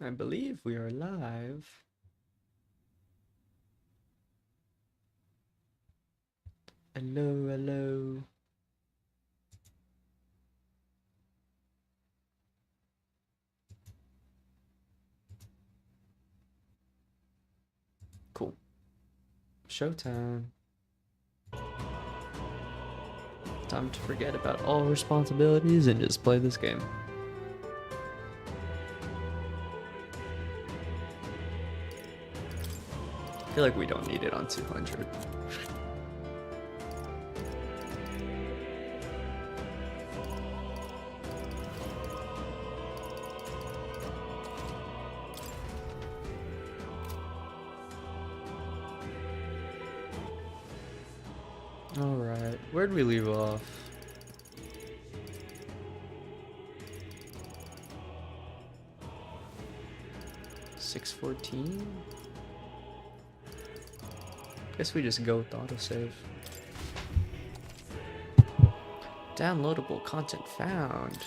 I believe we are live. Hello, hello. Cool. Showtime. Time to forget about all responsibilities and just play this game. I feel like we don't need it on 200. Alright, where'd we leave off? $614? Guess we just go with autosave. Downloadable content found.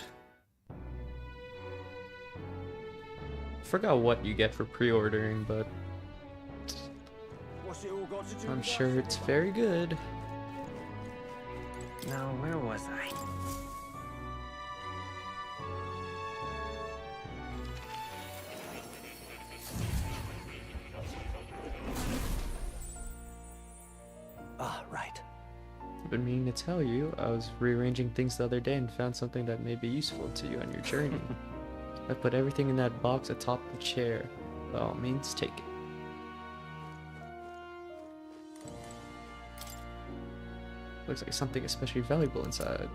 Forgot what you get for pre-ordering, but I'm sure it's very good. Now, where was I? Ah, right. I've been meaning to tell you, I was rearranging things the other day and found something that may be useful to you on your journey. I put everything in that box atop the chair. By all means, take it. Looks like something especially valuable inside.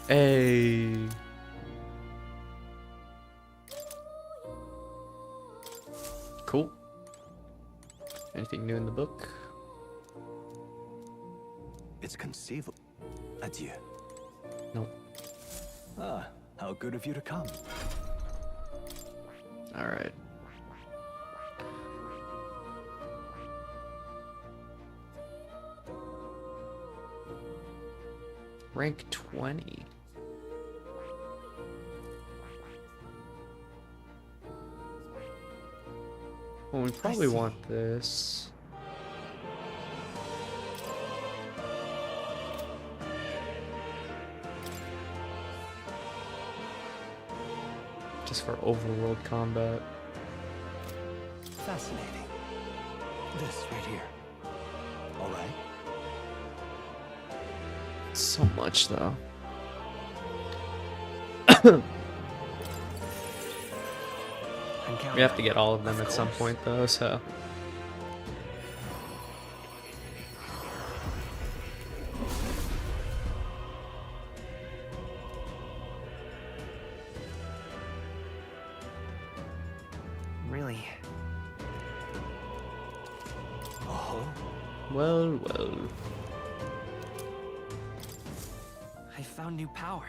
Hey. Cool. Anything new in the book? It's conceivable. Adieu. Nope. Ah, how good of you to come. Alright. Rank 20. Well, we probably want this. Just for overworld combat. Fascinating. This right here. All right. So much though. We have to get all of them at some point though, so. Really? Oh. Well, well. I found new power.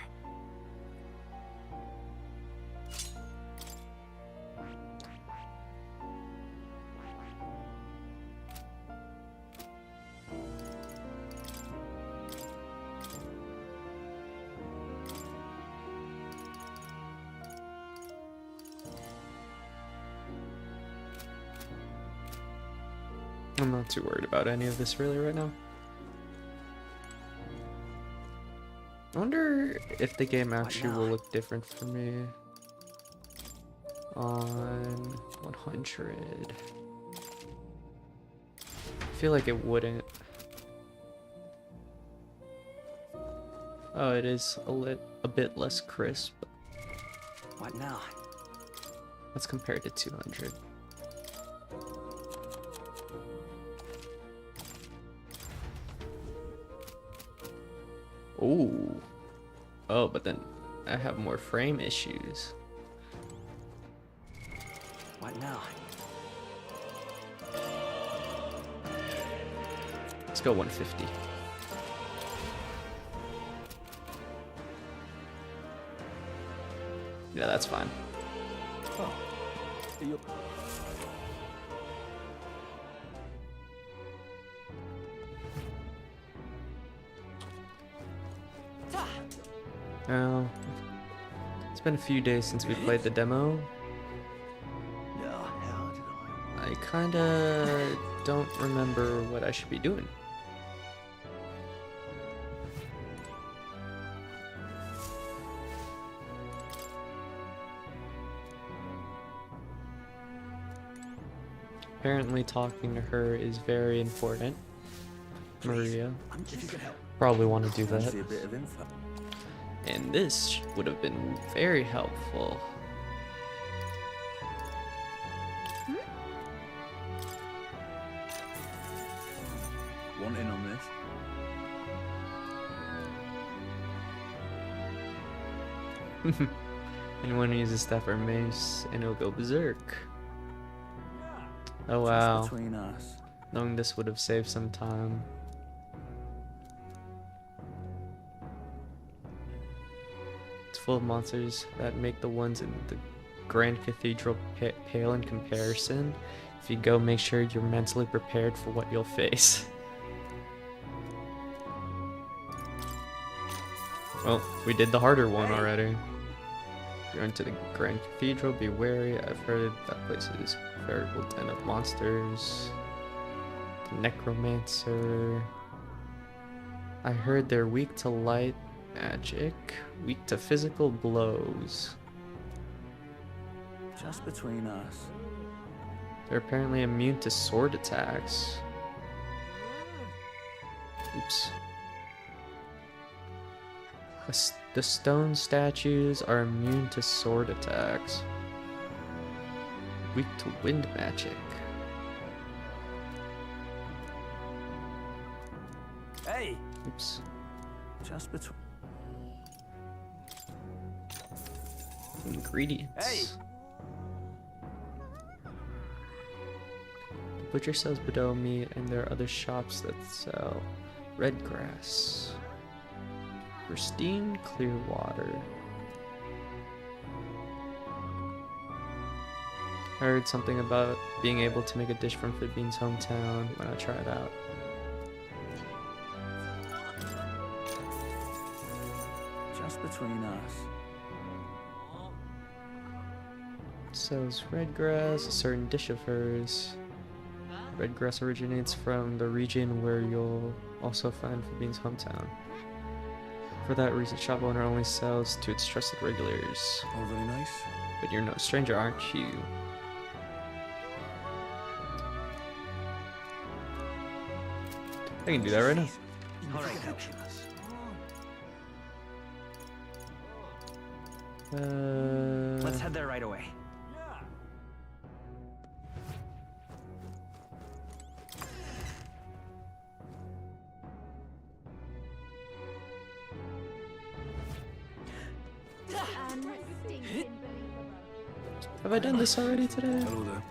I'm not too worried about any of this really right now. I wonder if the game actually will look different for me on 100. I feel like it wouldn't. Oh, it is a bit less crisp. What now? Let's compare it to 200. Ooh. Oh, but then I have more frame issues. What now? Let's go 150. Yeah, that's fine. Oh. You... Oh, it's been a few days since we played the demo. No, how did I kinda don't remember what I should be doing. Apparently talking to her is very important. Maria. If you could help. Probably want to do Fancy that. a bit of info. And this would have been very helpful. Want in on this? Anyone who uses staff or mace and it'll go berserk. Oh Just wow. between us. Knowing this would have saved some time. It's full of monsters that make the ones in the Grand Cathedral pale in comparison. If you go, make sure you're mentally prepared for what you'll face. Well, we did the harder one already. If you're into the Grand Cathedral, be wary. I've heard that place is a veritable den of monsters. The Necromancer. I heard they're weak to light magic, weak to physical blows. Just between us. They're apparently immune to sword attacks. Oops. The stone statues are immune to sword attacks. Weak to wind magic. Hey! Oops. Just between. Ingredients. Hey! The butcher sells Bordeaux meat, and there are other shops that sell red grass. Pristine, clear water. I heard something about being able to make a dish from Fitbean's hometown when I try it out. Just between us. Sells red grass, a certain dish of hers. Red grass originates from the region where you'll also find Fitbean's hometown. For that reason, shop owner only sells to its trusted regulars. All very nice. But you're no stranger, aren't you? I can do that right now. All right, let's head there right away. Have I done this already today? Hello there.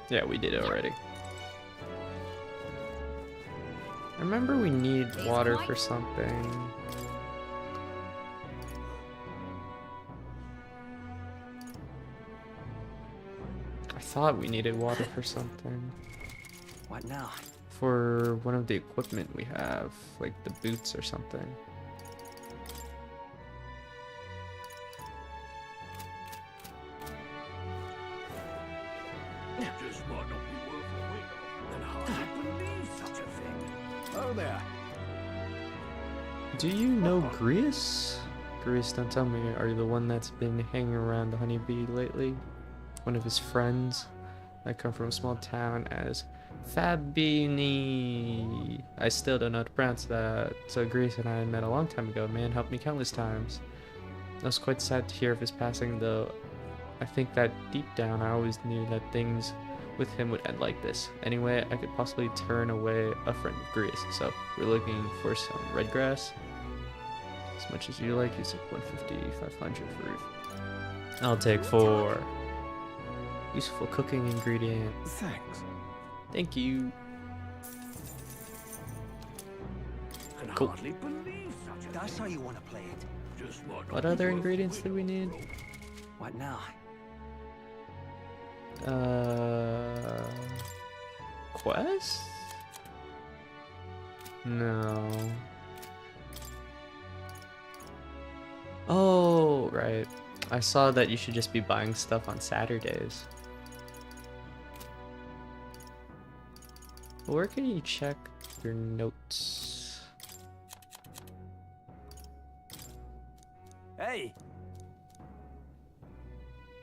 Yeah, we did it already. I remember we need water for something. I thought we needed water for something. What now? For one of the equipment we have, like the boots or something. Just might not be worth a week. And hardly believe such a thing. Oh there. Do you know Grius? Grius, don't tell me, are you the one that's been hanging around the honeybee lately? One of his friends? I come from a small town as Fabini. I still don't know how to pronounce that. So Grius and I met a long time ago. Man helped me countless times. I was quite sad to hear of his passing, though. I think that deep down I always knew that things with him would end like this. Anyway, I could possibly turn away a friend of Grius. So we're looking for some red grass. As much as you like, use like 150, 500 for roof. I'll take 4. Useful cooking ingredient. Thanks. Thank you. Can Cool. hardly believe such a That's how you want to play it. Just might not What be other worth a ingredients week. did we need? What now? Quest? No. Oh, right. I saw that you should just be buying stuff on Saturdays. Where can you check your notes? Hey!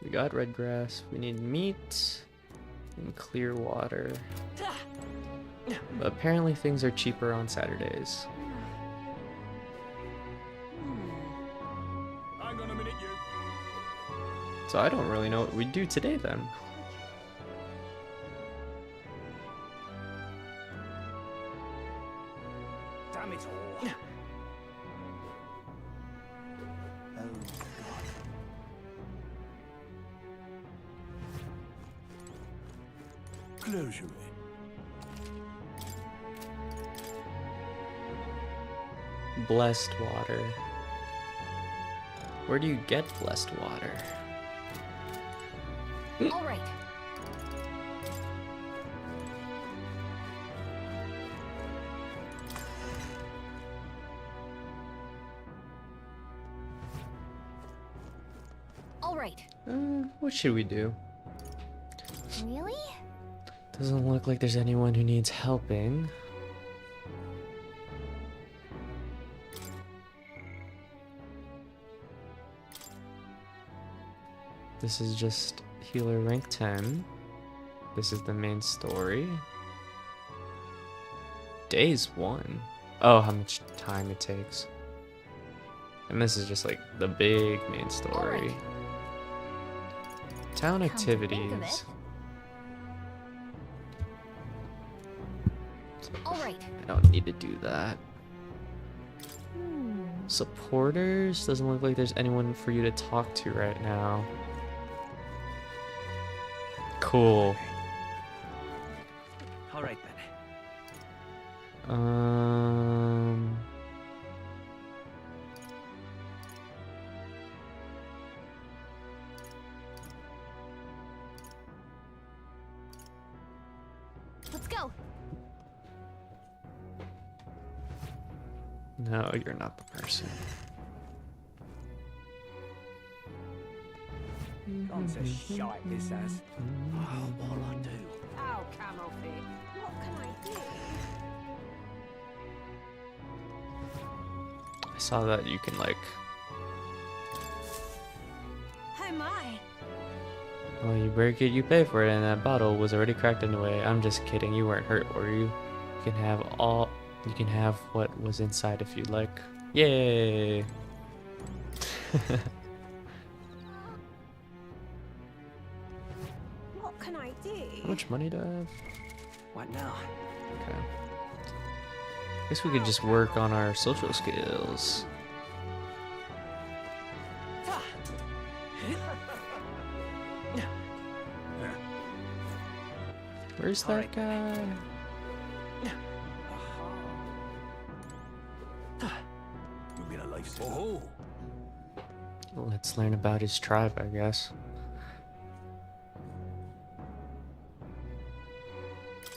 We got red grass. We need meat and clear water. But apparently things are cheaper on Saturdays. Hang on a minute, you. So I don't really know what we do today then. Damn it all. Oh, God. Close your eyes. Blessed water. Where do you get blessed water? All right. All right. What should we do? Really? Doesn't look like there's anyone who needs helping. This is just healer rank 10. This is the main story. Days 1. Oh, how much time it takes. And this is just like the big main story. Alright. Town Come to think of activities. All right. I don't need to do that. Hmm. Supporters? Doesn't look like there's anyone for you to talk to right now. Cool. All right, then. Let's go. No, you're not the person. Can't say shite this as. Oh, what'll I do? Ow, camel feet. What can I do? I saw that you can like, Oh my. well, you break it, you pay for it, and that bottle was already cracked anyway. I'm just kidding. You weren't hurt, were you? You can have what was inside if you'd like. Yay! What can I do? How much money do I have? What now? Okay. Guess we could just work on our social skills. Where's that guy? You'll be a lifesaver. Oh, Let's learn about his tribe, I guess.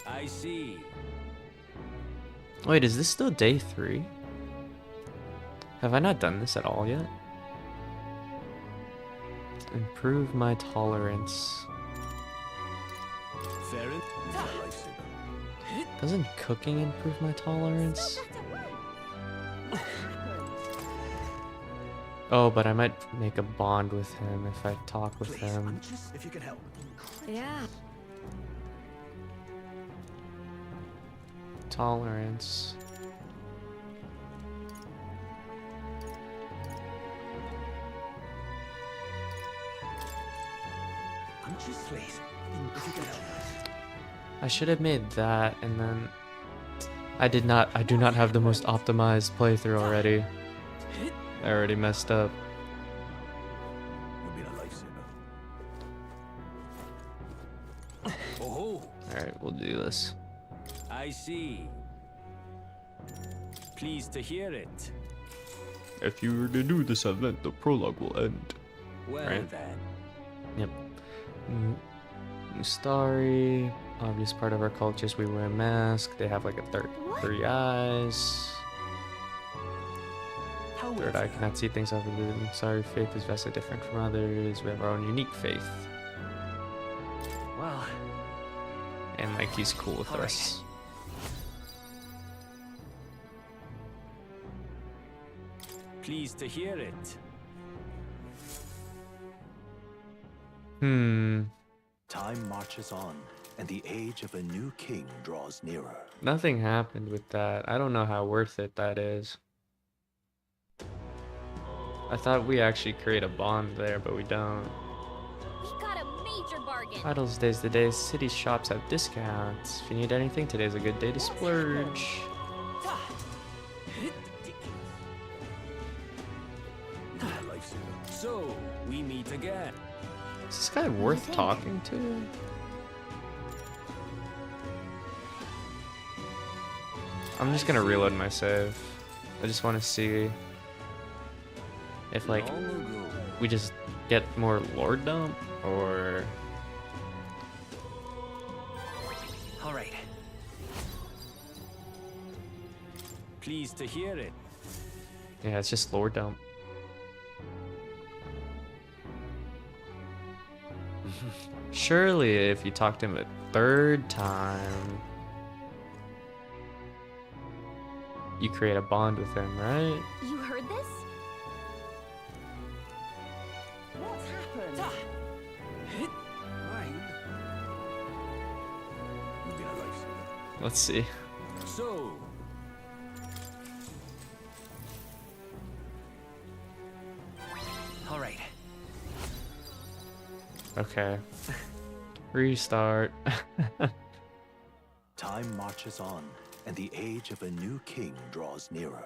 I see. Wait, is this still day 3? Have I not done this at all yet? Improve my tolerance. Fair enough. You'll be a lifesaver. Doesn't cooking improve my tolerance? Oh, but I might make a bond with him if I talk with Please, him. I'm just if you can help. Yeah. Tolerance. I'm just please. If you can help. I should have made that, and then I do not have the most optimized playthrough already. I already messed up. You'll be a lifesaver. Oh, Alright, we'll do this. I see. Pleased to hear it. If you were to do this event, the prologue will end. Well Right. then. Yep. New story. obvious part of our culture is we wear a mask. They have like a three eyes. Third eye cannot see things other than sorry. Faith is vastly different from others. We have our own unique faith. Well, and like he's cool with us. Pleased to hear it. Time marches on, and the age of a new king draws nearer. Nothing happened with that. I don't know how worth it that is. I thought we actually create a bond there, but we don't. We got a major bargain. Idle's day's the day. City shops have discounts. If you need anything, today's a good day to splurge. So, we meet again. Is this guy worth talking to? I'm just gonna reload my save. I just want to see if like we just get more lorddom or All right. Pleased to hear it. yeah, it's just lorddom. Surely if you talk to him a third time, you create a bond with him, right? You heard this? What's happened? Mine? You've been a lifesaver. Let's see. So, all right. Okay. Restart. Time marches on, and the age of a new king draws nearer.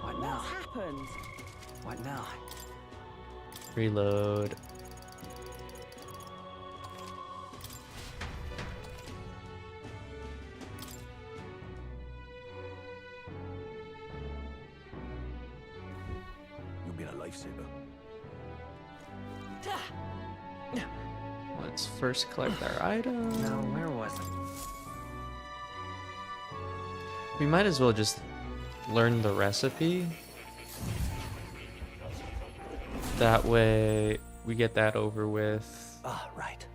What now? What's happened? What now? Reload. You've been a lifesaver. Let's first collect our item. Now, where was it? We might as well just learn the recipe. That way we get that over with. Ah, right.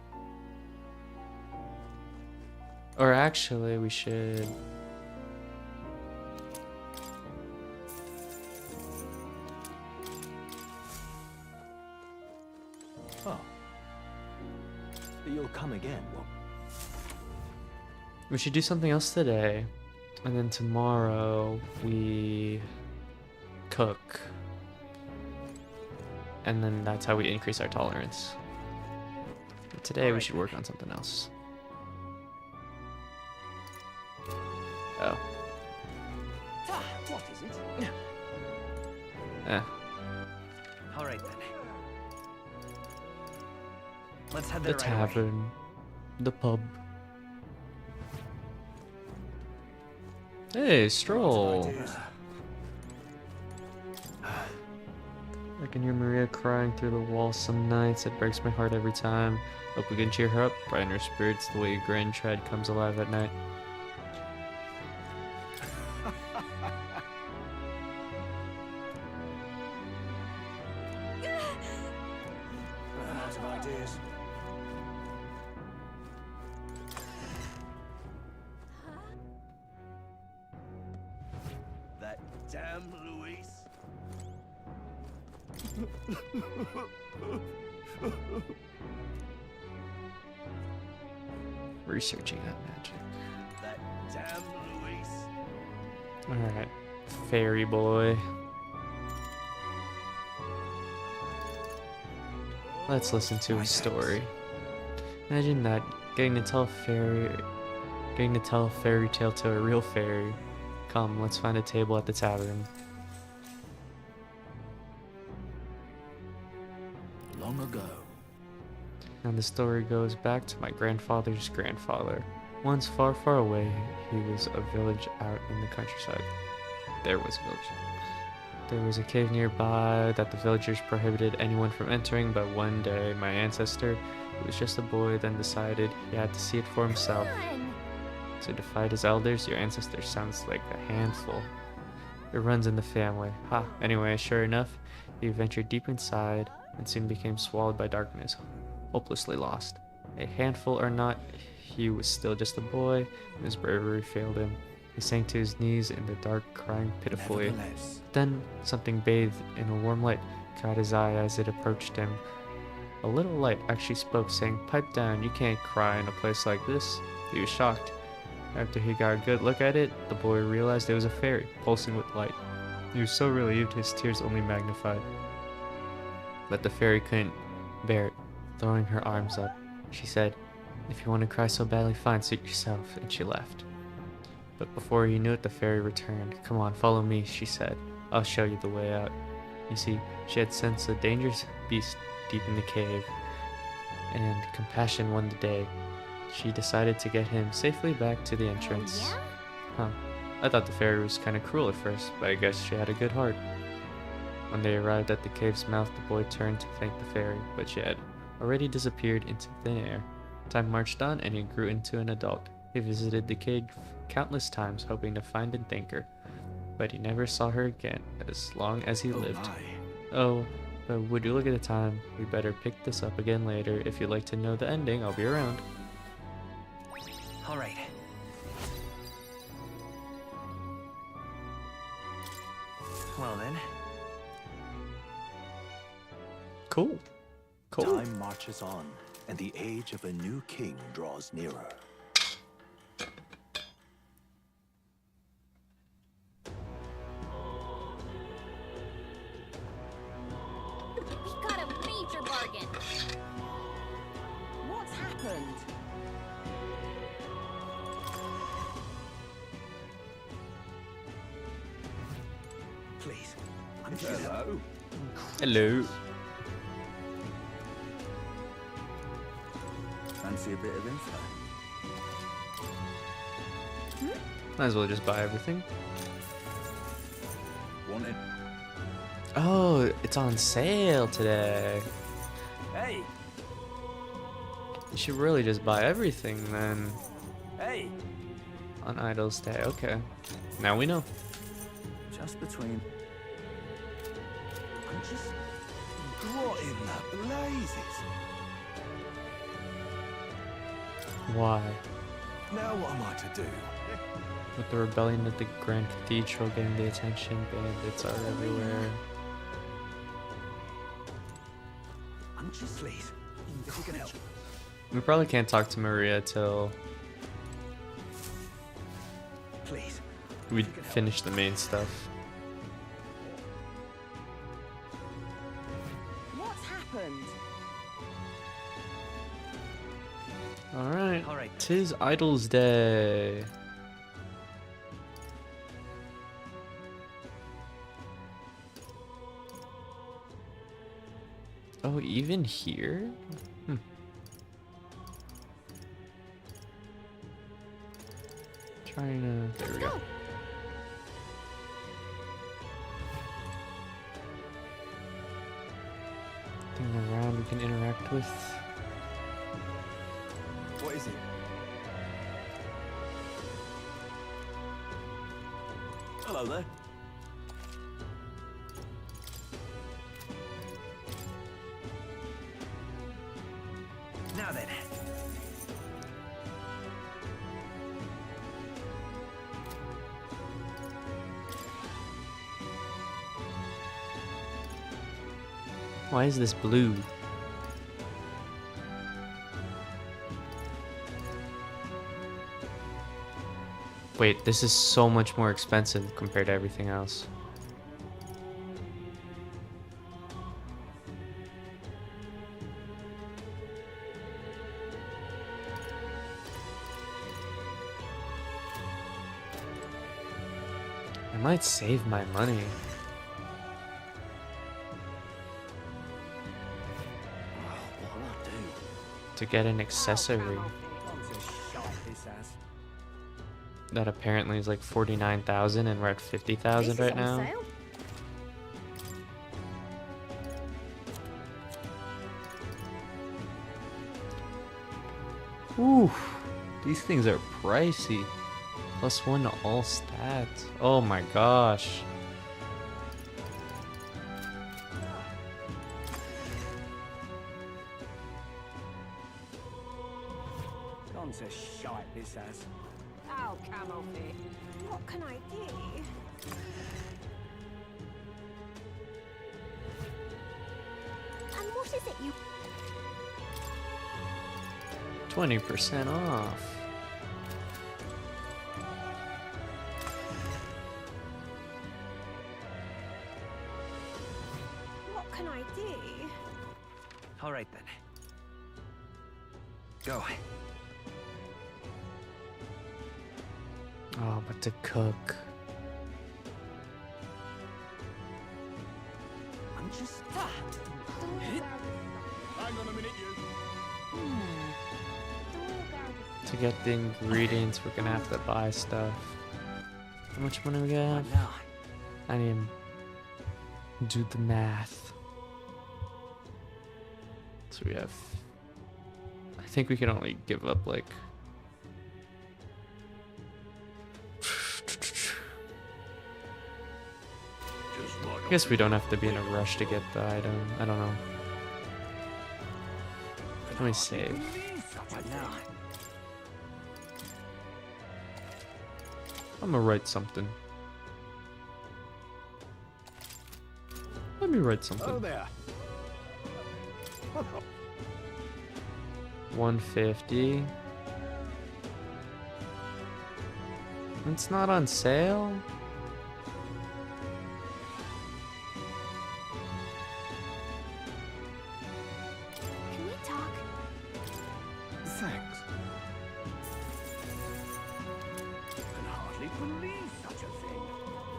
Or actually we should. Oh. You'll come again, won't We should do something else today. And then tomorrow we cook. And then that's how we increase our tolerance. But today we should work on something else. Oh. What is it? Eh. All right then. Let's head The there right away. tavern. The pub. Hey, Stroll. I can hear Maria crying through the walls some nights. It breaks my heart every time. Hope we can cheer her up, brighten her spirits the way your grand tread comes alive at night. I'm out of ideas. That damn Luis. Researching that magic. That damn Luis. Alright. Fairy boy. Let's listen to his story. Imagine that, getting to tell a fairy tale to a real fairy. Come, let's find a table at the tavern. Long ago. And the story goes back to my grandfather's grandfather. Once far, far away, he was a village out in the countryside. There was a village. There was a cave nearby that the villagers prohibited anyone from entering, but one day my ancestor, who was just a boy, then decided he had to see it for himself. Come So defied his elders. Your ancestor sounds like a handful. It runs in the family. Ha! Anyway, sure enough, he ventured deep inside and soon became swallowed by darkness, hopelessly lost. A handful or not, he was still just a boy, and his bravery failed him. He sank to his knees in the dark, crying pitifully. Nevertheless, Then something bathed in a warm light caught his eye as it approached him. A little light actually spoke, saying, "Pipe down, you can't cry in a place like this." He was shocked. After he got a good look at it, the boy realized it was a fairy, pulsing with light. He was so relieved his tears only magnified. But the fairy couldn't bear it. Throwing her arms up, she said, "If you want to cry so badly, fine, suit yourself," and she left. But before he knew it, the fairy returned. "Come on, follow me," she said. "I'll show you the way out." You see, she had sensed a dangerous beast deep in the cave, and compassion won the day. She decided to get him safely back to the entrance. yeah? Huh. I thought the fairy was kind of cruel at first, but I guess she had a good heart. When they arrived at the cave's mouth, the boy turned to thank the fairy, but she had already disappeared into thin air. Time marched on, and he grew into an adult. He visited the cave countless times, hoping to find and thank her, but he never saw her again as long as he lived. my. Oh, but would you look at the time? We better pick this up again later. If you'd like to know the ending, I'll be around. All right. Well then. Cool. Cool. Time marches on, and the age of a new king draws nearer. We got a major bargain. What's happened? Please, I'm hello. Hello. Fancy a bit of info? Might as well just buy everything. Want it? Oh, it's on sale today. Hey, You should really just buy everything then hey. on Idol's Day. Okay. Now we know. Just between. I'm just. What in the blazes? Why? Now what am I to do? With the rebellion at the Grand Cathedral getting the attention, bandits are everywhere. I'm just please. If you can help. We probably can't talk to Maria till Please. we finish the main stuff. What's happened? Alright. All right. Tis Idol's Day. Oh, even here? Hmm. Trying to... There we go. Thing around we can interact with. What is it? Hello there. Now then. Why is this blue? Wait, this is so much more expensive compared to everything else. I might save my money. What'll I do? To get an accessory that apparently is like 49,000 and we're at 50,000 This is right on now. sale. Ooh, these things are pricey. +1 to all stats. Oh my gosh. Gone to shite, this has. Oh, Camelfit. What can I do? And what is it you 20% off. What can I do? All right then. Go. Oh, but to cook. I'm just. Hang on a minute, you. To get the ingredients, we're gonna have to buy stuff. How much money we What got? now? I need to do the math. So we have. I think we can only give up like. Just like I guess we don't have to be in a rush to get the item. I don't know. Let me save. What now? I'm gonna write something. Let me write Oh something. there. 150. It's not on sale? can we talk? Thanks. Can hardly believe such a thing.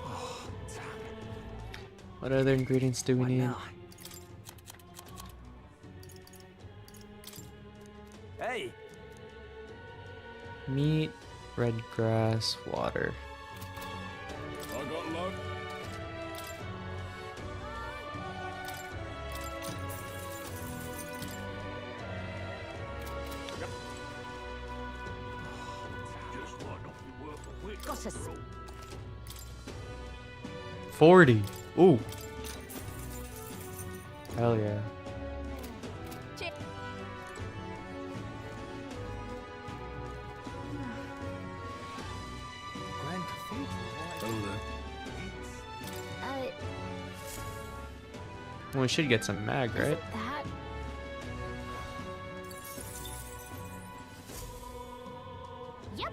Oh, damn it. What other ingredients do we What need? now? Hey, Meat, red grass, water. I got love. Just might not be worth a whit. Got us. 40. Ooh. Hell yeah. Grand Cathedral. Well, we should get some mag, Is right? it that? Yep.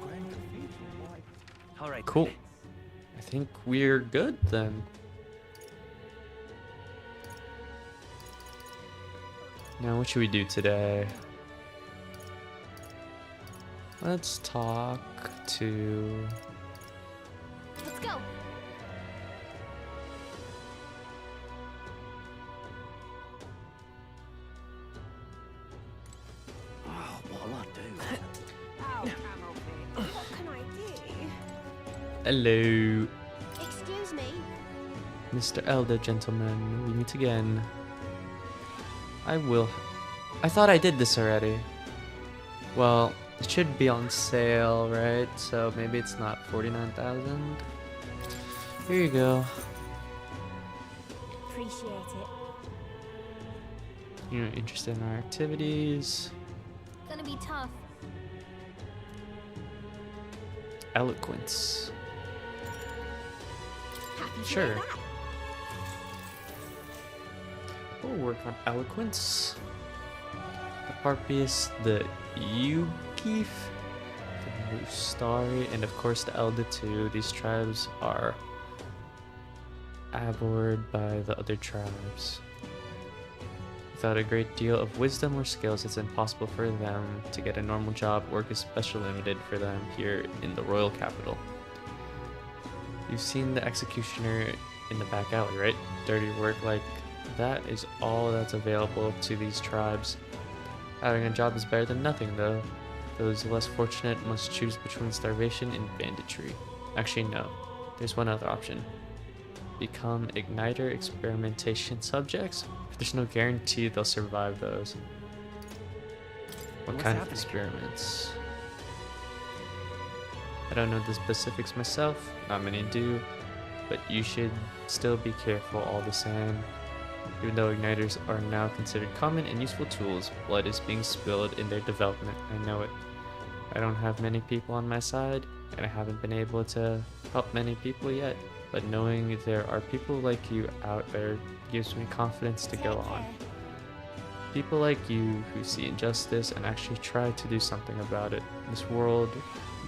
Grand Cathedral. Why? All right. Cool. then. I think we're good then. Now, what should we do today? Let's talk to... Let's go. Oh, what'll I do? Oh, Camelfit. What can I do? Hello, Excuse me. Mr. Elder Gentleman. We meet again. I thought I did this already. Well, it should be on sale, right? So maybe it's not 49,000. Here you go. Appreciate it. You're interested in our activities. Gonna be tough. Eloquence. Happy to Sure. hear that. We'll work on eloquence. The Parpius, the Yukif, the Mustari, and of course the Elder too. These tribes are abhorred by the other tribes. Without a great deal of wisdom or skills, it's impossible for them to get a normal job. Work is especially limited for them here in the royal capital. You've seen the executioner in the back alley, right? Dirty work like that is all that's available to these tribes. Having a job is better than nothing, though. Those less fortunate must choose between starvation and banditry. Actually, no. There's one other option. Become igniter experimentation subjects. There's no guarantee they'll survive those. What What's kind of happening? experiments? I don't know the specifics myself, not many do, but you should still be careful all the same. Even though igniters are now considered common and useful tools, blood is being spilled in their development. I know it. I don't have many people on my side, and I haven't been able to help many people yet, but knowing there are people like you out there gives me confidence to go on. People like you who see injustice and actually try to do something about it. This world would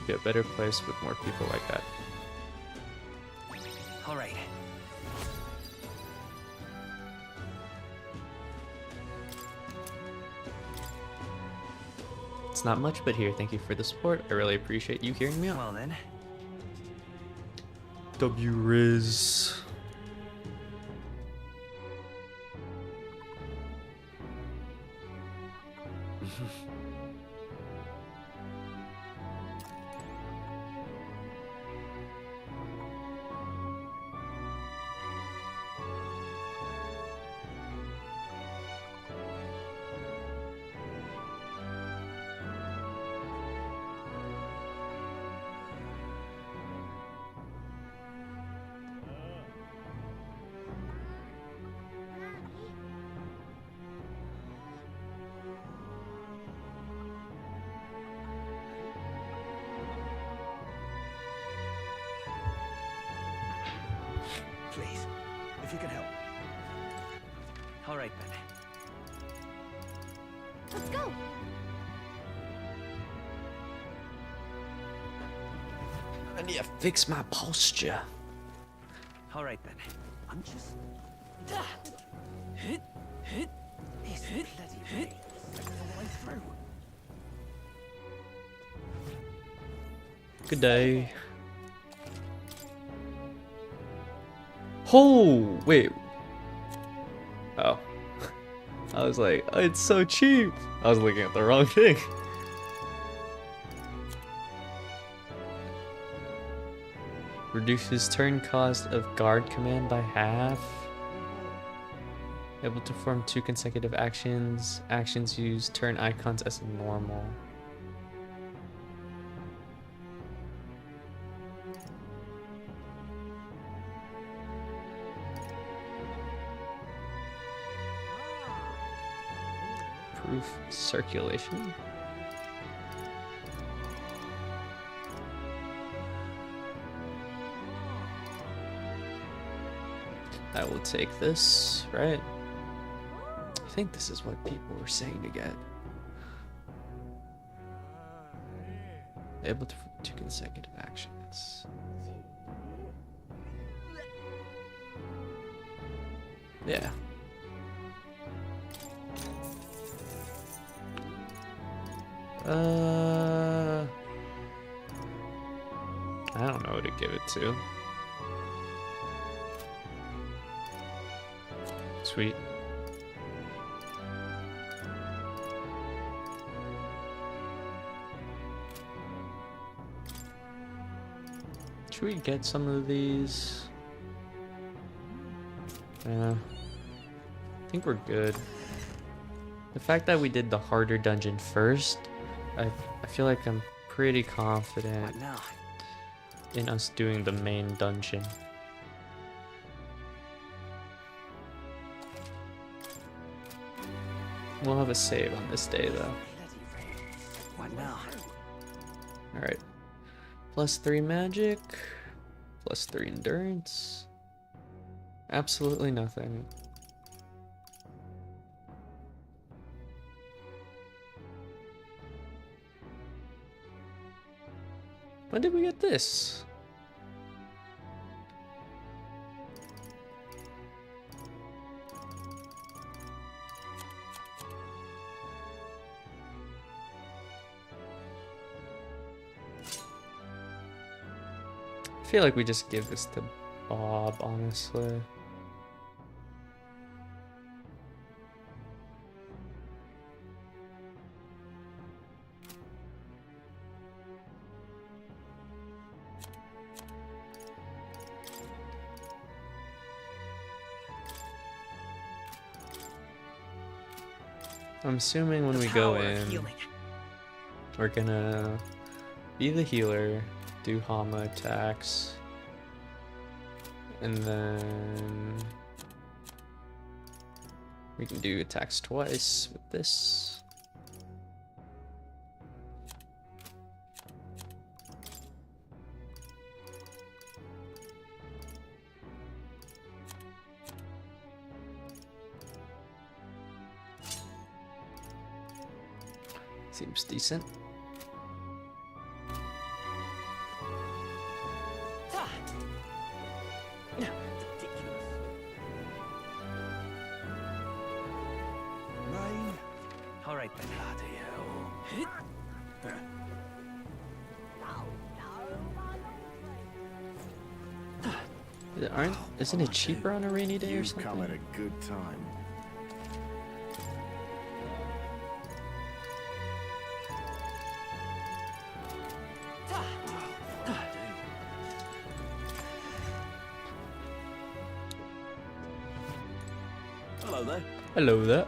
be a better place with more people like that. All right. It's not much, but here, thank you for the support. I really appreciate you hearing me out. Well then. W Riz. Please, if you can help. All right then. Let's go. I need to fix my posture. All right then. I'm just. This bloody thing all the way through. Good day. Oh, wait. Oh. I was like, oh, it's so cheap. I was looking at the wrong thing. Reduces turn cost of guard command by half. Able to perform 2 consecutive actions. Actions use turn icons as normal. Proof circulation. I will take this, right? I think this is what people were saying to get. Able to perform 2 consecutive actions. Yeah. I don't know who to give it to. Sweet. Should we get some of these? I think we're good. The fact that we did the harder dungeon first, I feel like I'm pretty confident What now? in us doing the main dungeon. We'll have a save on this day though. Bloody thing. What now? Alright. +3 magic. +3 endurance. Absolutely nothing. When did we get this? I feel like we just give this to Bob, honestly. I'm assuming when The we go power of in, healing. We're gonna be the healer, do Hama attacks, and then we can do attacks twice with this. Seems decent. Rain? All right then. Bloody hell. Isn't it cheaper on a rainy day or You've come at something? a good time. Hello there. Hello there.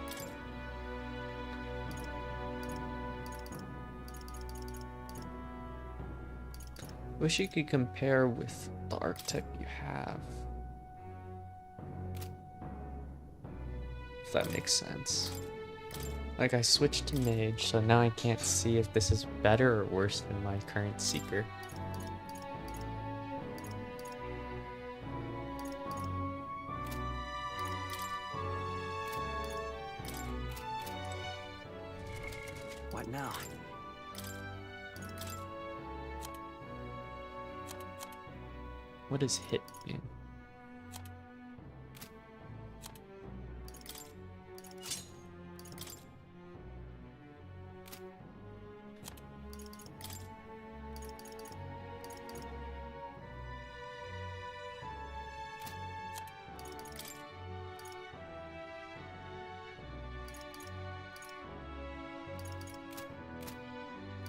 Wish you could compare with the archetype you have. If that makes sense. Like, I switched to mage, so now I can't see if this is better or worse than my current seeker. What now? What does hit mean?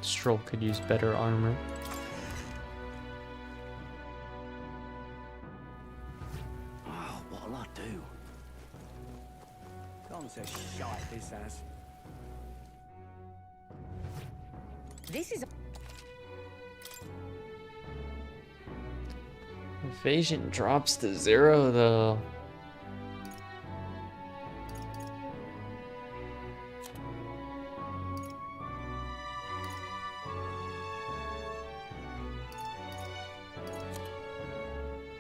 Stroll could use better armor. Oh, what'll I do? Gone to shite, this has. This is Evasion drops to 0 though.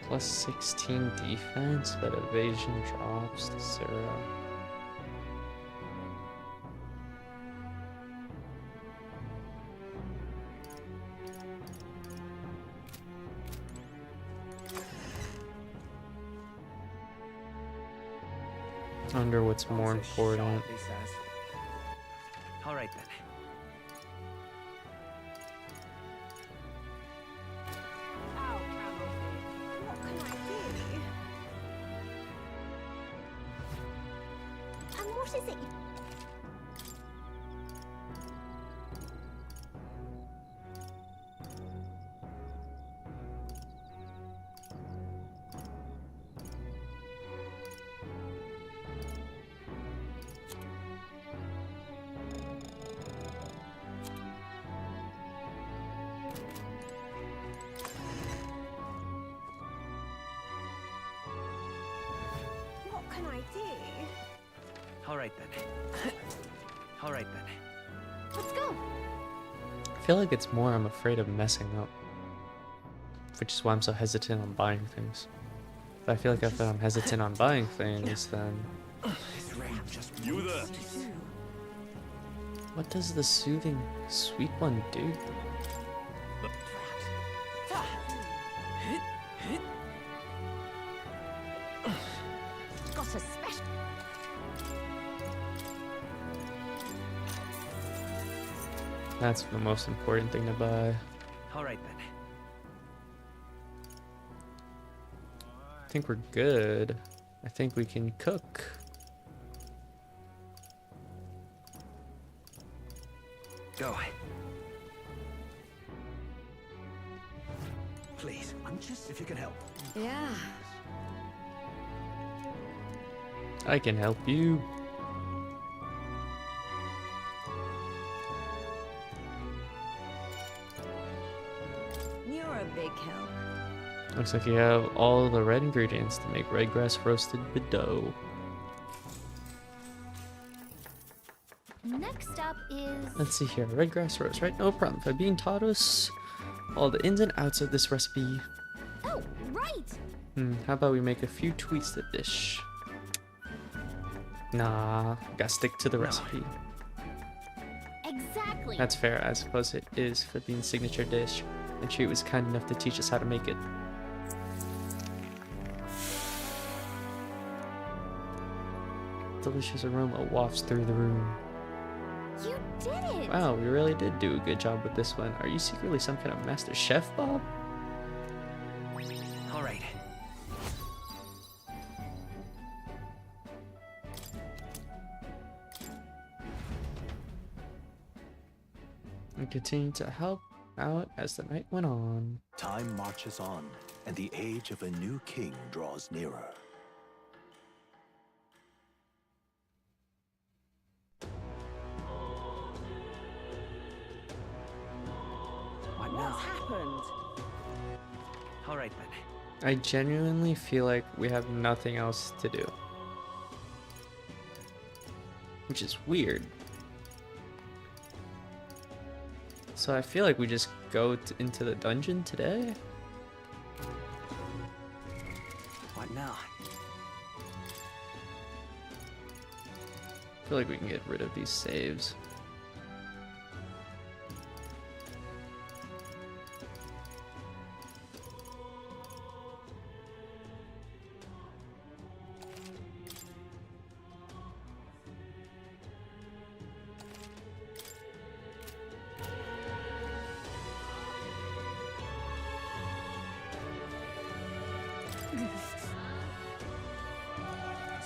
Plus 16 defense, but evasion drops to 0. I wonder what's more important. This has. All right then. oh, what can I do? And what is it? What can I do? All right then. All right then. Let's go. I feel like it's more I'm afraid of messing up. Which is why I'm so hesitant on buying things. But I feel like if I'm hesitant on buying things, then This rain just You there? what does the soothing sweet one do? Got a special. That's the most important thing to buy. All right then. I think we're good. I think we can cook. Go. Please, I'm just if you can help. Yeah. I can help you. a big help. Looks like you have all the red ingredients to make red grass roasted dough. Next up is... Let's see here, red grass roast, right? No problem. Fabian taught us all the ins and outs of this recipe. Oh, right! How about we make a few tweaks to the dish? Nah, gotta stick to the recipe. Exactly. That's fair, I suppose it is Fabian's signature dish, and she was kind enough to teach us how to make it. Delicious aroma wafts through the room. You did it! Wow, we really did do a good job with this one. Are you secretly some kind of master chef, Bob? All right. And continued to help out as the night went on. Time marches on, and the age of a new king draws nearer. What What's now? happened? All right then. I genuinely feel like we have nothing else to do. Which is weird. So I feel like we just go into the dungeon today? What now? I feel like we can get rid of these saves.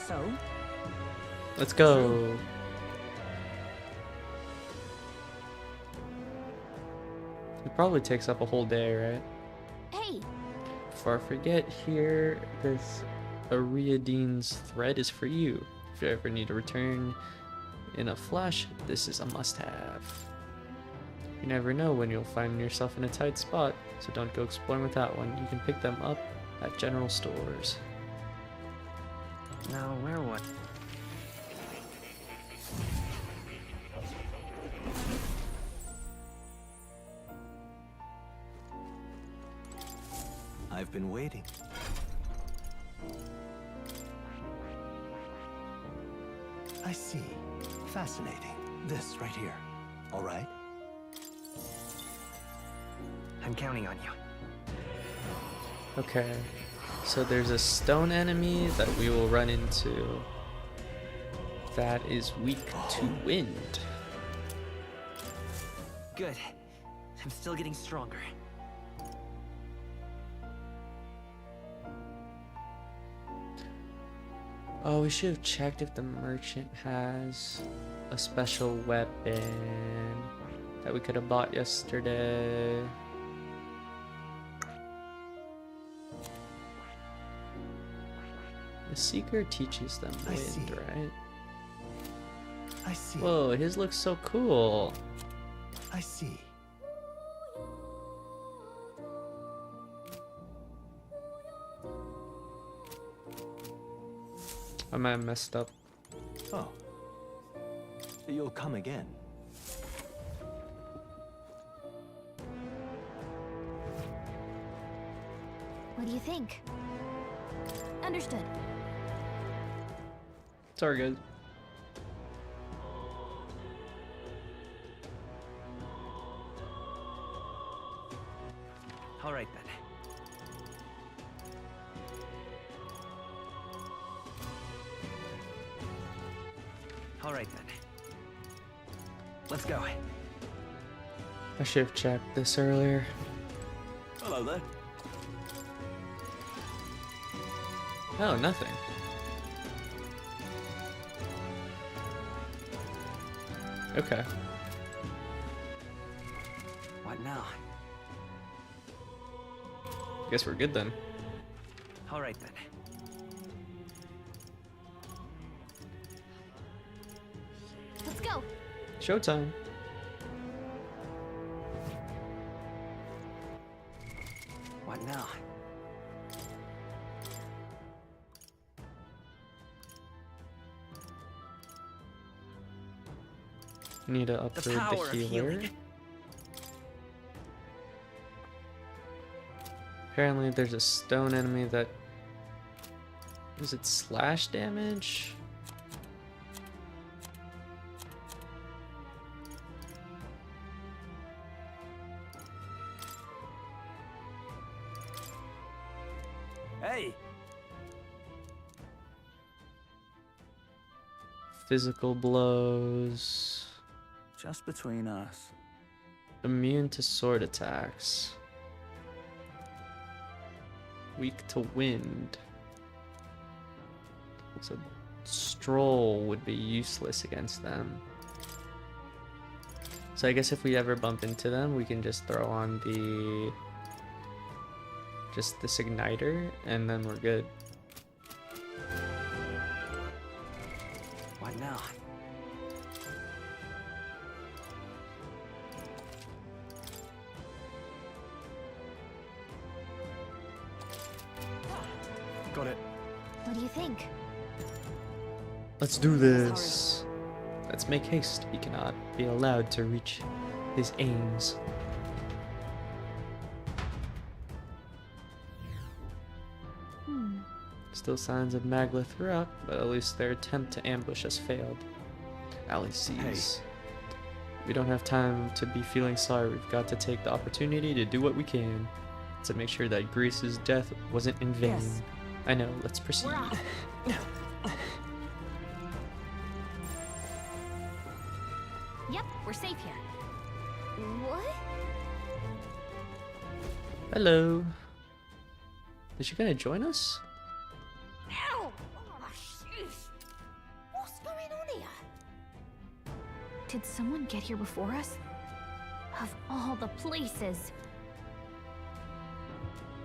So, Let's go. It probably takes up a whole day, right? Hey, Before I forget, here, this Ariadine's thread is for you. If you ever need to return in a flash, this is a must-have. You never know when you'll find yourself in a tight spot, so don't go exploring with that one. You can pick them up at general stores. Now where was? I've been waiting. I see. Fascinating. This right here. All right? I'm counting on you. Okay, so there's a stone enemy that we will run into that is weak to wind. Good. I'm still getting stronger. Oh, we should have checked if the merchant has a special weapon that we could have bought yesterday. The Seeker teaches them I see. wind, right? I see. Whoa, his looks so cool. I see. I might have messed up. Oh. You'll come again. what do you think? Understood. It's all good. All right then. All right then. Let's go. I should have checked this earlier. Hello there. Oh, nothing. Okay. What now? Guess we're good then. All right then. Let's go. Showtime. What now? Need to upgrade the power of healer. healing. Apparently there's a stone enemy that... Is it slash damage? Hey! Physical blows. Just between us. Immune to sword attacks. Weak to wind. So Stroll would be useless against them. So I guess if we ever bump into them, we can just throw on the... just this igniter, and then we're good. What now? Got it. What do you think? Let's do this. Let's make haste. He cannot be allowed to reach his aims. Still signs of Magla throughout, but at least their attempt to ambush has failed. Ali sees. We don't have time to be feeling sorry. We've got to take the opportunity to do what we can to make sure that Greece's death wasn't in vain. Yes. I know, let's proceed. We're off. Yep, we're safe here. What? Hello. Is she gonna join us? Ow! Oh, sheesh. What's going on here? Did someone get here before us? Of all the places.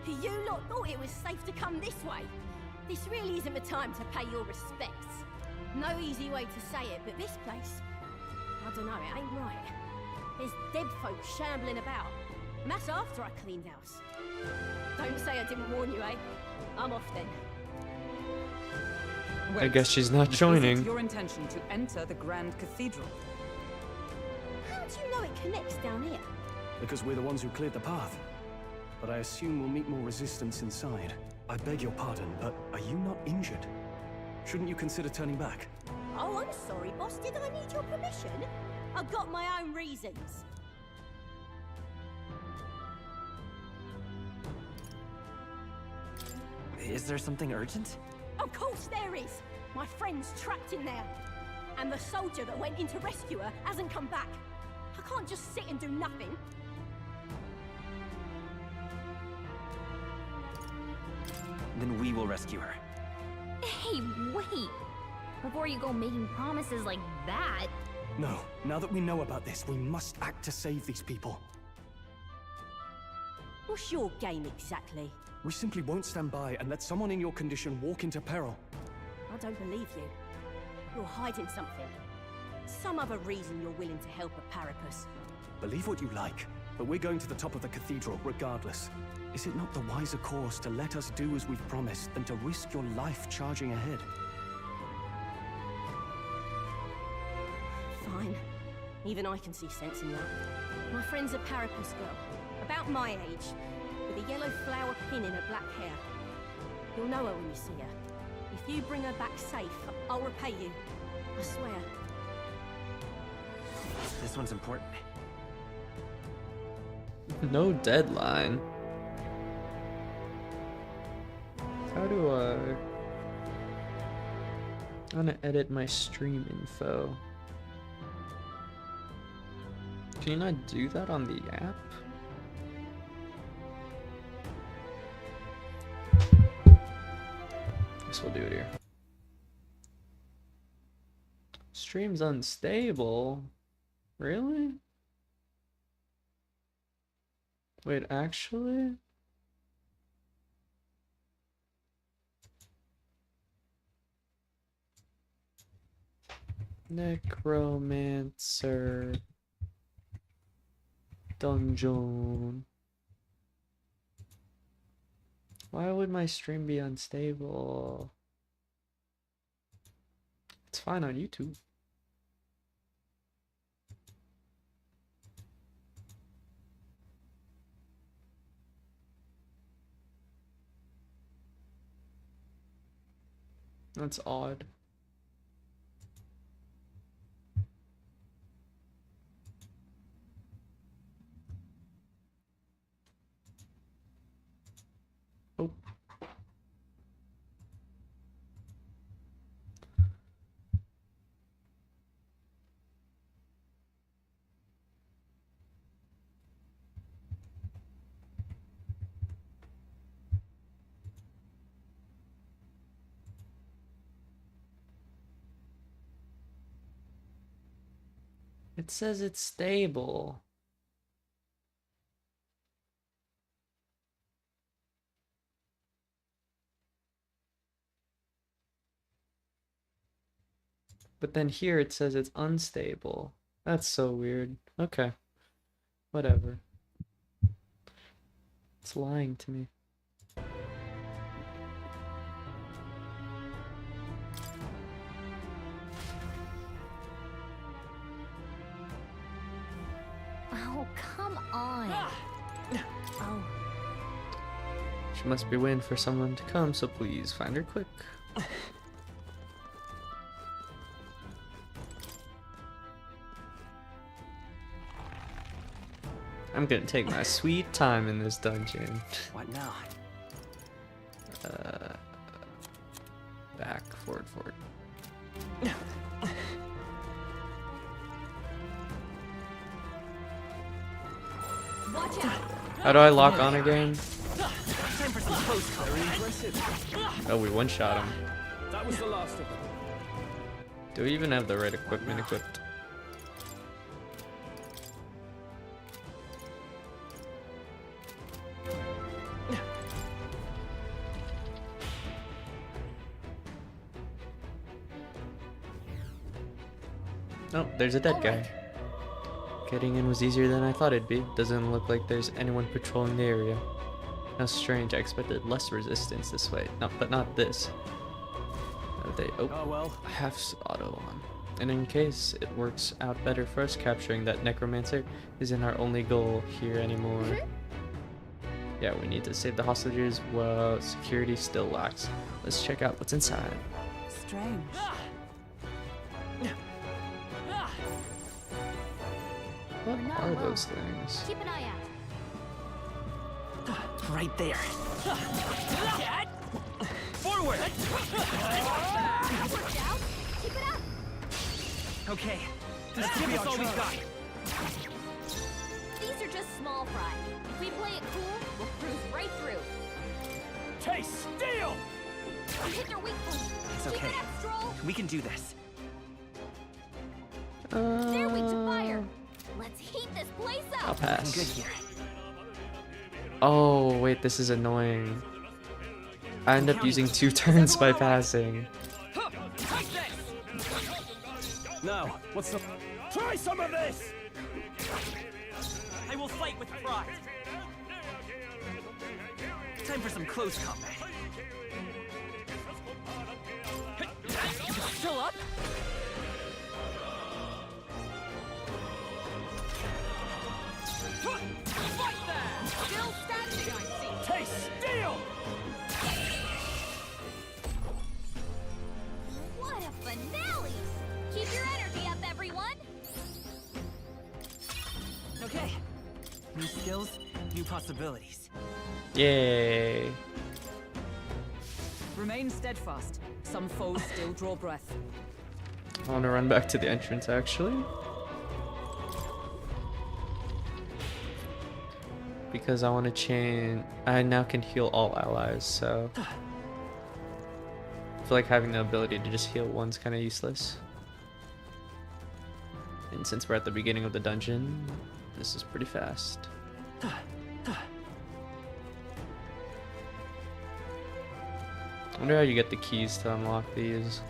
You lot thought it was safe to come this way. This really isn't the time to pay your respects. No easy way to say it, but this place, I don't know, it ain't right. There's dead folk shambling about. And that's after I cleaned house. Don't say I didn't warn you, eh? I'm off then. I guess she's not Is it joining. your intention to enter the Grand Cathedral? How do you know it connects down here? Because we're the ones who cleared the path. But I assume we'll meet more resistance inside. I beg your pardon, but are you not injured? Shouldn't you consider turning back? Oh, I'm sorry, boss. Did I need your permission? I've got my own reasons. Is there something urgent? Of course there is. My friend's trapped in there. And the soldier that went in to rescue her hasn't come back. I can't just sit and do nothing. Then we will rescue her. Hey, wait! Before you go making promises like that. No. Now that we know about this, we must act to save these people. What's your game exactly? We simply won't stand by and let someone in your condition walk into peril. I don't believe you. You're hiding something. Some other reason you're willing to help a Parapus. Believe what you like, but we're going to the top of the cathedral regardless. Is it not the wiser course to let us do as we've promised than to risk your life charging ahead? Fine. Even I can see sense in that. My friend's a Parapus girl, about my age, with a yellow flower pin in her black hair. You'll know her when you see her. If you bring her back safe, I'll repay you. I swear. This one's important. No deadline. How do I want to edit my stream info? Can you not do that on the app? Guess we'll do it here. Stream's unstable. Really? Wait, actually? Necromancer dungeon. Why would my stream be unstable? It's fine on YouTube. That's odd. Oh. It says it's stable. But then here it says it's unstable. That's so weird. Okay. Whatever. It's lying to me. Oh, come on. Oh. She must be waiting for someone to come, so please find her quick. I'm gonna take my sweet time in this dungeon. What now? Back, forward. Watch out! How do I lock on again? Time for some close call. Very impressive. Oh, we one-shot him. That was the last of them. Do we even have the right equipment equipped? Oh, there's a dead guy. Getting in was easier than I thought it'd be. Doesn't look like there's anyone patrolling the area. How strange, I expected less resistance this way. No, but not this. Oh well. Have auto on. And in case it works out better for us, capturing that Necromancer isn't our only goal here anymore. Yeah, we need to save the hostages while security still lacks. Let's check out what's inside. Strange. What We're not are alone. those things? Keep an eye out. Right there. Forward! That worked out. Keep it up. Okay, let's give us all we got. These are just small fry. If we play it cool, we'll cruise right through. Taste steel! You hit your weak point. It's Keep okay. it up, Stroll. We can do this. They're weak to fire. Let's heat this place I'll up. I'm pass. good here. Oh, wait, this is annoying. I end up using 2 turns by passing. Now, what's the... Try some of this! I will fight with pride. Time for some close combat. Still up? Fight that! Still standing, I see. Taste steel! What a finale! Keep your energy up, everyone. Okay. New skills, new possibilities. Yay. Remain steadfast. Some foes still draw breath. I want to run back to the entrance, actually. Because I want to chain... I now can heal all allies, so... I feel like having the ability to just heal one's kind of useless. And since we're at the beginning of the dungeon, this is pretty fast. I wonder how you get the keys to unlock these.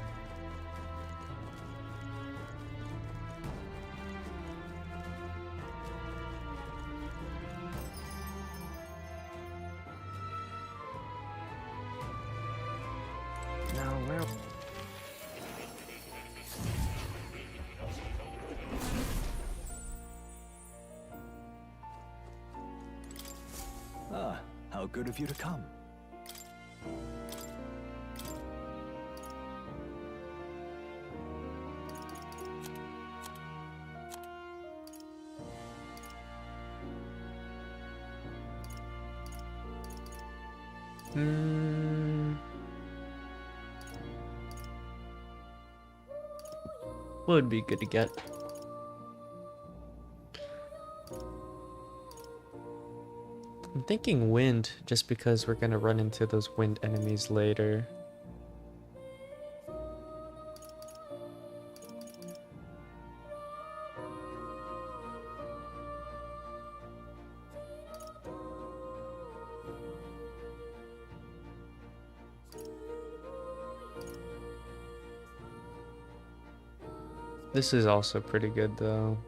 How good of you to come. What would be good to get? I'm thinking wind, just because we're gonna run into those wind enemies later. This is also pretty good though.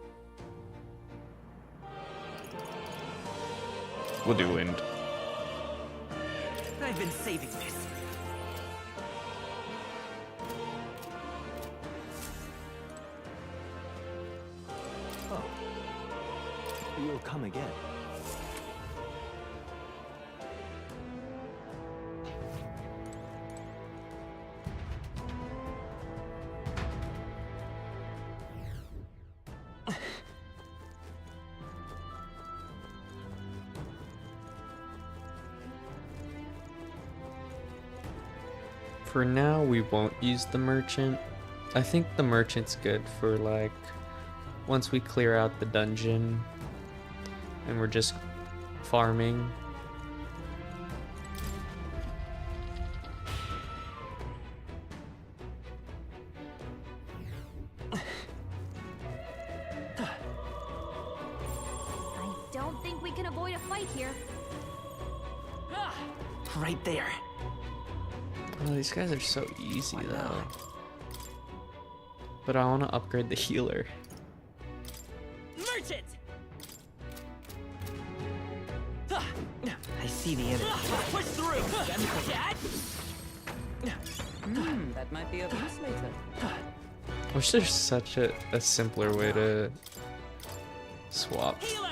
We'll do wind. I've been saving this. Oh. You'll come again. For now, we won't use the merchant. I think the merchant's good for like once we clear out the dungeon and we're just farming. I don't think we can avoid a fight here. Right there. Oh, these guys are so easy though. But I want to upgrade the healer. Merchant! I see the enemy. Push through! That might be of use later. I wish there's such a simpler way to swap. Healer!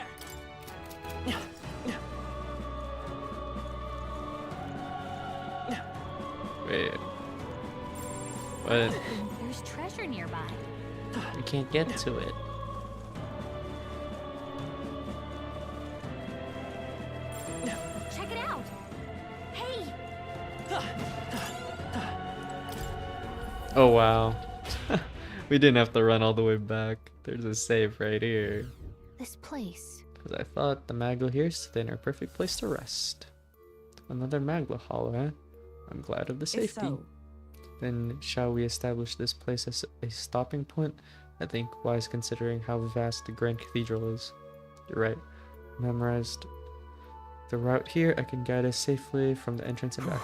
Wait. What? There's treasure nearby. We can't get to it. Check it out. Hey, Oh wow. We didn't have to run all the way back. There's a save right here. this place. Because I thought the Magla here stood in a perfect place to rest. Another Magla hollow, eh? I'm glad of the If safety. so, Then shall we establish this place as a stopping point? I think wise considering how vast the Grand Cathedral is. You're right. Memorized the route here. I can guide us safely from the entrance and back.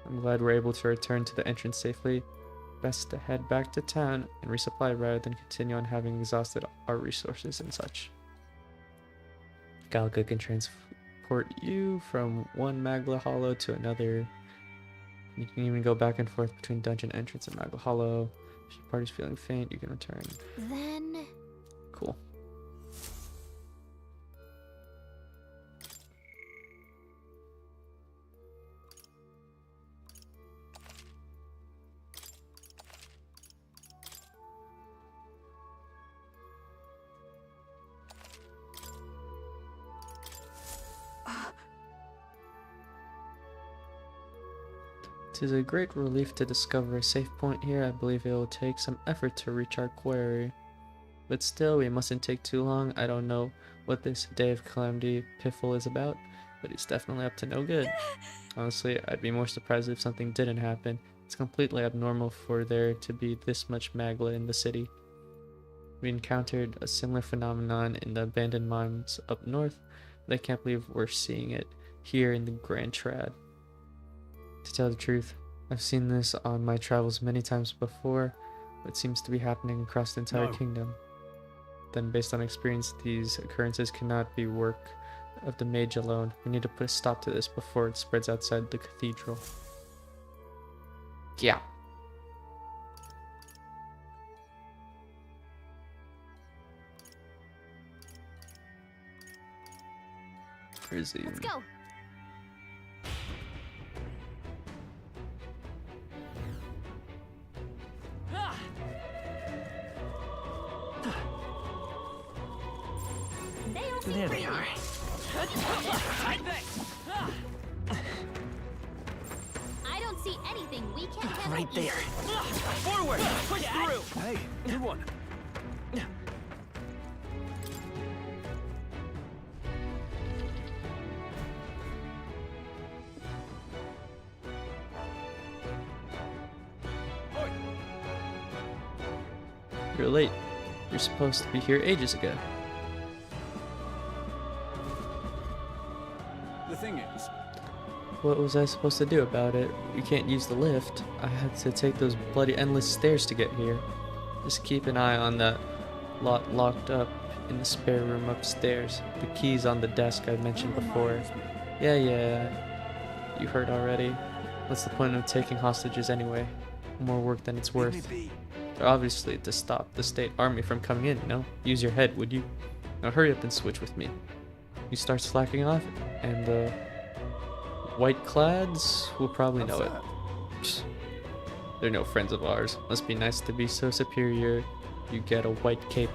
I'm glad we're able to return to the entrance safely. Best to head back to town and resupply rather than continue on having exhausted our resources and such. Galga can transport you from one Magla Hollow to another. You can even go back and forth between dungeon entrance and Magla Hollow. If your party's feeling faint, you can return. Then Cool. It is a great relief to discover a safe point here. I believe it will take some effort to reach our quarry. But still, we mustn't take too long. I don't know what this Day of Calamity piffle is about, but it's definitely up to no good. Honestly, I'd be more surprised if something didn't happen. It's completely abnormal for there to be this much Magla in the city. We encountered a similar phenomenon in the abandoned mines up north, but I can't believe we're seeing it here in the Grand Trad. To tell the truth, I've seen this on my travels many times before, but it seems to be happening across the entire kingdom. Then based on experience, these occurrences cannot be work of the mage alone. We need to put a stop to this before it spreads outside the cathedral. Yeah. Where is he? let's go. There they are. I don't see anything we can't handle. Right there. Forward! Push through! Hey, good one. You're late. You're supposed to be here ages ago. The thing is, What was I supposed to do about it? We can't use the lift. I had to take those bloody endless stairs to get here. Just keep an eye on that lot locked up in the spare room upstairs. The key's on the desk I mentioned before. Yeah. You heard already. What's the point of taking hostages anyway? More work than it's worth. They're obviously to stop the state army from coming in, you know? Use your head, would you? Now hurry up and switch with me. You start slacking off, and the white clads will probably know it. Psst. They're no friends of ours. Must be nice to be so superior. You get a white cape.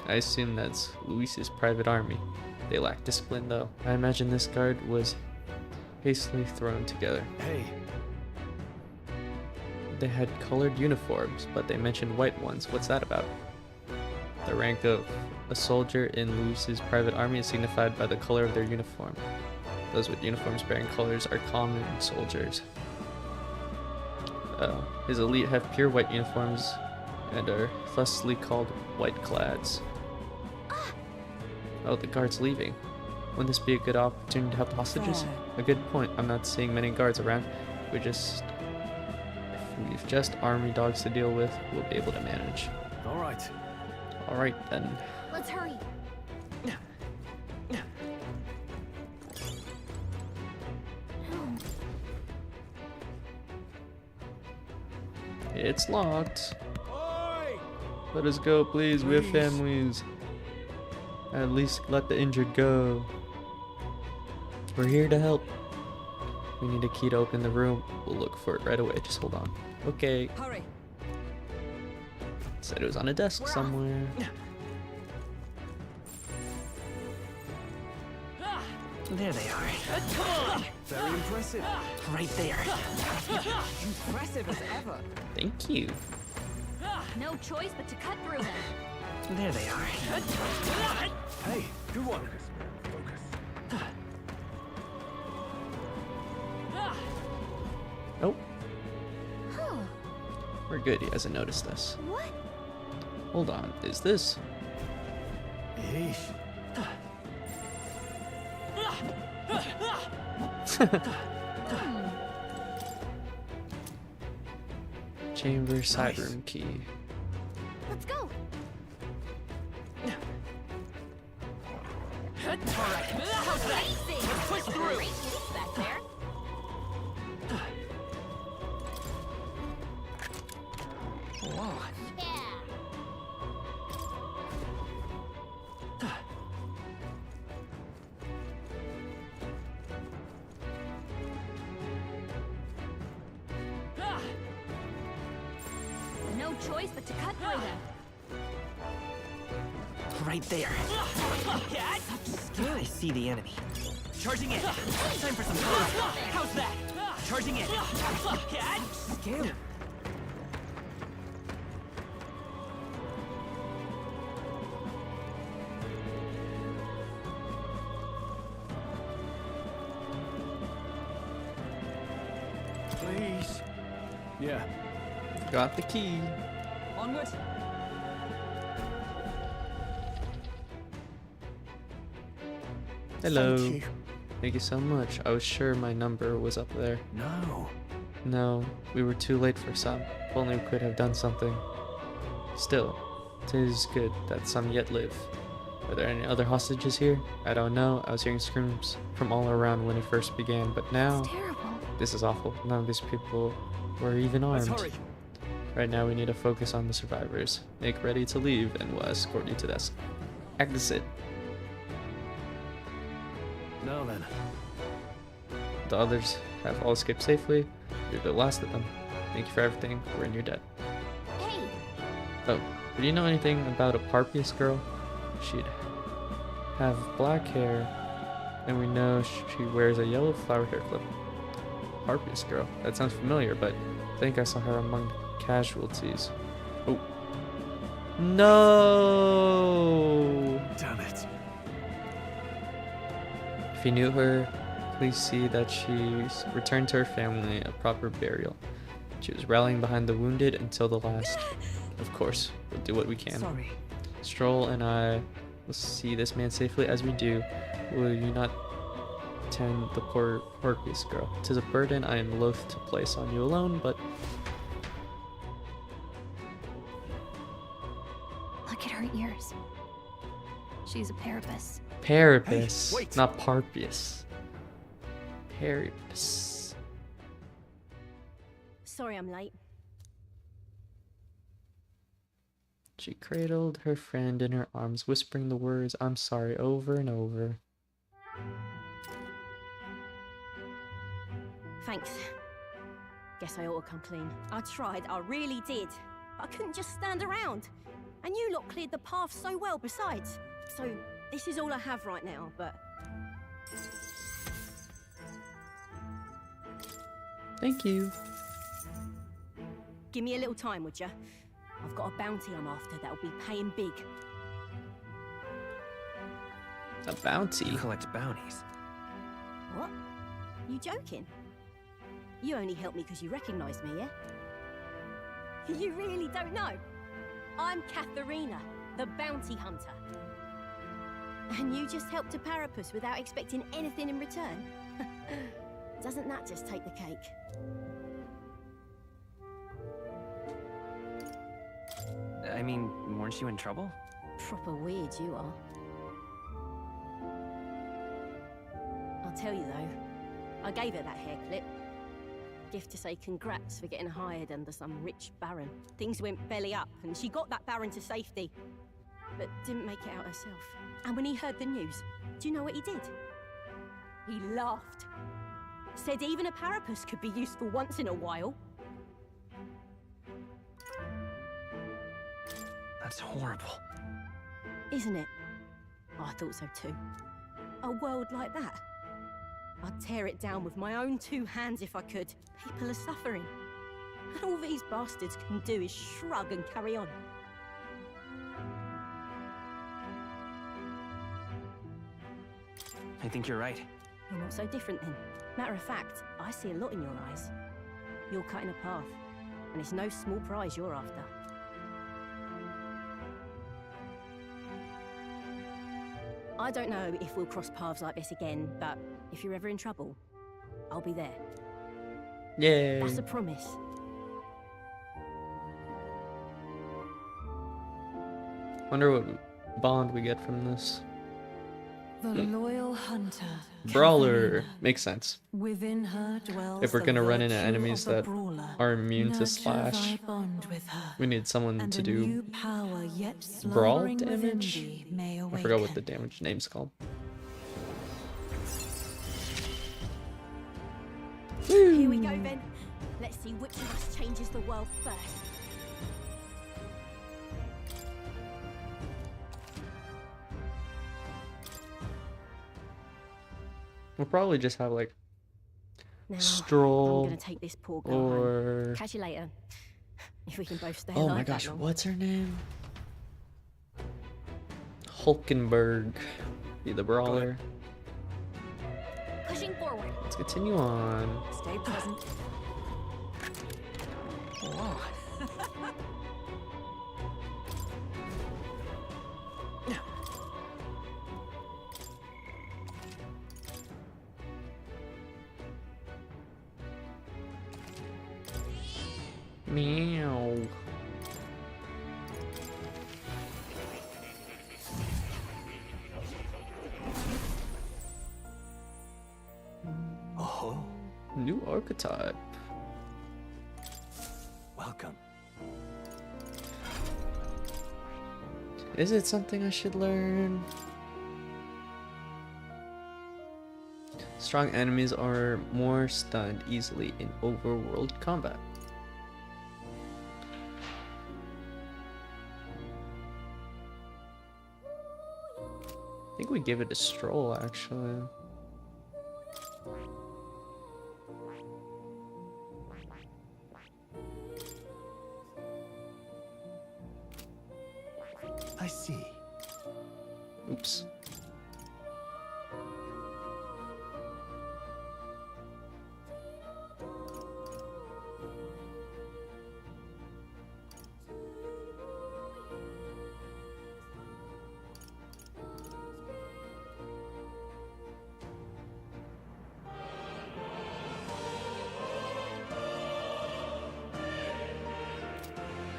I assume that's Luis's private army. They lack discipline though. I imagine this guard was hastily thrown together. hey, They had colored uniforms, but they mentioned white ones. What's that about? The rank of a soldier in Luis's private army is signified by the color of their uniform. Those with uniforms bearing colors are common soldiers. His elite have pure white uniforms and are thusly called white clads. Oh, the guard's leaving. Wouldn't this be a good opportunity to help the hostages? A good point. I'm not seeing many guards around. If we've just army dogs to deal with, we'll be able to manage. all right. Alright then. Let's hurry. It's locked. Let us go, please. We have families. At least let the injured go. We're here to help. We need a key to open the room. We'll look for it right away. Just hold on. Okay. Hurry. Said it was on a desk somewhere. There they are. Very impressive. Right there. Impressive as ever. Thank you. No choice but to cut through them. There they are. Hey, good one. Nope. Huh. We're good. He hasn't noticed us. What? Hold on. Is this? Yeesh. Chamber side Nice. room key. Let's go. Push through. Great police back there. Whoa. Yeah. No choice but to cut through them. Right there. I see the enemy. Charging in. Time for some fun. How's that? Charging in. Skill. Please. Yeah. Got the key. Onward. Hello. Thank you. Thank you so much. I was sure my number was up there. No. No, we were too late for some. If only we could have done something. Still, 'tis good that some yet live. Are there any other hostages here? I don't know. I was hearing screams from all around when it first began, but now It's terrible. this is awful. None of these people were even Let's armed. hurry. Right now we need to focus on the survivors. Make ready to leave and we'll escort you to this. Exit. Now then. The others have all escaped safely. You're the last of them. Thank you for everything. We're in your debt. Hey, Oh, do you know anything about a Parpius girl? have black hair, and we know she wears a yellow flower hair clip. Harpies girl. That sounds familiar, but I think I saw her among casualties. Oh. No! Damn it. If you knew her, please see that she's returned to her family a proper burial. She was rallying behind the wounded until the last. Of course, we'll do what we can. Sorry. Stroll and I will see this man safely. As we do, will you not tend the poor Harpies girl? 'Tis a burden I am loath to place on you alone, but Look at her ears. She's a parapus. Parapus, Hey, wait. not Parpius. Parapus. Sorry I'm late. She cradled her friend in her arms, whispering the words, "I'm sorry," over and over. Thanks. Guess I ought to come clean. I tried, I really did. I couldn't just stand around. And you lot cleared the path so well besides. So, this is all I have right now, but... Thank you. Give me a little time, would ya? I've got a bounty I'm after that'll be paying big. A bounty? You collect bounties. What? You joking? You only helped me because you recognised me, yeah? You really don't know? I'm Katharina, the bounty hunter. And you just helped a parapus without expecting anything in return? Doesn't that just take the cake? I mean, weren't you in trouble? Proper weird you are. I'll tell you though, I gave her that hair clip. Gift to say congrats for getting hired under some rich baron. Things went belly up and she got that baron to safety, but didn't make it out herself. And when he heard the news, do you know what he did? He laughed. Said even a parapus could be useful once in a while. That's horrible. Isn't it? Oh, I thought so too. A world like that. I'd tear it down with my own two hands if I could. People are suffering. And all these bastards can do is shrug and carry on. I think you're right. You're not so different then. Matter of fact, I see a lot in your eyes. You're cutting a path, and it's no small prize you're after. I don't know if we'll cross paths like this again, but if you're ever in trouble, I'll be there. Yay. That's a promise. Wonder what bond we get from this. The loyal hunter. Brawler. Katharina. Makes sense. Within her dwells If we're the gonna run into virtue enemies of the that brawler. are immune to Nurture slash, thy bond with her, we need someone and to a do new power yet brawl slumbering within damage. thee may I forgot what awaken. the damage name's called. Here we go then. Let's see which of us changes the world first. We'll probably just have like Now, Stroll I'm gonna take this poor girl home. or Catch you later. If we can both stay oh alive my that gosh, long. what's her name? Hulkenberg, be the brawler. Pushing forward. Let's continue on. Stay present. Whoa. Meow. Oh, New archetype. welcome. Is it something I should learn? Strong enemies are more stunned easily in overworld combat. I think we give it a stroll, actually. I see. Oops.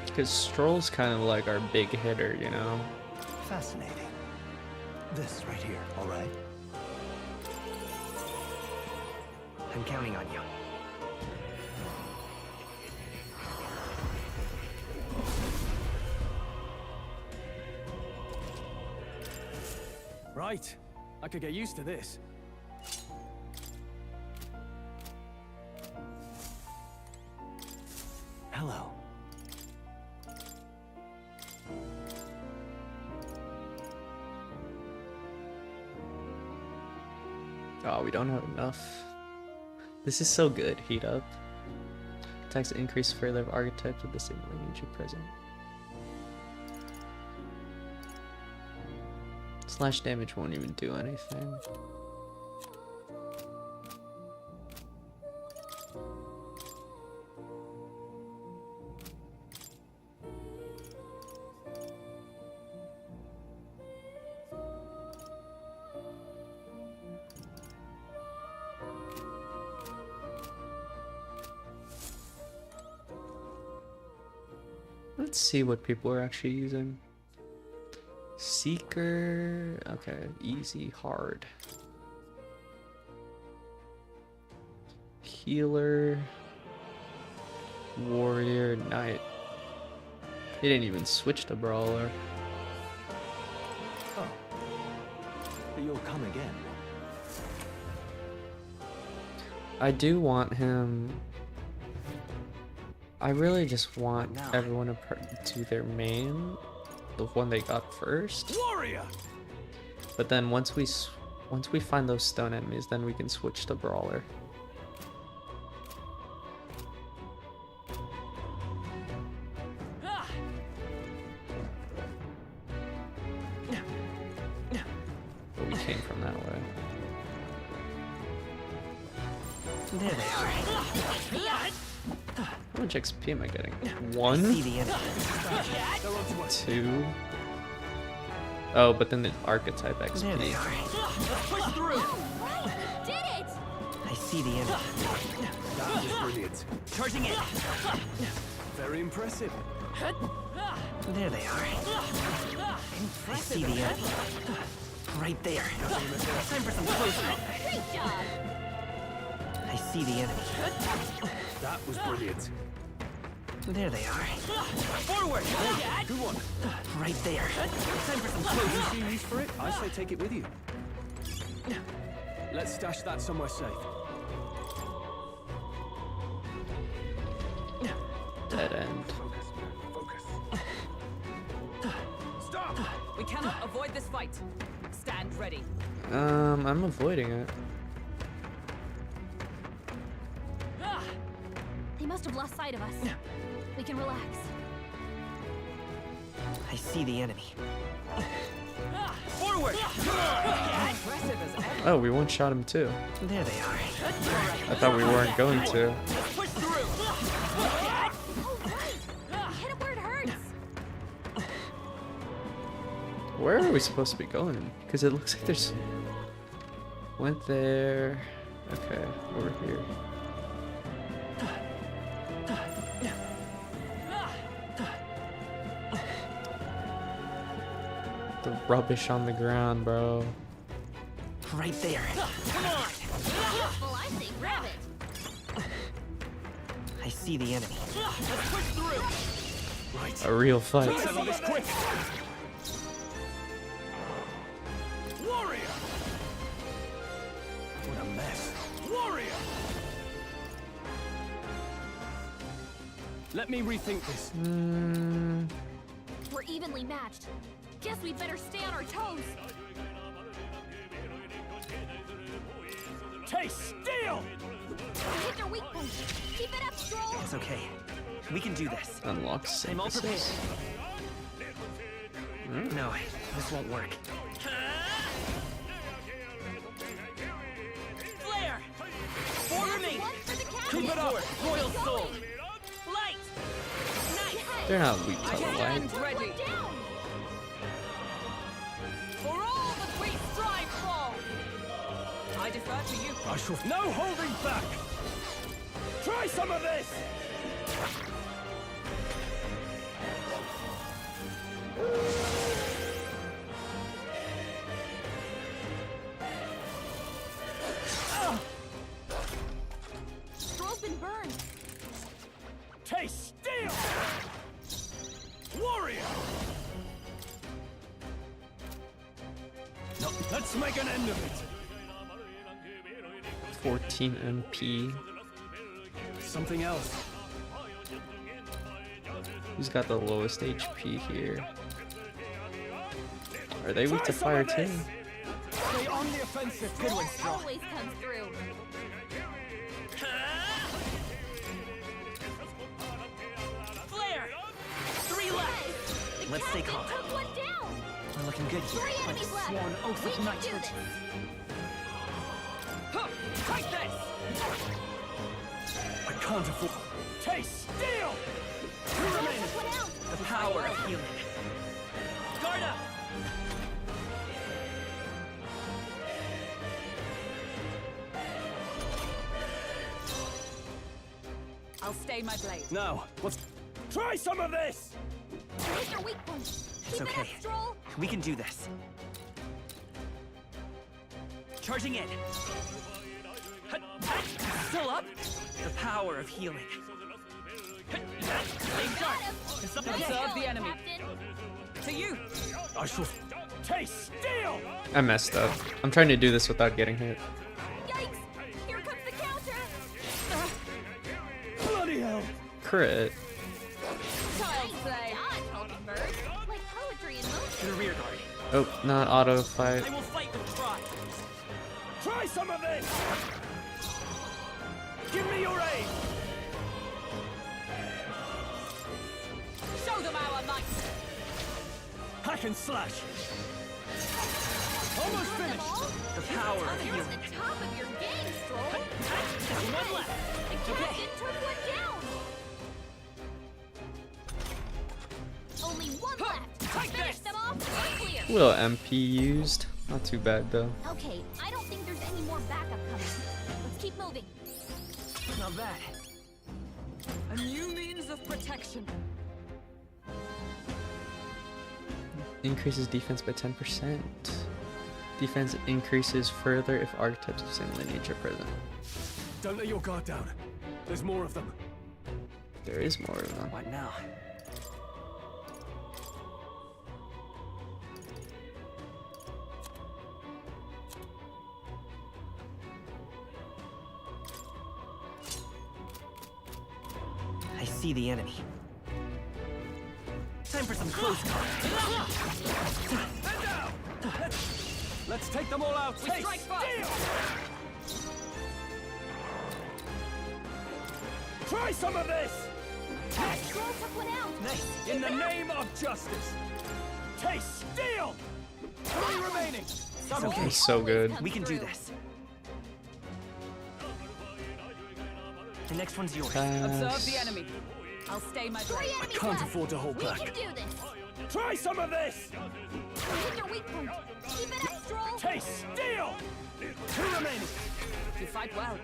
Because Stroll's kind of like our big hitter, you know? Fascinating. This right here, all right? I'm counting on you. Right. I could get used to this. Hello. Oh, we don't have enough. This is so good. Heat up. Attacks increase further of archetypes with the same lineage present. Slash damage won't even do anything. Let's see what people are actually using. Seeker, okay, easy, hard. Healer, warrior, knight. He didn't even switch to brawler. Oh. But you'll come again. I do want him. I really just want everyone to do their main, the one they got first. Warrior! But then once we find those stone enemies, then we can switch to brawler. But we came from that way. There they are. How much XP am I getting? See 1? the end. 2? Oh, but then the archetype XP. There they are. Push through! Did it! I see the end. That was brilliant. Charging it. Very impressive. There they are. I see the end. Right there. Time for some close-up. Great job! I see the enemy. That was brilliant. There they are. Forward! Good one. Right there. Time for some You close-up. see use for it? I say take it with you. Let's stash that somewhere safe. Dead end. Stop! We cannot avoid this fight. Stand ready. I'm avoiding it. They must have lost sight of us. We can relax. I see the enemy. Forward! Impressive as ever. Oh, we one-shot him too. There they are. I thought we weren't going to. Push through! Oh, right! Hit it where it hurts! Where are we supposed to be going? Because it looks like there's... Went there... Okay, over here. The rubbish on the ground, bro. Right there. Well, I say grab it! I see the enemy. Right. A real fight. Settle this quick. Warrior! What a mess. Warrior! Let me rethink this. We're evenly matched. Guess we'd better stay on our toes. Taste steel! You hit their weak point. Keep it up, Stroll. It's okay. We can do this. Unlock I'm all prepared. synthesis. No, this won't work. Flare! Four remain! One for the Keep captain. it up! Royal soul! Light! Nice! They're not weak to the light. Hands ready. One down. For all that we strive for! I defer to you. I shall. No holding back! Try some of this! Stroll's been burned. Taste steel! Warrior! No, let's make an end of it! 14 MP. Something else. Who's got the lowest HP here? Are they weak to Try some fire of too? this. Stay on the offensive. Good one, Straw. Always comes through. Flare! Three left! The Let's stay captain calm. took one down. We're looking good here. 3 Like enemies left. sworn oath We of can do knighthood. this. Huh, take this! I can't afford. Taste steel! You remain. Took one out. The power of healing. Guard up! I'll stay my blade. Now, let's try some of this! You hit their weak point. It's Keep it okay. up, Stroll. We can do this. Charging in. Still up? The power of healing. Aim sharp. It's up Nice again. Observe going, the enemy. Captain. To you! I shall taste steel! I messed up. I'm trying to do this without getting hit. Yikes! Here comes the counter. Bloody hell! Crit. Child play. Dodge, Hulkenberg. Like poetry in motion. To the rear guard. Oh, not auto fight. I will fight with pride. Try some of this! Give me your aim! Show them our might! Hack and slash! Almost Got them finished! all? The power of You're healing. at the top of your game, Stroll. There's one left. The captain took one down. Only one left. Take Finish this. them off. We're clear. Little MP used. Not too bad though. Okay, I don't think there's any more backup coming. Let's keep moving. Not bad. A new means of protection. Increases defense by 10%. Defense increases further if archetypes of similar nature are present. Don't let your guard down. There's more of them. There is more of them. What now? I see the enemy. Time for some close combat. Head down! Let's take them all out. We Taste strike first. steel! Try some of this! Stroll took one out. Nice. In the name of justice! Taste steel! 3 remaining! It's okay. It's so good. We can do this. The next one's yours. Observe the enemy. I'll stay my 3 blade. enemies Can't left. afford to hold We back. can do this. Try some of this! You hit their weak point. Keep it up, Stroll. Taste steel! 2 remaining! You fight well.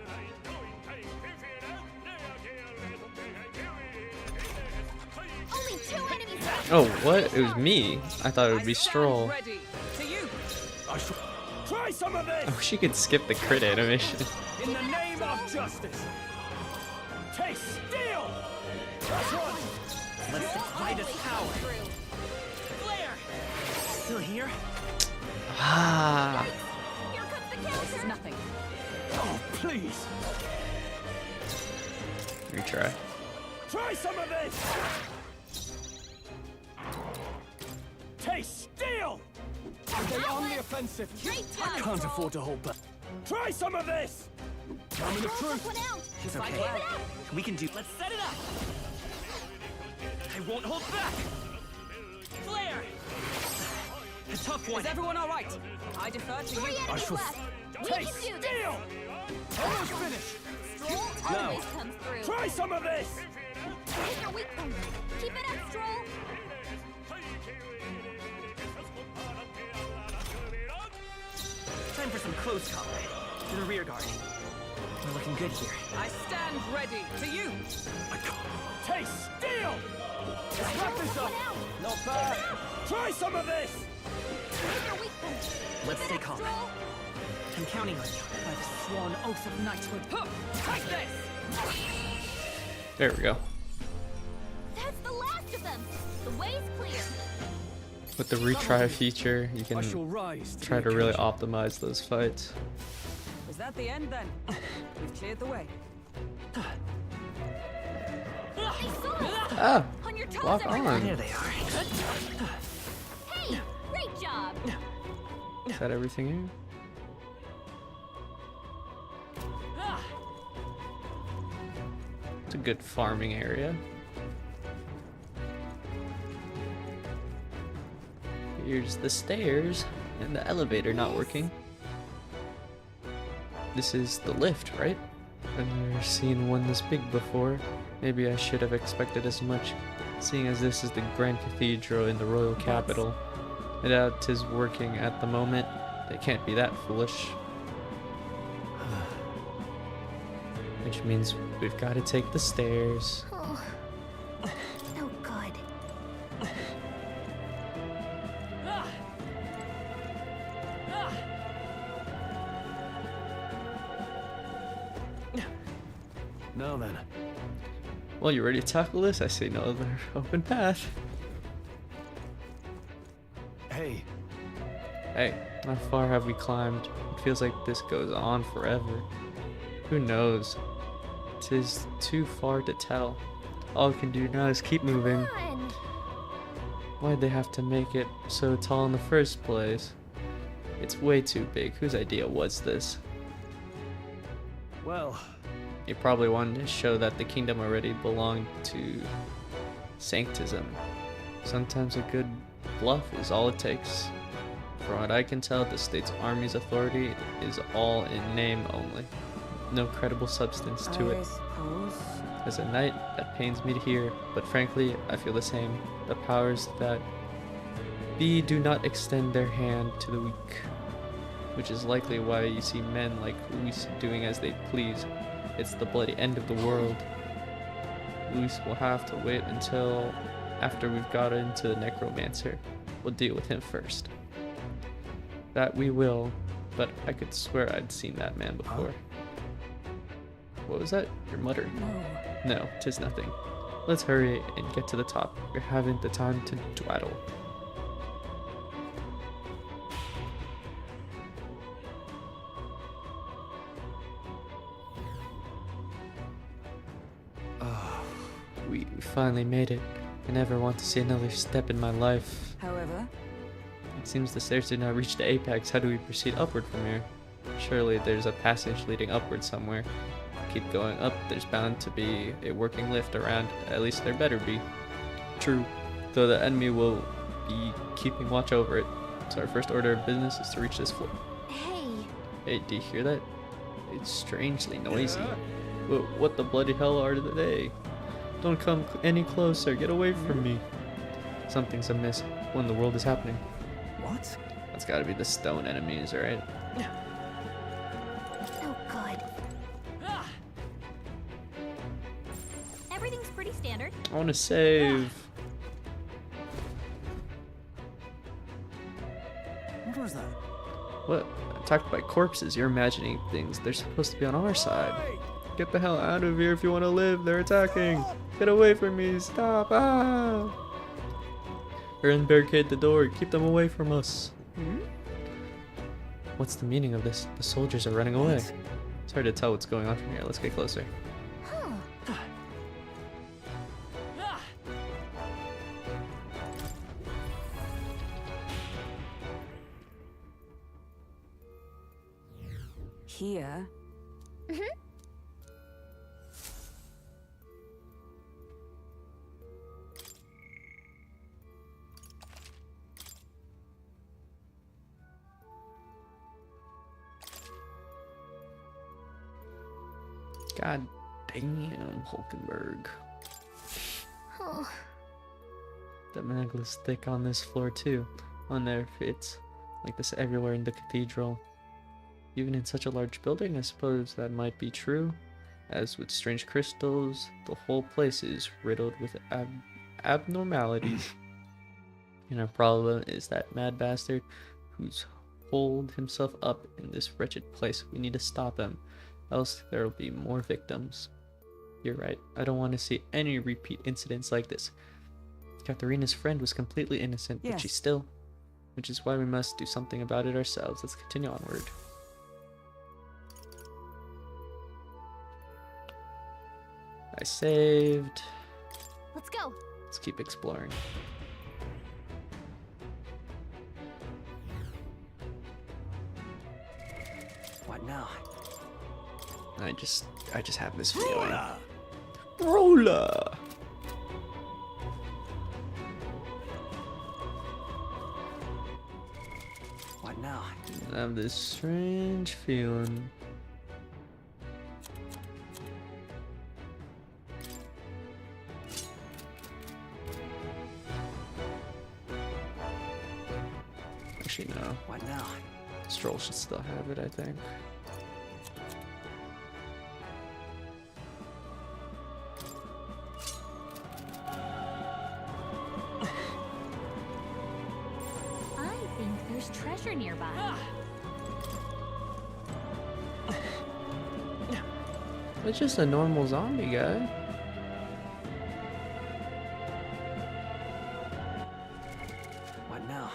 Only 2 enemies left. Oh, what? It was me. I thought it would be I stand Stroll. ready. To you! I shall try some of I this! wish you could skip the crit animation. In the name of justice! Taste steel! That's one! Let's divide his power. Through. Flare! Still here? Ah. Here comes the This is counter. nothing. Oh, please! Retry. Try some of this! Taste steel! Stay on the offensive! Great I time, can't Stroll. afford to hold back. Try some of this! Moment of Roll truth! this one out! It's Fight okay. well. We can do. Let's set it up. I won't hold back. Flare. A tough one. Is everyone all right? I defer to Three you. enemies shall left! We Taste can do this! steel! Almost finished! Stroll Now. always comes through. Try some of this! Hit your weak point. Keep it up, Stroll! Time for some close combat. To the rear guard. We're looking good here. I stand ready. To you. Taste steel! Let's wrap this up! One out! Not bad! Try some of this! Hit your weak point. Let's Keep stay it up, calm. Stroll! I'm counting on you. By the sworn oath of knighthood. Huh. Take this. There we go. That's the last of them. The way's clear. With the retry feature, you I shall can rise try to really optimize those fights. Is that the end then? We've cleared the way. They saw us. Ah! On your toes, Lock everyone. on. There they are. Hey, great job. Is that everything here? It's a good farming area. Here's the stairs and the elevator not working. This is the lift, right? I've never seen one this big before. Maybe I should have expected as much, seeing as this is the Grand Cathedral in the royal capital. I doubt 'tis working at the moment. They can't be that foolish. Which means we've got to take the stairs. Oh, so good. Now then. Well, you ready to tackle this? I see no other open path. Hey, Hey, how far have we climbed? It feels like this goes on forever. Who knows? 'Tis too far to tell. All we can do now is keep moving. Come on. Why'd they have to make it so tall in the first place? It's way too big. Whose idea was this? well, They probably wanted to show that the kingdom already belonged to Sanctism. Sometimes a good bluff is all it takes. From what I can tell, the state's army's authority is all in name only. No credible substance to it. suppose. As a knight, that pains me to hear, but frankly, I feel the same. The powers that be do not extend their hand to the weak, which is likely why you see men like Luis doing as they please. It's the bloody end of the world. Luis will have to wait until after we've got into the Necromancer. We'll deal with him first. That we will, but I could swear I'd seen that man before. What was that? You're muttering. No, 'tis nothing. Let's hurry and get to the top. We haven't the time to dawdle. We finally made it. I never want to see another step in my life. However, It seems the stairs did not reach the apex. How do we proceed upward from here? Surely there's a passage leading upward somewhere. Keep going up, there's bound to be a working lift around. At least there better be. True, though the enemy will be keeping watch over it. So our first order of business is to reach this floor. Hey, Hey, do you hear that? It's strangely noisy. What the bloody hell are they? Don't come any closer. Get away from me. Something's amiss. What in the world is happening? what? That's gotta be the stone enemies, right? so good. Everything's pretty standard. I want to save. What was that? What? Attacked by corpses. You're imagining things. They're supposed to be on our side. Get the hell out of here if you want to live. They're attacking. Get away from me. Stop. Ah. Hurry and barricade the door. Keep them away from us. What's the meaning of this? The soldiers are running away. It's hard to tell what's going on from here. Let's get closer. Huh. Here. God damn, Hulkenberg. Oh, The necklace thick on this floor too. On there fits like this everywhere in the cathedral. Even in such a large building, I suppose that might be true. As with strange crystals, the whole place is riddled with abnormalities. And our problem is that mad bastard who's holed himself up in this wretched place. We need to stop him, else there will be more victims. You're right, I don't want to see any repeat incidents like this. Katharina's friend was completely innocent, but she's still... Which is why we must do something about it ourselves. Let's continue onward. I saved. let's go. Let's keep exploring. What now? I just have this feeling. Roller! What now? I have this strange feeling. Actually, no. What now? Stroll should still have it, I think. I think there's treasure nearby. It's just a normal zombie guy. What now?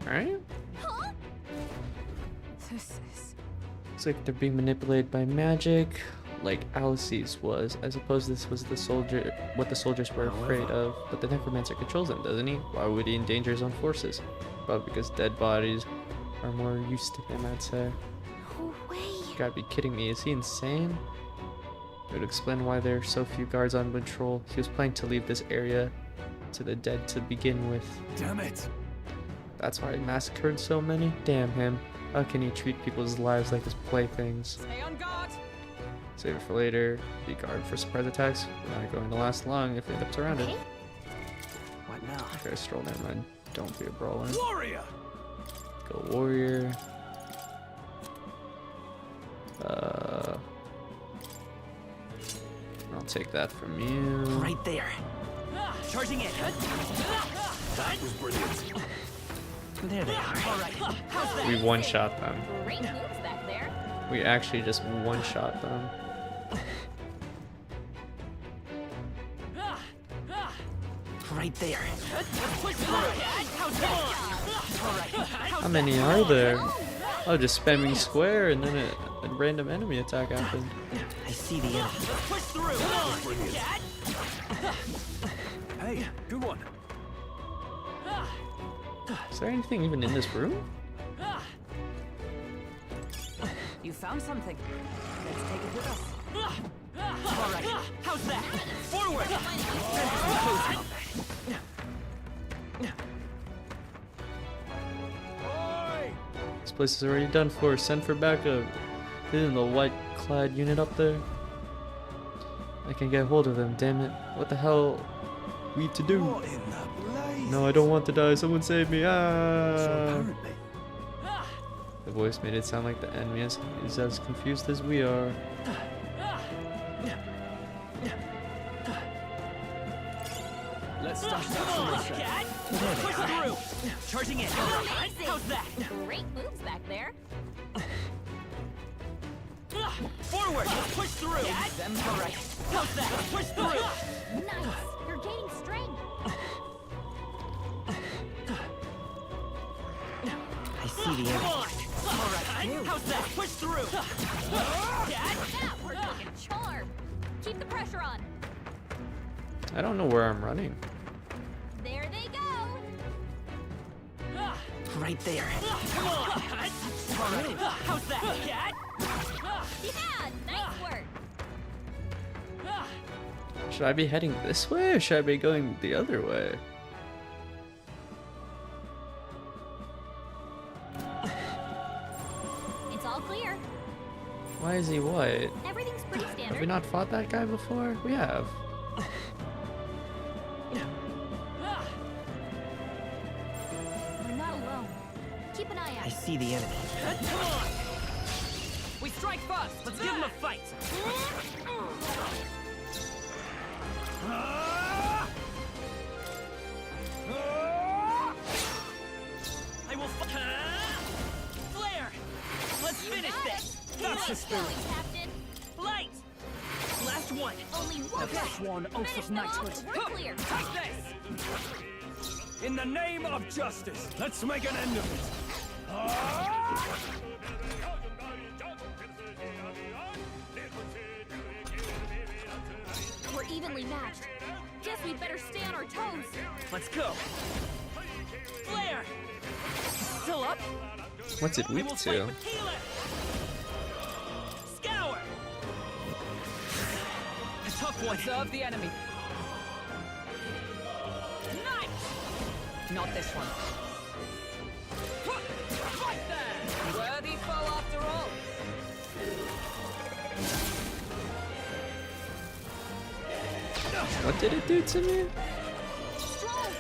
Right? This is... Looks like they're being manipulated by magic, like Alice's was. I suppose this was what the soldiers were afraid of. But the Necromancer controls them, doesn't he? Why would he endanger his own forces? Probably because dead bodies are more used to him, I'd say. No way. You gotta be kidding me. Is he insane? It would explain why there are so few guards on patrol. He was planning to leave this area to the dead to begin with. Damn it! That's why he massacred so many? Damn him. How can he treat people's lives like his playthings? Stay on guard! Save it for later. Be guarded for surprise attacks. We're not going to last long if we end up surrounded. Okay. What now? Okay, stroll, never mind. Don't be a brawler. Warrior! Go warrior. I'll take that from you. Right there. Charging in. That was brilliant. There they are. All right. How's that? We one-shot them. Great moves back there. We actually just one-shot them. Right there. Push through. How's that? All right. How many are there? Oh, just spamming square and then a random enemy attack happened. I see the enemy. Push through. Hey, good one. Is there anything even in this room? You found something. Let's take it with us. All right. How's that? Forward. This place is already done for. Send for backup. Isn't the white-clad unit up there? I can get hold of them, damn it. What the hell are we to do? What in the blaze? No, I don't want to die. Someone save me. So Ah! apparently, The voice made it sound like the enemy is as confused as we are. let's stash that for myself. Push through. Charging in. How's that? Great moves back there. Forward. Push through. Them. All right. How's that? Push through. Nice. You're gaining strength. I see the enemy. All right. How's that? Push through. That worked like a charm. Keep the pressure on. I don't know where I'm running. There they go. Right there. Come on. All right. How's that? Should I be heading this way or should I be going the other way? It's all clear. Why is he white? Everything's pretty Have we standard. not fought that guy before? We have. We're not alone. Keep an eye I out. see the enemy. Come on! We strike first. Let's give him a fight! I will Flare! Let's finish this! That's the spirit. Captain. Light! Last one! Only one Okay. left. One oath Finish of them off, knighthood. We're clear. Take this! In the name of justice, let's make an end of it. We're evenly matched. Guess we'd better stay on our toes. Let's go! Flare! Still up? What's it I weak will fight to? with healer! Scour! A tough one! Observe the enemy. Knife! Not this one. Right there! Worthy foe after all. What did it do to me? Strong.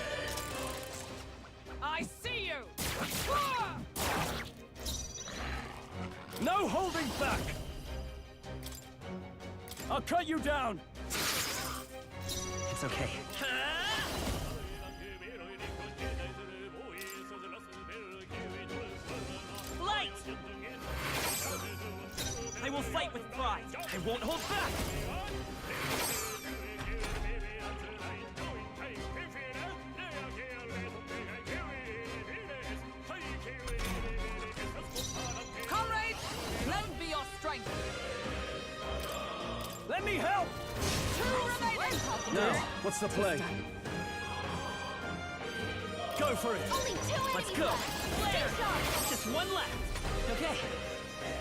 I see you! No holding back. I'll cut you down. It's okay. Light! I will fight with pride. I won't hold back. Comrades, lend me your strength. Let me help. Two remaining. Now, what's the play? Go for it. Only two enemies Let's go. left. Flare! Stay sharp. Just one left. Okay.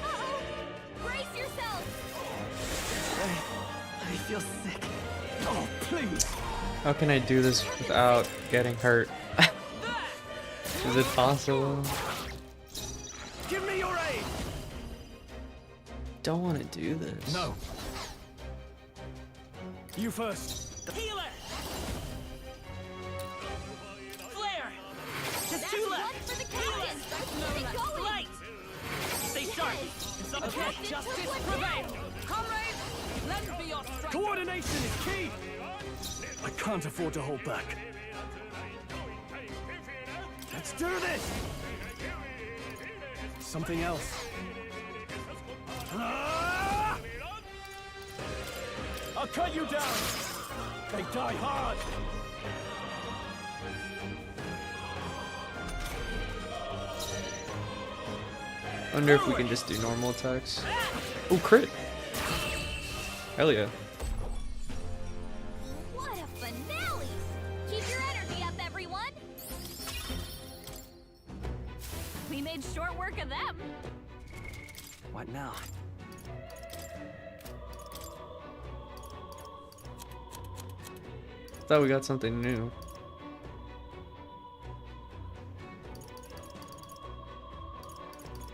Uh-oh. Brace yourself. I feel sick. Oh, please. How can I do this without getting hurt? Is it possible? Give me your aid. Don't want to do this. No. You first. Healer! Flare! Just That's two one left. for the captain. Keep it going. Light! Stay sharp. It's up. Okay. Justice prevail. Comrades, lend me your strength. Coordination is key. I can't afford to hold back. Let's do this. Something else. Ah! I'll cut you down. They die hard. Wonder if we can just do normal attacks. Oh, crit! Hell yeah. What a finale! Keep your energy up, everyone! We made short work of them. What now? Thought we got something new.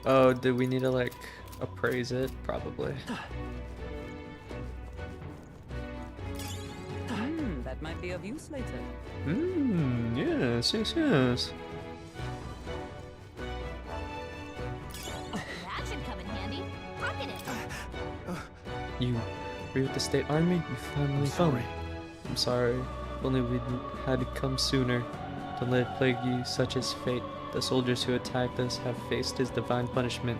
Oh, did we need to like appraise it? Probably. That might be of use later. Yes, yes, yes. That should come in handy. Pocket it. You were with the state army? You finally found me. I'm sorry. If only we'd had come sooner. Don't let it plague you, such is fate. The soldiers who attacked us have faced his divine punishment.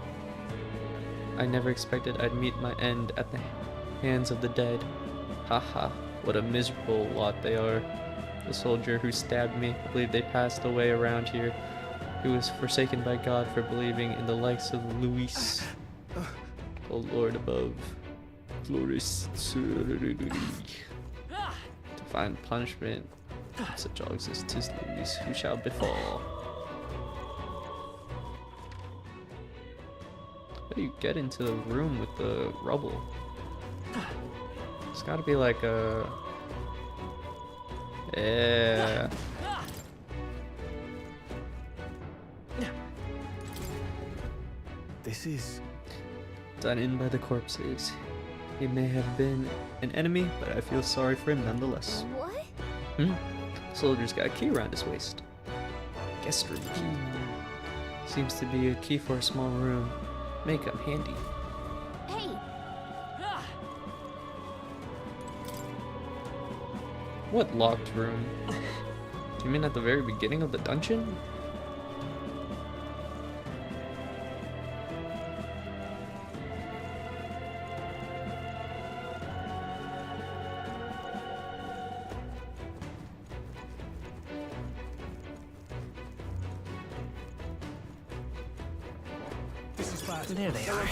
I never expected I'd meet my end at the hands of the dead. Haha, what a miserable lot they are. The soldier who stabbed me, I believe they passed away around here. He was forsaken by God for believing in the likes of Luis. O Lord above. Glorious. Divine punishment. Such all exists, 'tis Luis who shall befall. How do you get into the room with the rubble? It's gotta be like a Yeah. This is... Done in by the corpses. He may have been an enemy, but I feel sorry for him nonetheless. What? Hmm? Soldier's got a key around his waist. Guest room key. Seems to be a key for a small room. May come handy. Hey, What locked room? Do you mean at the very beginning of the dungeon? This is bad. There they are.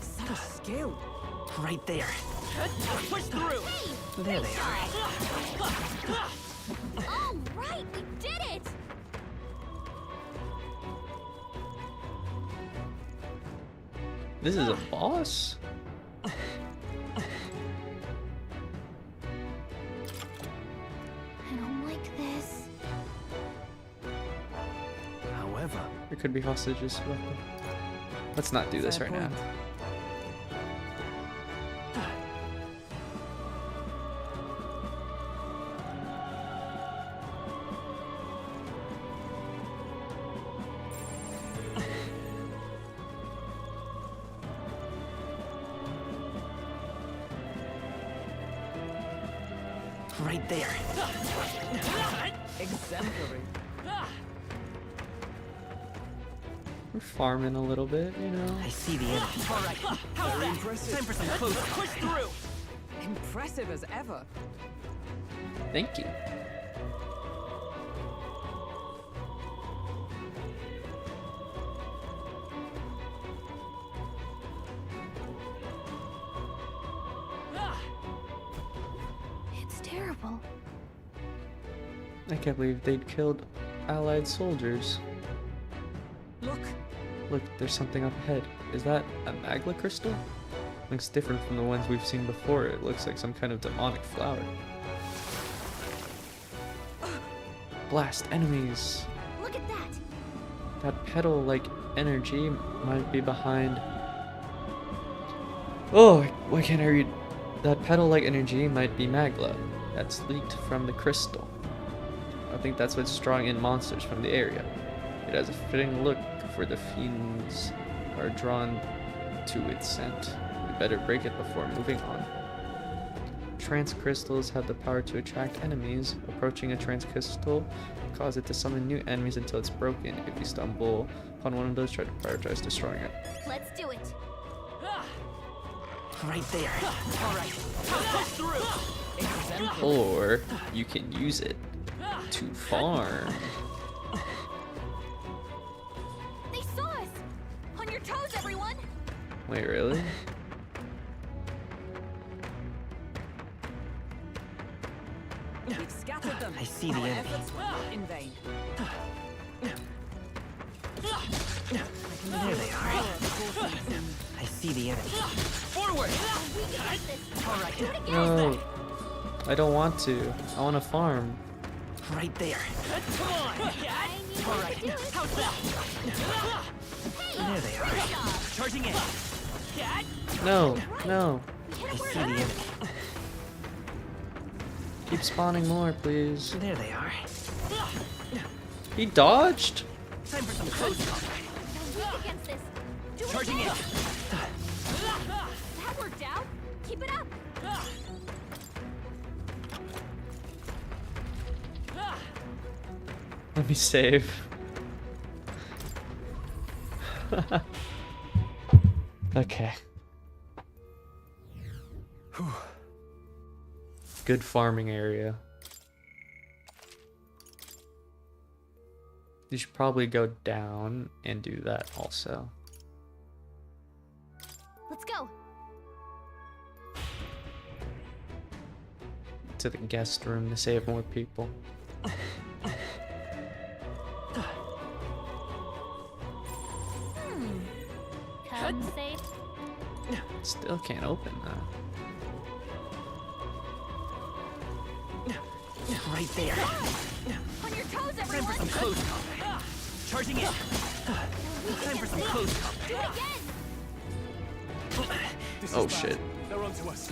Subtle skill. Right there. Push through! There they are. all right, we did it! This is a boss? I don't like this. However, There could be hostages. Let's not do this Fair right now. point. Right there. Exemplary. We're farming a little bit, you know. I see the enemy. Alright, how's that? Time for some close. Push through! Impressive as ever. Thank you. It's terrible. I can't believe they'd killed allied soldiers. Look, Look, there's something up ahead. Is that a magma crystal? Looks different from the ones we've seen before. It looks like some kind of demonic flower. Blast enemies! Look at that! That petal-like energy might be behind... Oh, why can't I read? That petal-like energy might be magma that's leaked from the crystal. I think that's what's drawing in monsters from the area. It has a fitting look for the fiends are drawn to its scent. We better break it before moving on. Trance crystals have the power to attract enemies. Approaching a trance crystal cause it to summon new enemies until it's broken. If you stumble upon one of those, try to prioritize destroying it. Let's do it! Right there. Alright, push through! exemplary. Or you can use it to farm. They saw us! On your toes, everyone! Wait, really? We've scattered them. I see the Our enemy. efforts were not in vain. There they are. I see the enemy. Forward! We can do this! Alright, Do it again! No, I don't want to. I want to farm. Right there. come on! I need you to do it! How's that? There they are. Charging in! Dad? No, no. We I hit a see word. the enemy. Keep spawning more, please. There they are. He dodged? Time for some close talk. Weak against this. Do it Charging in! again. That worked out. Keep it up. Let me save. Okay. Good farming area. You should probably go down and do that also. Let's go. To the guest room to save more people. Come safe. Still can't open that. Right there. On your toes, Time for everyone! some close combat. Charging in. Time for some close combat. Do it again! This Oh is bad. shit. They're onto us.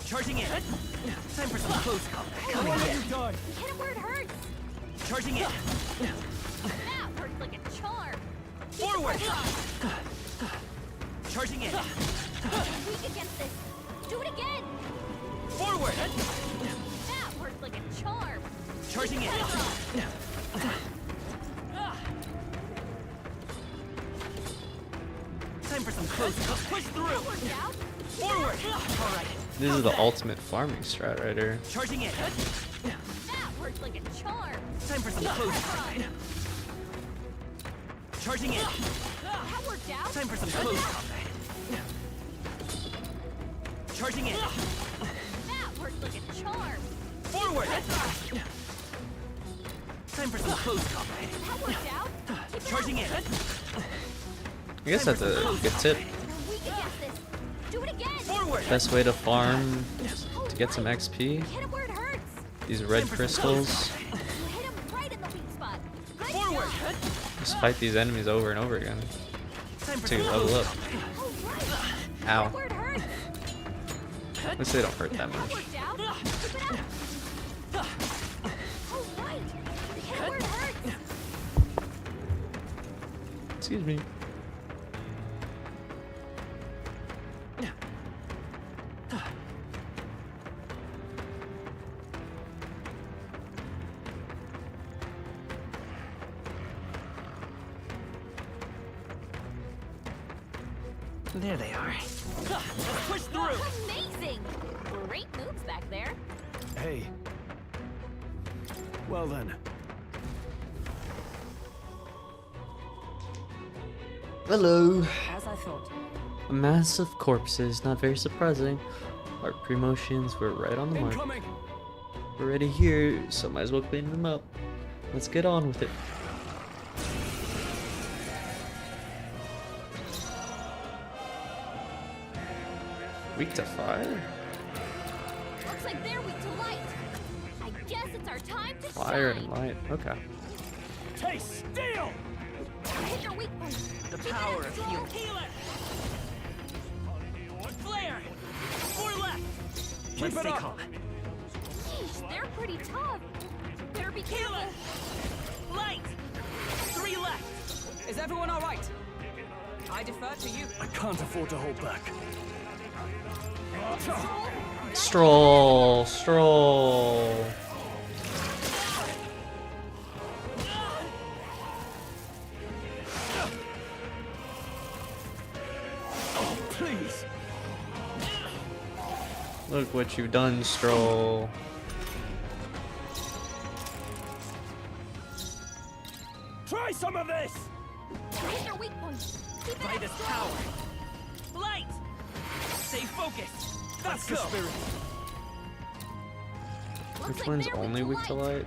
Charging in. Time for some close combat. Why Coming are in. you done? Hit him where it hurts! Charging in. That worked like a charm! Forward. Charging in. Weak against this! Do it again! Forward. That worked like a charm! Charging in. Time for some close combat. Push through. Worked out! Forward. All right. This is the ultimate farming strat right here. Charging in. That worked like a charm! Time for some close combat. Charging in. That worked out! Time for some close combat. Charging in. That worked like a charm! Forward. Time for some close combat. That worked out! Keep it Charging in. I guess that's a good tip. up. We're weak against this! Do it again! Forward. Best way to farm to get some XP. Hit him where it hurts! These red crystals. You hit him right in the weak spot! Good Forward. job! Just fight these enemies over and over again Time for to some level close up. All right! Ow. Where it hurts! At least they don't hurt that That much. worked out! Keep it up! All right! Hit him where it hurts! Excuse me. There they are. Let's push through. Amazing! Great moves back there. Hey. Well then. Hello. As I thought. A mass of corpses, not very surprising. Our promotions were right on the mark. Incoming! We're already here, so might as well clean them up. Let's get on with it. Weak to fire? Looks like they're weak to light. I guess it's our time to Fire shine. and light. Okay. Taste steel! Hit your weak point. The Keep it power up, of Stroll. healing. Healer. Flare. 4 left. Keep Let's it stay up. calm. Yeesh, they're pretty tough. Better be careful. Healer. Light. 3 left. Is everyone all right? I defer to you. I can't afford to hold back. Stroll, stroll. Oh, please! Look what you've done, Stroll. Try some of this! Hit your weak point. Keep it By up, this Stroll. power. Light. Stay focused. That's Let's the go. spirit. Looks Which like one's they're only weak to light?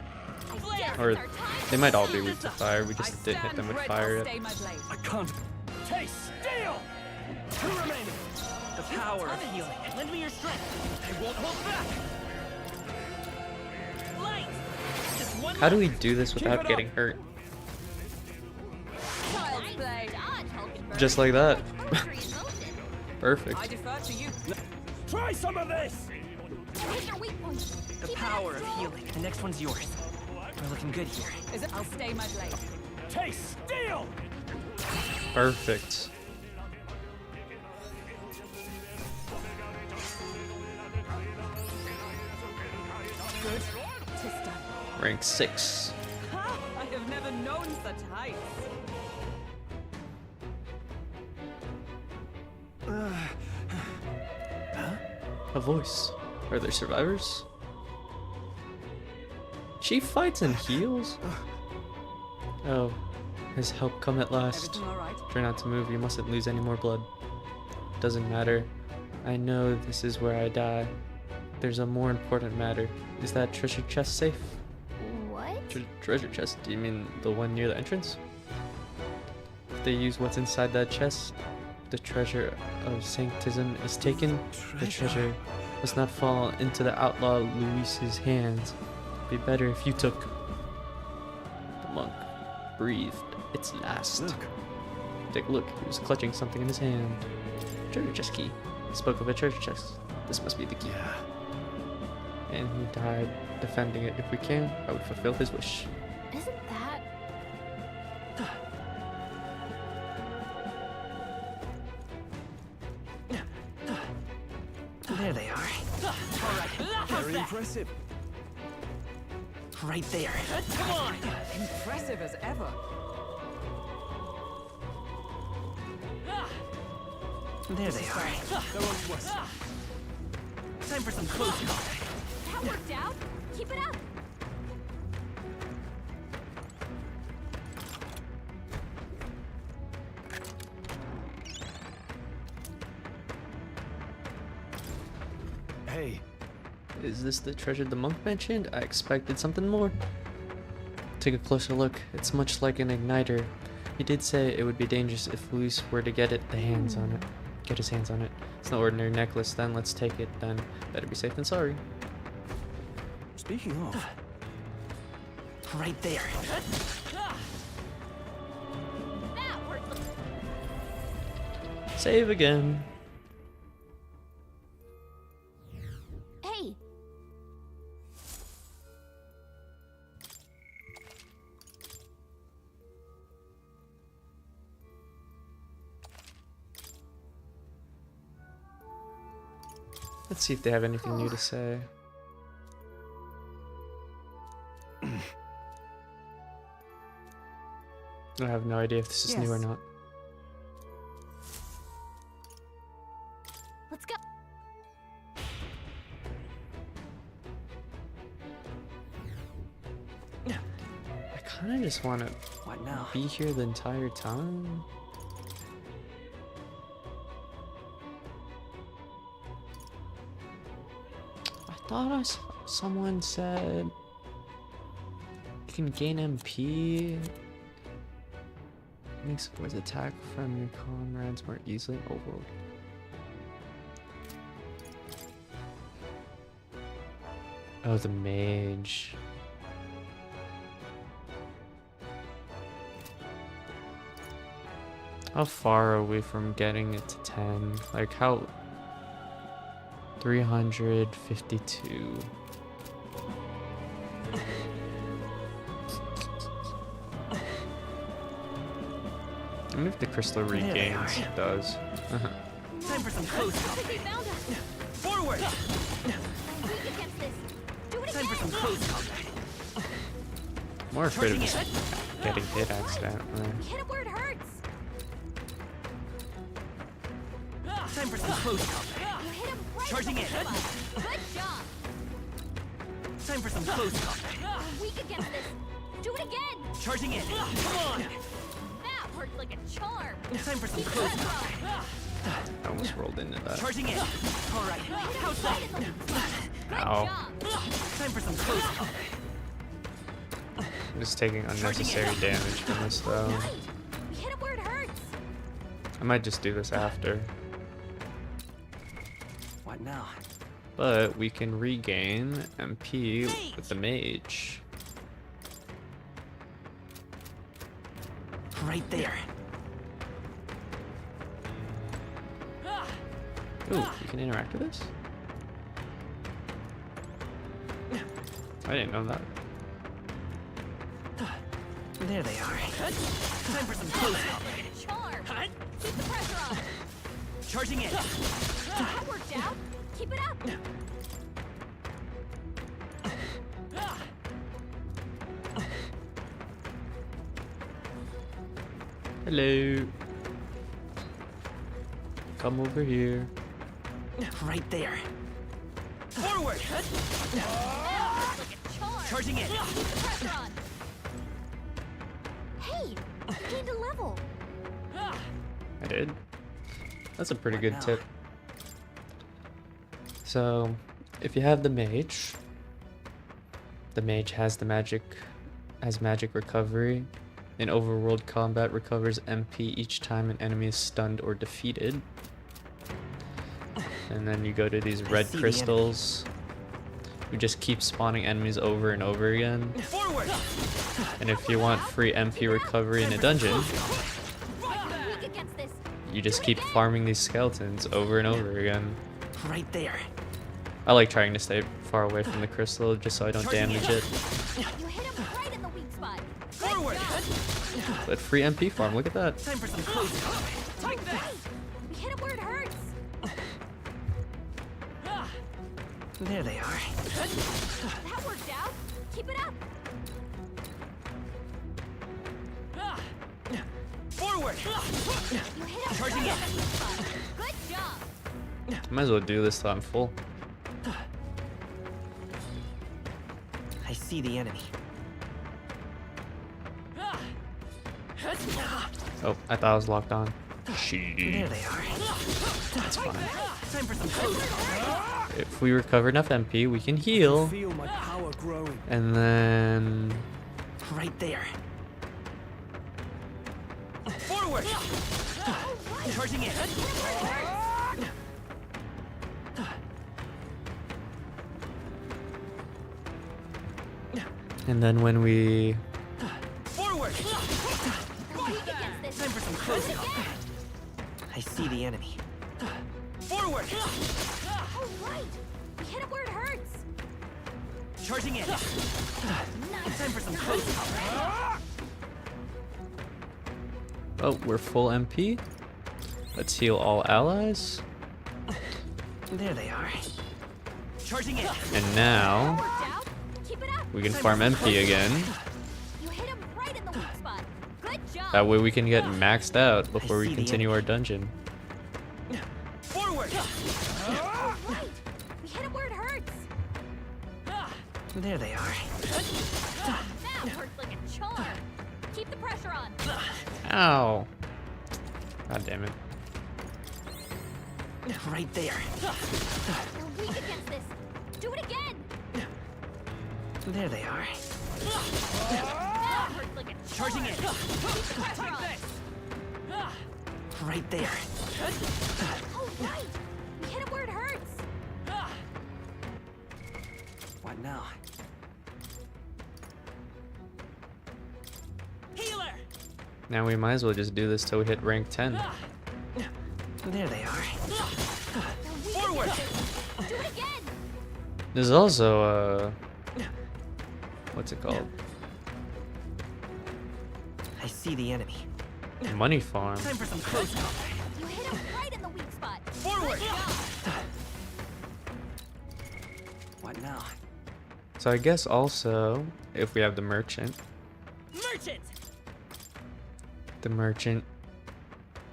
I guess Or it's our time they to might all be shine. weak to fire. We I just didn't hit stand them with ready fire to yet. stay my blade. I can't. Taste steel! 2 remaining. The power of healing. Lend me your strength. I won't hold back. Light. Just one How do left. we do this Keep without it getting up. hurt? Child's play. Dodge, Hulkenberg. Just like that. Poetry in motion. Perfect. I defer to you. Try some of this! Hit your weak point. The Keep it power up, of Stroll. healing. The next one's yours. We're looking good here. Is it? I'll stay my blade. Taste steel! Perfect. Good. Tis done. Rank 6. Ha! I have never known such heights. A voice. Are there survivors? She fights and heals? Oh, has help come at last? Everything all right? Try not to move, you mustn't lose any more blood. Doesn't matter. I know this is where I die. There's a more important matter. Is that treasure chest safe? What? Treasure chest? Do you mean the one near the entrance? If they use what's inside that chest, the treasure of sanctism is taken. The treasure must not fall into the outlaw Luis's hands. Be better if you took. The monk breathed its last. Look. Take a look. He was clutching something in his hand. Treasure chest key. He spoke of a treasure chest. This must be the key. Yeah. And he died defending it. If we can, I would fulfill his wish. Isn't that... There they are. Very impressive. Right there. Come on! Impressive as ever. There they are. They're on to us. Time for some close combat. That worked out. Keep it up. Hey, Is this the treasure the monk mentioned? I expected something more. Take a closer look. It's much like an igniter. He did say it would be dangerous if Luis were to get his hands on it. It's no ordinary necklace. Then let's take it. Then better be safe than sorry. speaking of, Right there. That worked. Save again. Hey! Let's see if they have anything new to say. I have no idea if this is new or Yes. not. Let's go! I kind of just want to What now? be here the entire time. I thought someone said you can gain MP. Makes words attack from your comrades more easily. Oh, whoa. Oh, the mage. How far are we from getting it to 10? Like how? 352. I wonder if the crystal There they regains. are. It does. Time for some close combat. They found us. Forward! Weak against this. Do it Time for some again. close combat. More afraid of Charging just it. getting hit accidentally. Hit it where it hurts. Time for some close combat. You hit him right Charging in it. the butt. Good job. Time for some close combat. We're weak against this. Do it again. Charging in. Come on! That worked like a charm. Time for some Keep close that combat. up. I almost rolled into that. Charging in. All right. How's Right that? in the good Ow. job. Time for some close combat. I'm just taking unnecessary damage from this though. Right. We hit him where it hurts. I might just do this after. What now? But we can regain MP with the mage. Right there. Ooh, you can interact with this? I didn't know that. There they are. Time for some close combat. Charm. Keep the pressure on. Charging in. That worked out. Keep it up. Hello. Come over here. Right there. Forward! Like a charm. Charging in. Keep the pressure on. Hey, you gained a level. I did. That's a pretty What good now? tip. So, if you have the mage has magic recovery. In overworld combat, recovers MP each time an enemy is stunned or defeated. And then you go to these red see the crystals. we just keep spawning enemies over and over again. Forward! And if you want free MP recovery in a dungeon, Weak against this. you just keep farming these skeletons over and over again. Right there. I like trying to stay far away from the crystal just so I don't damage it. You hit him right in the weak spot. Forward! But free MP farm, look at that. Time for some close combat. Take this! We hit him where it hurts. There they are. That worked out. Keep it up. Forward! You hit him Charging right in. in the weak spot. Good job. Might as well do this till I'm full. I see the enemy. Oh, I thought I was locked on. There Shit. they are. That's fine. Time for some close combat. If we recover enough MP, we can heal. Feel my power growing. And then... Right there. Forward! Charging in. And then when we... Forward! Weak against this. Time for some close combat. I see the enemy. Forward! Oh, right. We hit him where it hurts. Charging in. Nice. Time for some close combat. Oh, we're full MP. Let's heal all allies. There they are. Charging in. And now Worked out. Keep it up. we can farm MP again. You hit him right in the weak spot. Good job. That way we can get maxed out before we see the continue our dungeon. Forward! Oh, right. We hit him where it hurts. There they are. That worked like a charm. Keep the pressure on. Ow. God damn it. Right there. You're weak against this. Do it again. There they are. That worked like a charm. Charging in. Keep the pressure on. Right there. Oh, right. We hit him where it hurts. What now? Healer! Now we might as well just do this till we hit rank 10. There they are. You're weak against this. Do it again. There's also what's it called? I see the enemy. Money farm. Time for some close combat. You hit him right in the weak spot. Forward! Good job. What now? So I guess also if we have the merchant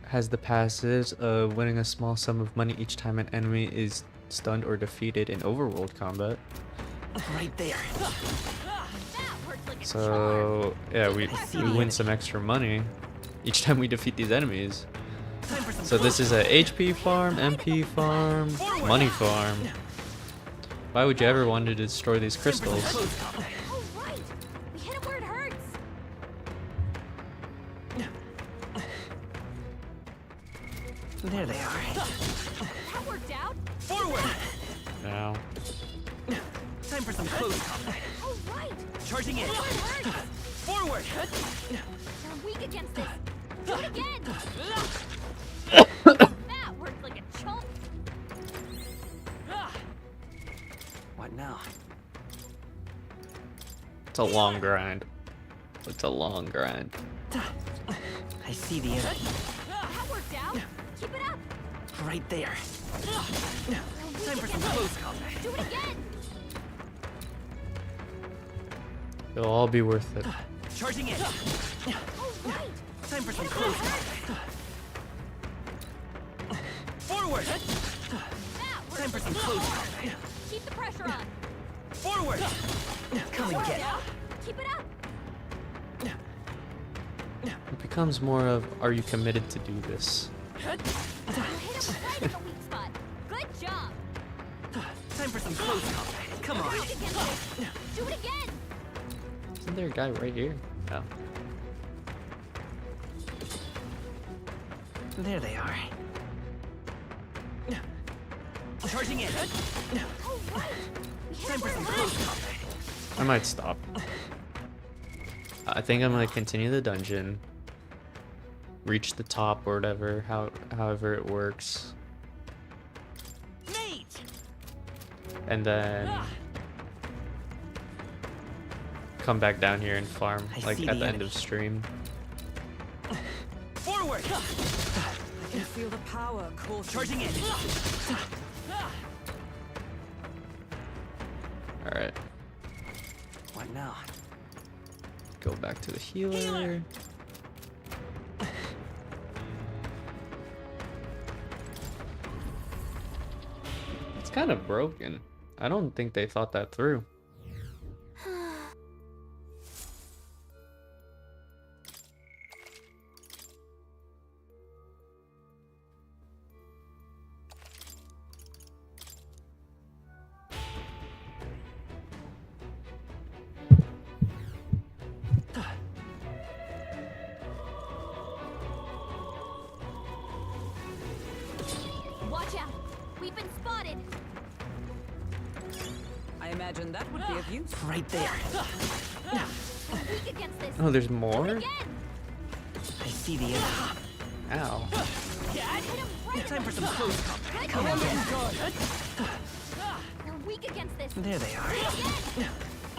has the passives of winning a small sum of money each time an enemy is stunned or defeated in overworld combat. Right there. That worked like a charm. So yeah, we see win the enemy. some extra money each time we defeat these enemies. Time for some So this is a HP farm, MP farm, money farm. Why would you ever want to destroy these crystals? close combat. Oh, right. We hit him where it hurts. There they are. That worked out. Forward! Now. Time for some close combat. Oh, right. Charging in. Where it hurts. Forward! You're weak against this. Do it again. That worked like a chump. What now? It's a long grind. It's a long grind. I see the enemy. That worked out. Keep it up. Right there. You're weak Time for some against close this. combat. Do it again. It'll all be worth it. Charging in. Oh, right. Time for some close combat. Forward! That worked Time for like some a close charm. combat. Keep the pressure on. Forward! Come and get it. Keep it up. It becomes more of, are you committed to do this? You hit him right in the weak spot. Good job. Time for some close combat. Come on. Weak against this. Do it again. Isn't there a guy right here? Oh. There they are. Charging in. Time for some close combat. I might stop. I think I'm gonna continue the dungeon, reach the top or whatever, however it works, Mate! and then come back down here and farm, I like see at the the end of stream. Forward! I can feel the power coursing. Charging in. Alright, What now? go back to the healer. It's kind of broken. I don't think they thought that through. Watch out! We've been spotted! I imagine that would be of use. Right there. We're weak against this! Oh, there's more? Again! I see the enemy. Ow. Hit him right Time in for the some close combat. Good Come on. We're weak against this! There they are. Again!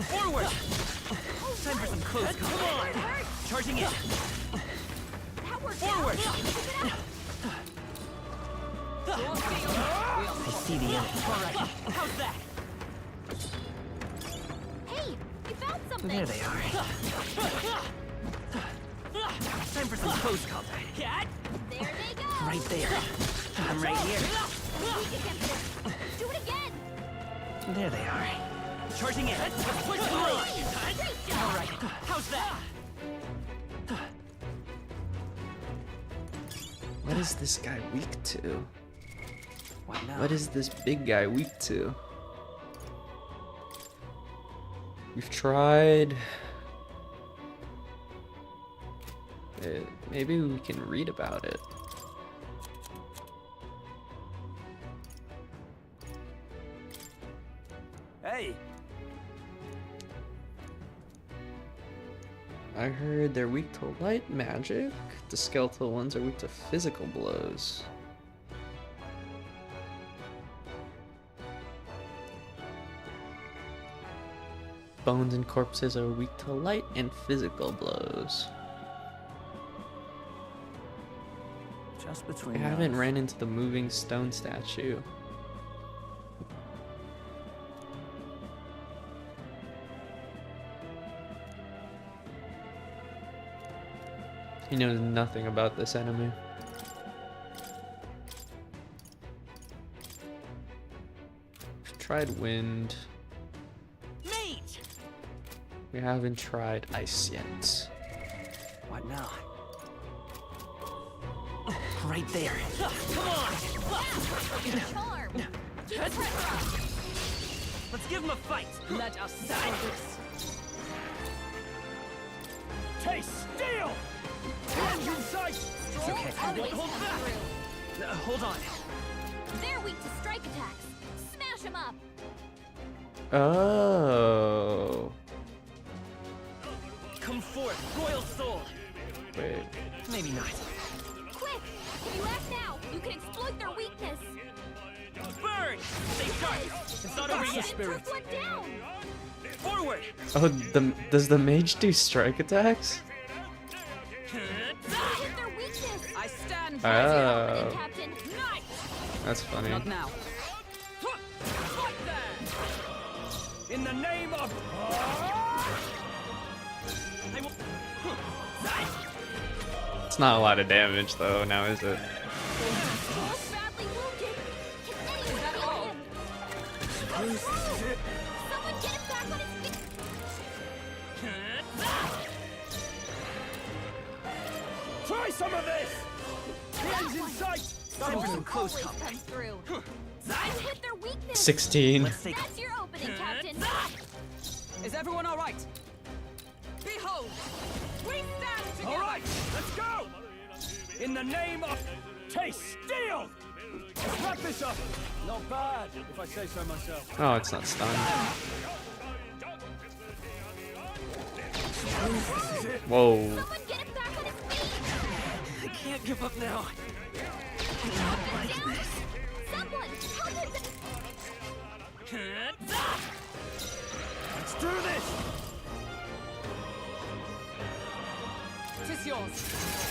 Forward! Time for some close combat. It hurts! Charging in. That worked Forward! out! Keep it up! I see the enemy. Alright. How's that? Hey! You found something! There they are. Time for some close combat. There they go! Right there. I'm right here. We're weak against this! Do it again! There they are. Charging in. Push through. Great job! Alright. How's that? What is this guy weak to? What now? What is this big guy weak to? We've tried. Maybe we can read about it. Hey. I heard they're weak to light magic. The skeletal ones are weak to physical blows. Bones and corpses are weak to light and physical blows. Just I between haven't us. ran into the moving stone statue. He knows nothing about this enemy. We've tried wind. Mate. We haven't tried ice yet. What now? Right there. Come on. Charm! Keep the pressure on! Let's give him a fight. Let us settle this. Taste steel. Hands in sight. It's okay. Always Hold come back. through! Hold on. They're weak to strike attacks! Smash them up! Oh. Come forth, royal soul. Wait. Maybe not. Quick! If you act now, you can exploit their weakness! Burn. Stay sharp. It's not over It yet. took one down! Forward. Oh, does the mage do strike attacks? Hit their weakness! I stand Oh. ready. Opening, Captain! Nice. That's funny. Not now. Fight there. In the name of. I will. It's not a lot of damage though, now is it? Both badly wounded! Can anyone heal him? Someone get him back on his feet! Try some of this. Hands in sight. Time for some close Always combat. comes through! You hit their weakness! 16. Let's take. That's your opening, Captain! Is everyone all right? Behold, we stand together. All right, let's go. In the name of. Case steel! Let's wrap this up! Not bad, if I say so myself. Oh, it's not stunned. This is it. Whoa. Someone get him back on his feet! I can't give up now. Someone help him! Let's do this! Tis yours.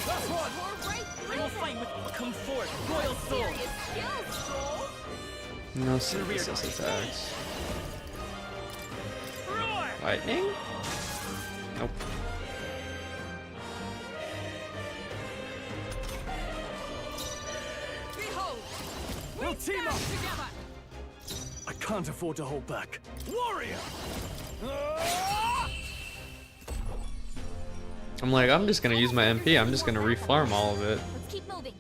Last one! We're right I through will them. fight with comfort, royal soul. Serious skills, Joel. No synthesis attacks. Roar! Lightning? Nope. Behold, We'll team stand up! together. I can't afford to hold back. Warrior! I'm like, I'm just gonna use my MP. I'm just gonna refarm all of it. Let's keep moving.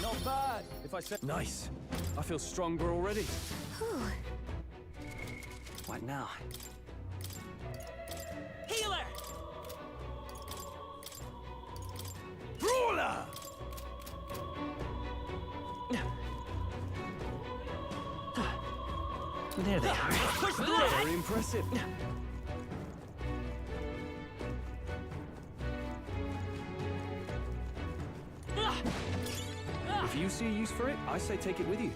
Not bad, if I say. Nice. I feel stronger already. What now? Healer! Brawler! There they are. Push through! Very impressive. If you see a use for it, I say take it with you.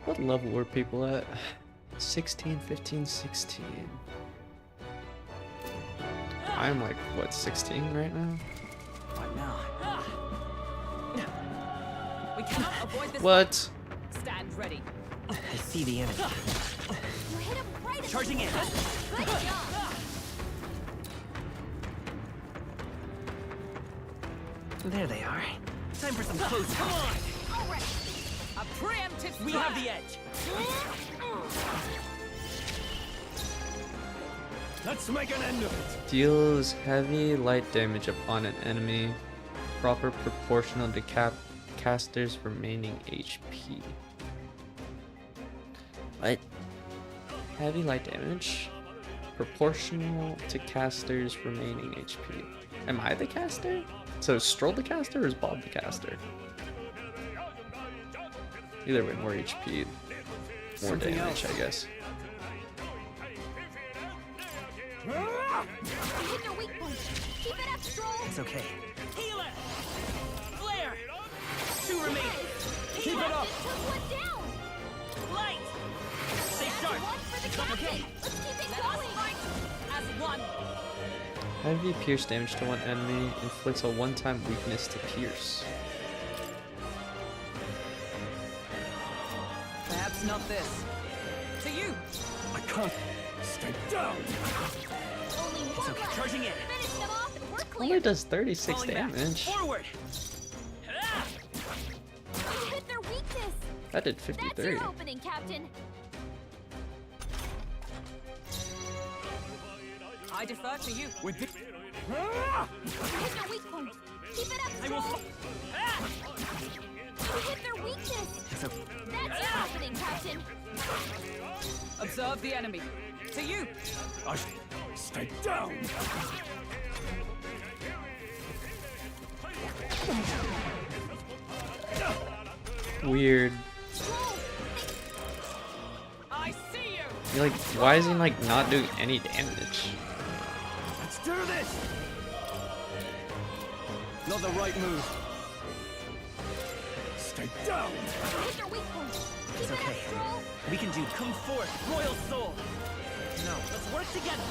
What level were people at? 16, 15, 16. I'm like, what, 16 right now? What now? We cannot avoid this. What? Stand ready. I see the enemy. You hit him right in Charging in. Good job. There they are. Time for some close. Come on! All right. A preemptive We have the edge. Let's make an end of it. Deals heavy light damage upon an enemy, proper proportional to caster's remaining HP. What? Heavy light damage? Proportional to caster's remaining HP. Am I the caster? So is Stroll the caster or is Bob the caster? Either way, more HP, more Something damage, else. I guess. You hit their weak point. Keep it up, Stroll. It's okay. Healer! Flare! 2 remaining. Keep it up. Took one down. Light! Stay That's sharp. one for the captain. Let's keep it Let us going. fight as one. Heavy pierce damage to one enemy inflicts a one-time weakness to pierce. Perhaps not this. To you. I can't. Stay down. Only one left. Charging in. Finish them off and we're Only clear. does 36 Falling back. damage. Forward! Ah! You hit their weakness. That did That's 53. your opening, Captain. I defer to you. With this. You hit their weak point. Keep it up, I will. Stroll. Ah! You hit their weakness. It's okay. That's your opening, Captain. Observe the enemy. To you. Stay down. Weird. I see you. You're like, why is he like not doing any damage? Let's do this. Not the right move. Stay down. You hit their weak point. Keep It's it okay. up, Stroll. We can do. Come forth, royal soul! No. Let's work together!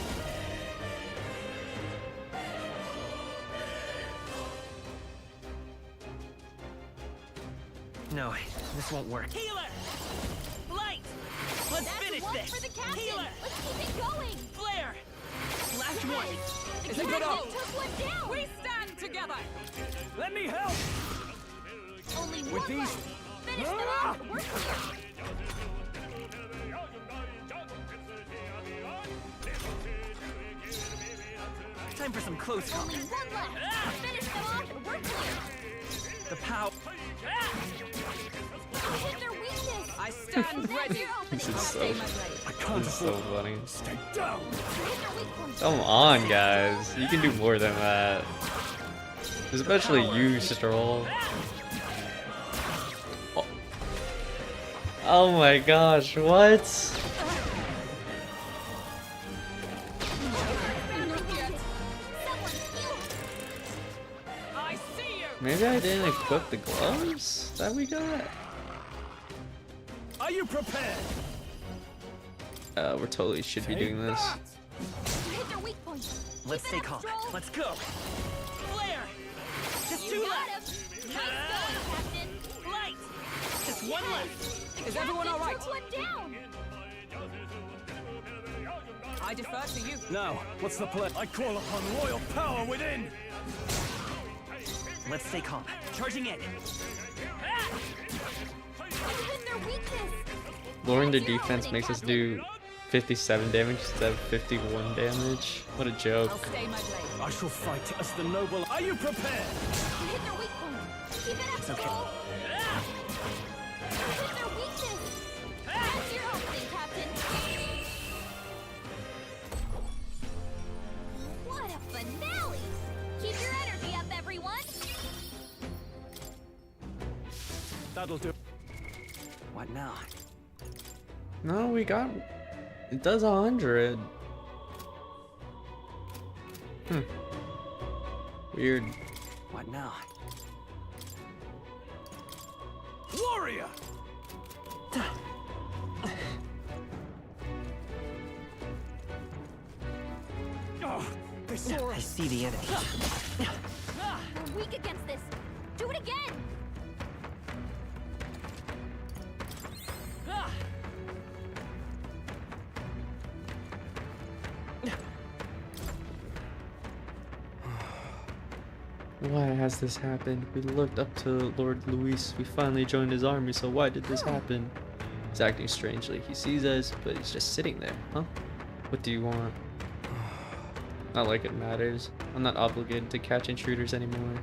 No, this won't work. Healer! Light! Let's That's finish one this! for the captain. Healer! Let's keep it going. Flare! Last one! The Is it captain good up? took one down. We stand together. Let me help. Only With one these- left. Finish them off. We're clear. Time for some close Only one left. Finish them off and we're clear. The power. You hit their weakness. I stand That's ready. your opening, This is so- Captain. I can't This is so afford. funny. Stay down. You hit their weak point. Come on, guys. You can do more than that. Especially you, Stroll. Oh. Oh my gosh, what? I see you. Maybe I didn't equip the gloves that we got? Are you prepared? We totally should be doing this. Hit their weak point. Let's stay calm. Let's go. Flare. Just two left. Nice going, Captain. Light. Just one left. Is everyone all right? Took one down. I defer to you. Now, what's the plan? I call upon royal power within. Let's stay calm. Charging in. Hit their weakness. Lowering the defense makes us do 57 damage instead of 51 damage. What a I'll joke. stay my blade. I shall fight as the noble. Are you prepared? Hit their weak point. Keep it up, It's okay. Stroll. Hit their weakness. That's your opening, Captain. What a finale! Keep your energy up, everyone. That'll do. What now? No, we got... It does 100. Weird. What now? Warrior! Oh, they saw I us. see the enemy. We're weak against this. Do it again. Why has this happened? We looked up to Lord Luis. We finally joined his army, so why did this happen? He's acting strangely. He sees us, but he's just sitting there, huh? What do you want? Not like it matters. I'm not obligated to catch intruders anymore.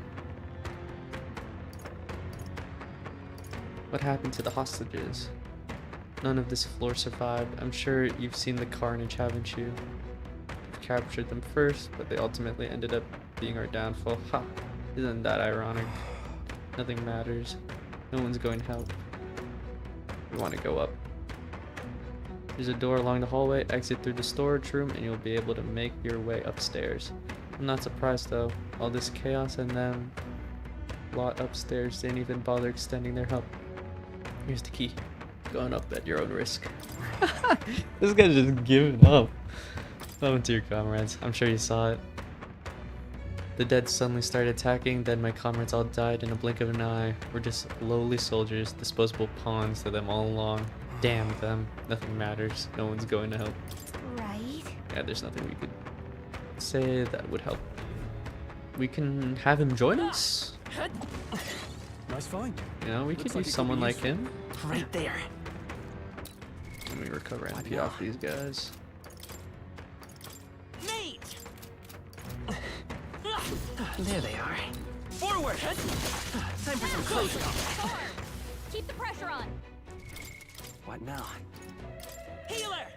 What happened to the hostages? None of this floor survived. I'm sure you've seen the carnage, haven't you? We've captured them first, but they ultimately ended up being our downfall. Ha! Isn't that ironic? Nothing matters. No one's going to help. We want to go up. There's a door along the hallway. Exit through the storage room and you'll be able to make your way upstairs. I'm not surprised though. All this chaos and them lot upstairs didn't even bother extending their help. Here's the key. Going up at your own risk. This guy's just giving up. Welcome to your comrades. I'm sure you saw it. The dead suddenly started attacking, then my comrades all died in a blink of an eye. We're just lowly soldiers, disposable pawns to them all along. Damn them. Nothing matters. No one's going to help. Right. Yeah, there's nothing we could say that would help. We can have him join us. Nice find. You know, we Looks could like use it could someone be like useful. him. Right there. Let me recover MP off these guys. Mate. There they are. Forward. Time for some close up. Arm. Keep the pressure on. What now? Healer.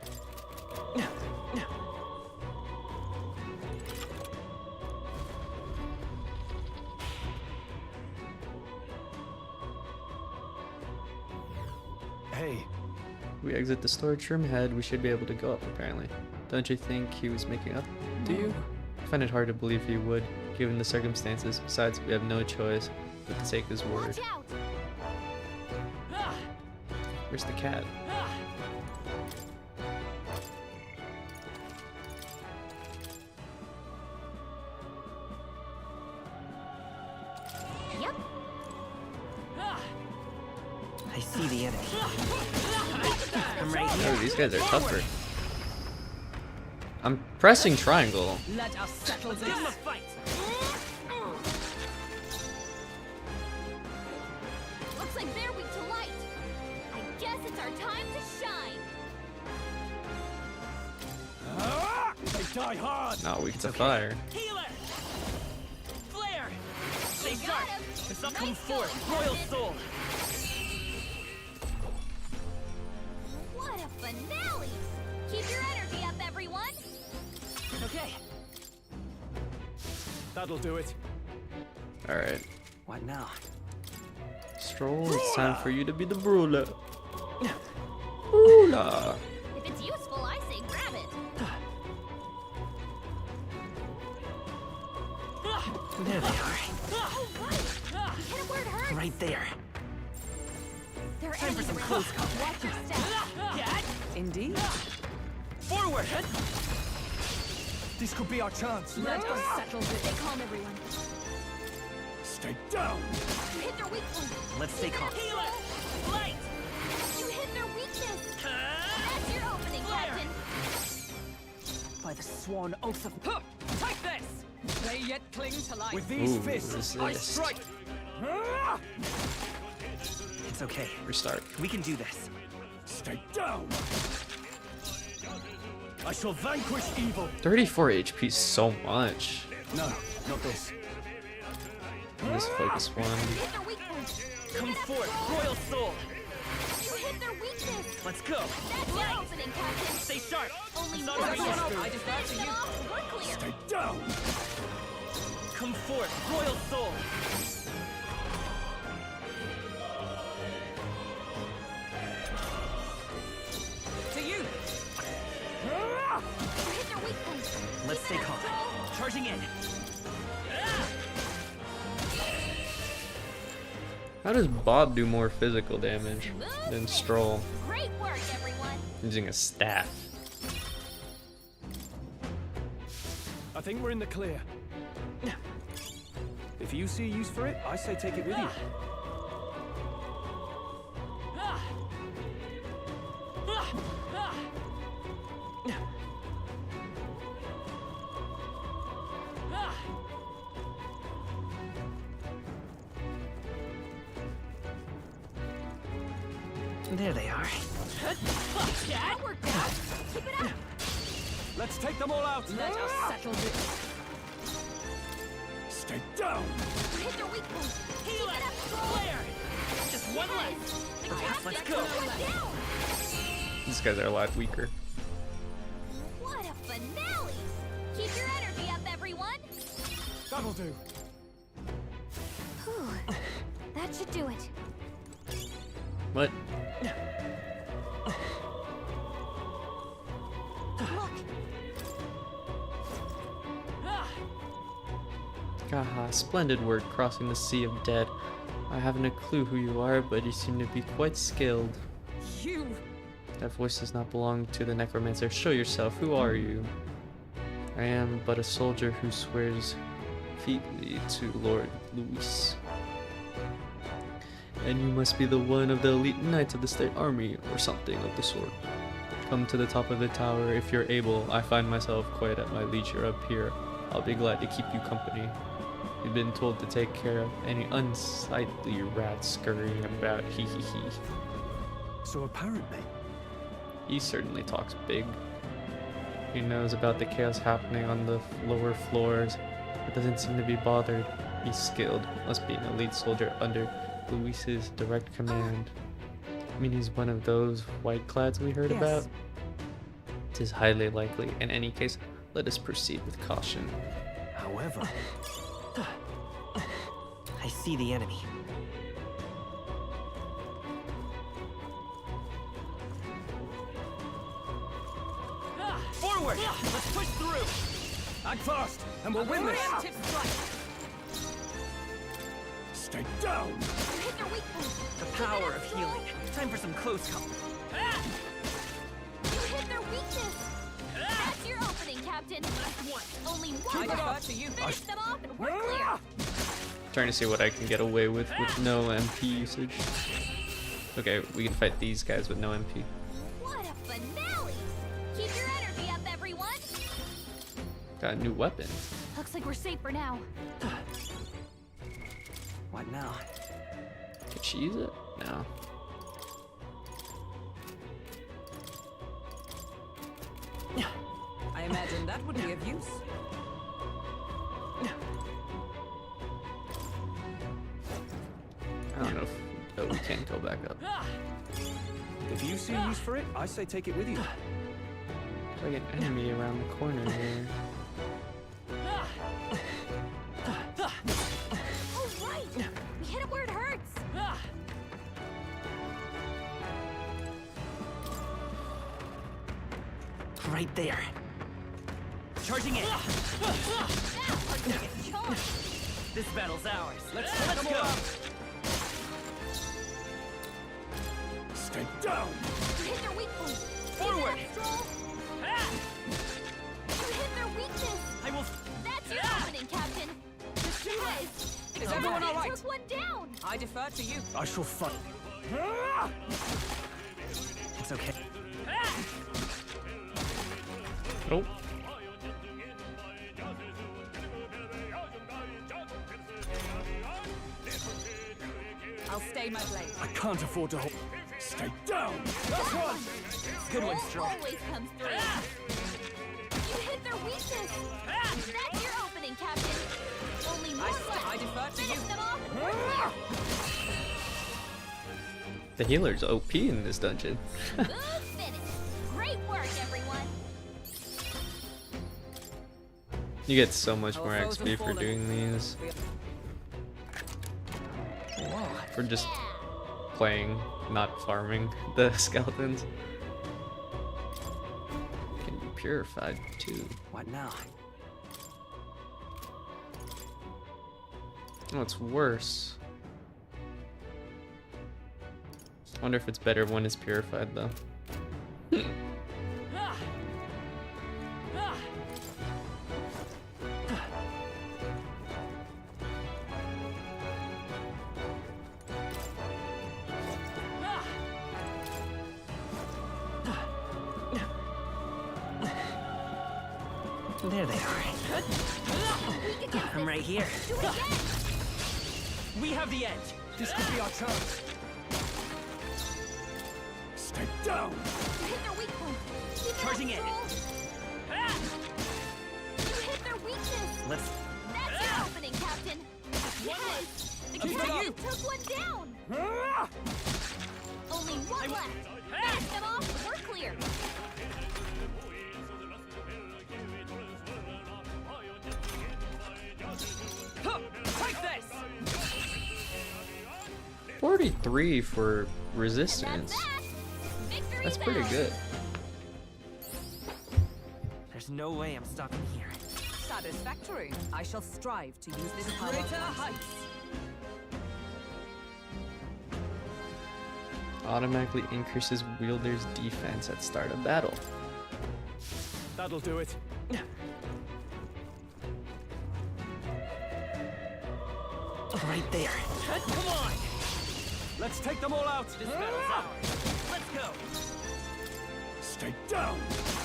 Hey, We exit the storage room head, we should be able to go up apparently. Don't you think he was making up to you? I find it hard to believe he would, given the circumstances. Besides, we have no choice but to take his word. Watch out. Where's the cat? Yep. I see the enemy. I'm right here. Oh, these guys are tougher. I'm pressing triangle. Let us settle Let's give him a this. fight. Looks like they're weak to light. I guess it's our time to shine. they die hard. Not weak to fire. Healer. Flare. Stay You sharp. got him. It's not Nice come forth. going, Royal Captain. soul. What a finale! Keep your energy up, everyone. Okay. That'll do it. Alright. What now? Stroll, it's time for you to be the ruler. Ruler. If it's useful, I say grab it. There they are. Oh, right. You hit it where it hurts. Right there. There are Time for enemies some around. close combat. Watch your step. Indeed. Forward! This could be our chance. Let us settle Stay this. calm, everyone. Stay down. You hit their weak point. Let's stay calm. Healer! Light! You hit their weakness. That's your opening, Captain. By the sworn oath of... Huh. Take this! They yet cling to life. With these Ooh, fists, I resist. strike. It's okay. Restart. We can do this. Stay down. I shall vanquish evil. 34 HP, so much. No, not this. Let's focus one. You hit their weak point. Come forth, Royal Soul! You hit their weakness. Let's go! That's your opening, Captain. Stay sharp! Only Not one over more. yet. I defer to Finish them you. off. We're clear. Stay down. Come forth, Royal Soul! To you. You hit their weak point. Let's stay calm. Charging in! How does Bob do more physical damage than Stroll Great work, everyone. using a staff? I think we're in the clear. If you see use for it, I say take it with you. There they are. That worked out. Keep it up. Let's take them all out. Let us settle this. Stay down. You hit their weak point. Keep Healer! it up, Stroll. Flare! Just one left! The captain let's go. went down. These guys are a lot weaker. What a finale. Keep your energy up, everyone. That'll do. Whew. That should do it. What? Look. Haha, splendid work crossing the sea of dead. I haven't a clue who you are, but you seem to be quite skilled. You. That voice does not belong to the Necromancer. Show yourself. Who are you? I am but a soldier who swears featly to Lord Luis. And you must be the one of the elite knights of the state army, or something of the sort. Come to the top of the tower if you're able. I find myself quite at my leisure up here. I'll be glad to keep you company. You've been told to take care of any unsightly rats scurrying about. Hee hee hee. So apparently, He certainly talks big. He knows about the chaos happening on the lower floors, but doesn't seem to be bothered. He's skilled, must be an elite soldier under Luis's direct command. I mean, he's one of those white-clads we heard Yes. about? It is highly likely. In any case, let us proceed with caution. however, I see the enemy. Forward! Let's push through! act fast, and we'll win this. Preemptive strike. Stay down. You hit their weak point. The power of healing. Time for some close combat. You hit their weakness. That's your opening, Captain. Only one I defer left. to you. Finish them off and we're clear. Trying to see what I can get away with no MP usage. Okay, we can fight these guys with no MP. What a finale. Keep your energy up, everyone. Got a new weapon. Looks like we're safe for now. What now? Can she use it? No. I imagine that would be of use. I don't know if oh, we can go back up. If you see use for it, I say take it with you. There's like an enemy around the corner here. Right there. Charging in. This battle's ours. Let's go. Stay down! You hit their weak point. Forward. Keep it up, Stroll. You hit their weakness. I will. That's your opening, Captain. Guys, Is everyone all right? took one down. I defer to you. I shall fight. It's okay. Oh. I'll stay my blade. I can't afford to hold. Stay down! That's one! Good one, Stroll. Always comes through. You hit their weakness. That's your opening, Captain. Only one left. I defer to you. Finish them off. The healer's OP in this dungeon. Good finish. Great work, everyone. You get so much Our more foes have XP for fallen. doing these. Whoa. For just playing, not farming the skeletons. Can be purified too. What now? Oh, it's worse. Wonder if it's better when it's purified though. There they are. I'm right here. Do it again. We have the edge. This could be our chance. Stay down! You hit their weak point. Keep it Charging up, in. Stroll. You hit their weakness. Let's. That's your opening, Captain. Yes. The Keep it Captain up. took one down. Only one left. Finish them off. We're clear. Take this! 43 for resistance. That's that. Victory's That's pretty ours. good. There's no way I'm stopping here. Satisfactory. I shall strive to use this power. Greater heights. Automatically increases wielder's defense at start of battle. That'll do it. Right there. Come on. Let's take them all out! This battle's ours. Let's go. Stay down!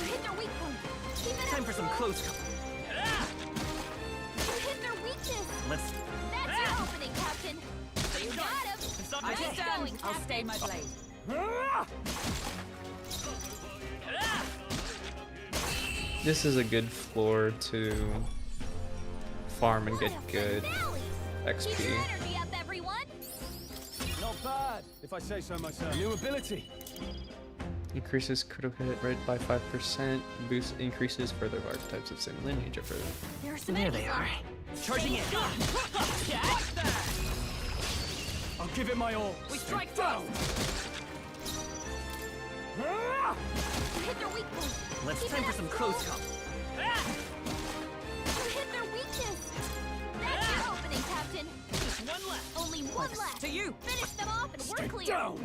You hit their weak point. Keep it Time up, for some Stroll. close combat. You hit their weakness. Let's. That's your opening, Captain. You got him. I Nice stand. going, I'll Captain. stay my blade. This is a good floor to farm and get What a good finale. Keep XP. your energy up, everyone. Not bad, if I say so myself. New ability. Increases critical hit rate by 5%. Boost increases further archetypes of same lineage or further. There's some There they are. Charging in. I'll give it my all. We Stay strike down! You hit their weak point. Let's Keep time it for up, some Stroll. close combat. You hit their weakness. That's your opening, Captain. Just one left. Only one left. To you. Finish them off and Stay we're clear. down!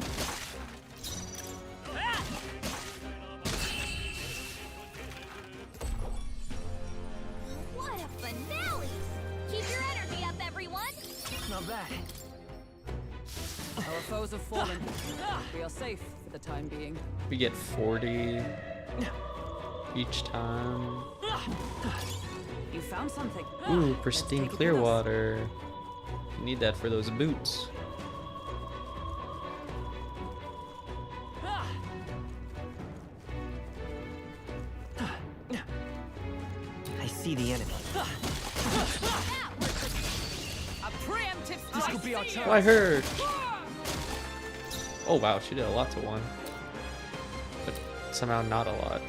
What a finale. Keep your energy up, everyone. Not bad. Our foes have fallen. We are safe for the time being. We get 40 each time. You found something. Ooh, pristine take it clear with us. water. You need that for those boots. I see the enemy. A preemptive This strike. could be our chance. Oh, I heard. Oh wow, she did a lot to one. But somehow not a lot.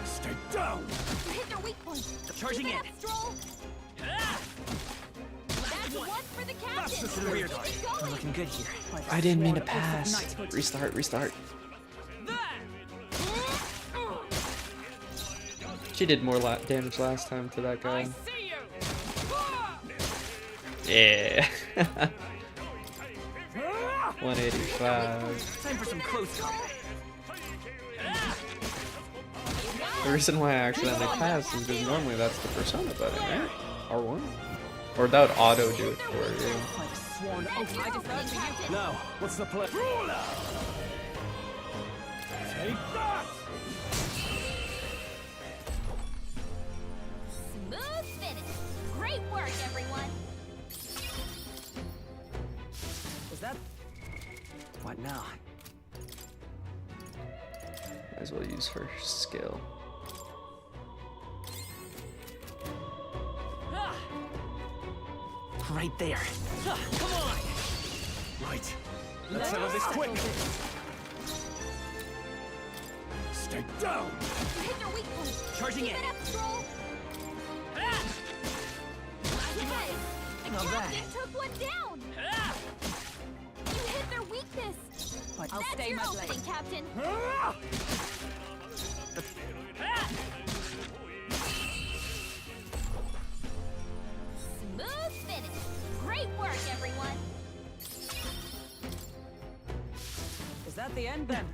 Stay down! You hit their weak point. Charging Keep it in. up, Stroll. That's one for the captain. the rear Keep guard. it We're going. looking good here. I didn't mean to pass. Restart, restart. There! She did more damage last time to that guy. I see you. Yeah. 185. Time for some close combat. The reason why I accidentally passed is because normally that's the persona button, right? R1? Or that would auto do it for you. Like sworn oath, I defer to you. Now, what's the plan? Take that! Smooth finish. Great work, everyone. Is that? What now? Might as well use her skill. Right there. Come on. Right. Let's settle this quick. Stay down! You hit their weak point. Charging Keep in. it up, Troll. Ah! Yes. The Not bad. captain took one down. Ah! You hit their weakness. But I'll That's stay your my opening, blade. Captain. Ah! Smooth finish. Great work, everyone. Is that the end then?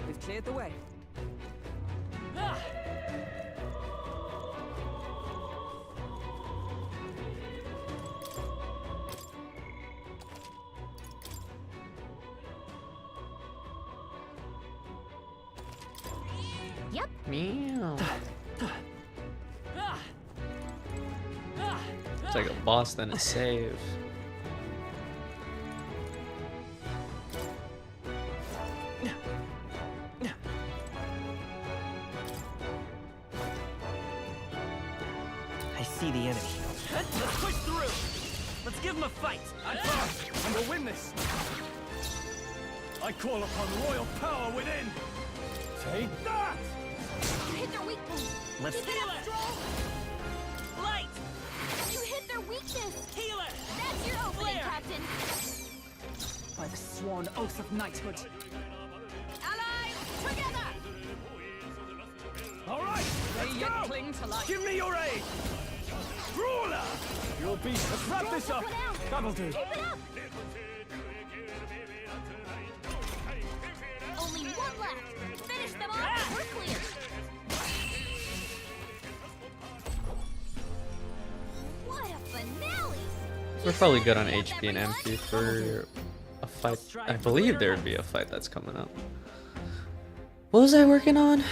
We've cleared the way. Ah! Yep. Meow. Ah! Ah! It's like a boss then a save. I see the enemy. Let's push through. Let's give him a fight. And we'll win this! I call upon royal power within! Take that! You hit their weak point. Let's Keep it heal up, it. Troll. Light. You hit their weakness. Healer. That's your opening, Flare. Captain. By the sworn oath of knighthood. Allies, together. All right, They let's yet go! cling to life. Give me your aid! Brawler! You'll be... Let's wrap this up! Keep it out. That'll do. Keep it up. Only one left. Finish them off. We're clear. What a finale! We're probably good on HP and MP for a fight. I believe there would be a fight that's coming up. What was I working on?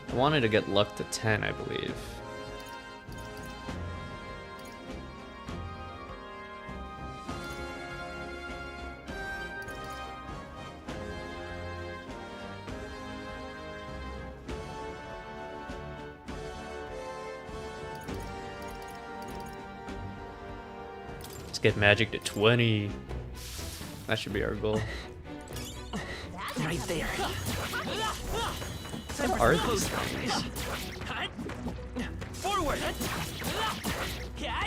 I wanted to get luck to 10, I believe. Let's get magic to 20. That should be our goal. Right there. What are these things? Forward. There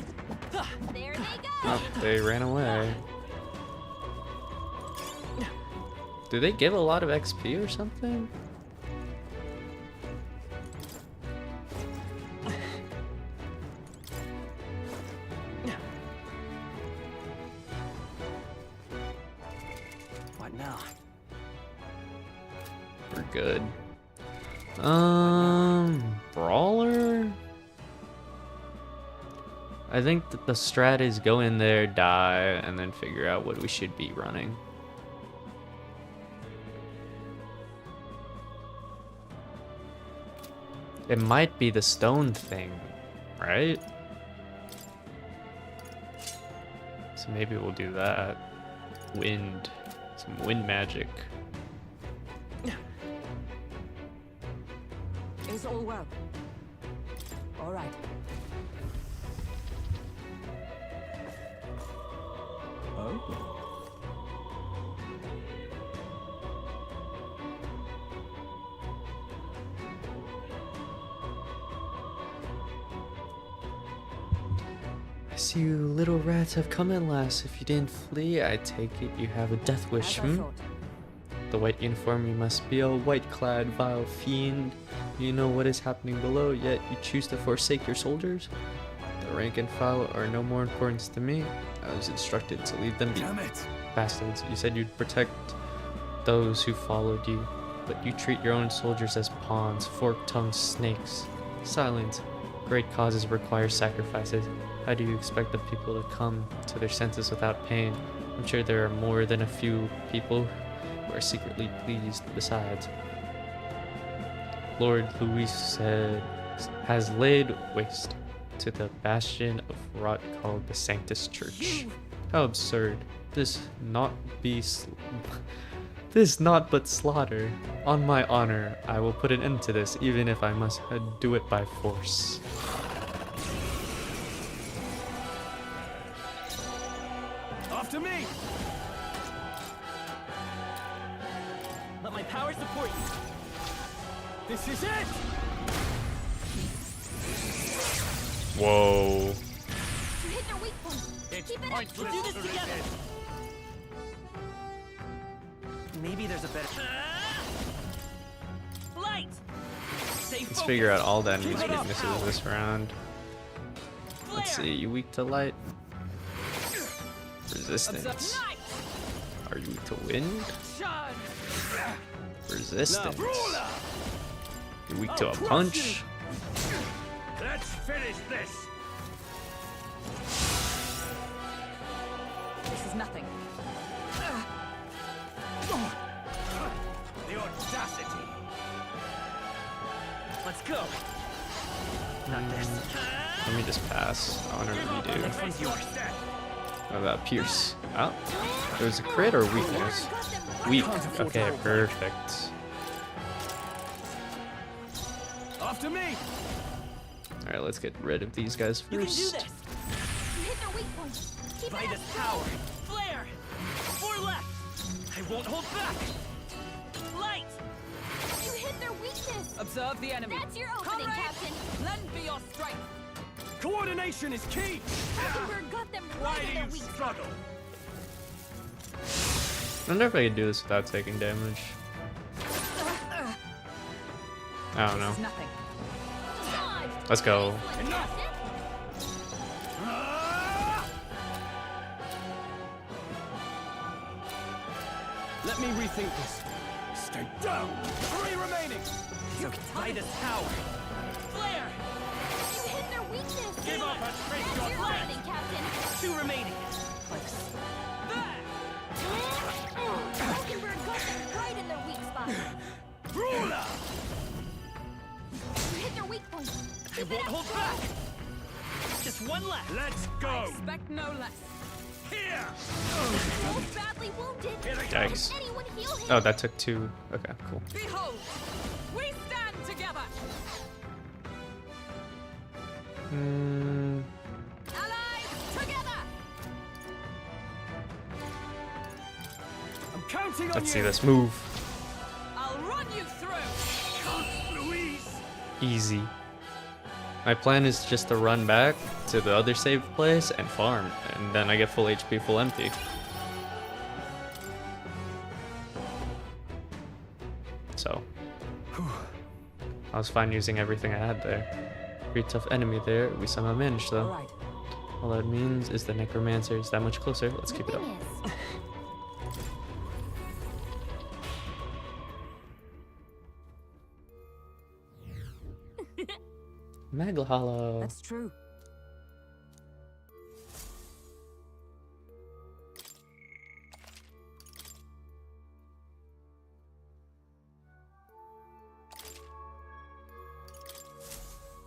they go. Oh, they ran away. Do they give a lot of XP or something? What now? We're good. Brawler? I think that the strat is go in there, die, and then figure out what we should be running. It might be the stone thing, right? So maybe we'll do that. Wind. Some wind magic. Is all well? All right. Oh? I see you little rats have come at last. If you didn't flee, I take it you have a death wish, As I thought. The white uniform, you must be a white-clad vile fiend. You know what is happening below, yet you choose to forsake your soldiers? The rank and file are no more importance to me. I was instructed to leave them be. Damn it! Bastards, you said you'd protect those who followed you, but you treat your own soldiers as pawns, fork-tongued snakes. Silence. Great causes require sacrifices. How do you expect the people to come to their senses without pain? I'm sure there are more than a few people who are secretly pleased besides. Lord Louis said, has laid waste to the bastion of rot called the Sanctus Church. How absurd. This not but slaughter. On my honor, I will put an end to this, even if I must do it by force. After me! Let my power support you. This is it! Whoa. You hit their weak point. It's Keep it up. pointless. We'll do this together. Maybe there's a better. Light. Stay Let's focused. figure out all the enemies' Keep it up. weaknesses this round. Let's Flare. see, you weak to light? Observe. Resistance. Night. Are you weak to wind? Charge. Resistance. Ruler! You're weak to a punch? Let's finish this! This is nothing. The audacity! Let's go. Not this. Let me just pass. I wonder what we do. Face your step! What about Pierce? Oh, it was a crit or weakness? Weak. Okay, perfect. After me! Alright, let's get rid of these guys You can do first. this. You hit their weak point. Keep By it this up. power. Flare. 4 left. I won't hold back. Light. You hit their weakness. Observe the enemy. That's your opening, Comrade, Captain. lend me your strength. Coordination is key! Hackenberg got them Why right do in their you weak spot. struggle? I wonder if I can do this without taking damage. I don't know. This is nothing. Dodge. Let's go. Excellent, Captain. Ah! Let me rethink this. Stay down! 3 remaining! By this power. Flare. You hit their weakness. Give up and face That's your your death! opening, Captain. 2 remaining. There. Hackenberg got them right in their weak spot. Ruler! You hit their weak point. I Keep it won't up. hold back. Just 1 left. Let's go! Expect no less. Here! So badly wounded. Here they Yikes. Can anyone heal him? Oh, that took 2. Okay, cool. Behold, we stand together. Allies together. I'm counting on Let's see you! this move. I'll run you through. Louise! Easy. My plan is just to run back to the other save place and farm, and then I get full HP, full empty. So, I was fine using everything I had there. Pretty tough enemy there. We somehow managed though. All right. All that means is the Necromancer is that much closer. Let's keep it up. Magla Hollow. That's true.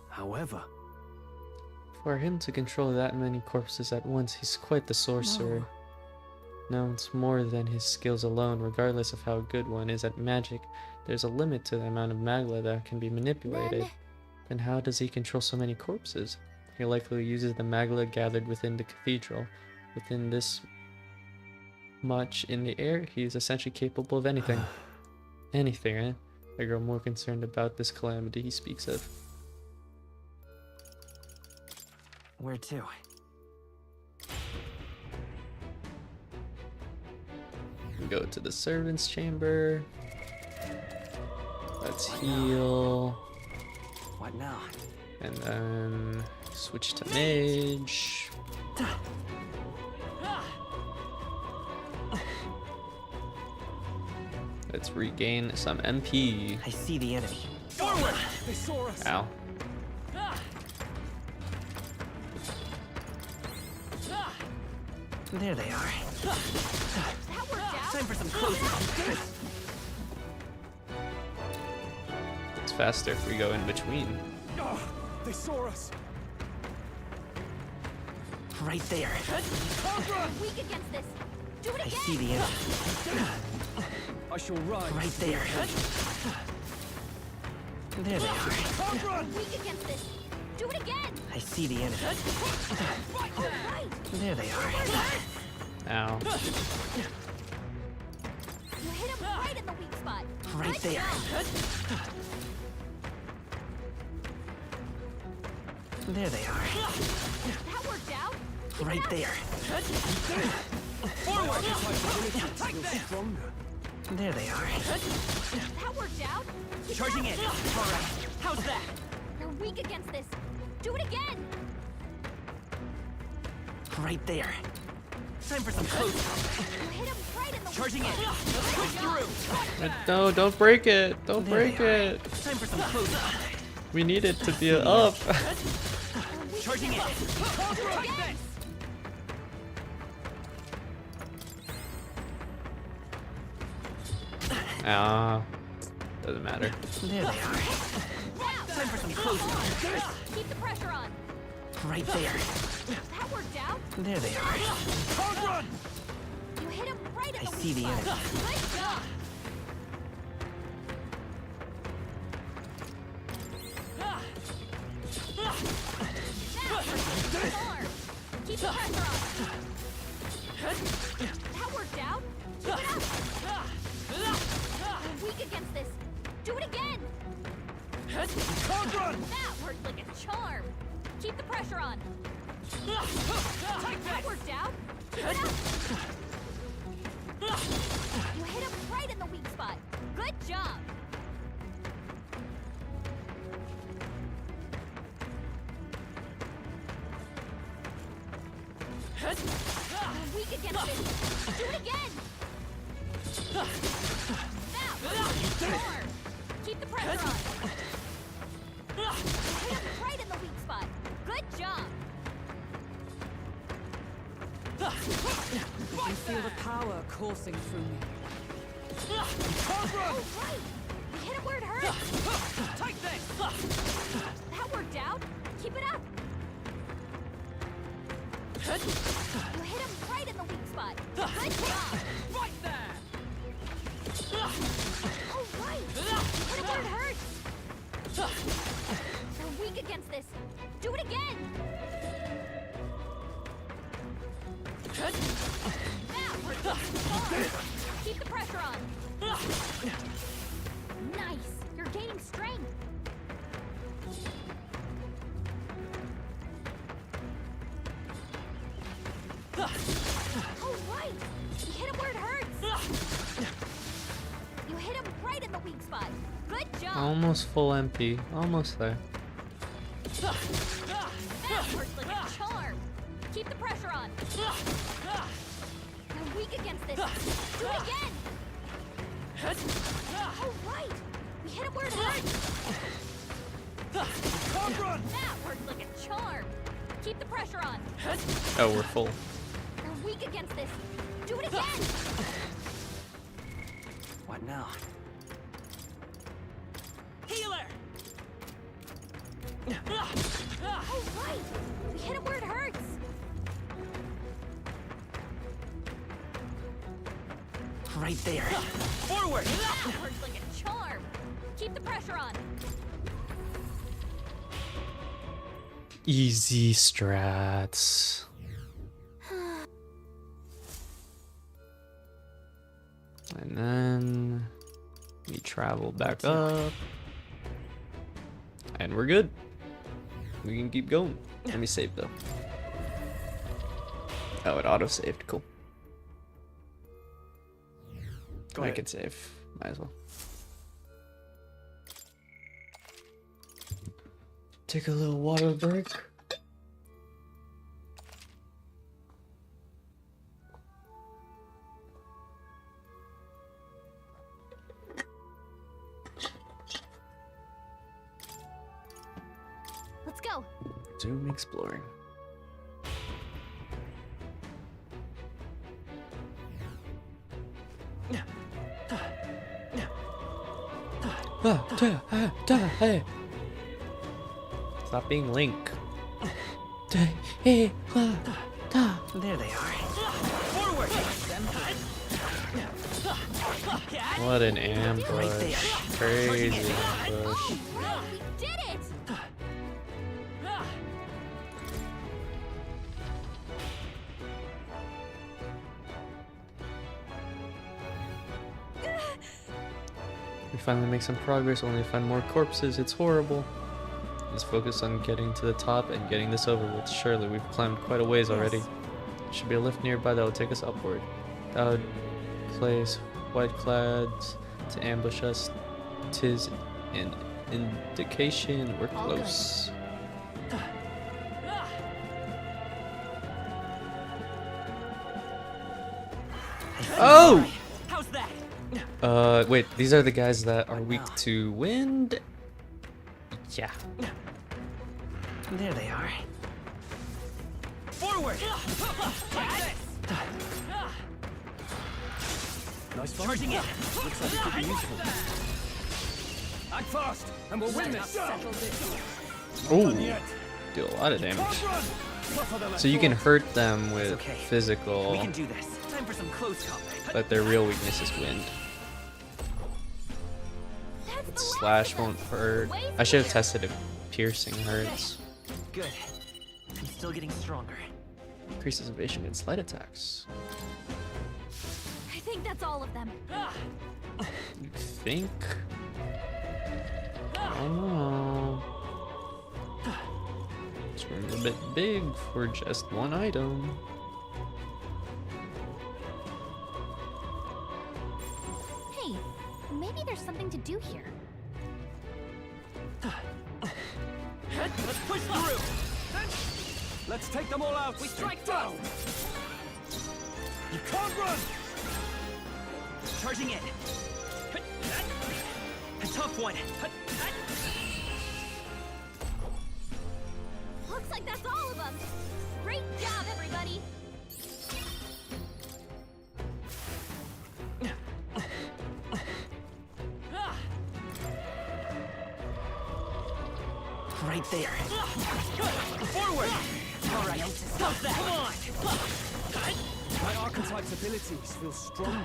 However, For him to control that many corpses at once, he's quite the sorcerer. No, it's more than his skills alone. Regardless of how good one is at magic, there's a limit to the amount of magla that can be manipulated. Then how does he control so many corpses? He likely uses the magla gathered within the cathedral. Within this much in the air, he is essentially capable of anything. Anything, eh? I grow more concerned about this calamity he speaks of. Where to? can go to the servant's chamber. Let's heal. What now? And then switch to mage. Let's regain some MP. I see the enemy. Forward! They saw us. Ow. There they are. That worked out. Time for some close. It's faster if we go in between. Oh, they saw us. Right there. Weak against this. Do it I again. see the enemy. I shall rise. Right there. There they are. Weak against this. Do it again. I see the enemy. All right. There they are. Ow. You hit him right in the weak spot. Right Good there. job. There they are. That worked out. Right there. Forward! Still stronger. There they are. That worked out. Charging in. All right. How's that? You're weak against this. Do it again. Right there. Time for some close. You hit him right in the Charging in. weak spot. Push through. No, don't break it. Don't There break they are. it. Time for some close. We need it to be up. Charging in. Ah, doesn't matter. There they are. Time for some close. Keep the pressure on. Right there. That worked out. There they are. You hit him right in I the see weak the spot. enemy. Good job. Keep the pressure on. That worked out. Keep it up. You're weak against this. Do it again. That worked like a charm. Keep the pressure on. That worked out. Keep it up. You hit him right in the weak spot. Good job. You're weak against this. Do it again. That worked like a charm. Keep the pressure on. You hit him right in the weak spot. Good job. I can feel the power coursing through me. Oh, right. You hit him where it hurts. Take this! That worked out. Keep it up. You hit him right in the weak spot. Good job. Right there! Oh, right. You hit him where it hurts. You're weak against this. Do it again. That worked like a charm. Keep the pressure on. Nice. You're gaining strength. Oh, right. You hit him where it hurts. You hit him right in the weak spot. Good job. Almost full MP. Almost there. That worked like a charm. Keep the pressure on. You're weak against this. Do it again. Oh, right. We hit him where it hurts. That worked like a charm. Keep the pressure on. Oh, we're full. You're weak against this. Do it again. What now? Healer! Oh, right. We hit him where it hurts. Right there. Forward! That worked like a charm. Keep the pressure on. Easy strats. And then we travel back up. And we're good. We can keep going. Let me save though. Oh, it auto-saved. Cool. I could save. Might as well. Take a little water break. Let's go. Zoom exploring. Stop being Link. There they are. Forward! What an ambush. Crazy ambush. Right, we did it! We finally make some progress, only to find more corpses. It's horrible. Let's focus on getting to the top and getting this over with. Surely we've climbed quite a ways already. Should be a lift nearby that will take us upward. That would place white clads to ambush us. Tis an indication we're All good. close. Oh! How's that? Wait, these are the guys that are weak to wind? Yeah. There they are. Forward! Nice fight. Charging in! Looks like it could be useful. Act fast, and we'll win this. Ooh, Yet. do a lot of damage. Can't run. Tougher than I So you can thought. hurt them with okay. physical, We can do this. Time for some close combat. but their real weakness is wind. That's the Slash last of won't us. hurt. Way I should have clear. tested if piercing hurts. Good. I'm still getting stronger. Increases evasion against light attacks. I think that's all of them. You think? I don't know. This room's a bit big for just one item. Hey, maybe there's something to do here. Let's push through! Let's take them all out. We strike down. You can't run. Charging in! A tough one! Looks like that's all of them. Great job, everybody. Right there. Forward! Alright, how's that? Come on! My archetype's abilities feel stronger.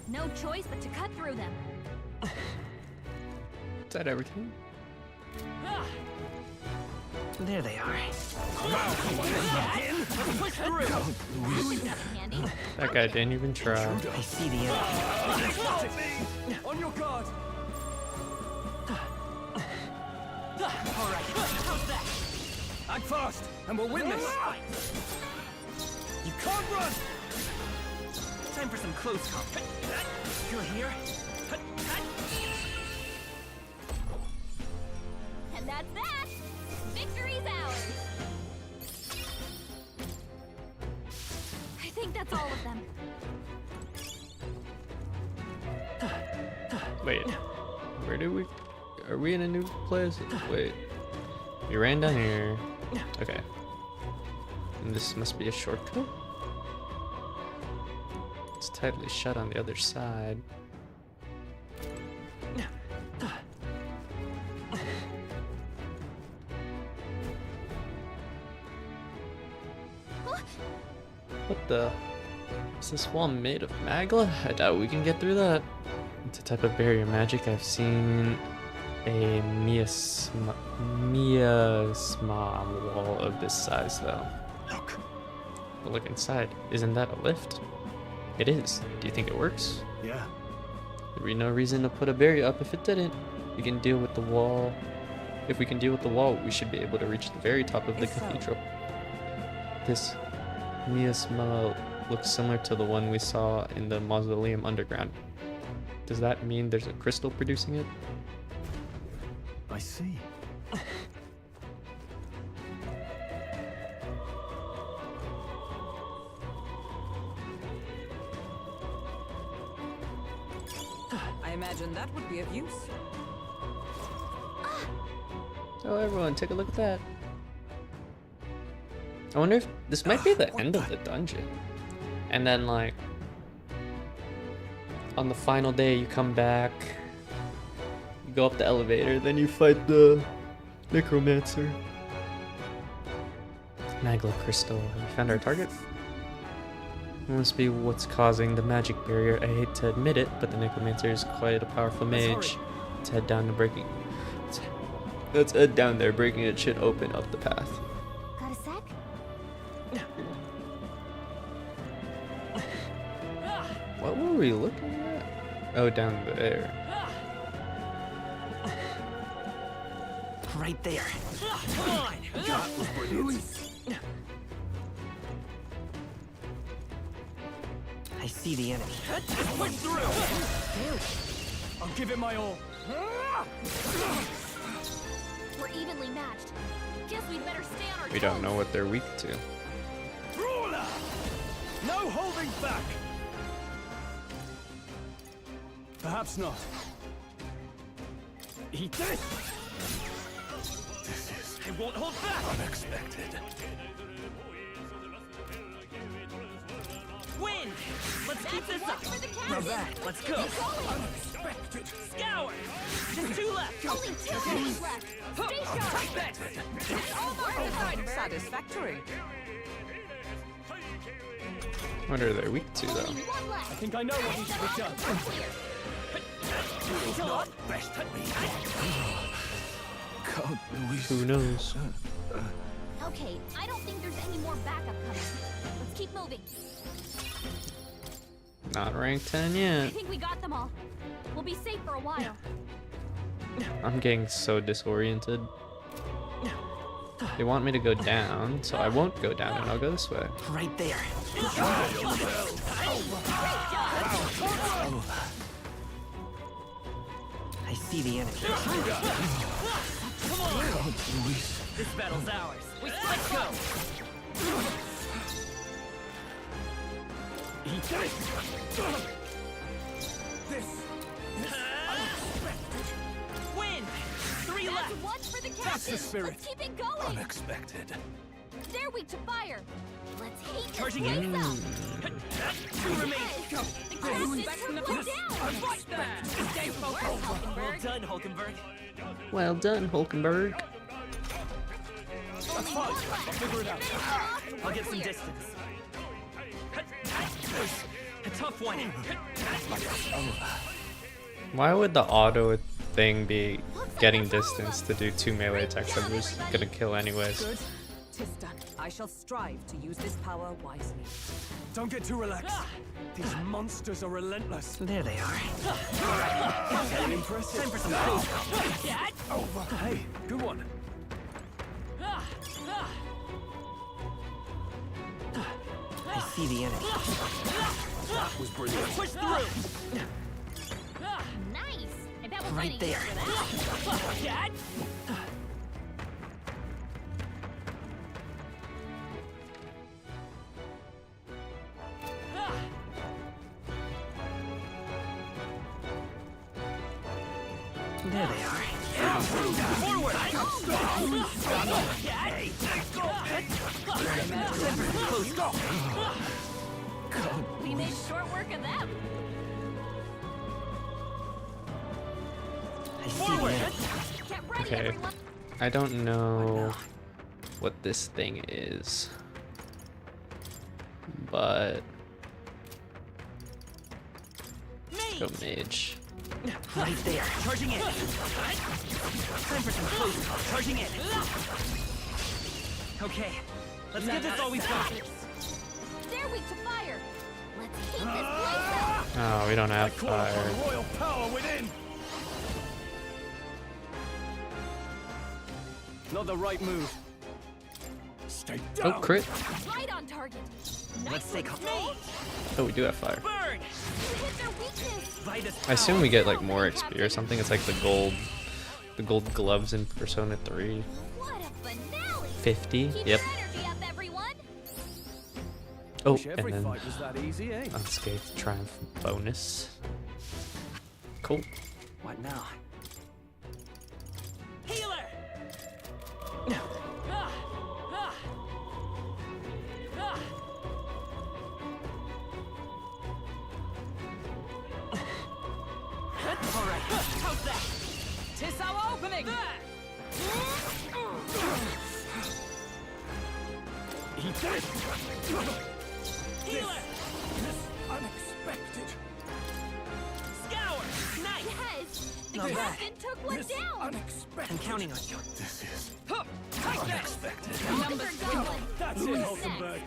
No choice but to cut through them. Is that everything? There they are. Push through! This is nothing handy. That guy didn't even try. I see the enemy. On your guard. Alright, how's that? Act fast, and we'll win this. You can't run. Time for some close combat. You're here? And that's that. Victory's ours. I think that's all of them. Wait, where do we? Are we in a new place? Wait, we ran down here. Okay, and this must be a shortcut. It's tightly shut on the other side. What the? Is this wall made of magla? I doubt we can get through that. It's a type of barrier magic. I've seen a miasma wall of this size though. Look. But look inside. Isn't that a lift? It is. Do you think it works? Yeah. There'd be no reason to put a barrier up if it didn't. We can deal with the wall. If we can deal with the wall, we should be able to reach the very top of the If so, cathedral. This miasma looks similar to the one we saw in the mausoleum underground. Does that mean there's a crystal producing it? I see. I imagine that would be of use. Oh, everyone, take a look at that. I wonder if this might be the end of the dungeon. And then, like, on the final day, you come back, you go up the elevator, then you fight the Necromancer. Magla Crystal. Have we found our target? It must be what's causing the magic barrier. I hate to admit it, but the Necromancer is quite a powerful mage. Let's head down to breaking. Let's head down there, breaking it should open up the path. Got a sec? What were we looking at? Oh, down there. Right there. Come on! I see the enemy. Push through! I'll give it my all. We're evenly matched. Guess we'd better stay on our We don't know what they're weak to. Brawler! No holding back! Perhaps not. Eat this! This is I won't hold back! unexpected. Win! Let's keep this up! For the Now captain. that, let's go! Unexpected. Scour! Just 2 left! Only 2 minutes left. Stay sharp. Bet! Almost satisfactory. What are they weak to, though? Only 1 left. I think I know what needs to be done. Count Luis. Who knows? Okay, I don't think there's any more backup coming. Let's keep moving. Not rank 10 I yet. think we got them all. We'll be safe for a while. I'm getting so disoriented. They want me to go down, so I won't go down and I'll go this way. Right there. I see the enemy. This battle's ours! Let's go! Eat this! Win! 3 That's left! 1 for the captain. That's the spirit. Let's keep it going. Unexpected. They're weak to fire. Let's heat this Charging place in. up. 2 remain! The captain's took one down. Fight back! Stay focused, Well Hulkenberg. done, Hulkenberg! Well done, Hulkenberg. Only 1 left. Figure it out. I'll get some distance. A tough one! Why would the auto thing be getting distance to do 2 melee attacks I'm just gonna kill anyways? Good. 'Tis done. I shall strive to use this power wisely. Don't get too relaxed. These monsters are relentless. There they are. Very impressive. Time for some close. Hey, good one. I see the enemy. Was brilliant. Push through! Nice. I bet we're Right fighting there. for that. Dad? There they are. Forward! We made short work of them. I see the enemy. Get ready, Okay. everyone. I don't know what this thing is, but go mage. Right there. Charging in! Time for some close. Charging in! Okay, let's get this all we've got. They're weak to fire. Let's heat this place up. Oh, we don't have Call upon fire. royal power within. Not the right move. Stay Oh, down. crit. Right on target. Let's stay calm. Oh, we do have fire. Burn! You hit their weakness. Vitus I assume power. we get like more XP or something. It's like the gold gloves in Persona 3. What a finale. 50. Keep Yep. your energy up, everyone. Oh, Wish and every then fight was that easy, eh? unscathed triumph bonus. Cool. What now? Healer! No. Ah! Ah! Ah! All right, how's that? 'Tis our opening. He did. Healer! Unexpected. Scour! Nice! Yes. The Not bad. captain took one down. Unexpected. I'm counting on you. This is Take that! unexpected. Numbers going. That's Who's it, next? Hulkenberg.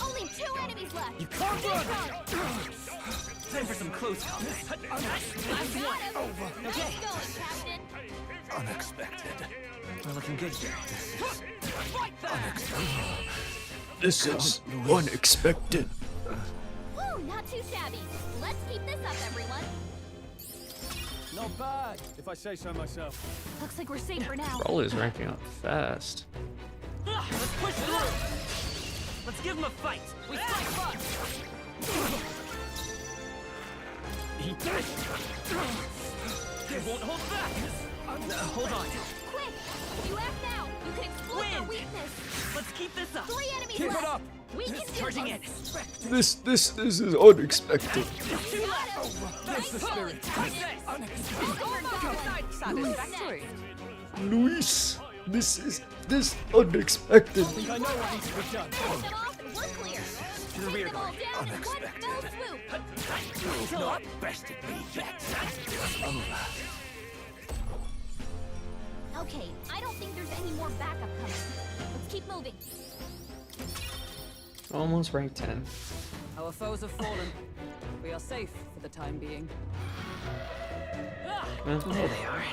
Only 2 enemies left. You can't run. Time for some close combat. I've got him. Over. Nice going, Captain. Unexpected. We're looking good here. This is unexpected. Woo, not too shabby. Let's keep this up, everyone. Not bad, if I say so myself. Looks like we're safe for now. Brawler's ranking up fast. Let's push through! Let's give him a fight! We fight first. He did. They won't hold back! Hold on. Quick! If you act now, you can exploit their Wind. weakness. Let's keep this up! 3 enemies Keep left. it up. We can do Charging this. in! This is unexpected. Got him. Nice the going, spirit. Captain. Unexpected. Satisfactory. Luis, this unexpected. I know what needs to be done. Finish them off and we're clear. To the Take rear them all guard. down in one fell swoop. You've not bested me yet. Okay, I don't think there's any more backup coming. Let's keep moving. Almost rank 10. Our foes have fallen. We are safe for the time being. Well, There they are.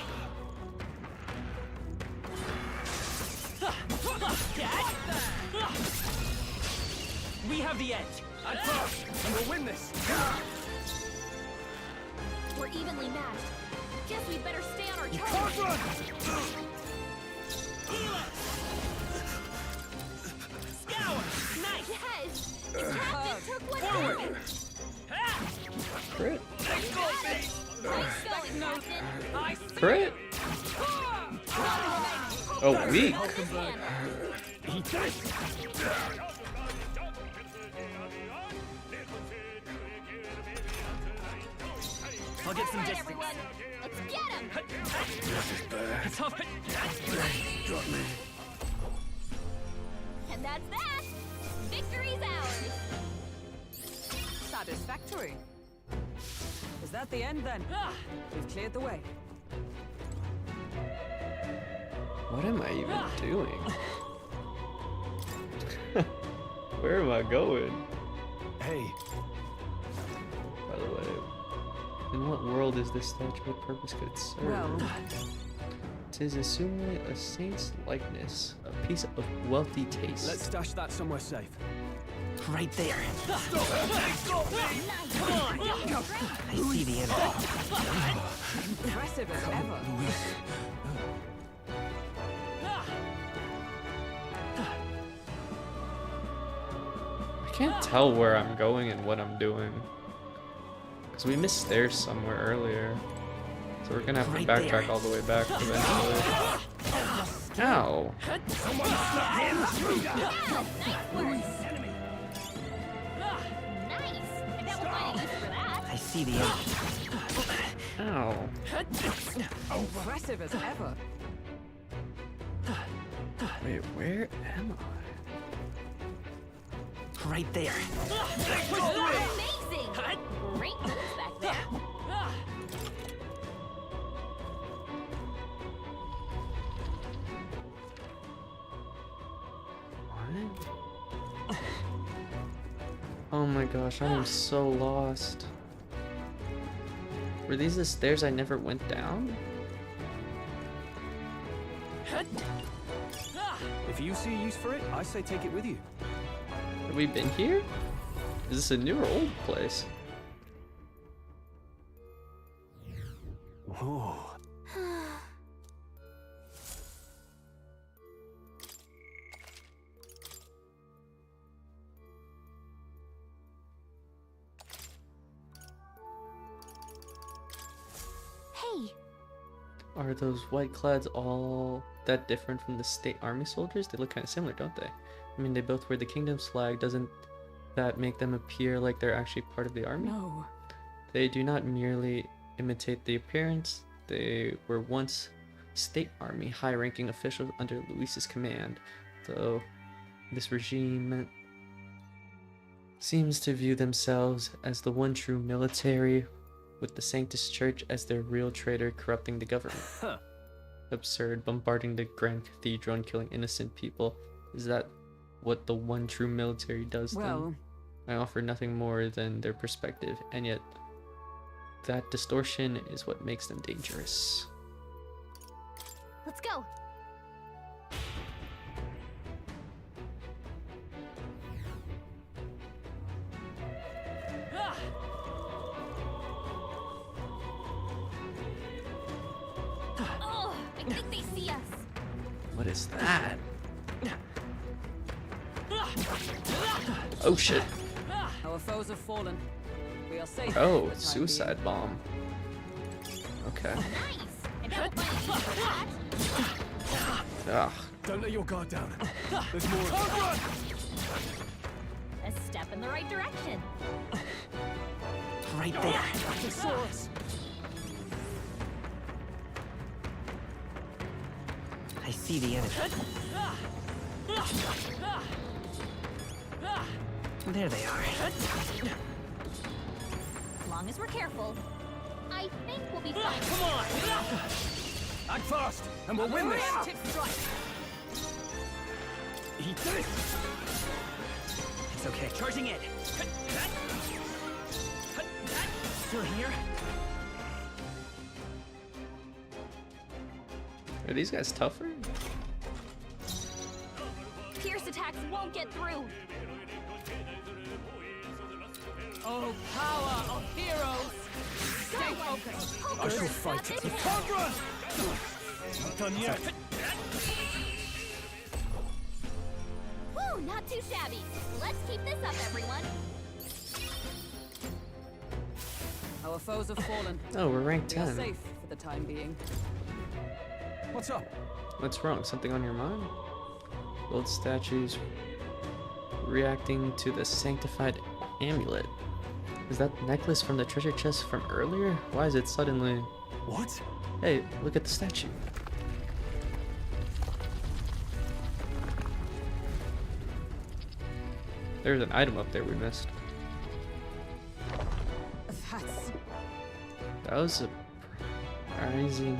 We have the edge! I'm first, and we'll win this. We're evenly matched. Guess we better stay on our You toes. can't run. Scour! Nice! Yes! The captain took one down. crit. Nice going, Captain. I see. Crit. Oh, weak. Hold this hand. He did. I'll get some All right, distance. everyone. Let's get him. Tough. Got me. And that's that. Victory's ours. Satisfactory. Is that the end then? We've cleared the way. What am I even doing? Where am I going? Hey, By the way, in what world is this statue? What purpose could it serve? Well, 'Tis assumedly a saint's likeness, a piece of wealthy taste. let's stash that somewhere safe. Right there. Nice. I see the enemy. impressive as ever. I can't tell where I'm going and what I'm doing. Because we missed stairs somewhere earlier. So we're gonna have to Right backtrack there. all the way back eventually. Ow! Yeah, nice work. Nice. I bet we'll find a use for that. I see the enemy. Ow. Impressive as ever. Wait, where am I? Right there. Amazing. Great moves back there. What? Oh my gosh, I am so lost. Were these the stairs I never went down? If you see use for it, I say take it with you. Have we been here? Is this a new or old place? Oh. Hey, Are those white clads all that different from the state army soldiers? They look kind of similar, don't they? I mean, they both wear the kingdom's flag. Doesn't that make them appear like they're actually part of the army? No. They do not merely imitate the appearance. They were once state army, high-ranking officials under Luis's command, though this regime seems to view themselves as the one true military, with the Sanctus Church as their real traitor corrupting the government. Huh. Absurd, bombarding the Grand Cathedral and killing innocent people. Is that what the one true military does Well, then? I offer nothing more than their perspective, and yet that distortion is what makes them dangerous. let's go. Oh, I think they see us. What is that? Oh shit. our foes have fallen. We are safe. Oh, for the time suicide bomb. Okay. Nice. And that will find us for that. Ugh. Don't let your guard down. There's more. A step in the right direction. Right there. They saw us. I see the enemy. There they are. As long as we're careful, I think we'll be fine. Come on! Act fast, and we'll win this. Preemptive strike. Eat this. It's okay. Charging in. Still here? Are these guys tougher? Pierce attacks won't get through. Oh, power of heroes! Stay focused. I shall fight. You can't run. Not done yet. Woo, not too shabby. Let's keep this up, everyone. Our foes have fallen. Oh, we're ranked We are 10. safe for the time being. What's up? What's wrong? Something on your mind? Old statues reacting to the sanctified amulet. Is that necklace from the treasure chest from earlier? Why is it suddenly... What? Hey, look at the statue. There's an item up there we missed. That's... That was surprising.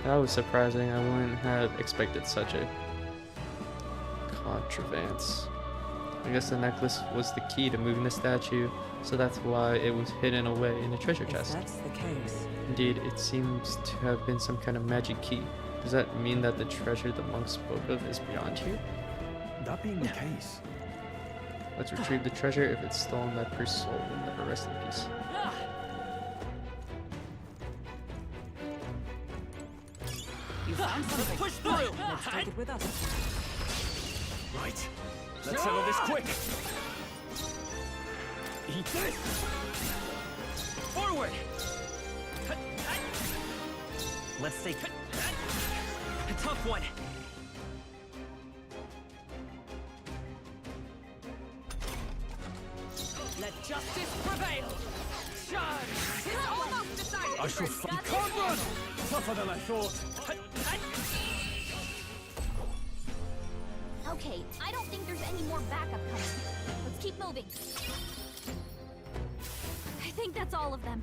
That was surprising. I wouldn't have expected such a contrivance. I guess the necklace was the key to moving the statue, so that's why it was hidden away in the treasure If chest. that's the case. Indeed, it seems to have been some kind of magic key. Does that mean that the treasure the monk spoke of is beyond here? That being the case, Let's retrieve the treasure. If it's stolen, let her soul and let her rest in peace. You found something. Push through! Let's take it with us. right? Let's settle this quick. Eat this. Forward! Let's take... A tough one! Let justice prevail. Charge! It's almost decided. I shall fight. You can't run. Tougher than I thought. Okay, I don't think there's any more backup coming. Let's keep moving. I think that's all of them.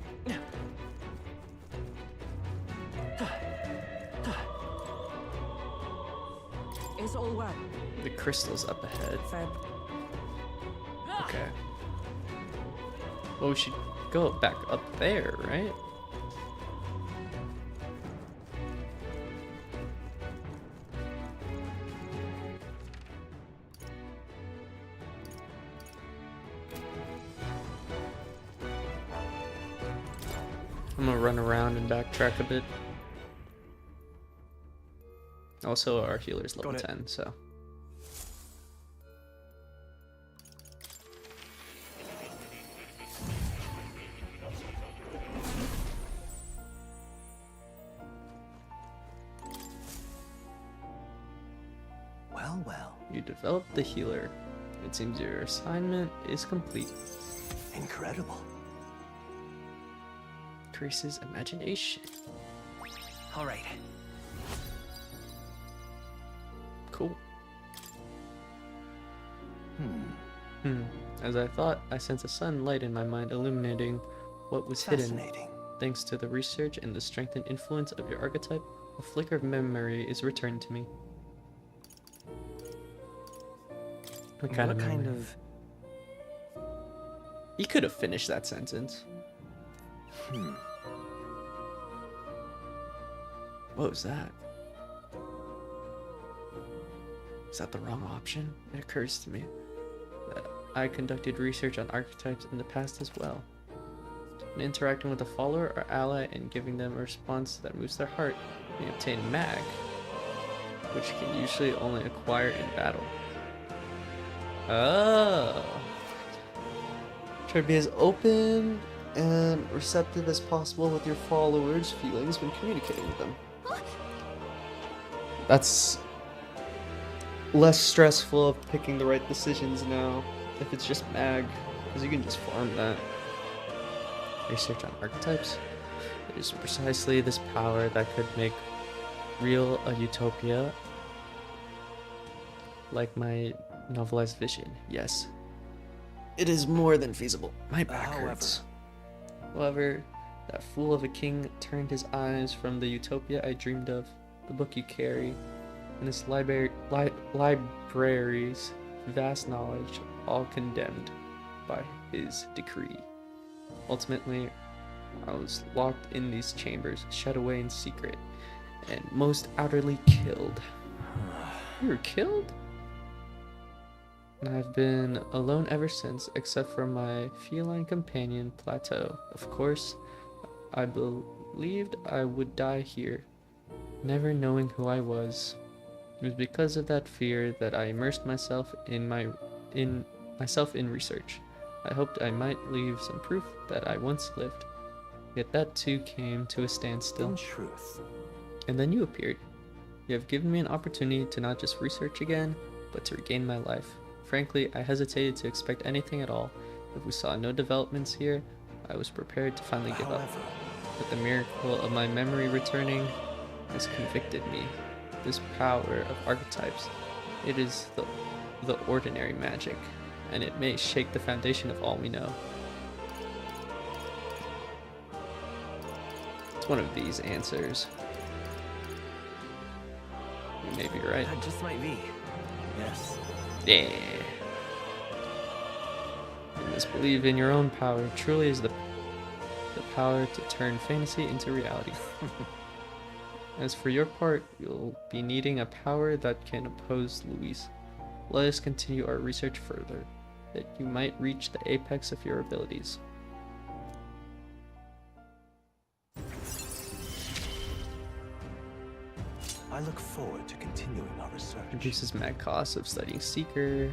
It's all well. The crystal's up ahead. Feb. Okay. Well, we should go back up there, right? I'm gonna run around and backtrack a bit. Also, our healer's level 10, so. Well, well. You developed the healer. It seems your assignment is complete. Incredible. Increases imagination. All right. Cool. As I thought, I sense a sudden light in my mind illuminating what was hidden. Fascinating. Thanks to the research and the strength and influence of your archetype, a flicker of memory is returned to me. What kind of memory? He could have finished that sentence. What was that? Is that the wrong option? It occurs to me that I conducted research on archetypes in the past as well. When interacting with a follower or ally and giving them a response that moves their heart, we obtain mag, which can usually only acquire in battle. Oh. Try to be as open and receptive as possible with your followers' feelings when communicating with them. That's less stressful of picking the right decisions now if it's just mag, because you can just farm that. Research on archetypes. It is precisely this power that could make real a utopia like my novelized vision. Yes. It is more than feasible. My back hurts. However, that fool of a king turned his eyes from the utopia I dreamed of, the book you carry, and its library's vast knowledge, all condemned by his decree. Ultimately, I was locked in these chambers, shut away in secret, and most utterly killed. You were killed? And I've been alone ever since, except for my feline companion, Plateau. Of course, I believed I would die here, never knowing who I was. It was because of that fear that I immersed myself in research. I hoped I might leave some proof that I once lived. Yet that too came to a standstill. In truth. And then you appeared. You have given me an opportunity to not just research again, but to regain my life. Frankly, I hesitated to expect anything at all. If we saw no developments here, I was prepared to finally give up. But the miracle of my memory returning has convicted me. This power of archetypes, it is the ordinary magic, and it may shake the foundation of all we know. It's one of these answers. You may be right. That just might be. Yes. Yeah. You must believe in your own power. It truly is the power to turn fantasy into reality. As for your part, you'll be needing a power that can oppose Louise. Let us continue our research further, that you might reach the apex of your abilities. I look forward to continuing our research. Reduces mag costs of studying Seeker.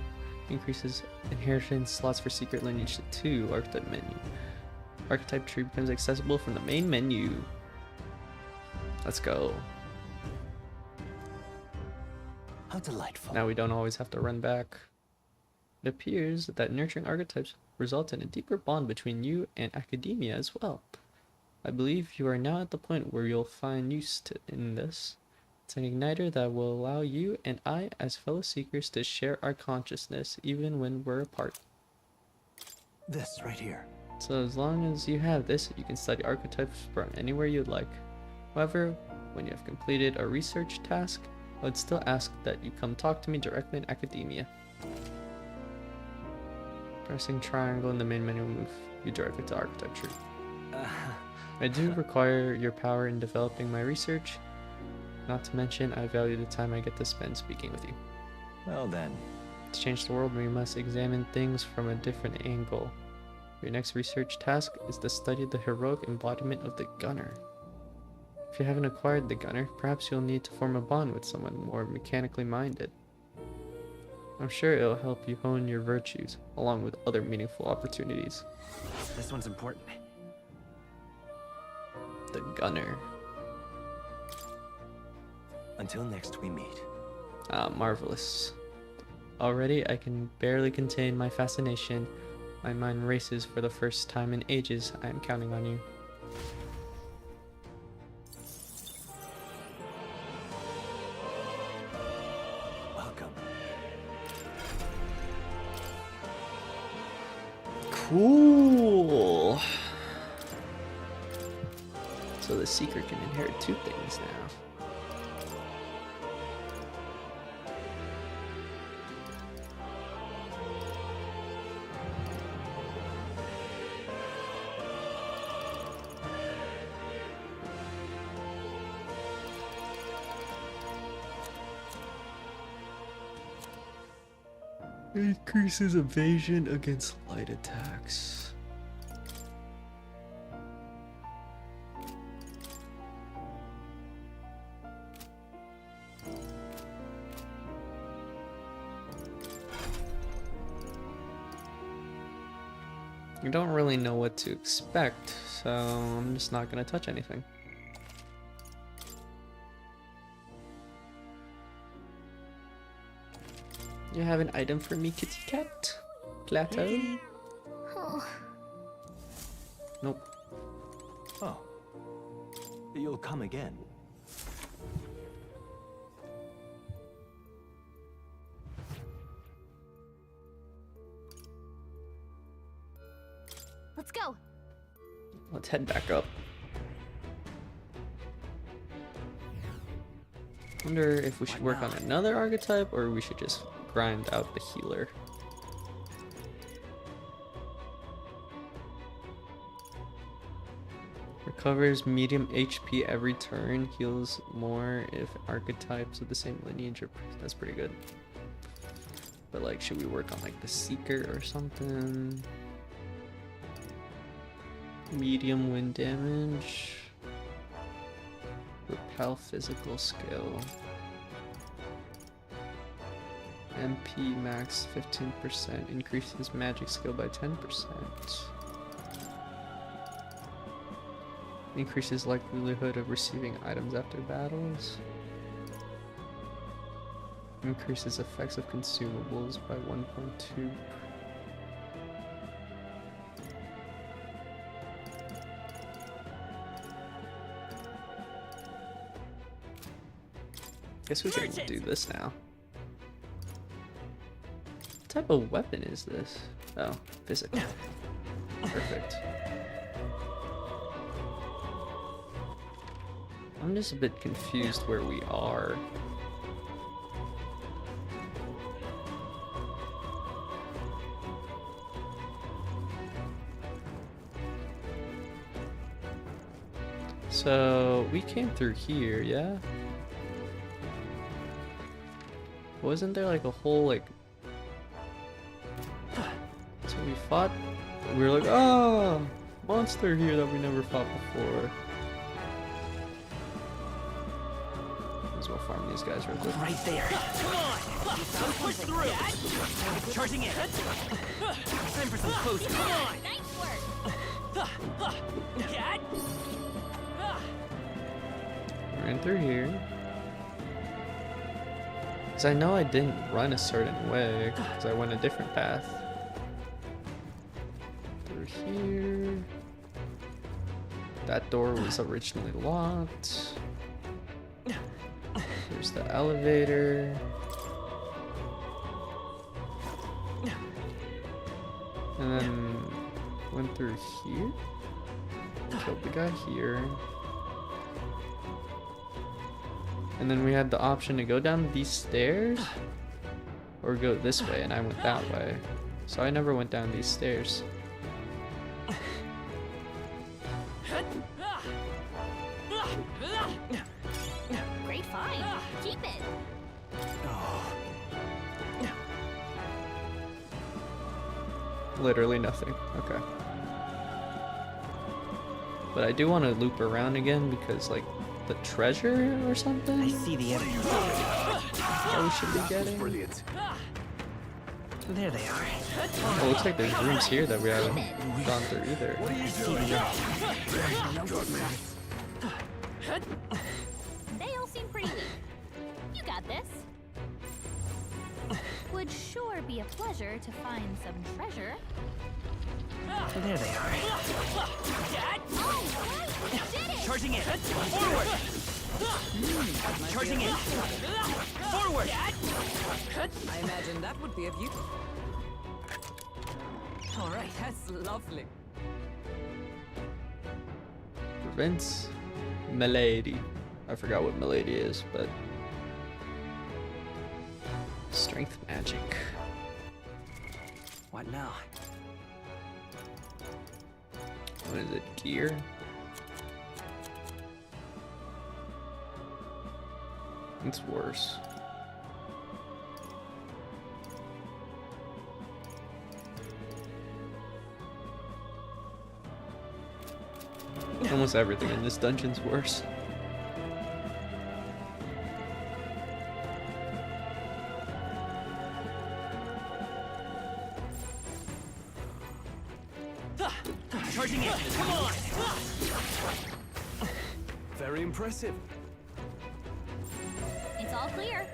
Increases inheritance slots for Secret Lineage to 2 archetype menu. Archetype tree becomes accessible from the main menu. Let's go. How delightful. Now we don't always have to run back. It appears that nurturing archetypes results in a deeper bond between you and academia as well. I believe you are now at the point where you'll find use in this. It's an igniter that will allow you and I as fellow seekers to share our consciousness even when we're apart. This right here. So as long as you have this, you can study archetypes from anywhere you'd like. However, when you have completed a research task, I would still ask that you come talk to me directly in academia. Pressing triangle in the main menu will move you directly to architecture. I do require your power in developing my research. Not to mention, I value the time I get to spend speaking with you. Well then. To change the world, we must examine things from a different angle. Your next research task is to study the heroic embodiment of the gunner. If you haven't acquired the gunner, perhaps you'll need to form a bond with someone more mechanically minded. I'm sure it'll help you hone your virtues, along with other meaningful opportunities. This one's important. The gunner. Until next we meet. Ah, marvelous. Already I can barely contain my fascination. My mind races for the first time in ages. I am counting on you. Welcome. Cool. So the Seeker can inherit 2 things now. Increases evasion against light attacks. You don't really know what to expect, so I'm just not gonna touch anything. You have an item for me, kitty cat? Plateau? Oh, Nope. Oh. You'll come again. let's go. Let's head back up. Wonder if we should work on another archetype or we should just grind out the healer. Recovers medium HP every turn, heals more if archetypes of the same lineage are. That's pretty good. But like, should we work on like the Seeker or something? Medium wind damage. Repel physical skill. MP max 15%, increases magic skill by 10%. Increases likelihood of receiving items after battles. Increases effects of consumables by 1.2. Guess we can do this now. What type of weapon is this? Oh, physical. Perfect. I'm just a bit confused where we are. So we came through here, yeah? Wasn't there like a whole like... So we fought, we were like, oh, monster here that we never fought before. Might as well farm these guys real quick. Right there. Come on! Push through! Charging in! Time for some closure! Come on! Nice work. Cat! Ran through here. Because I know I didn't run a certain way, because I went a different path. Through here. That door was originally locked. Here's the elevator. And then went through here. Killed the guy here. And then we had the option to go down these stairs or go this way, and I went that way. So I never went down these stairs. Great find. Keep it. Literally nothing. Okay. But I do want to loop around again because, like, the treasure or something I see the enemy. that we should be getting. Brilliant. There they are. Oh, it looks like there's rooms here that we haven't gone through either. I see the enemy. They all seem pretty weak. You got this. Would sure be a pleasure to find some treasure. There they are. Oh, right, we did it! Charging in. Forward. Charging in. Forward. I imagine that would be of use. All right, that's lovely. Prevents Milady. I forgot what Milady is, but strength magic. What now? What is it? Gear? It's worse. Almost everything in this dungeon's worse. Charging in. Come on. Very impressive. It's all clear.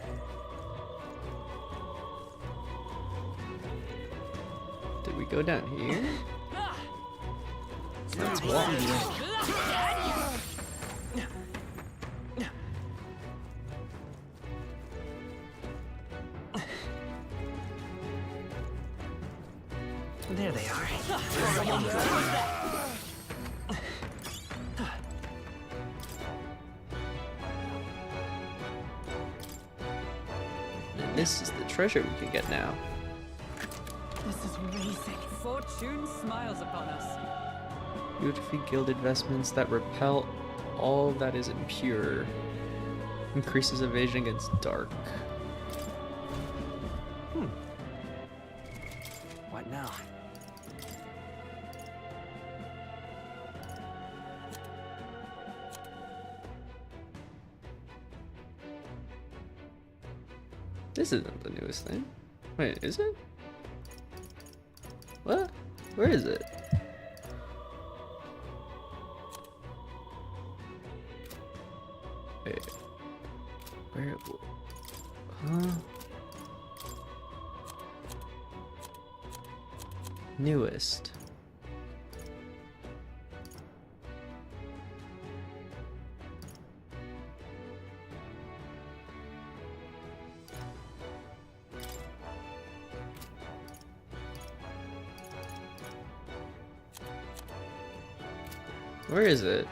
Did we go down here? Let's walk. There they are. And this is the treasure we can get now. This is amazing. Fortune smiles upon us. Beautifully gilded vestments that repel all that is impure. Increases evasion against dark. What now? This isn't the newest thing. Wait, is it? What? Where is it? Wait. Where? Huh? Newest. Where is it?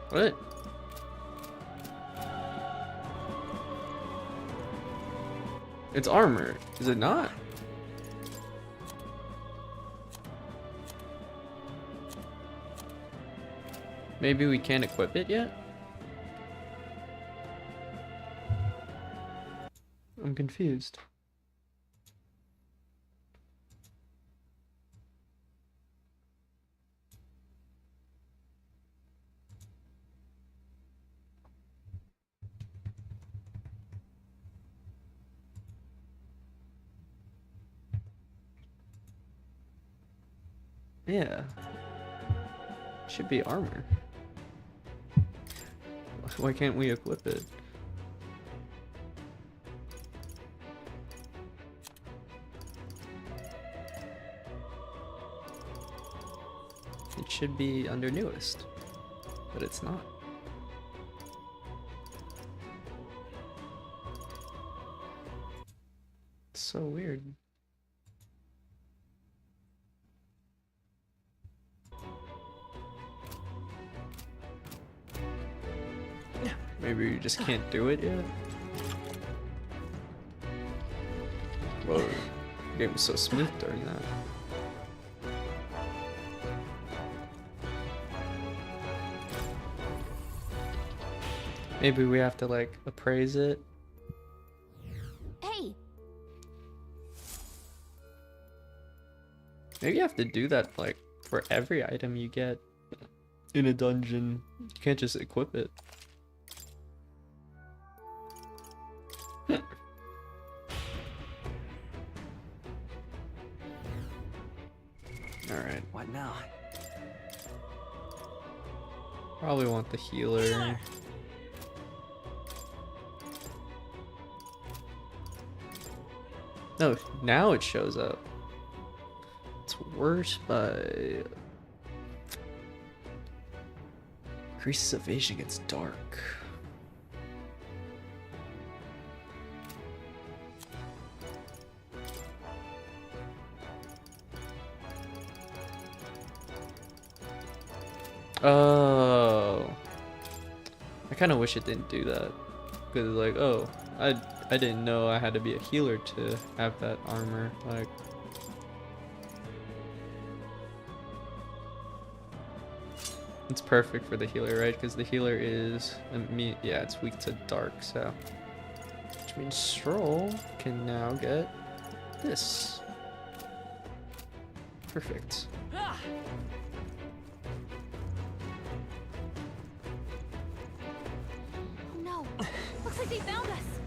What? It's armor, is it not? Maybe we can't equip it yet? I'm confused. Yeah. Should be armor. Why can't we equip it? It should be under newest, but it's not. It's so weird. Maybe you just can't do it yet? Whoa, the game was so smooth during that. Maybe we have to like appraise it. Hey, Maybe you have to do that like for every item you get in a dungeon. You can't just equip it. Alright. What now? Probably want the healer. No, now it shows up. It's worse, but increases evasion gets dark. Oh, I kind of wish it didn't do that, because like, oh, I didn't know I had to be a healer to have that armor. Like, it's perfect for the healer, right? Because the healer is yeah, it's weak to dark, so which means Stroll can now get this. Perfect. Oh no! Looks like they found us.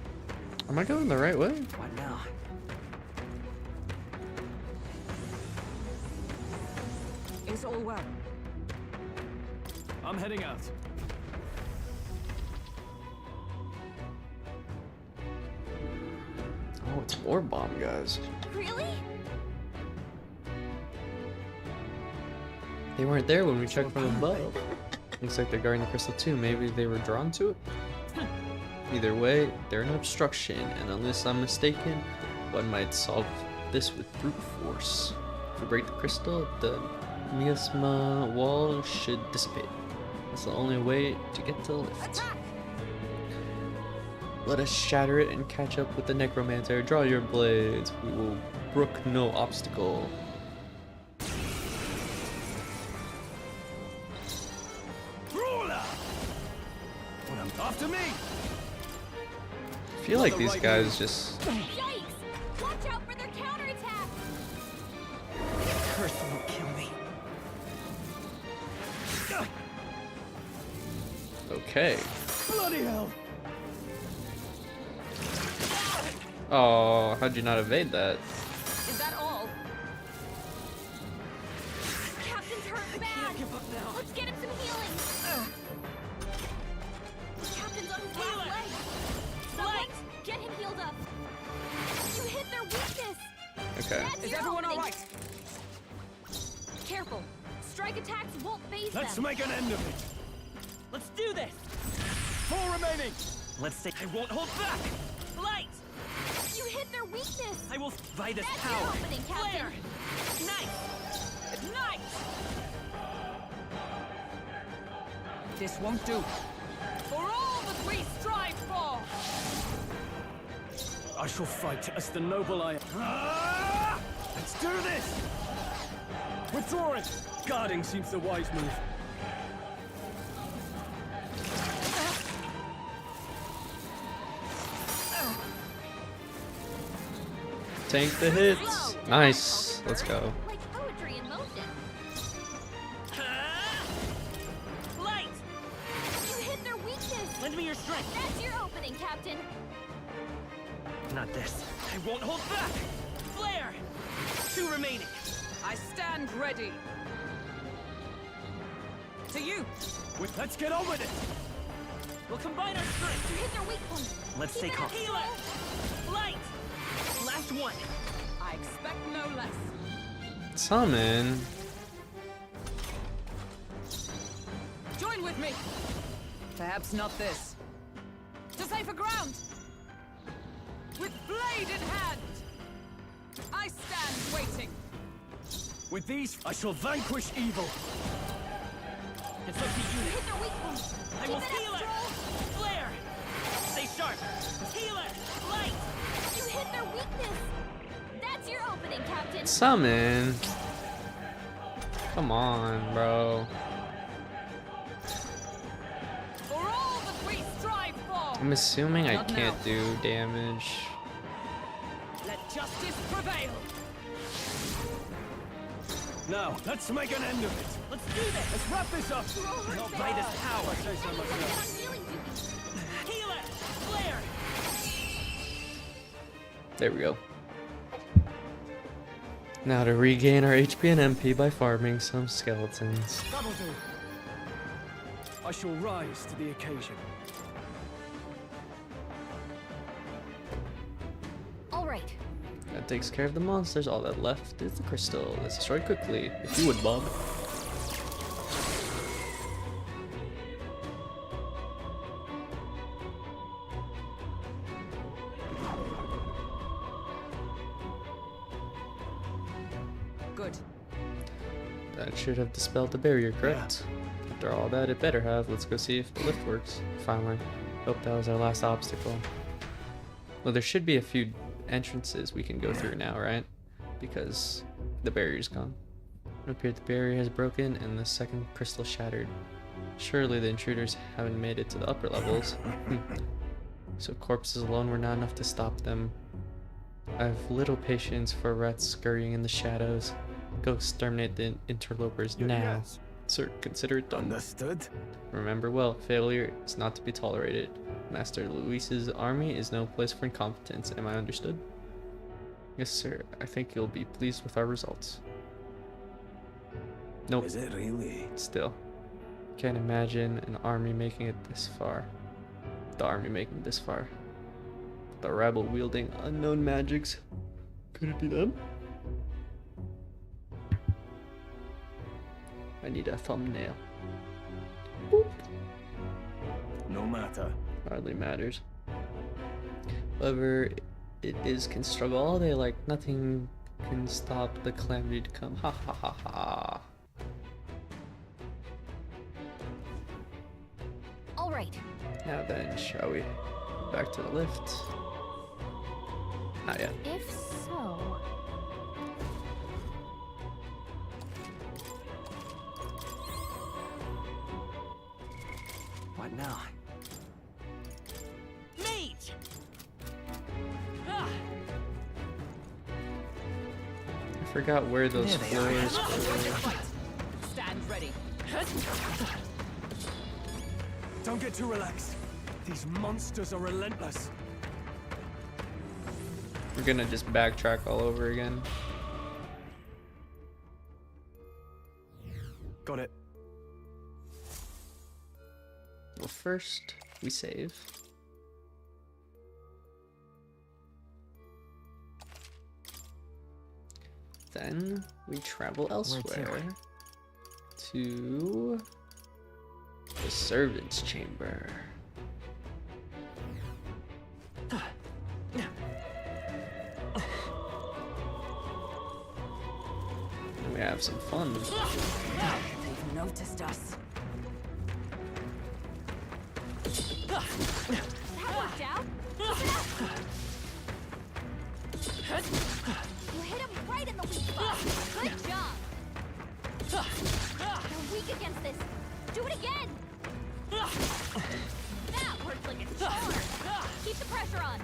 Am I going the right way? What now? Is all well? I'm heading out. Oh, it's more bomb guys. Really? They weren't there when we checked from above. Looks like they're guarding the crystal too. Maybe they were drawn to it? Either way, they're an obstruction, and unless I'm mistaken, one might solve this with brute force. If we break the crystal, the miasma wall should dissipate. That's the only way to get to the lift. Let us shatter it and catch up with the Necromancer. Draw your blades. We will brook no obstacle. After me! I feel like these guys just... Yikes! Watch out for their counterattack! Curse won't kill me. Okay. Bloody hell! Oh, how'd you not evade that? Is that all? Captain's hurt bad! Let's get him some healing! Captain's on his last leg! Someone, get him healed up! You hit their weakness! Okay. That's Is your everyone all opening. right? Careful! Strike attacks won't phase Let's them! make an end of it! Let's do this! 4 remaining! Let's say I won't hold back! Light! You hit their weakness! I will by this That's power! your opening, Captain! Flare! Ignite! Ignite! This won't do. For all that we strive for! I shall fight as the noble I am. Ah! Let's do this! Withdrawing! Guarding seems the wise move. Tank the hits. Nice. Let's go. Like poetry in motion. Light! You hit their weakness! Lend me your strength! That's your opening, Captain! not this. I won't hold back! Flare! 2 remaining! I stand ready. To you! Let's get on with it! We'll combine our strength! You hit their weak point! Let's stay calm. Healer! Light! Last one! I expect no less. Summon. Join with me. Perhaps not this. To safer ground. With blade in hand. I stand waiting. With these, I shall vanquish evil. It's up to you You now! hit their weak point! I Keep will it heal up, it! Stroll! Flare! Stay sharp! Healer! Light! You hit their weakness! That's your opening, Captain! Summon. Come on, bro. For all that we strive for. I'm assuming I Not can't now. do damage. Let justice prevail. Now, let's make an end of it. Let's do this! Let's wrap this up. Not by this power! Say so myself. Healer! Flare! There we go. Now to regain our HP and MP by farming some skeletons. That'll do. I shall rise to the occasion. All right. That takes care of the monsters. All that left is the crystal. Let's destroy it quickly. If you would, Bob. Good. That should have dispelled the barrier, correct? After all that, it better have. Let's go see if the lift works. Finally. Hope that was our last obstacle. Well, there should be a few entrances we can go through now, right? Because the barrier's gone. It appeared the barrier has broken and the second crystal shattered. Surely the intruders haven't made it to the upper levels. So corpses alone were not enough to stop them. I have little patience for rats scurrying in the shadows. Go exterminate the interlopers now. Sir, consider it done. Understood? Remember well, failure is not to be tolerated. Master Luis's army is no place for incompetence. Am I understood? Yes, sir. I think you'll be pleased with our results. Nope. Is it really? Still. Can't imagine an army making it this far. The army making it this far. The rabble wielding unknown magics. Could it be them? I need a thumbnail. Boop. No matter. Hardly matters. Whoever it is can struggle all day like nothing can stop the calamity to come. Ha ha ha ha. All right. Now then, shall we? Back to the lift. Not yet. If so, What now? Mage! Ah! I forgot where those There they are. floors were. Stand ready. Don't get too relaxed. These monsters are relentless. We're gonna just backtrack all over again. Got it. Well, first we save. Then we travel elsewhere to the servants' chamber. And we have some fun. They've noticed us. that worked out. You hit him right in the weak spot. Good job. You're weak against this. Do it again. That worked like a charm. Keep the pressure on.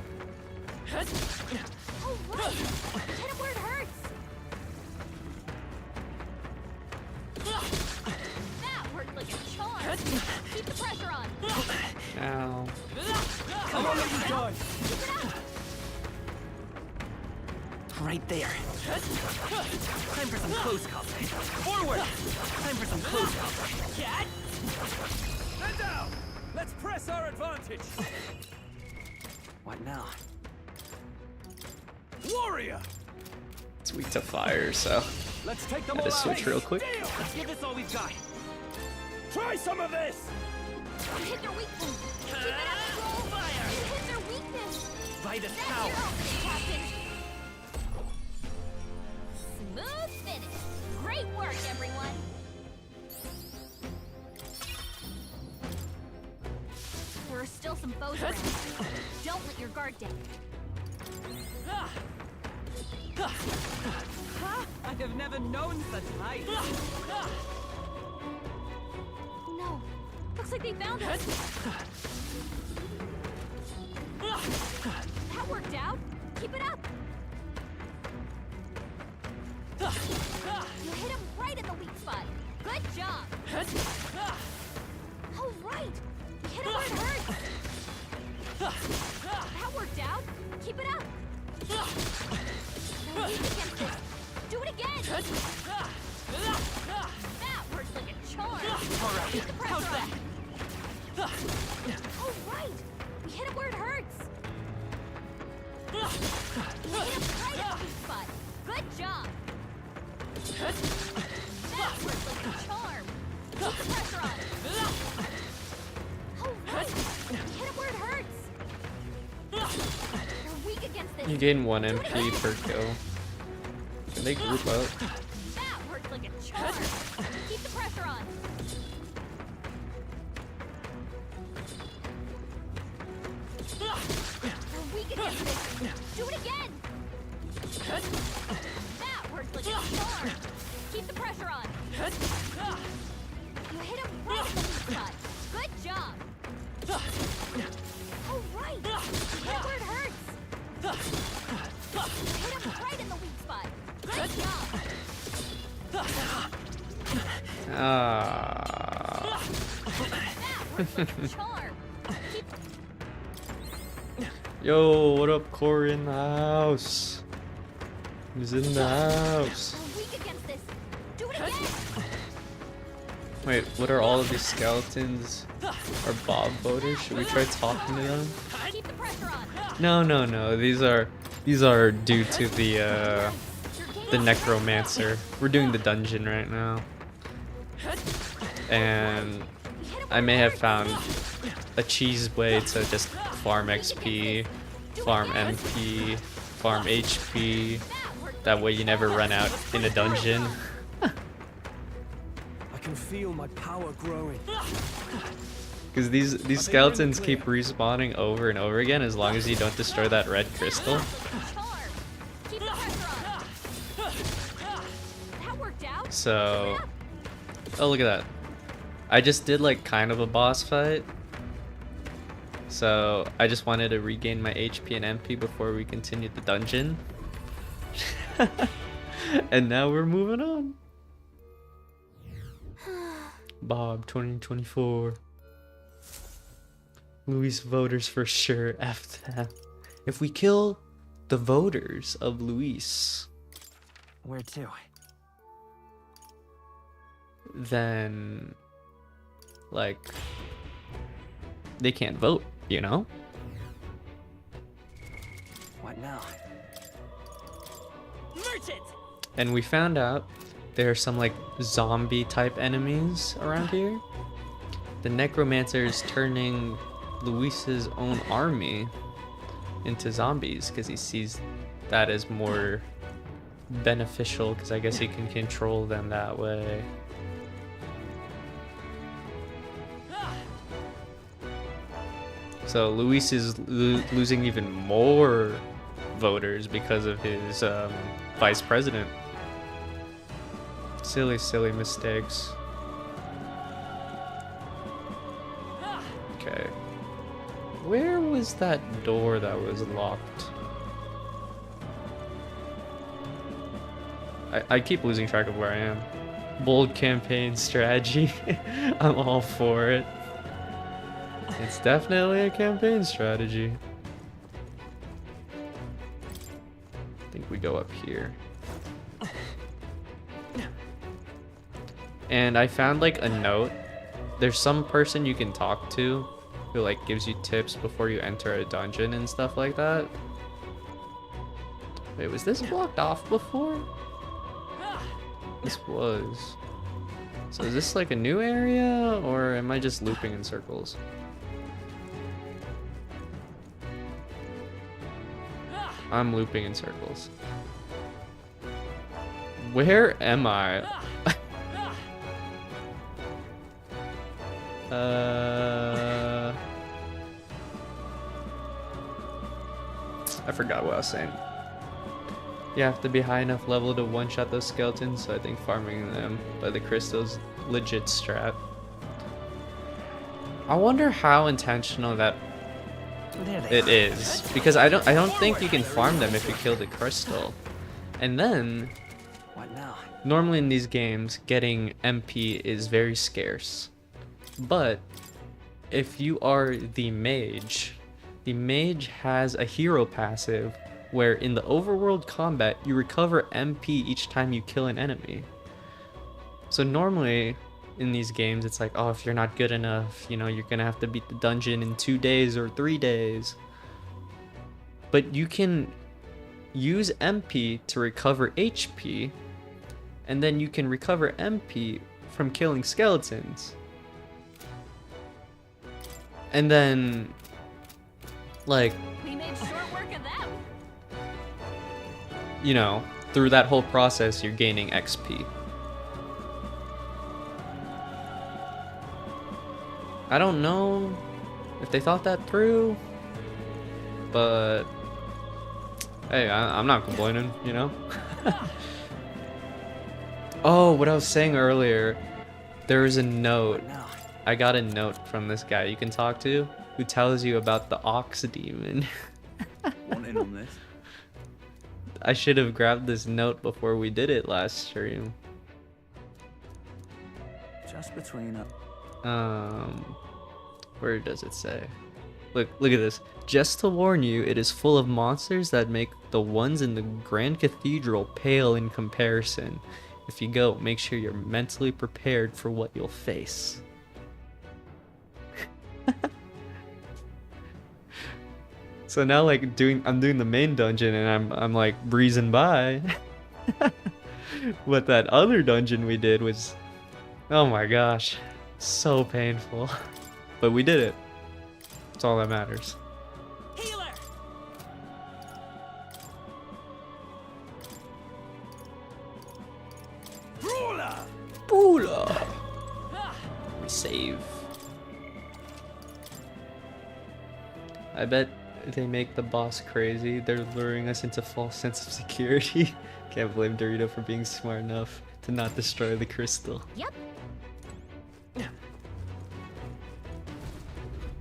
Oh, right. Hit him where it hurts. That worked like a charm. Keep the pressure on. Ow. Come on, let you die. Keep it up. Right there. Time for some close combat. Forward! Time for some close combat. Cat! Stand down. Let's press our advantage. What now? Warrior. It's weak to fire, so Let's take them I all just out. switch real quick. Deal. Let's give this all we've got. Try some of this. You hit their weak point. Keep it up, Joel. Fire! You hit their weakness. By this That's power! your ultimate, Captain. Smooth finish. Great work, everyone. There are still some foes around. Don't let your guard down. Ah! Ha! I have never known such height. Ah! Oh no. Looks like they found us. That worked out. Keep it up. You hit him right in the weak spot. Good job. Oh, right. You hit him where it hurts. That worked out. Keep it up. You're weak against this. Do it again. That works like a charm. Alright, Keep the pressure how's on. that? Oh, right. We hit him where it hurts. You hit him right at the weak spot. Good job. That works like a charm. Keep the pressure on. Oh, right. We hit him where it hurts. You're weak against this. You gain 1 Do it MP again. per kill. Can they group up? That works like a charm. Keep the pressure on. You're weak against this. Do it again. That works like a charm. Keep the pressure on. You hit him right at the weak spot. Good job. Oh, right. You hit him where it hurts. You hit him right in the weak spot. Good job. Ah. That works like a charm. Keep Yo, what up, Corey in the house? Who's in the house? You're weak against this. Do it again. Wait, what are all of these skeletons? Are Bob voters? Should we try talking to them? Keep the pressure on. No. These are due to the Necromancer. We're doing the dungeon right now. And I may have found a cheese way to just farm XP, farm MP, farm HP. That way you never run out in a dungeon. I can feel my power growing. Because these skeletons keep respawning over and over again as long as you don't destroy that red crystal. Charm. Keep the pressure on. That worked out. So, oh look at that. I just did like kind of a boss fight. So I just wanted to regain my HP and MP before we continued the dungeon. And now we're moving on. Bob 2024. Luis voters for sure. F them. If we kill the voters of Luis, Where to? then like they can't vote, you know? What now? Merchant! And we found out there are some like zombie type enemies around here. The Necromancer is turning Luis's own army into zombies because he sees that as more beneficial, because I guess he can control them that way. So Luis is losing even more voters because of his vice president. Silly mistakes. Okay. Where was that door that was locked? I keep losing track of where I am. Bold campaign strategy. I'm all for it. It's definitely a campaign strategy. I think we go up here. And I found like a note. There's some person you can talk to who like gives you tips before you enter a dungeon and stuff like that. Wait, was this blocked off before? This was. So is this like a new area, or am I just looping in circles? I'm looping in circles. Where am I? I forgot what I was saying. You have to be high enough level to one-shot those skeletons, so I think farming them by the crystals legit strat. I wonder how intentional that it is, because I don't think you can farm them if you kill the crystal. And then What now? normally in these games, getting MP is very scarce. But if you are the mage has a hero passive where in the overworld combat, you recover MP each time you kill an enemy. So normally in these games, it's like, oh, if you're not good enough, you know, you're gonna have to beat the dungeon in 2 days or 3 days. But you can use MP to recover HP, and then you can recover MP from killing skeletons. And then, like, We made short work of them. you know, through that whole process, you're gaining XP. I don't know if they thought that through, but hey, I'm not complaining, you know? Oh, what I was saying earlier, there was a note. I got a note from this guy you can talk to who tells you about the Ox Demon. Want in on this? I should have grabbed this note before we did it last stream. Just between us. Where does it say? Look at this. Just to warn you, it is full of monsters that make the ones in the Grand Cathedral pale in comparison. If you go, make sure you're mentally prepared for what you'll face. So now, like, I'm doing the main dungeon and I'm like breezing by. But that other dungeon we did was, oh my gosh, so painful. But we did it. That's all that matters. Healer! Boola! We save. I bet they make the boss crazy. They're luring us into false sense of security. Can't blame Dorito for being smart enough to not destroy the crystal. Yep.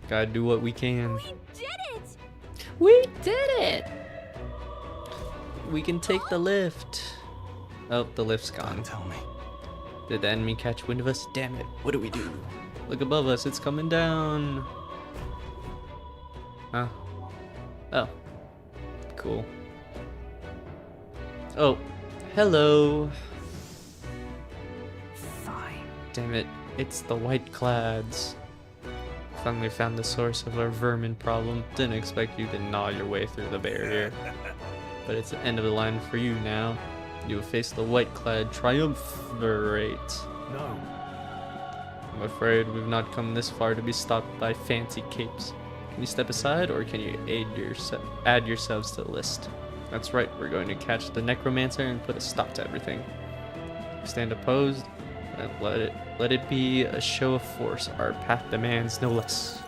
Gotta do what we can. We did it! We did it! We can take the lift. Oh, the lift's gone. Don't tell me. Did the enemy catch wind of us? Damn it. What do we do? Look above us. It's coming down. Huh? Oh. Cool. Oh. Hello. Fine. Damn it. It's the White Clads. Finally found the source of our vermin problem. Didn't expect you to gnaw your way through the barrier. But it's the end of the line for you now. You will face the White Clad Triumvirate. No. I'm afraid we've not come this far to be stopped by fancy capes. Can you step aside, or can you add yourselves to the list? That's right, we're going to catch the Necromancer and put a stop to everything. Stand opposed, and let it be a show of force. Our path demands no less.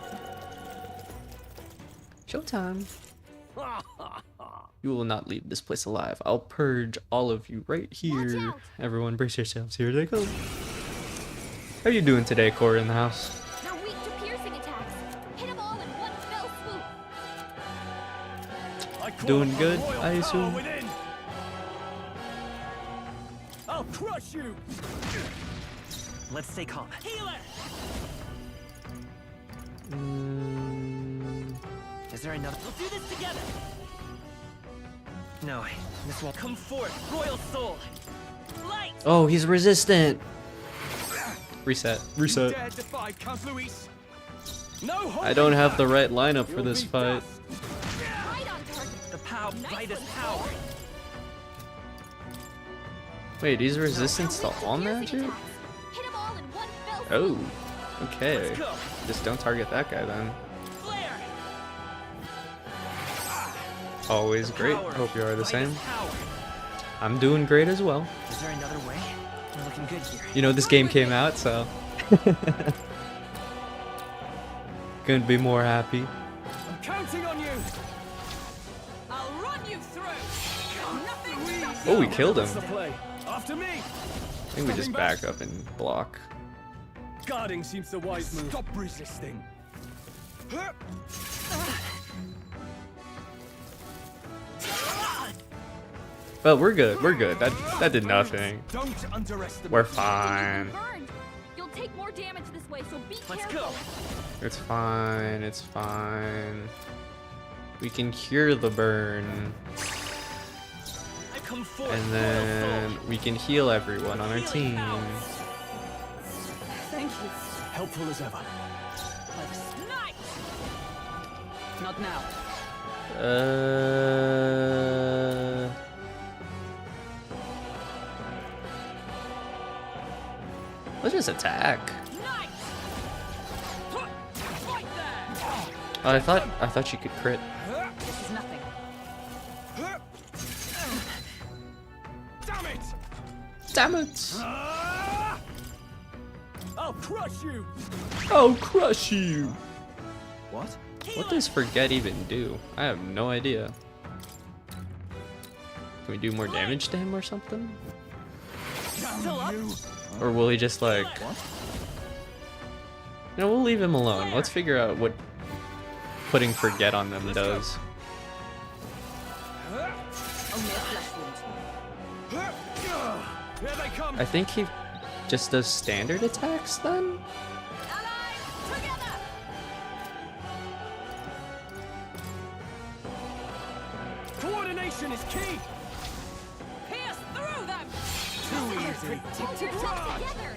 Showtime. You will not leave this place alive. I'll purge all of you right here. Watch out. Everyone brace yourselves. Here they come. How you doing today, Corey, in the house? They're weak to piercing attacks. Hit them all in one fell swoop. Doing good, I assume. I'll crush you. Let's stay calm. Healer! Is there another? We'll do this together! No, this won't. Come forth, Royal Soul! Light! Oh, he's resistant. Reset. You Reset. dare defy Count Luis? No hope. I don't have the right lineup for this fight. Right on target. The power, Nice brightest one, power. Cole. Wait, he's resistant to They're weak all piercing magic? attacks. Hit them all in one fell swoop. Oh, okay. Let's go! Just don't target that guy then. Flare! Always great. Power, Hope you are the brightest same. Power. I'm doing great as well. Is there another way? We're looking good here. You know, this game came out, so. Couldn't be more happy. I'm counting on you. I'll run you through. Nothing stops Oh, we killed him. What's the play? After me. I think we just back up and block. Guarding seems the wise move. Stop resisting. But we're good. We're good. That did nothing. Don't underestimate. We're fine. Burned. You'll take more damage this way, so be Let's careful. go. It's fine. It's fine. We can cure the burn, I come forth. and then we can heal everyone on our team. Thank you. Helpful as ever. Nice. Not now. Let's just attack. Nice. Right there. Oh, I thought she could crit. This is nothing. Damn it! Damn it! I'll crush you. I'll crush you. What? What does forget even do? I have no idea. Can we do more damage to him or something? Still up. Or will he just like... What? No, we'll leave him alone. Let's figure out what putting forget on them does. Only a flesh wound. Here they come. I think he just does standard attacks then? Allies, together. Coordination is key. Pierce through them. Too easy. Hold yourself together.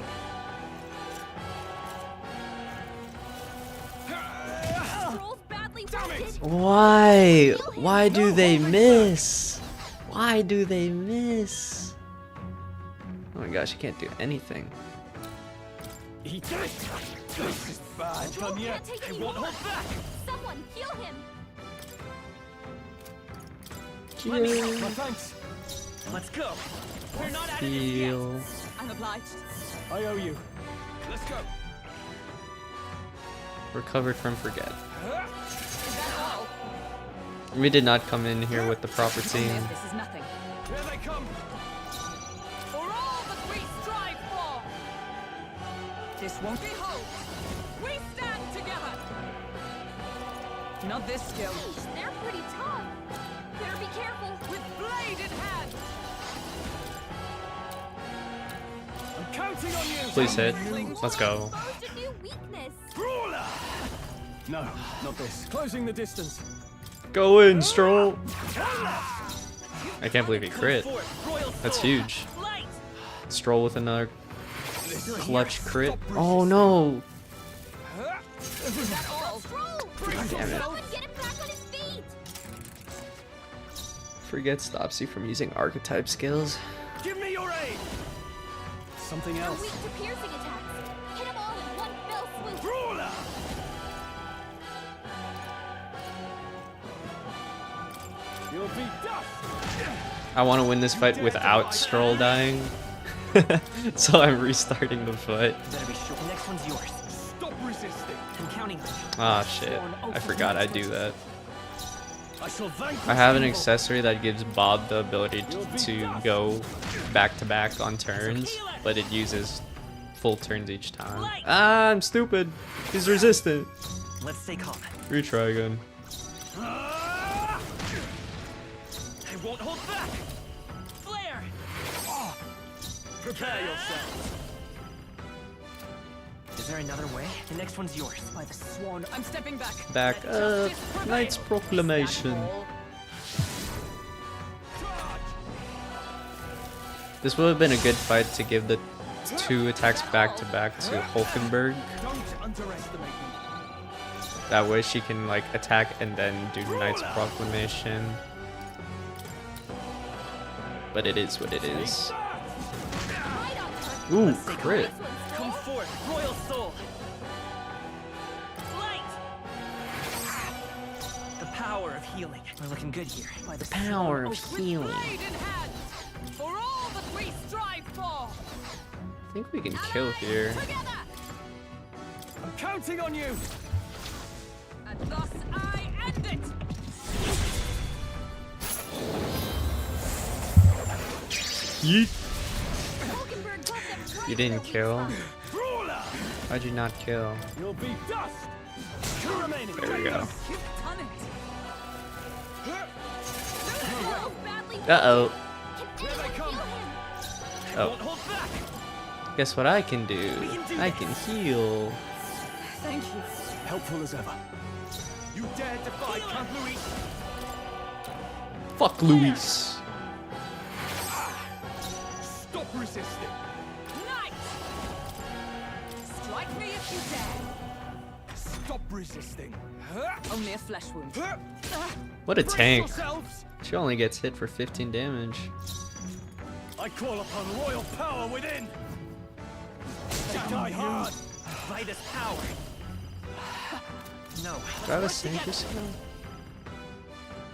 Troll's badly wounded. Why? Why do they miss? Why do they miss? Oh my gosh, you can't do anything. Eat this. This is bad. Troll Done yet. can't take I any won't more. hold back. Someone heal him. Let me help. My thanks. Let's go. We're not out of this yet. Heal. I'm obliged. I owe you. Let's go. Recovered from forget. Is that all? We did not come in here with the proper team. This is nothing. Here they come. For all that we strive for. This won't be hope. We stand together. Not this skill. Sheesh, they're pretty tough. Better be careful. With blade in hand. I'm counting on you. Please hit. Let's go. Exposed a new weakness. Brawler. No, not this. Closing the distance. Go in, Stroll. I can't believe he crit. Forth, royal That's soul. huge. Light. Stroll with another clutch crit. Oh no! Is that all? Damn it. Someone get him back on his feet. Forget stops you from using archetype skills. Give me your aid. Something They're else. weak to piercing attacks. Hit them all in one fell swoop. Brawler. You'll be dust. I want to win this fight without Stroll dying. So I'm restarting the fight. Better be sure. The next one's yours. Stop resisting. I'm counting on you. Ah shit. I forgot I do that. I shall vanquish I have an evil. accessory that gives Bob the ability to go back to back on turns, but it uses full turns each time. Ah, I'm stupid. He's resistant. Let's stay calm. Retry again. Ah! I won't hold back. Flare. Prepare yourself. Is there another way? The next one's yours. By the swan, I'm stepping back. Back up. Knight's Proclamation. This would have been a good fight to give the 2 attacks back to back to Hulkenberg. Don't underestimate me. That way she can like attack and then do Knight's Proclamation. But it is what it is. Right on target. Ooh, Nice crit. one, Come Stroll. forth, royal soul. Light. The power of healing. We're looking good here. By the Power of With healing. blade in hand. For all that we strive for. I think we can kill here. Together. I'm counting on you. And thus I end it. Yeet. Hulkenberg got them right You didn't where we kill. started. Brawler. Why'd you not kill? You'll be dust. 2 remaining. There we go. You've done it. Troll's badly wounded. Uh-oh. Can Oh. Won't hold back. Guess what I can do? I can heal. Thank you. Helpful as ever. You dare defy Count Luis? Fuck Luis. Stop resisting. Nice! Strike me if you dare. Stop resisting. Only a flesh wound. What a Brace tank. yourselves. She only gets hit for 15 damage. I call upon royal power within. Die hard. By this power. No. Do I have a Sanctuary skill?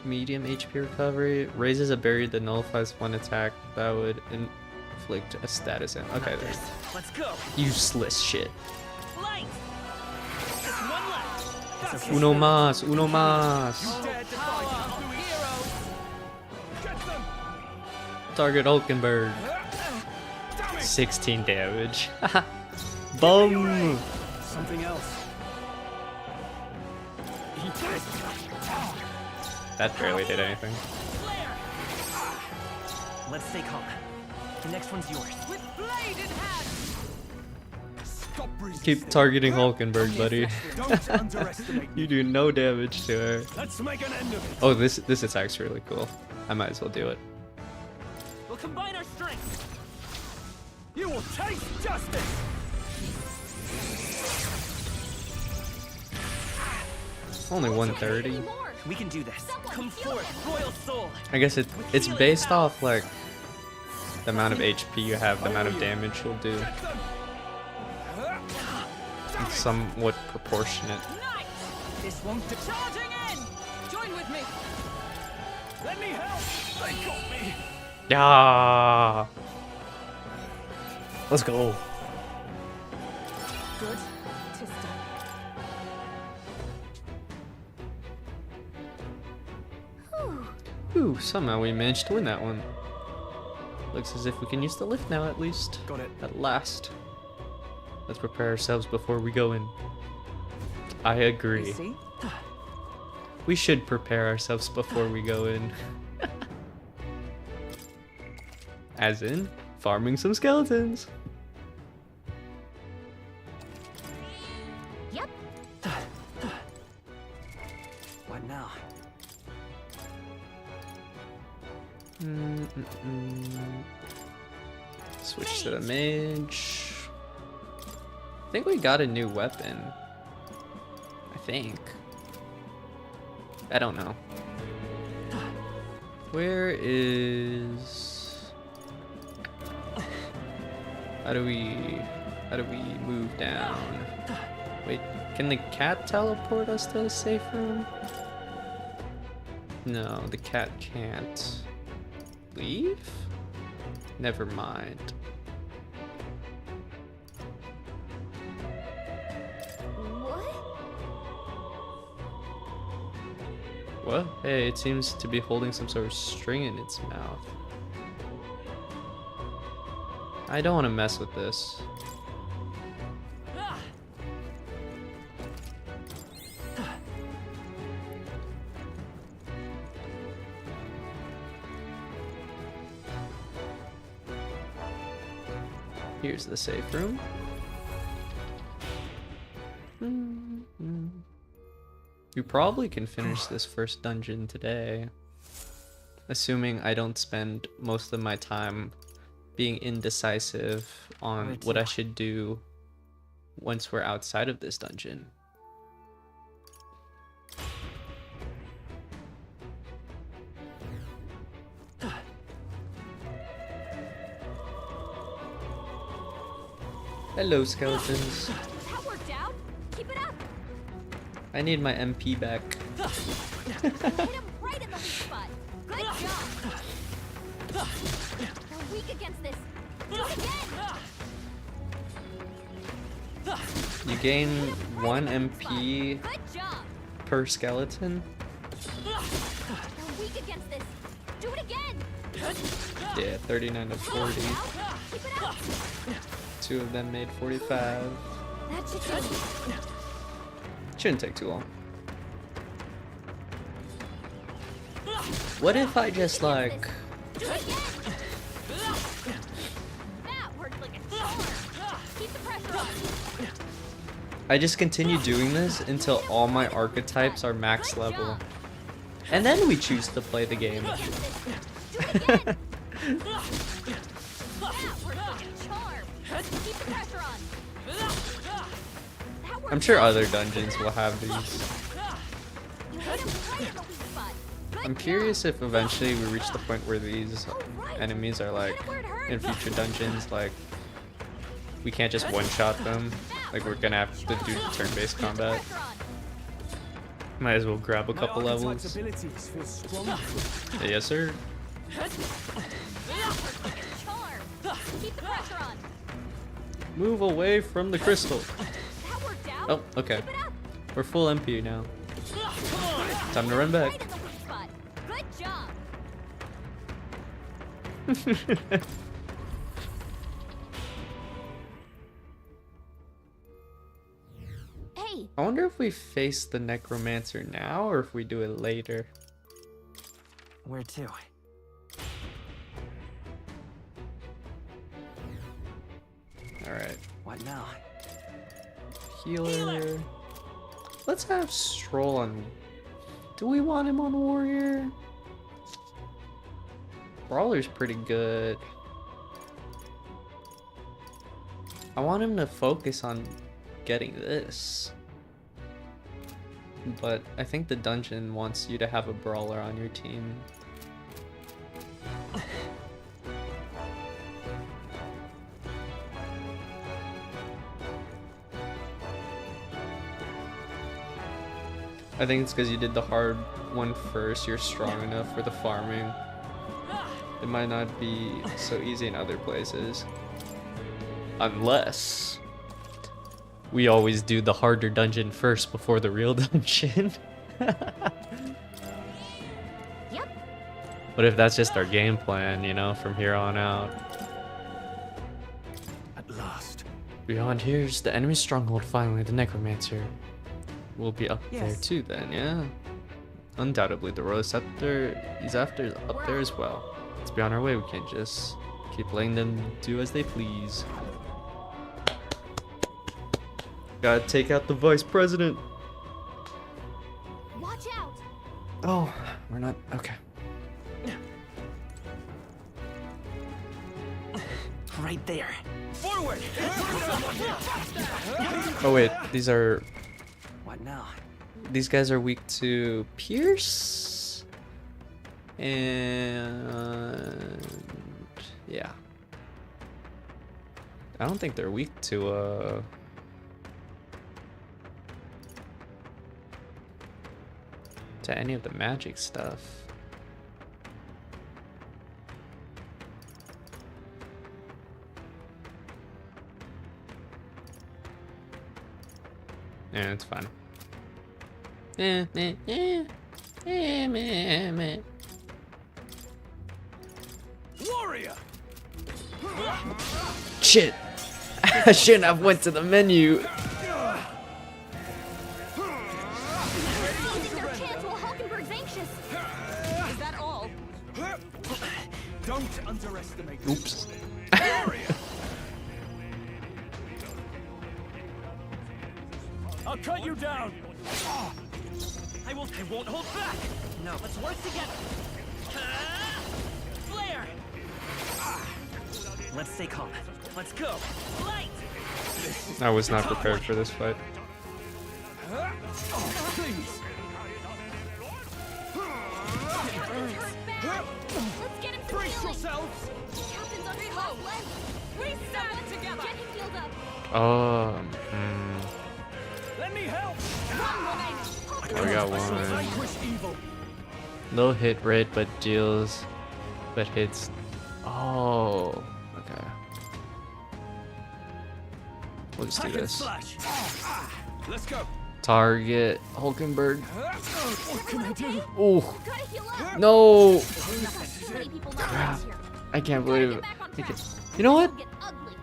Medium HP recovery. Raises a berry that nullifies one attack that would inflict a status in. Okay, there's Let's go. useless shit. Light. Just one left. Uno más, uno más. Dare defy Count Luis. Heroes! Get them. Target Hulkenberg. Damn it. 16 damage. Boom. Something else. That barely did anything. Flare! Let's stay calm. The next one's yours. With blade in hand! Stop resisting. Keep targeting Hulkenberg, buddy. Don't underestimate me. You do no damage to her. Let's make an end of it. Oh, this attack's really cool. I might as well do it. We'll combine our strength. You will taste justice. Only 130. We can do this. Come forth, royal soul. I guess it's based off like the amount of HP you have, the amount of damage you'll do. It's somewhat proportionate. Nice! This won't do. Charging in! Join with me! Let me help. They got me. Yeah. Let's go. Good. Tista. Ooh, somehow we managed to win that one. Looks as if we can use the lift now at least. Got it. At last. Let's prepare ourselves before we go in. I agree. You see? We should prepare ourselves before we go in. As in, farming some skeletons. Yep. What now? Switch to the mage. I think we got a new weapon. I think. I don't know. Where is... How do we move down? Wait, can the cat teleport us to the safe room? No, the cat can't. Leave? Never mind. What? Well, hey, it seems to be holding some sort of string in its mouth. I don't want to mess with this. Ah! Here's the safe room. You probably can finish this first dungeon today. Assuming I don't spend most of my time being indecisive on what I should do once we're outside of this dungeon. Hello, skeletons. That worked out. Keep it up. I need my MP back. Hit him right in the weak spot. Good job. They're weak against this. Do it again. You gain 1 MP Good job. per skeleton. They're weak against this. Do it again. Yeah, 39 to 40. Keep it up. 2 of them made 45. That should do it. Shouldn't take too long. What if I just like... Do it again. I just continue doing this until all my archetypes are max level. And then we choose to play the game. I'm sure other dungeons will have these. I'm curious if eventually we reach the point where these enemies are like, in future dungeons, like, we can't just one-shot them. Like, we're gonna have to do turn-based combat. Might as well grab a couple levels. Yes, sir. Move away from the crystal. Oh, okay. We're full MP now. Time to run back. Hey. I wonder if we face the Necromancer now or if we do it later. Where to? Alright. What now? Healer. Let's have Stroll on. Do we want him on Warrior? Brawler's pretty good. I want him to focus on getting this. But I think the dungeon wants you to have a brawler on your team. I think it's because you did the hard one first, you're strong enough for the farming. It might not be so easy in other places. Unless we always do the harder dungeon first before the real dungeon. Yep. What if that's just our game plan, you know, from here on out? At last. Beyond here's the enemy stronghold finally, the Necromancer. Will be up there too then, yeah? Undoubtedly the Royal Scepter is up there as well. Let's be on our way, we can't just keep letting them do as they please. Gotta take out the Vice President. Watch out. Oh, we're not, okay. Right there. Forward! Oh wait, these are... What now? These guys are weak to Pierce? And... yeah. I don't think they're weak to, to any of the magic stuff. Yeah, it's fine. Warrior! Shit! I shouldn't have went to the menu. Losing their chance while Hulkenberg's anxious. Is that all? Don't underestimate. Oops. I'll cut you down. I won't hold back. No. Let's work together. Flare. Let's stay calm. Let's go. Light. I was not prepared for this fight. Please. Let's get him some Brace healing. yourselves. Captain's on his left leg. We stand together. Get him healed up. Oh, Let me help. I got one. Vanquish evil. Low hit rate, but deals, but hits. Oh, okay. Let's do Hack and this. slash. Let's go. Target Hulkenberg. What can I do? Oh Gotta heal up. no! Too many people know Crap. around here. I can't Gotta believe get it. back on track. You know what? It'll get ugly.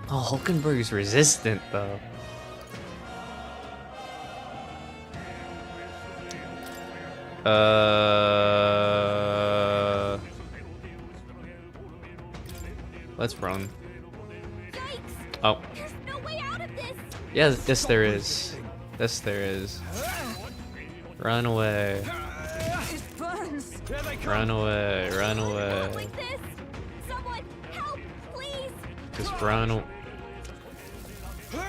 Oh, Hulkenberg is resistant though. Let's run. Yikes! Oh, There's no way out of this. Yes, there is. Yes, there is. Run away. It burns. Run away. Run away. Like this! Someone help, please! Just run.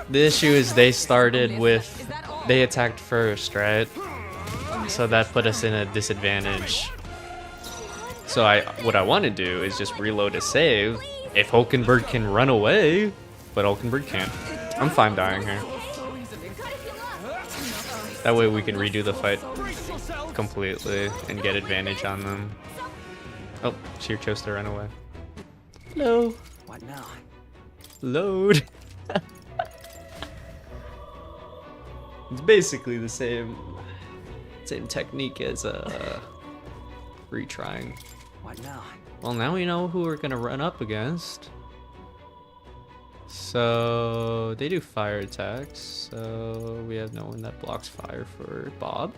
The issue is they started with, they attacked first, right? So that put us in a disadvantage. So what I want to do is just reload a save. If Hulkenberg can run away, but Hulkenberg can't. I'm fine dying here. That way we can redo the fight completely and get advantage on them. Oh, she chose to run away. Hello. What now? Load. It's basically the same technique as retrying. What now? Well, now we know who we're gonna run up against. So they do fire attacks. So we have no one that blocks fire for Bob.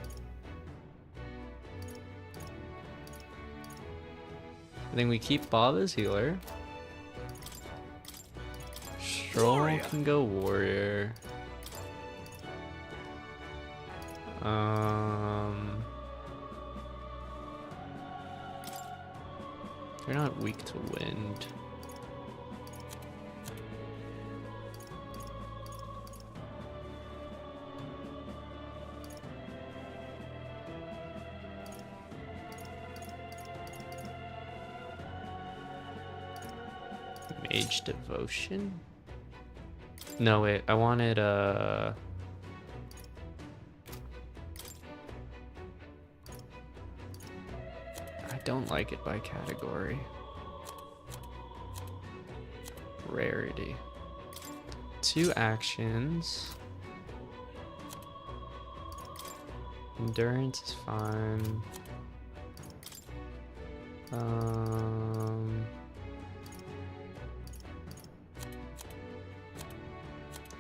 I think we keep Bob as healer. Stroll can go warrior. They're not weak to wind. Mage devotion? No, wait, I wanted I don't like it by category. Rarity. 2 actions. Endurance is fine.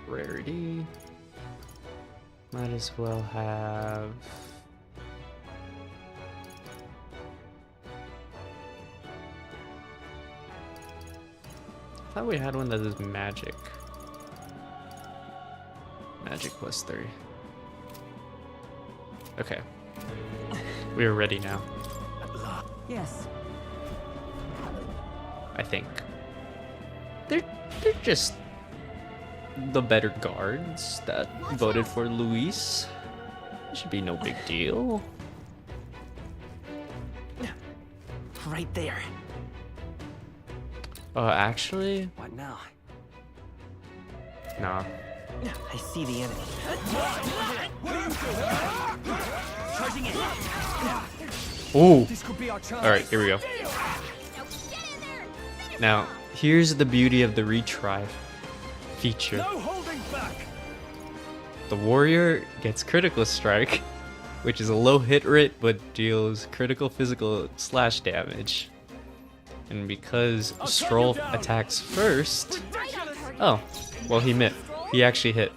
Rarity. Might as well have. I thought we had one that is magic. Magic +3. Okay. We are ready now. Yes. I think. They're just the better guards that voted for Luis. It should be no big deal. Right there. Actually, What now? nah. I see the enemy. Charging in. Ooh. This could be our chance. All right, here we go. Now, here's the beauty of the retry feature. No holding back. The warrior gets critical strike, which is a low hit rate but deals critical physical slash damage. And because Stroll attacks first, oh, well he actually hit.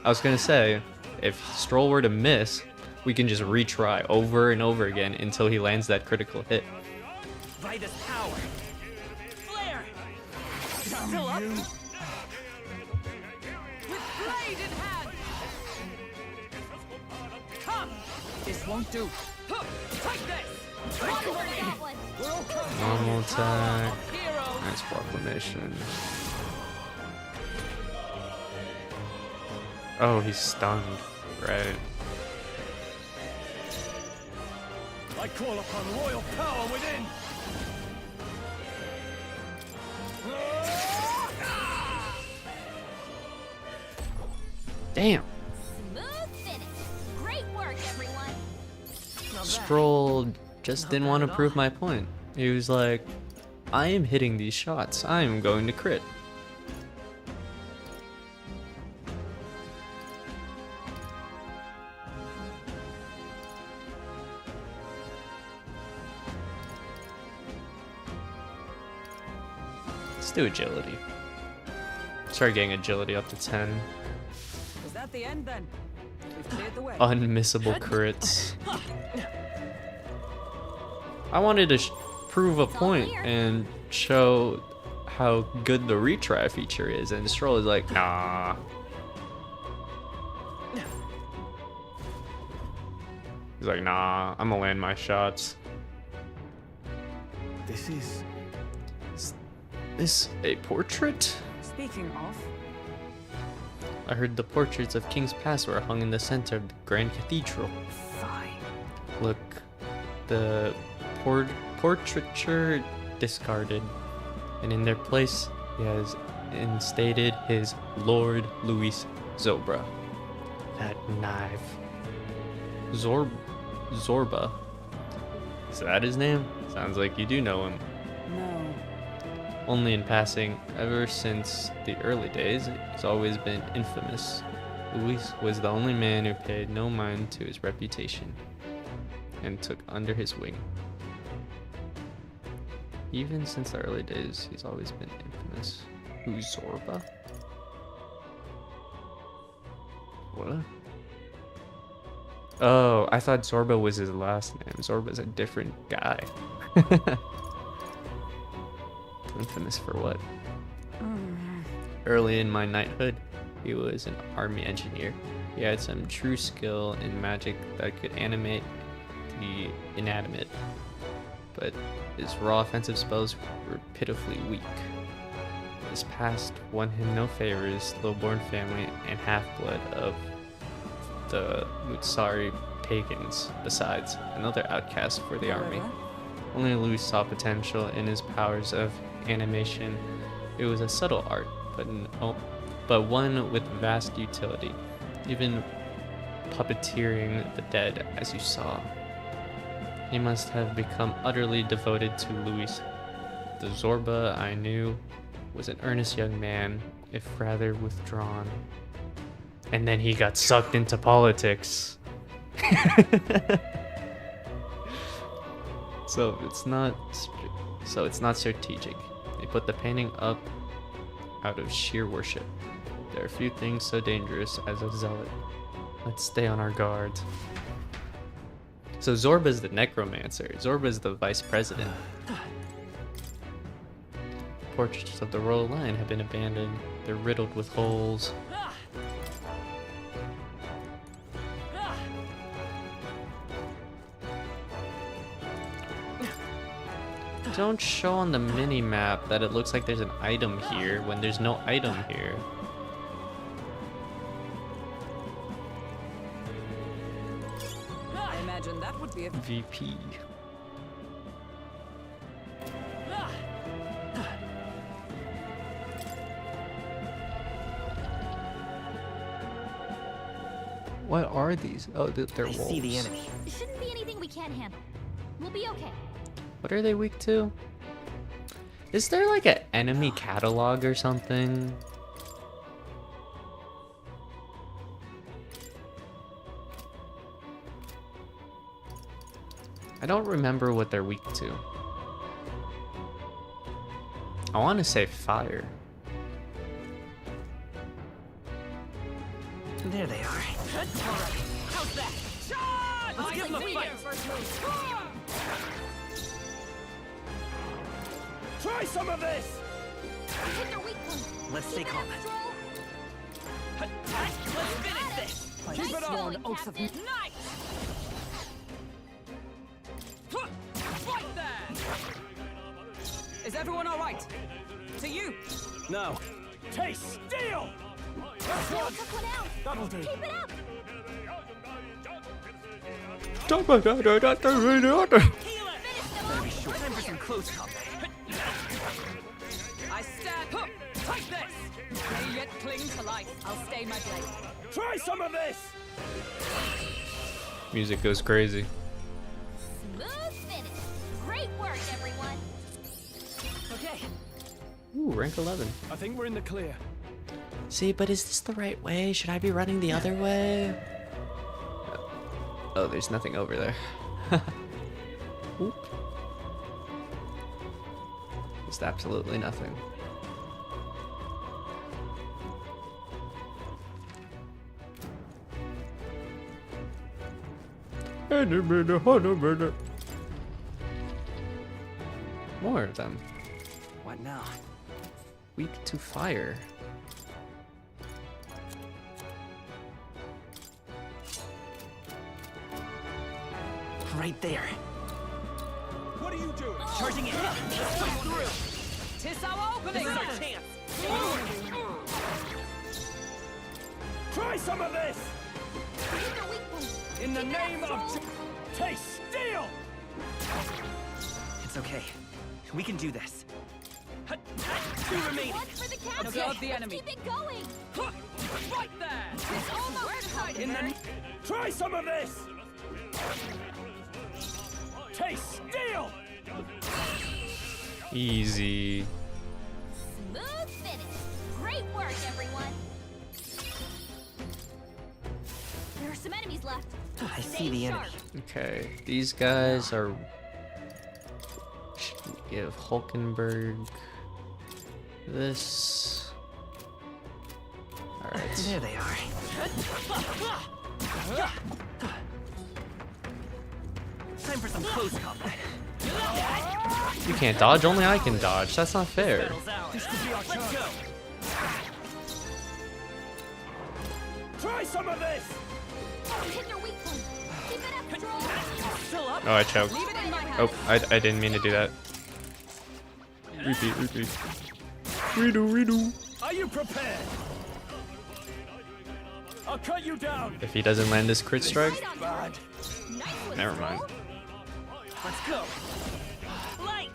I was gonna say, if Stroll were to miss, we can just retry over and over again until he lands that critical hit. Vitus power. Flare. Still up. With blade in hand. Come. This won't do. Take this. Normal attack. Hero. Nice proclamation. Oh, he's stunned. Right. I call upon royal power within. Damn. Smooth finish. Great work, everyone. Stroll just didn't want to prove my point. He was like, I am hitting these shots. I am going to crit. Let's do agility. Start getting agility up to 10. Is that the end then? We've cleared the way. Unmissable crits. I wanted to prove a point and show how good the retry feature is, and Stroll is like, nah. He's like, nah, I'm gonna land my shots. This is... Is this a portrait? Speaking of, I heard the portraits of kings past were hung in the center of the Grand Cathedral. fine. Look, the portraiture discarded, and in their place he has instated his Lord Luis Zobra. That knife. Zorba. Is that his name? Sounds like you do know him. No. Only in passing. Ever since the early days, he's always been infamous. Luis was the only man who paid no mind to his reputation and took under his wing. Even since the early days, he's always been infamous. Who's Zorba? What? Oh, I thought Zorba was his last name. Zorba's a different guy. Infamous for what? Early in my knighthood, he was an army engineer. He had some true skill in magic that could animate the inanimate, but his raw offensive spells were pitifully weak. His past won him no favors, low-born family and half-blood of the Mutsari pagans, besides another outcast for the army. Only Luis saw potential in his powers of animation. It was a subtle art, but one with vast utility, even puppeteering the dead, as you saw. He must have become utterly devoted to Luis. The Zorba I knew was an earnest young man, if rather withdrawn. And then he got sucked into politics. So it's not strategic. They put the painting up out of sheer worship. There are few things so dangerous as a zealot. Let's stay on our guard. So Zorba's the Necromancer. Zorba's the vice president. Portraits of the royal line have been abandoned. They're riddled with holes. Don't show on the mini-map that it looks like there's an item here when there's no item here. I imagine that would be a VP. What are these? Oh, they're wolves. I see the enemy. Shouldn't be anything we can't handle. We'll be okay. What are they weak to? Is there like an enemy catalog or something? I don't remember what they're weak to. I want to say fire. There they are. how's that? Charge! Let's give 'em a fight. Try some of this! Hit their weak point. Let's stay calm. Let's finish this. Keep it on! Oath of night. Right there. Is everyone all right? To you. Now, taste steel! That's Still one! took one out. That'll do. Keep it up. Better be sure. Time for some close combat. I stand. Take this. May yet cling to life. I'll stay my blade. Try some of this! Music goes crazy. Smooth finish. Great work, everyone. Okay. Ooh, rank 11. I think we're in the clear. See, but is this the right way? Should I be running the other way? Oh, there's nothing over there. Oop. Just absolutely nothing. More of them. What now? Weak to fire. Right there. What are you doing? Charging in. Let's push through. Tis our opening! This is our chance. Try some of this! In the name of taste steel! It's okay. We can do this. 2 remaining. One for the captain. Observe the enemy. Keep it going. Right there! It's almost In the try some of this! Taste steel! Easy. Smooth finish. Great work, everyone. There are some enemies left. I see Stay the sharp. enemy. Okay, these guys are. Should give Hulkenberg this. Alright. There they are. Time for some close combat. You can't dodge, only I can dodge. That's not fair. Battle's ours. Let's go. Try some of this! Hit their weak point. Keep it up, Stroll. Still up. Oh, I choked. Leave it in my hands. Oh, I didn't mean to do that. Repeat. Redo. Are you prepared? I'll cut you down! If he doesn't land this crit strike, Right on target. Nice one, never Stroll. mind. Let's go. Light.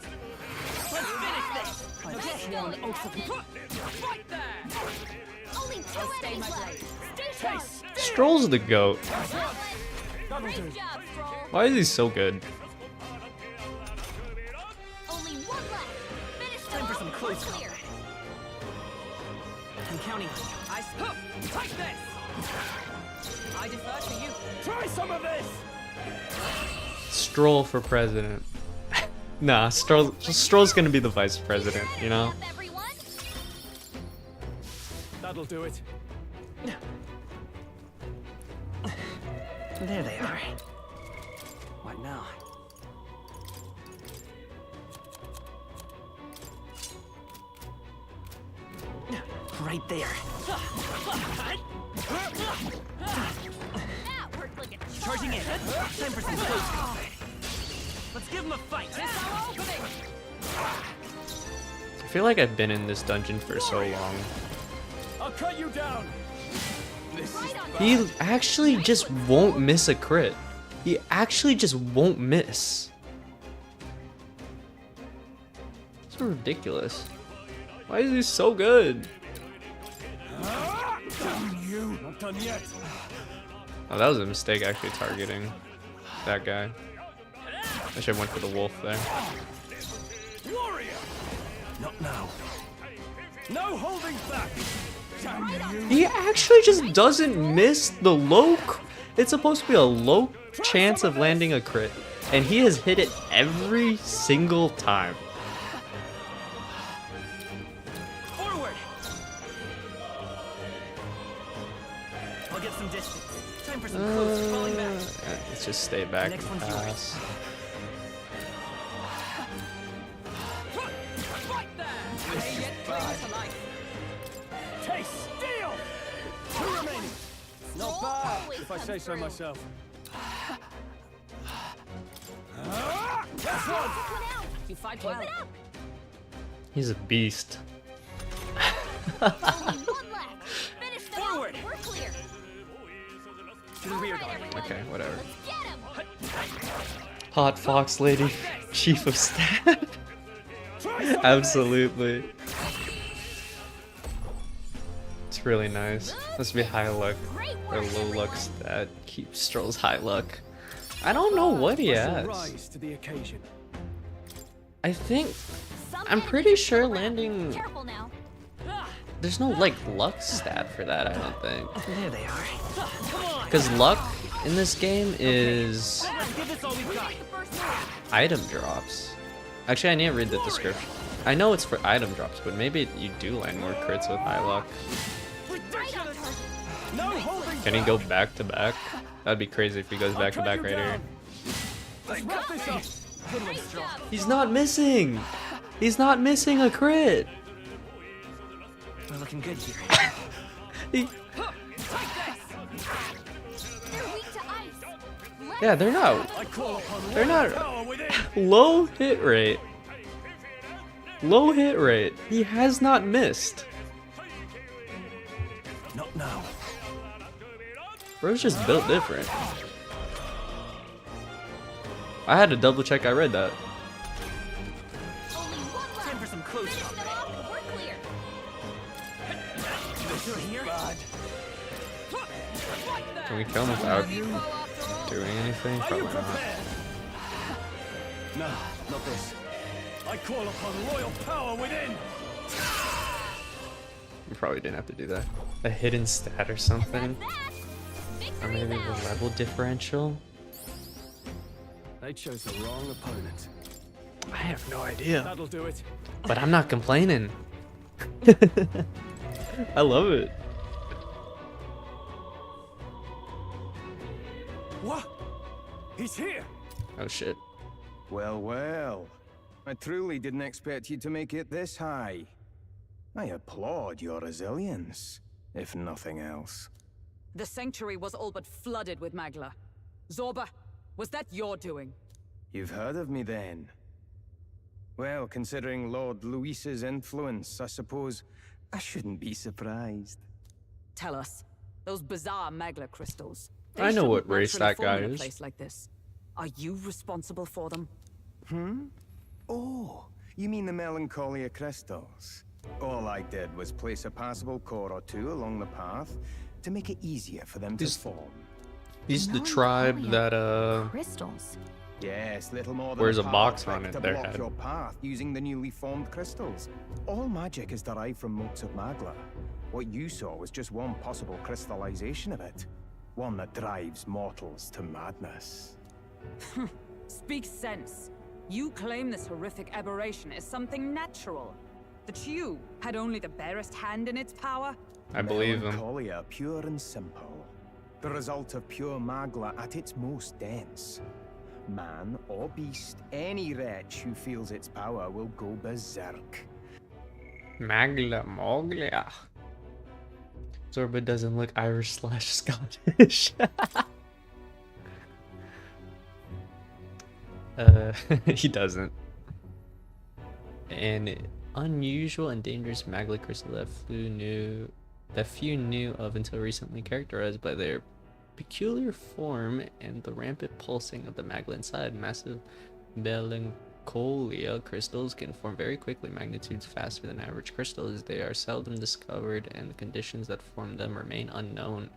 Let's finish this. Nice going, Captain. Right there! Only 2 I'll stay enemies my left. blade. Stay sharp. Stroll's the GOAT. That one. Great job, Stroll. Why is he so good? Only 1 left. Finish them Time for all. some close We're clear. I'm counting on you. Take this! I defer to you. Try some of this! Stroll for president. Nah, Stroll's gonna be the vice president, you know? Up, everyone. That'll do it. There they are. What now? Right there. That worked like a charm. Charging in. Time for some close combat. Let's give them a fight. Tis our opening! I feel like I've been in this dungeon for so long. I'll cut you down! This is Right on He actually just won't miss a crit. He actually just won't miss. It's ridiculous. Why is he so good? Damn you! Not done yet! Oh, that was a mistake actually targeting that guy. I should have went for the wolf there. Warrior! Not now. No holding back! Damn you! He actually just doesn't miss the low. It's supposed to be a low chance of landing a crit, and he has hit it every single time. Forward. I'll get some distance. Time for some close falling back. Let's just stay back Next and one's yours. pass. Right there! May yet bring to life. Taste steel! 2 remaining! Not bad, if I say so myself. That's one! You fight well. He's a beast. Only 1 left. Finish them all. Forward. We're clear. To the rear All guard. right, everyone. Okay, whatever. Let's get him. Hot Fox Lady, Chief of Staff. Absolutely. It's really nice. Must be high luck Great or work, low luck everyone. that keeps Stroll's high luck. I don't know what he I shall has. rise to the occasion. I think Some I'm enemies pretty are sure still around. landing. Careful now. There's no like luck stat for that. I don't think. There they are. Come on. Because luck in this game is Let's give this all we've got. Take the first move. item drops. Actually, I need to read the description. I know it's for item drops, but maybe you do land more crits with high luck. Right on target. No holding Can he go back to back? That'd be crazy if he goes back to back right here. Let's wrap this up! Great job. He's not missing. He's not missing a crit. We're looking good here. He- They're weak to ice. Yeah, they're not. I call upon They're royal not. power within. Low hit rate. Low hit rate. He has not missed. Not now. Bro's just built different. I had to double check I read that. Only one left. Time for some close Finish them combat. off and we're clear. Through here? Can we kill him without doing anything? Are you Probably not. prepared? No, not this. I call upon royal power within. We probably didn't have to do that. A hidden stat or something. Or Victory's maybe the ours. level differential. They chose the wrong opponent. I have no idea. That'll do it. But I'm not complaining. I love it. What? He's here. Oh shit. Well, well. I truly didn't expect you to make it this high. I applaud your resilience, if nothing else. The sanctuary was all but flooded with Magla. Zorba, was that your doing? You've heard of me then? Well, considering Lord Luis's influence, I suppose I shouldn't be surprised. Tell us, those bizarre Magla crystals. they I know what shouldn't race naturally that guy form in a is. place like this. Are you responsible for them? Oh, you mean the Melancholia crystals? All I did was place a passable core or two along the path to make it easier for them to These- form. He's the tribe that Crystals. Yes, little more than Wears a power box trick on it, to their block head. your path using the newly formed crystals. All magic is derived from motes of Magla. What you saw was just one possible crystallization of it. One that drives mortals to madness. Speak sense. You claim this horrific aberration is something natural. That you had only the barest hand in its power? I believe him. Melancholia, pure and simple. The result of pure Magla at its most dense. Man or beast, any wretch who feels its power will go berserk. Magla Moglia. Zorba doesn't look Irish / Scottish. He doesn't. An unusual and dangerous Magla crystal that few knew of until recently, characterized by their peculiar form and the rampant pulsing of the Magla inside. Massive Melancholia crystals can form very quickly, magnitudes faster than average crystals. They are seldom discovered, and the conditions that form them remain unknown.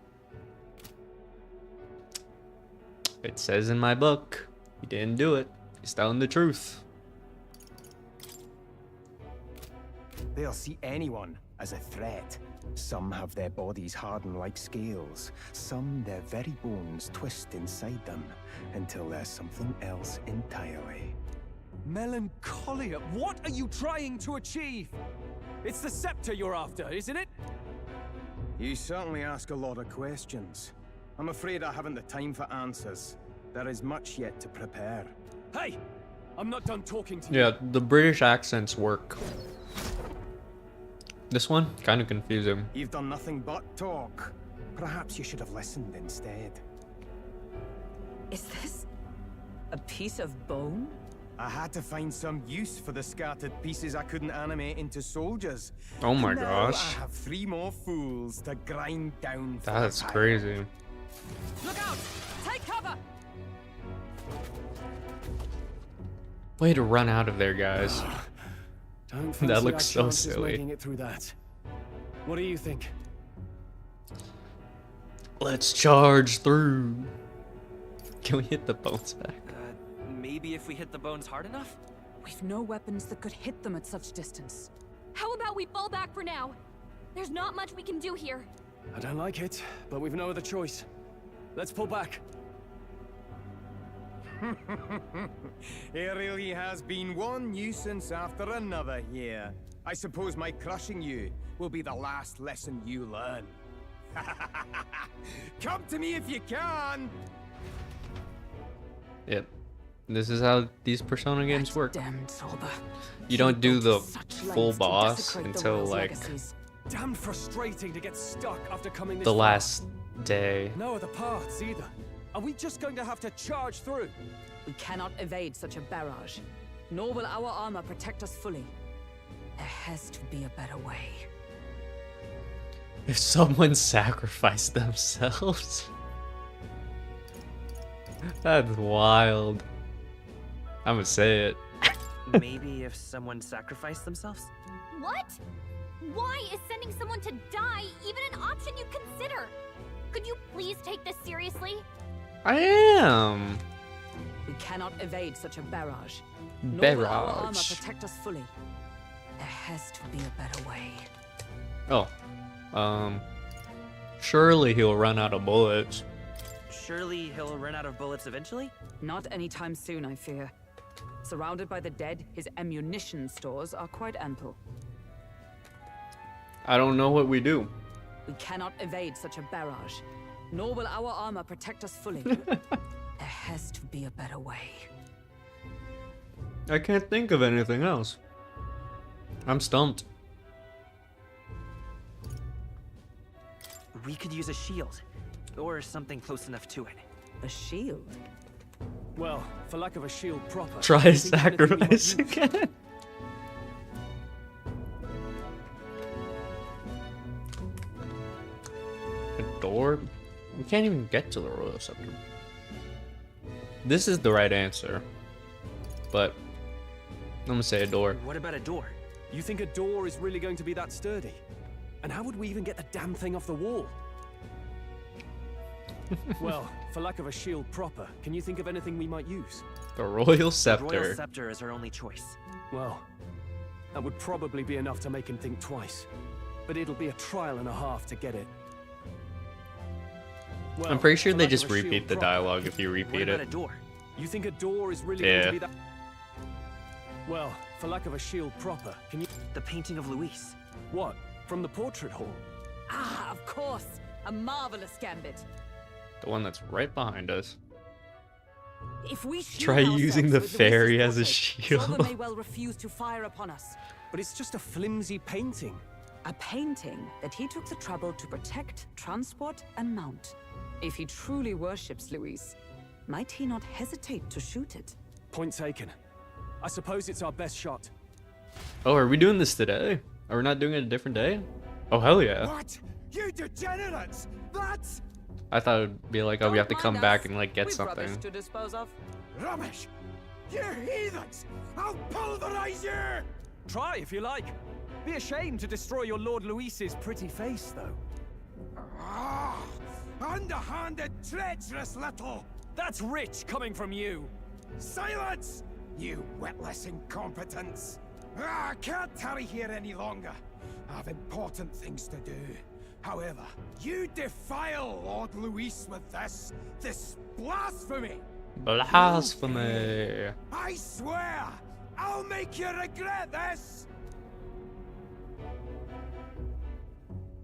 It says in my book, he didn't do it. He's telling the truth. They'll see anyone as a threat. Some have their bodies harden like scales. Some their very bones twist inside them until there's something else entirely. Melancholia, what are you trying to achieve? It's the scepter you're after, isn't it? You certainly ask a lot of questions. I'm afraid I haven't the time for answers. There is much yet to prepare. Hey! I'm not done talking to you. Yeah, the British accents work. This one, kind of confusing. You've done nothing but talk. Perhaps you should have listened instead. Is this a piece of bone? I had to find some use for the scattered pieces I couldn't animate into soldiers. Oh my Now gosh. I have 3 more fools to grind down for That's the pile. crazy. Look out! Take cover! Way to run out of there, guys. Don't That fancy looks our so chances silly. making it through that. What do you think? Let's charge through. Can we hit the bones back? Maybe if we hit the bones hard enough? We've no weapons that could hit them at such distance. How about we fall back for now? There's not much we can do here. I don't like it, but we've no other choice. Let's pull back. It really has been one nuisance after another here. I suppose my crushing you will be the last lesson you learn. Come to me if you can! Yep. This is how these Persona games work. Damned Zorba. You don't do the Such full lengths to boss desecrate the until world's like legacies. Damn frustrating to get stuck after coming this the far. last day. No other paths either. Are we just going to have to charge through? We cannot evade such a barrage, nor will our armor protect us fully. There has to be a better way. If someone sacrificed themselves. That's wild. I'm gonna say it. Maybe if someone sacrificed themselves? What? Why is sending someone to die even an option you consider? Could you please take this seriously? I am. We cannot evade such a barrage, nor will our armor Barrage. protect us fully. There has to be a better way. Oh. Surely he'll run out of bullets. Surely he'll run out of bullets eventually? Not anytime soon, I fear. Surrounded by the dead, his ammunition stores are quite ample. I don't know what we do. We cannot evade such a barrage, nor will our armor protect us fully. There has to be a better way. I can't think of anything else. I'm stumped. We could use a shield, or something close enough to it. A shield? Well, for lack of a shield proper. Try do you think anything we might sacrifice use? again. A door? We can't even get to the Royal Scepter. This is the right answer. But I'm gonna say a door. What about a door? You think a door is really going to be that sturdy? And how would we even get the damn thing off the wall? Well, for lack of a shield proper, can you think of anything we might use? The Royal The Royal Scepter. Scepter is our only choice. Well, that would probably be enough to make him think twice. But it'll be a trial and a half to get it. Well, I'm pretty sure for they lack just of a shield repeat the proper, dialogue if you What repeat about it. a door? You think a door is really going Yeah. to be that? Well, for lack of a shield proper, can you... The painting of Luis. What? From the portrait hall? Ah, of course! A marvelous gambit. The one that's right behind us. If we shield Try using ourselves the with Luis's fairy as a portrait, shield. Zorba may well refuse to fire upon us. But it's just a flimsy painting. A painting that he took the trouble to protect, transport, and mount. If he truly worships Luis, might he not hesitate to shoot it? Point taken. I suppose it's our best shot. Oh, are we doing this today? Are we not doing it a different day? Oh, hell yeah. What? You degenerates! That's I thought it'd be like, oh, we have to Don't come mind back us. and like get We've rubbish something. to dispose of. rubbish! You heathens! I'll pulverize you! Try if you like. Be ashamed to destroy your Lord Luis's pretty face, though. Ah, underhanded, treacherous little! That's rich coming from you. Silence! You witless incompetents! I can't tarry here any longer. I have important things to do. However, you defile Lord Luis with this blasphemy! Blasphemy. I swear, I'll make you regret this!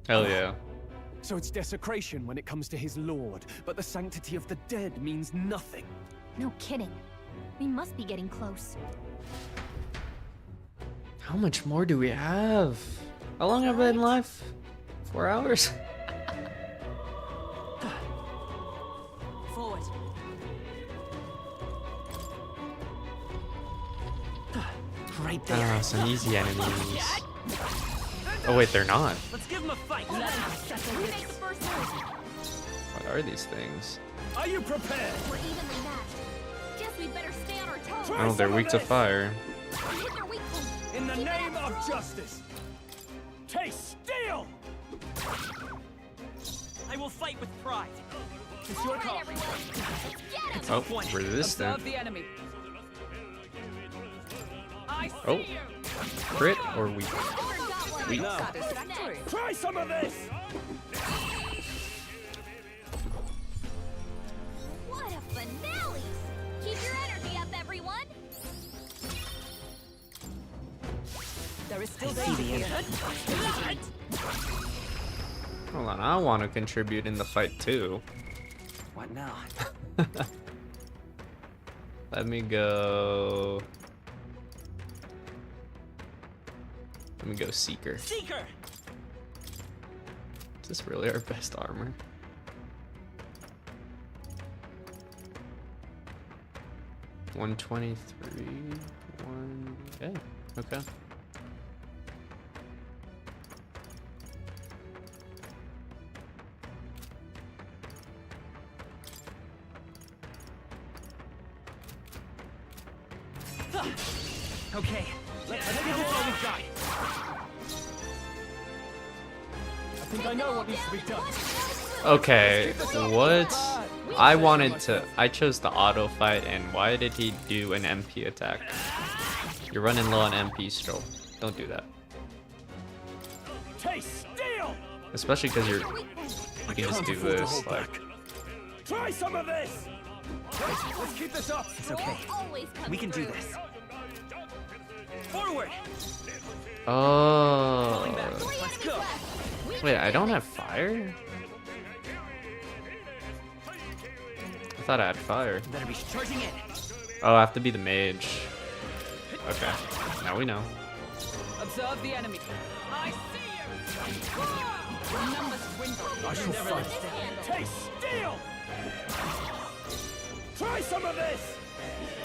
Hell yeah. So it's desecration when it comes to his lord, but the sanctity of the dead means nothing. No kidding. We must be getting close. How much more do we have? How long have I been live? 4 hours? Forward. Right there. Ah, some easy enemies. Oh wait, they're not. Let's give him a fight. Who makes the first move? What are these things? Are you prepared? We're evenly matched. Guess we better stay on our toes. Oh, they're weak to fire. We hit their weak point. In the Keep it name up, of strong. justice! Taste steel! I will fight with pride. It's All your right, call. everyone. Let's get him. Oh, resistant. Observe the enemy. I see Oh. you. Crit or weak? Never got one. Weak. No. Satisfactory. Try some of this! What a finale! Keep your energy up, everyone. There is still I see danger the here. end. Hold on, I want to contribute in the fight too. What now? Let me go. Let me go Seeker. Seeker. Is this really our best armor? 123. Yeah. Okay. Okay, let's give this all we've got. I think I know what needs to be done. Okay, what? I chose the auto fight, and why did he do an MP attack? You're running low on MP, Stroll. Don't do that. Taste steel. Especially because you can just do this, like. Try some of this. Right, let's keep this up. It's okay. We can do this. Forward! Oh. Let's go! Wait, I don't have fire? I thought I had fire. Better be charging in. Oh, I have to be the mage. Okay, now we know. Observe the enemy. I see you! Numbers dwindle. I shall fight. Taste steel. Try some of this.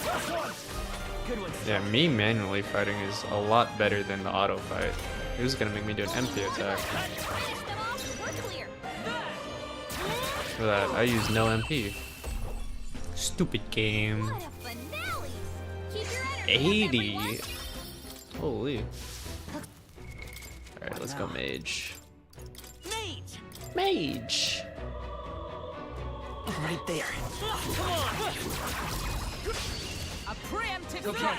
Last one. Good one. Yeah, me manually fighting is a lot better than the auto fight. It was gonna make me do an MP attack. For that, I use no MP. Stupid game. 80. Holy. Alright, let's go mage. Mage! Right there. A preemptive Okay,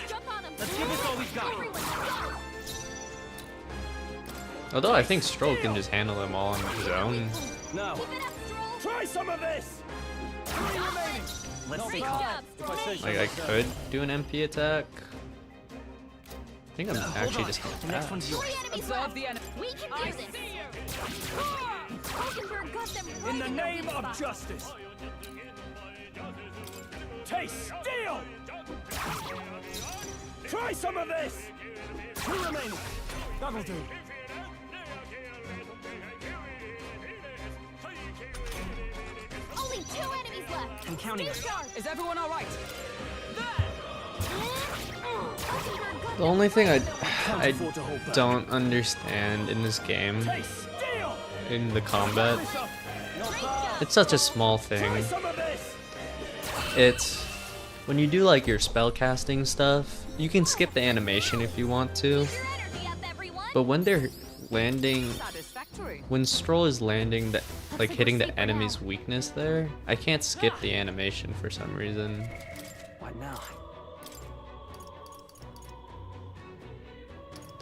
let's give this all we've got. Although I think Stroll can just handle them all on his own. Now, try some of this. Three remaining. Let's stay Not calm. bad, if I say so Like, I myself. could do an MP attack. I think I'm Hold actually on. just gonna The next pass. one's yours. Observe the enemy. We can I do this. see you! Hulkenberg got them right In the their name weak of spot. justice. Taste steel. Try some of this. Two remaining. That'll do. Only 2 enemies left. I'm counting on you. Is everyone alright? Hulkenberg got The only thing I afford to hold back. don't understand in this game, Taste steel. in the combat, This up. Not bad. it's such a small Try thing. some of this. It's when you do like your spell casting stuff, you can skip the animation if you want to, your energy up, everyone. but when they're landing, Satisfactory. when Stroll is landing, the, like hitting the enemy's weakness there, I can't skip the animation for some reason. What now?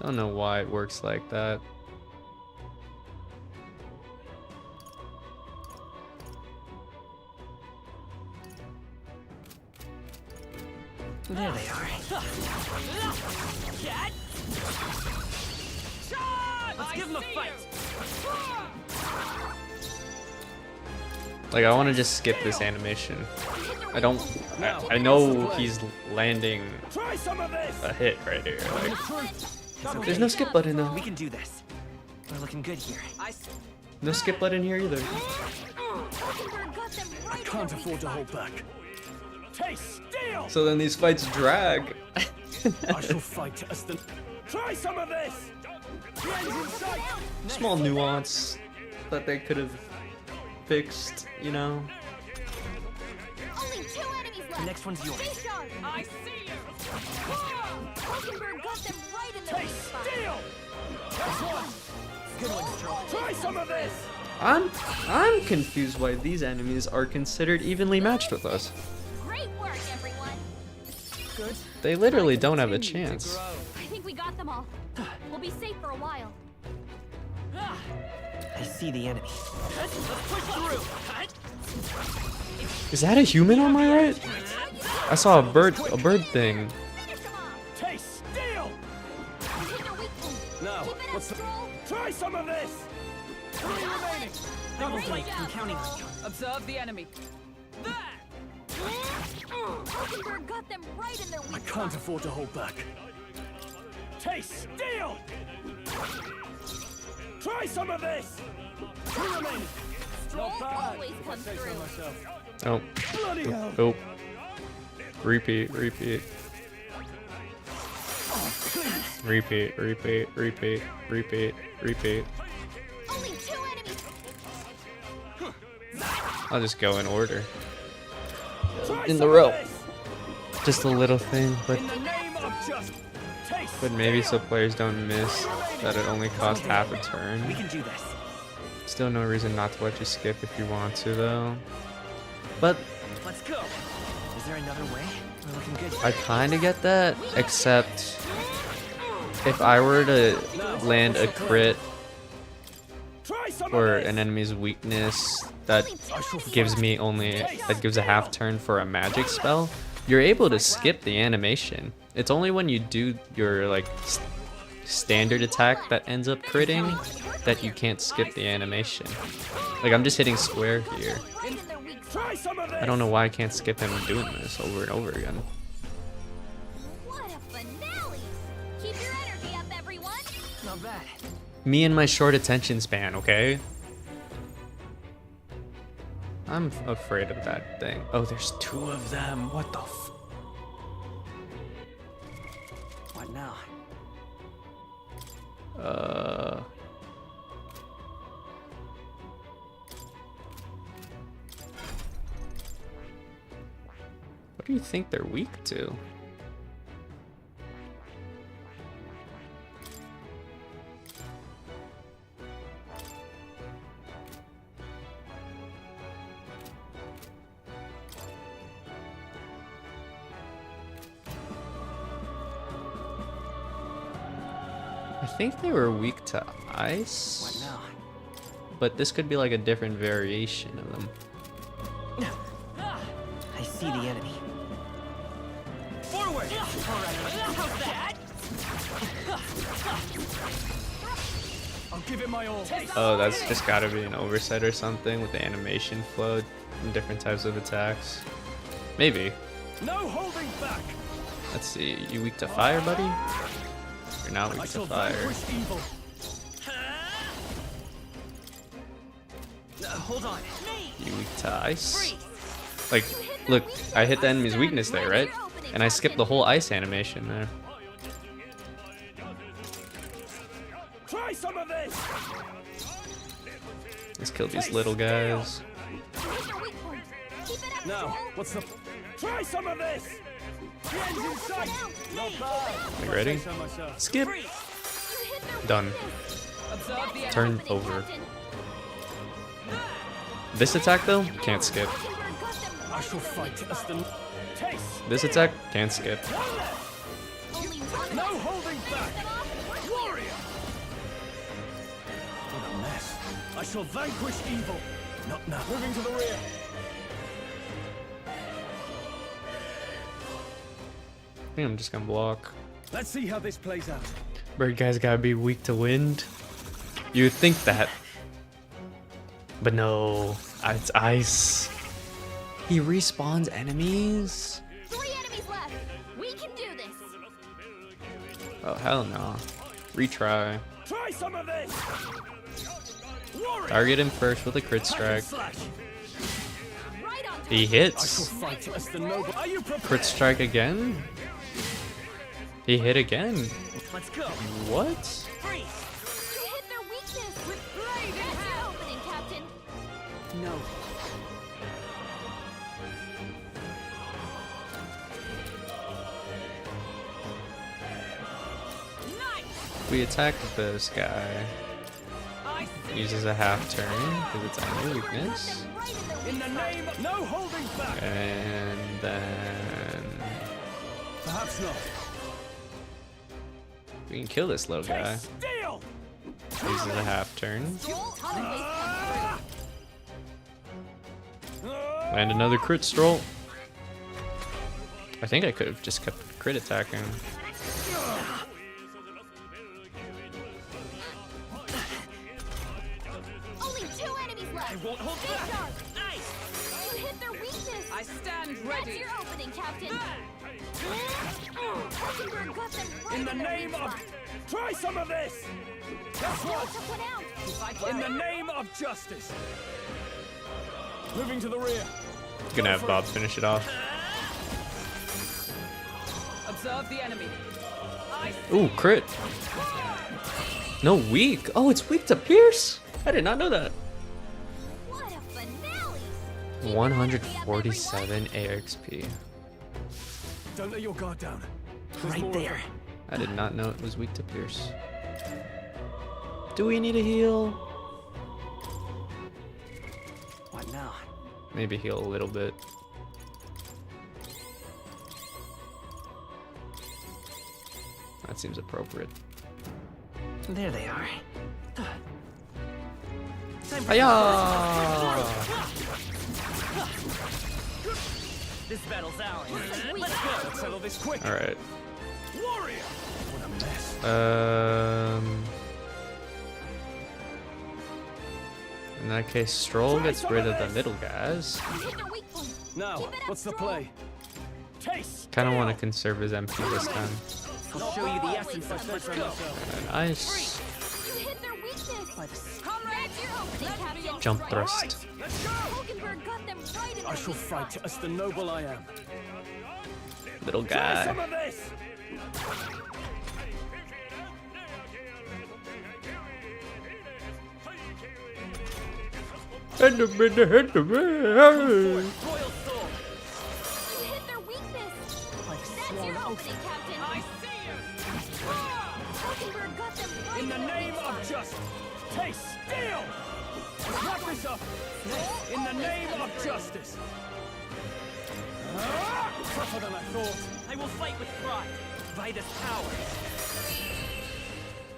Don't know why it works like that. There they are. Let's give them a fight. Like, I want to just skip this animation. I don't. I know he's landing Try some of this. a hit right here. Like, Double there's no skip button though. We can do this. We're looking good here. No skip button here either. Hulkenberg got them I right can't their weak afford to spot. hold back. Taste steel. So then these fights drag. I shall fight as the. Try some of this. The end's in sight. Small nuance that they could have fixed, you know. Only 2 enemies left. The next one's yours. Stay sharp. I see you! Hulkenberg got them right in their weak Taste spot. steel. That's one. Good one, Stroll. Try some of this. I'm confused why these enemies are considered evenly matched with us. Great work, everyone. Good. They literally don't have a Continue to chance. grow. I think we got them all. We'll be safe for a while. I see the enemy. Let's push through. Is that a human on my right? I saw a bird thing. Finish them off. Taste steel. Hit their weak point. Now, Keep it up, what's the? Stroll. Try some of this. 3 remaining. Double Great job, I'm counting on you. Observe the enemy. Hulkenberg got them right in their I weak can't spot. afford to hold back. Taste steel. Try some of this. 2 remaining. Stroll Not bad. always if I comes say so through. myself. Oh, Bloody hell. oh. Repeat, repeat. Repeat, repeat, repeat, repeat, repeat. Only 2 enemies. I'll just go in order. In the row. Just a little thing, but maybe so players don't miss that it only costs half a turn. We can do this. Still no reason not to let you skip if you want to though. But Let's go. Is there another way? We're looking good. I kind of get that, except if I were to land a crit for an enemy's weakness that gives me a half turn for a magic spell, you're able to skip the animation. It's only when you do your like standard attack that ends up critting that you can't skip the animation. Like I'm just hitting square here. I don't know why I can't skip him doing this over and over again. What a finale! Keep your energy up, everyone. Not bad. Me and my short attention span, okay? I'm afraid of that thing. Oh, there's 2 of them. What the f... What now? What do you think they're weak to? I think they were weak to ice. What now? But this could be like a different variation of them. I see the enemy. Forward! How's that? I'll give it my all. Oh, that's just gotta be an oversight or something with the animation flow and different types of attacks. Maybe. No holding back. Let's see. You weak to fire, buddy? You're not weak to fire. Evil. Hold on. You weak to ice? Like, look, I hit the enemy's weakness there, right? And I skipped the whole ice animation there. Try some of this. Let's kill these little guys. Now, what's the? Try some of this. The end's in sight. Not bad. You ready? Skip. Done. Turn over. This attack though, can't skip. I shall fight as the taste. This attack, can't skip. No holding back. Warrior. What a mess. I shall vanquish evil. Not now. Moving to the rear. I think I'm just gonna block. Let's see how this plays out. Bird guys gotta be weak to wind. You'd think that. But no, it's ice. He respawns enemies? 3 enemies left. We can do this. Oh, hell no. Retry. Try some of this. Warrior. Target him first with a crit strike. He I shall hits. fight as the noble. Are you prepared? Crit strike again? He hit again. Let's go. What? You hit their weakness. That's your opening, Captain. No. We attack this guy. Uses a half turn because it's enemy weakness. In the name of no holding back. And then Perhaps not. we can kill this little guy. Steel. Uses a half turn. And another crit stroll. I think I could have just kept crit attacking. Only 2 enemies left. I won't hold back. Nice. You hit their weakness. I stand That's ready. your opening, Captain. In the name of. Try some of this. That's what. In the name of justice. Moving to the rear. Gonna have Bob finish it off. Observe the enemy. Ooh, crit. No, weak. Oh, it's weak to pierce? I did not know that. What a finale! 147 AXP. Don't let your guard down. There's Right more of there. them. I did not know it was weak to pierce. Do we need a heal? What now? Maybe heal a little bit. That seems appropriate. There they are. Hiya! This battle's ours. Let's Let's settle this quick. All right. Warrior! What a mess. In that case, Stroll gets rid of the middle guys. Hit their weak point. Now, Keep it up, what's the Stroll. play? Taste! Kind of want to conserve his MP this time. I'll show you the essence of let's go. Nice. You hit their weakness. Comrades, your opening, Captain. Jump thrust. Let's go! Hulkenberg got them right in I their shall weak fight spot. as the noble I am. Little Try some guy. of this! Royal soul. You hit their weakness. That's your opening, Captain. I see you. Hulkenberg got them right In the their name weak of spot. justice, taste steel! Wrap this up! In the name of justice! Tougher than I thought. I will fight with pride. Vitus power.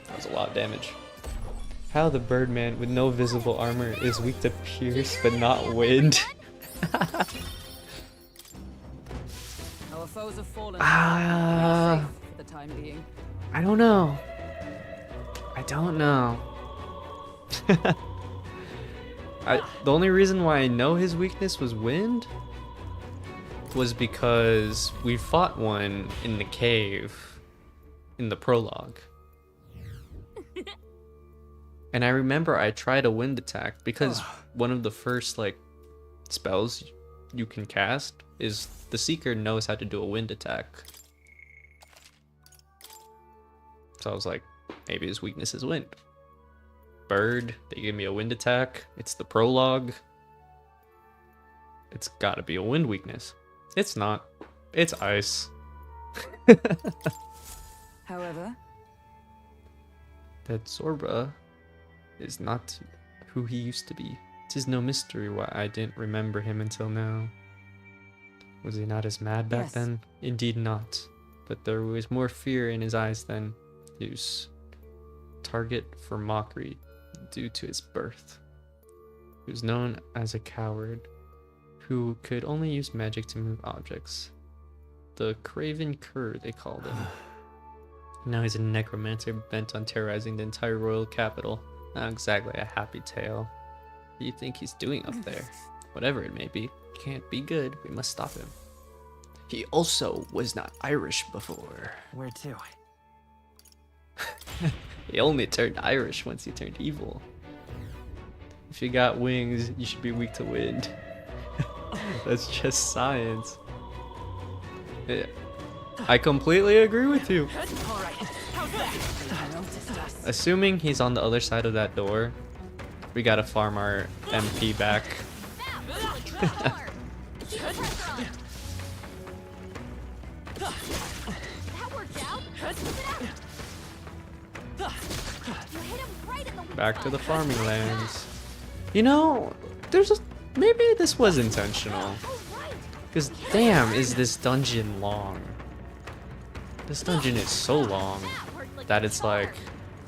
That was a lot of damage. How the Birdman with no visible armor is weak to pierce but not wind. Our foes have fallen. Ah. Safe for the time being. I don't know. I don't know. The only reason why I know his weakness was wind was because we fought one in the cave in the prologue. And I remember I tried a wind attack because one of the first like spells you can cast is the Seeker knows how to do a wind attack. So I was like, maybe his weakness is wind. Bird, they gave me a wind attack. It's the prologue. It's gotta be a wind weakness. It's not. It's ice. However, That Zorba is not who he used to be. 'Tis no mystery why I didn't remember him until now. Was he not as mad back Yes. then? Indeed not. But there was more fear in his eyes than use. Target for mockery due to his birth. He was known as a coward who could only use magic to move objects. The Craven Cur, they called him. Now he's a necromancer bent on terrorizing the entire royal capital. Not exactly a happy tale. What do you think he's doing up there? Whatever it may be, can't be good. We must stop him. He also was not Irish before. Where to? He only turned Irish once he turned evil. If you got wings, you should be weak to wind. That's just science. Yeah. I completely agree with you. Assuming he's on the other side of that door, we gotta farm our MP back. Keep the pressure on. That worked out. Keep it up. You hit him right in the weak Back to spot. the farming lands. You know, maybe this was intentional. Oh, right. Because damn, is this dungeon long. This dungeon is so long That worked like that a it's charm. like,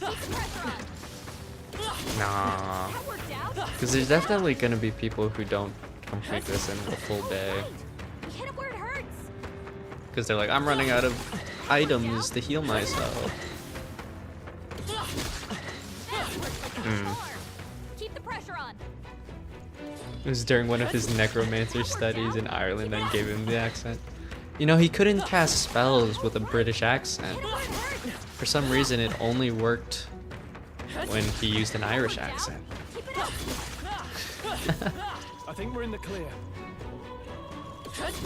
Keep the pressure on. nah. That worked out. Because there's definitely gonna be people who don't complete this in a full day. You hit him where it hurts. Because they're like, I'm running out of items to heal myself. Keep the pressure on. It was during one of his necromancer studies in Ireland that gave him the accent. You know, he couldn't cast spells with a British accent. For some reason, it only worked when he used an Irish accent. Keep it up. I think we're in the clear. You hit him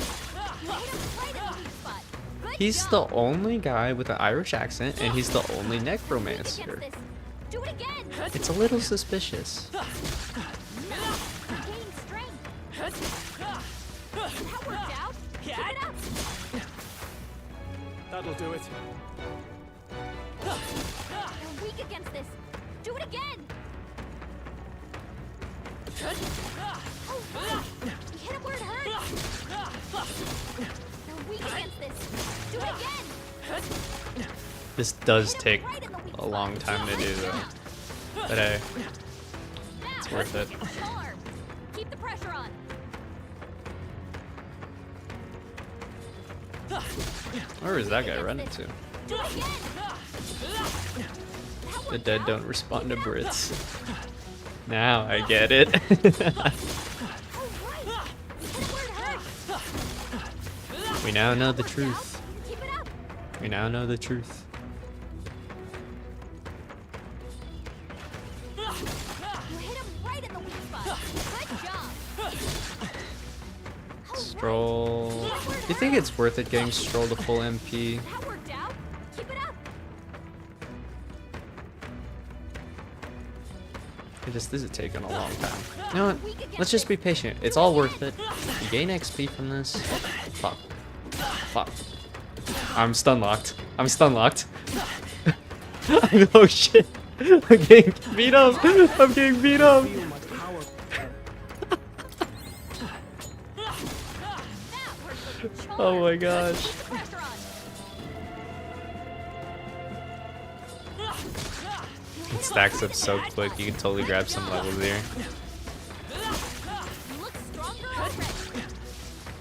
right in the weak spot. Good He's the only guy with an Irish accent, and he's the only Necromancer. Do it again. It's a little suspicious. Gain strength. That worked out. Keep it up. That'll do it. You're weak against this. Do it again. Oh, right. You hit him where it hurts. You're weak against this. Do it again. This does take a long time to do though. But hey, it's worth it. Keep the pressure on. Where is that guy running to? Do it again. The dead don't respond to Brits. Now I get it. Oh, right. You hit him where it hurts. We now know the truth. Keep it up. We now know the truth. You hit him right in the weak spot. Good job. Stroll. Do you think it's worth it getting Stroll to full MP? That worked out. Keep it up. This is taking a long time. You know what? Let's just be patient. It's all worth it. You gain XP from this. Fuck. Fuck. I'm stun locked. I'm stun locked. Oh shit. I'm getting beat up. I'm getting beat up. Oh my gosh. It stacks up so quick, you can totally grab some levels here.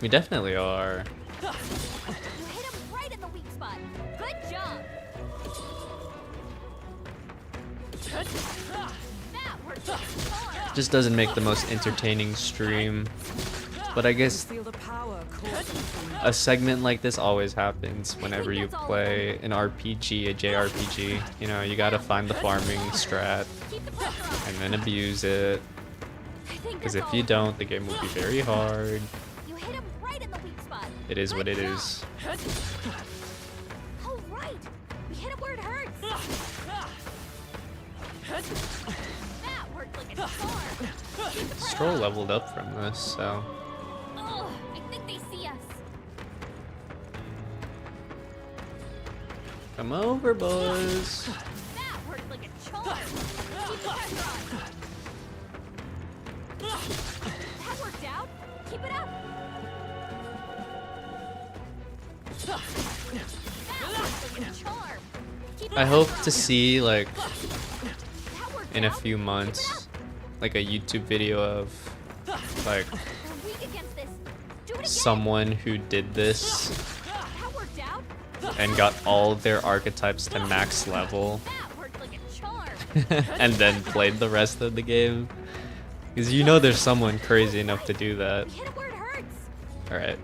We definitely are. You hit him right in the weak spot. Good job. That worked out. Just doesn't make the most entertaining stream. But I guess Feel the power coursing through me. a segment like this always happens whenever you play an RPG, a JRPG. You know, you gotta find the farming strat Keep the pressure on. and then abuse it. Because if you don't, the game will be very hard. You hit him right in the weak spot. It is what Good it job. is. Oh, right. We hit him where it hurts. That worked like a charm. Keep the pressure Stroll on. leveled up from this, so Ugh, I think they see us. come over, boys. That worked like a charm. Keep the pressure on. That worked out. Keep it up. That worked like a charm. Keep I the hope pressure to on. see, like, That worked in a out. few Keep it months, like a YouTube video of, like, up. We're weak against this. Do it again. someone who did this That worked out. and got all of their archetypes to max level That worked like a charm. and then played the rest of the game. Because you know there's someone crazy enough to do that. We hit it where it hurts. Alright.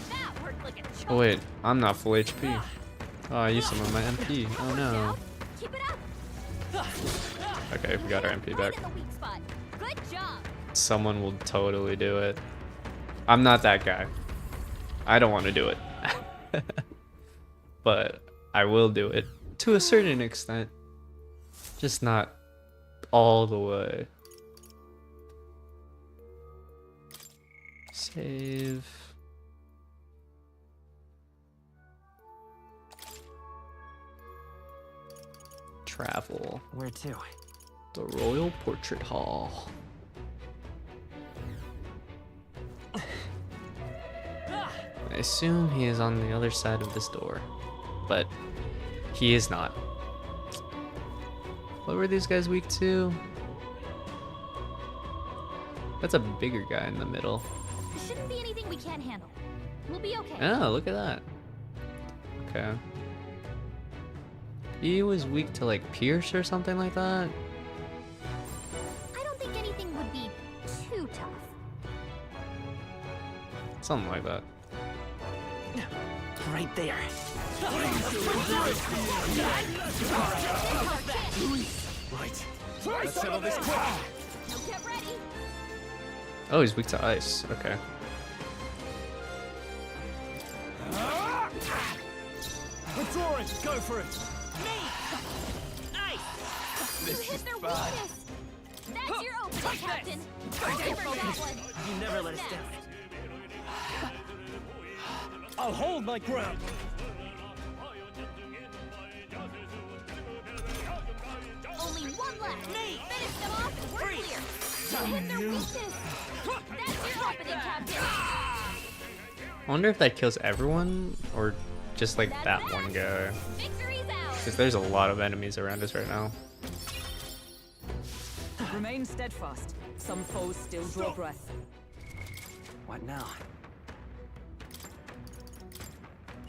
That worked like a charm. Oh wait, I'm not full HP. Oh, I used some of my MP. Oh no. Keep it up. Okay, we got our MP back. Right in the weak spot. Good job. Someone will totally do it. I'm not that guy. I don't want to do it. But I will do it to a certain extent. Just not all the way. Save. Travel. Where to? The Royal Portrait Hall. I assume he is on the other side of this door, but he is not. What were these guys weak to? That's a bigger guy in the middle. There shouldn't be anything we can't handle. We'll be okay. Oh, look at that. Okay. He was weak to like Pierce or something like that. I don't think anything would be too tough. Something like that. Right there. Right. Let's settle this quick. Now get ready. Oh, he's weak to ice. Okay. Withdrawing! Go for it! You hit their weakness! That's your opening, Captain! Remember that one! You never let us down. I'll hold my ground! Only one left! Finish them off and we're clear! You hit their weakness! That's your opening, Captain! I wonder if that kills everyone or just like that one guy. Victory's ours! Because there's a lot of enemies around us right now. Remain steadfast. Some foes still draw breath. What now?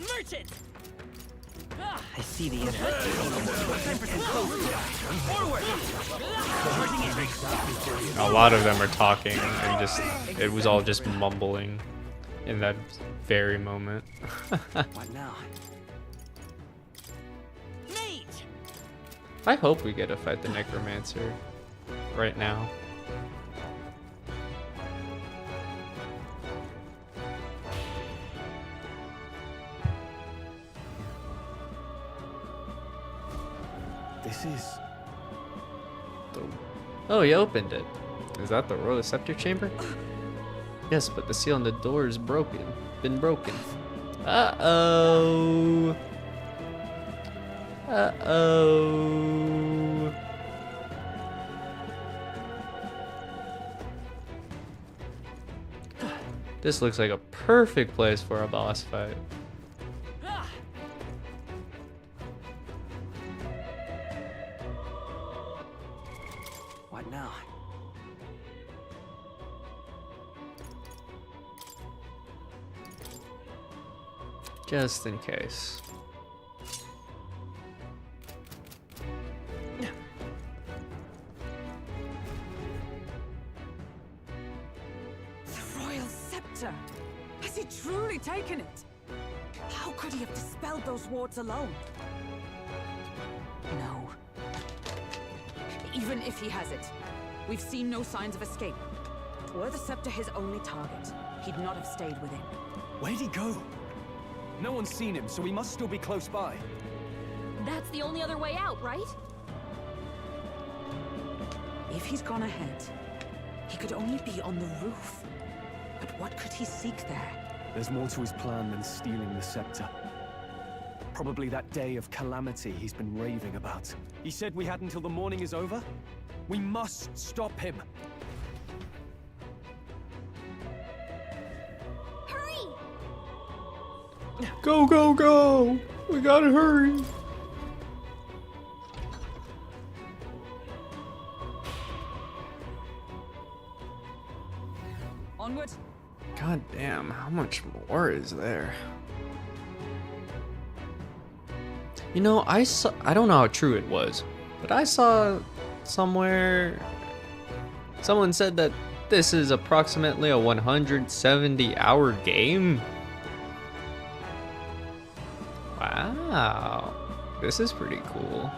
Merchant! I see the enemy. Time for some close. Forward! Charging in. A lot of them are talking and just it was all just mumbling in that very moment. What now? Mage! I hope we get to fight the Necromancer right now. This is... Oh, he opened it. Is that the Royal Scepter Chamber? Yes, but the seal on the door is broken. Been broken. Uh-oh. Uh-oh. This looks like a perfect place for a boss fight. What now? Just in case. The Royal Scepter! Has he truly taken it? How could he have dispelled those wards alone? No. Even if he has it, we've seen no signs of escape. Were the Scepter his only target, he'd not have stayed within. Where'd he go? No one's seen him, so he must still be close by. That's the only other way out, right? If he's gone ahead, he could only be on the roof. But what could he seek there? There's more to his plan than stealing the scepter. Probably that day of calamity he's been raving about. He said we had until the morning is over? We must stop him! Hurry! Go, go, go! We gotta hurry! Onward! God damn, how much more is there? You know, I don't know how true it was, but I saw somewhere someone said that this is approximately a 170-hour game. Wow, this is pretty cool.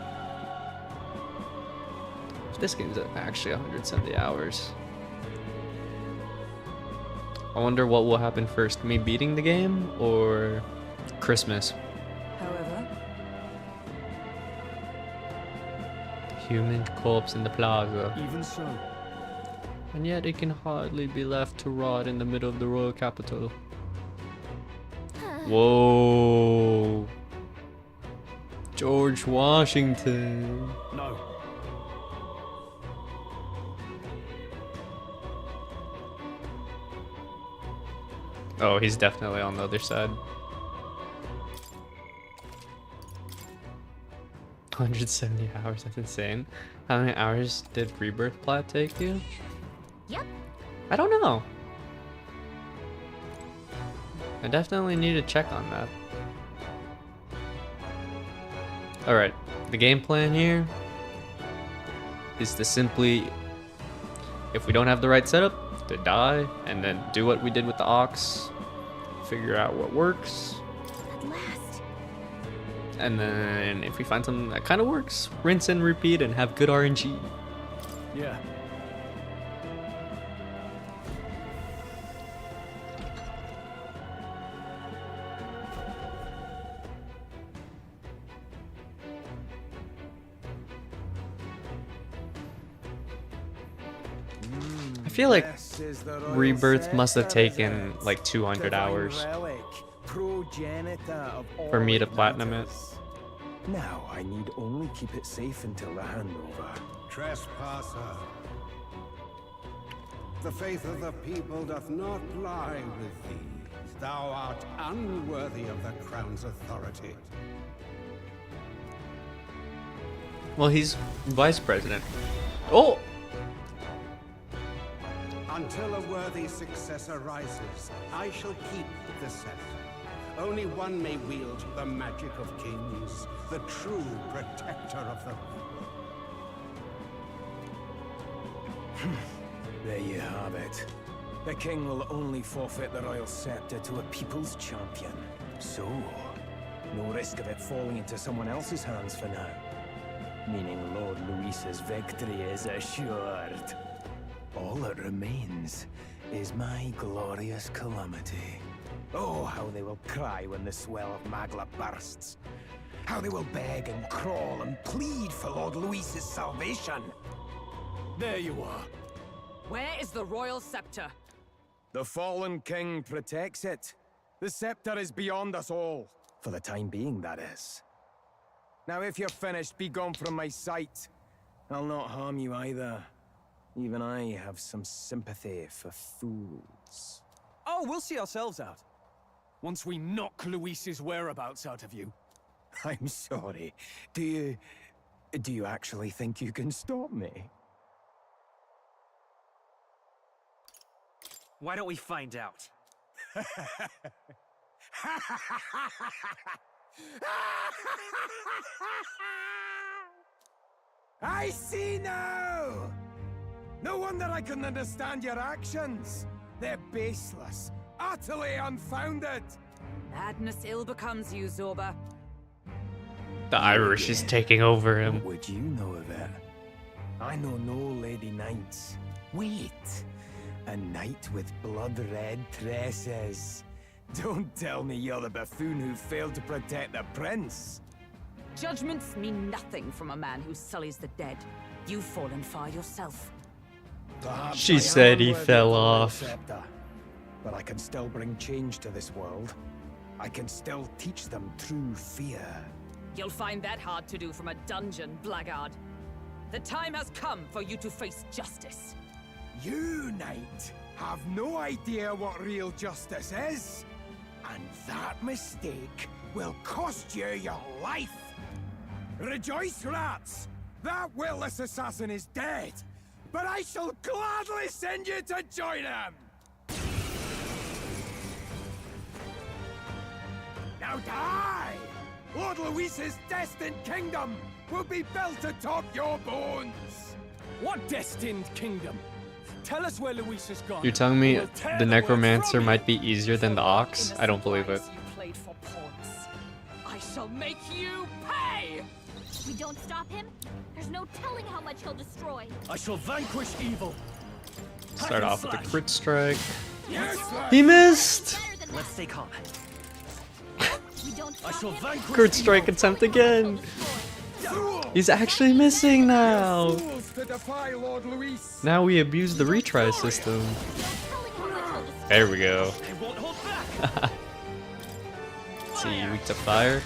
This game's actually 170 hours. I wonder what will happen first, me beating the game or Christmas. However, Human corpse in the plaza. Even so. And yet it can hardly be left to rot in the middle of the royal capital. Whoa. George Washington. No. Oh, he's definitely on the other side. 170 hours, that's insane. How many hours did Rebirth Plat take you? Yep. I don't know. I definitely need to check on that. Alright, the game plan here is to simply, if we don't have the right setup, to die, and then do what we did with the Ox, figure out what works, At last. and then if we find something that kind of works, rinse and repeat and have good RNG. Yeah. I feel like This is the royal Rebirth must have scepter, is taken it? like 200 Divine hours relic, progenitor of for all me to platinum it. igniters. Now I need only keep it safe until the handover. Trespasser. The faith of the people doth not lie with thee. Thou art unworthy of the crown's authority. Well, he's vice president. Oh! Until a worthy successor rises, I shall keep the scepter. Only one may wield the magic of kings, the true protector of the people. There you have it. The king will only forfeit the royal scepter to a people's champion. So, no risk of it falling into someone else's hands for now. Meaning Lord Luis's victory is assured. All that remains is my glorious calamity. Oh, how they will cry when the swell of Magla bursts. How they will beg and crawl and plead for Lord Luis's salvation. There you are. Where is the royal scepter? The fallen king protects it. The scepter is beyond us all. For the time being, that is. Now, if you're finished, be gone from my sight. I'll not harm you either. Even I have some sympathy for fools. Oh, we'll see ourselves out. Once we knock Luis's whereabouts out of you. I'm sorry. Do you actually think you can stop me? Why don't we find out? I see now! No wonder I couldn't understand your actions. They're baseless, utterly unfounded. Madness ill becomes you, Zorba. The Irish is taking over him. What would you know of it? I know no lady knights. Wait! A knight with blood-red tresses. Don't tell me you're the buffoon who failed to protect the prince. Judgments mean nothing from a man who sullies the dead. You've fallen far yourself. Perhaps She I said am he worthy fell of the royal off. scepter, but I can still bring change to this world. I can still teach them true fear. You'll find that hard to do from a dungeon, blackguard. The time has come for you to face justice. You, knight, have no idea what real justice is. And that mistake will cost you your life. Rejoice, rats! That witless assassin is dead, but I shall gladly send you to join him! Now die! Lord Luis's destined kingdom will be built atop your bones! What destined kingdom? Tell us where Luis has gone. You're telling me We'll tear the the word Necromancer from might you. be easier than the Ox? I don't believe it. You played for pawns. I shall make you pay! We don't stop him, there's no telling how much he'll destroy. I shall vanquish evil. Start off with a Slash. crit strike. Yes, He missed! Better than Let's that. stay calm. We don't I stop shall him, vanquish Crit strike attempt again. He's actually missing now. fools to defy Lord Luis! Now we abuse the retry system. no telling how much he'll destroy. There we go. I won't hold back. See, weak to fire,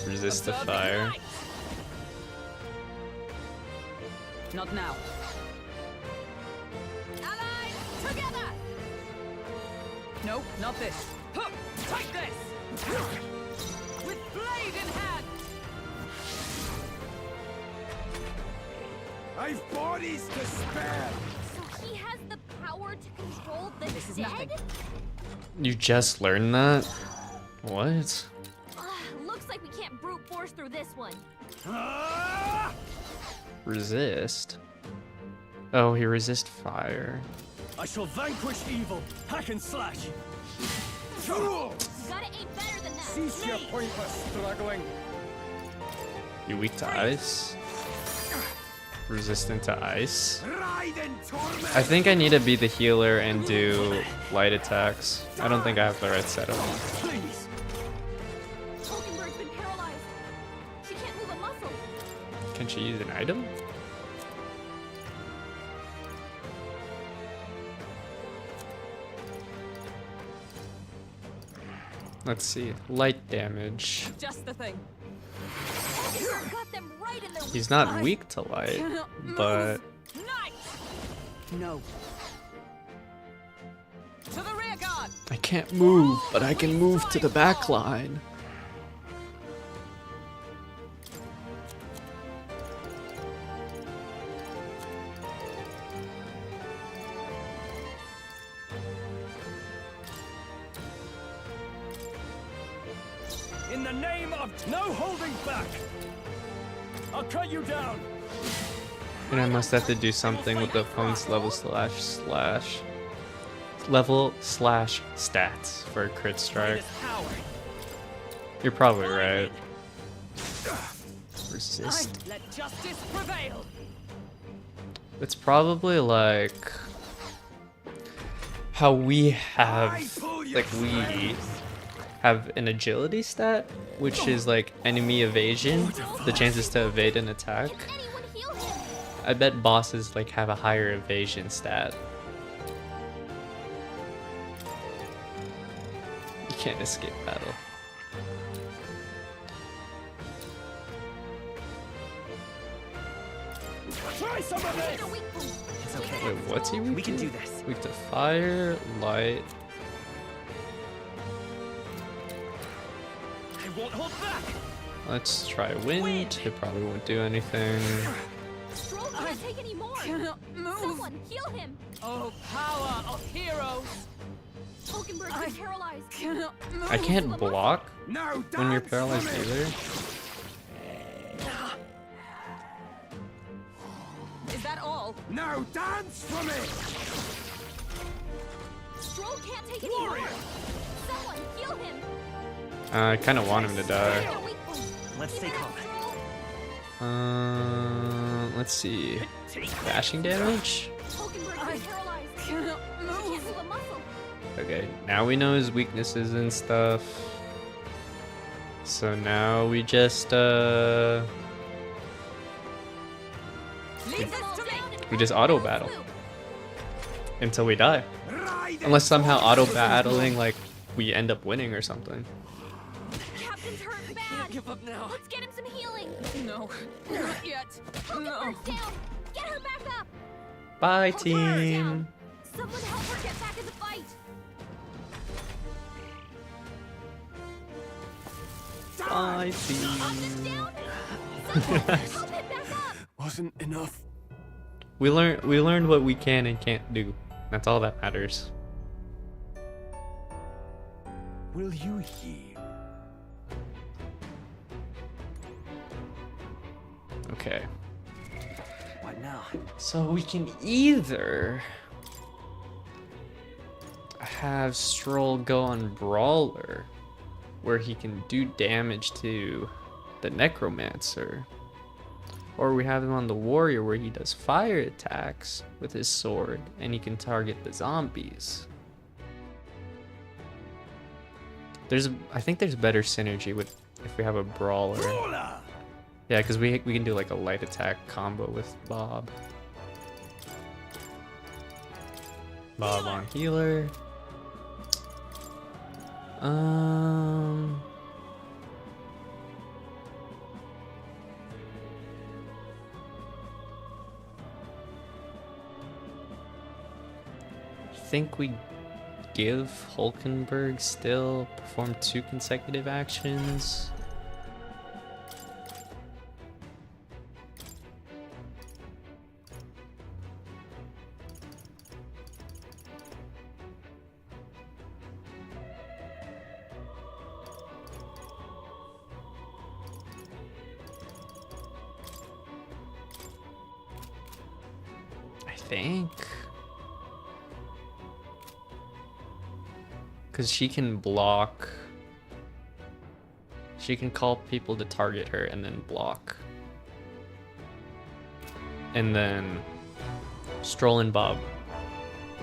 resist to fire. Not now. Allies, together! No, not this. Huh, take this! With blade in hand! I've bodies to spare! So he has the power to control the This is dead? nothing. You just learned that? What? Looks like we can't brute force through this one. Resist? Oh, he resists fire. I shall vanquish evil. Hack and slash. Fools! You gotta aim better than that. Cease your pointless struggling! You weak to ice? Resistant to ice? Ride in torment! I think I need to be the healer and do light attacks. I don't think I have the right setup. Please. Hulkenberg's been paralyzed. She can't move a muscle. Can she use an item? Let's see. Light damage. Just the thing. Got them right in their He's not weak to light, but No. To the rear guard. I can't move, but I can move to the back line. In the name of no holding back! I'll cut you down! And I must have to do something with the opponent's level // level / stats for a crit strike. You're probably right. Resist. Let justice prevail. It's probably like how we have an agility stat, which is like enemy evasion, the chances to evade an attack. I bet bosses like have a higher evasion stat. You can't escape battle. Try some of this! It's okay. Wait, what's he weak We can to? do this. Weak to fire, light. I won't hold back. Let's try wind. It probably won't do anything. Stroll can't take any more. Cannot move. Someone heal him. Oh, power of heroes. Hulkenberg is paralyzed. Cannot move. I can't block Now when you're dance paralyzed for me. either. Is that all? Now dance for me. Stroll can't take any more. Someone heal him. I kind of want him to die. Let's stay calm. Let's see. Bashing damage? Hulkenberg is paralyzed. Cannot She can't move. move a muscle. Okay, now we know his weaknesses and stuff. So now we just Leave this to me. we just auto battle until we die. Unless somehow auto battling like we end up winning or something. Captain's hurt bad. Can't give up now. Let's get him some healing. No, not yet. No. Hulkenberg's down. Get her back up. Bye Put her team. down. Someone help her get back in the fight. Bye team. Just down. Someone help him back up. Wasn't enough. We learned what we can and can't do. That's all that matters. Will you heal? Okay. What now? So we can either have Stroll go on Brawler, where he can do damage to the Necromancer, or we have him on the Warrior where he does fire attacks with his sword and he can target the zombies. I think there's better synergy with if we have a Brawler. Yeah, because we can do like a light attack combo with Bob. Bob on healer. I think we give Hulkenberg still perform 2 consecutive actions. I think. Because she can block. She can call people to target her and then block. And then Stroll and Bob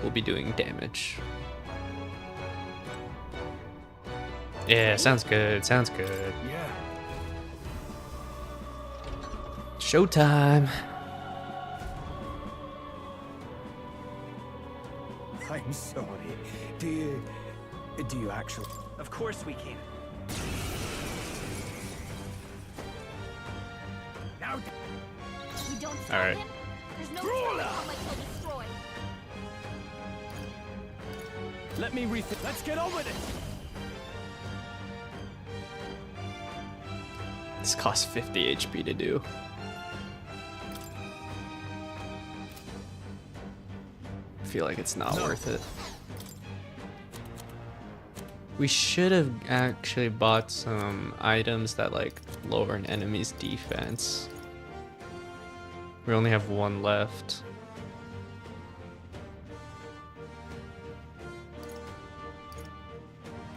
will be doing damage. Yeah, sounds good. Sounds good. Yeah. Showtime. I'm sorry, dear. Do you actually? Of course we can. Now, We don't stop All right. him. There's no telling how much he'll destroy. Let me rethink. Let's get on with it. This costs 50 HP to do. I feel like it's not worth it. We should have actually bought some items that like lower an enemy's defense. We only have one left.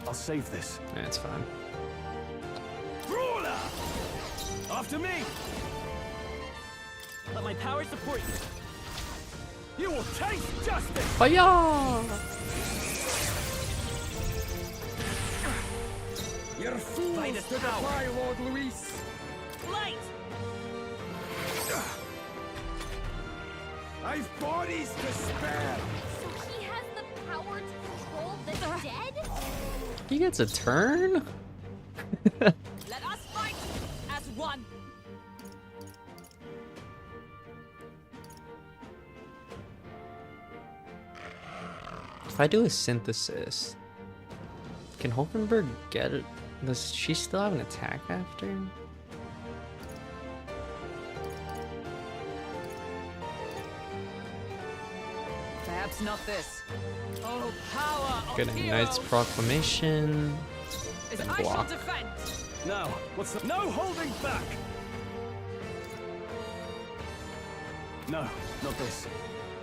I'll save this. Yeah, it's fine. Brawler! After me! let my power support you. You will taste justice! Fire! You're fools Finest to power. defy Lord Luis! Light! I've bodies to spare! So he has the power to control the dead? He gets a turn? Let us fight as one. If I do a synthesis, can Hulkenberg get it? Does she still have an attack after? Perhaps not this. Oh, power of Get a Knight's heroes Proclamation. is then I shall block. defend. Now, what's the... No holding back! No, not this.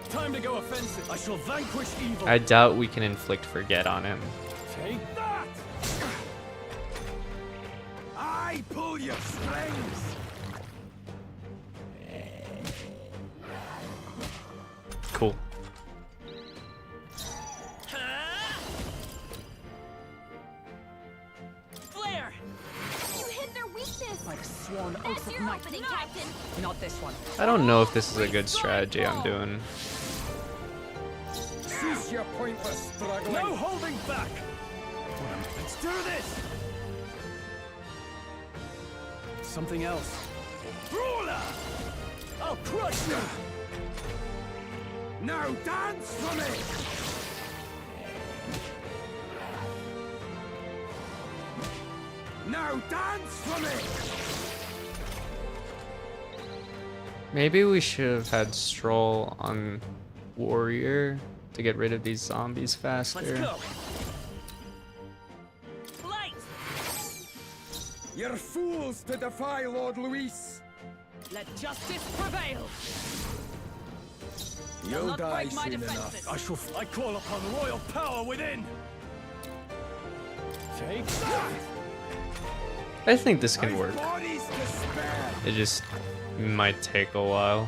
Time to go offensive. I shall vanquish evil. I doubt we can inflict forget on him. Take that! I pull your strings! Cool. Flare! You hit their weakness. Like sworn That's oath of your knight. opening, Captain. Not this one. I don't know if this is a good strategy I'm doing. Cease your pointless struggling. No holding back! Let's do this! Something else. Brawler! I'll crush you! Now dance for me! Now dance for me! Maybe we should have had Stroll on Warrior to get rid of these zombies faster. Let's go! Light! You're fools to defy Lord Luis! Let justice prevail. You'll not die break my soon defenses. enough. I call upon royal power within! Take that! I think this can work. Bodies to spare! It just might take a while.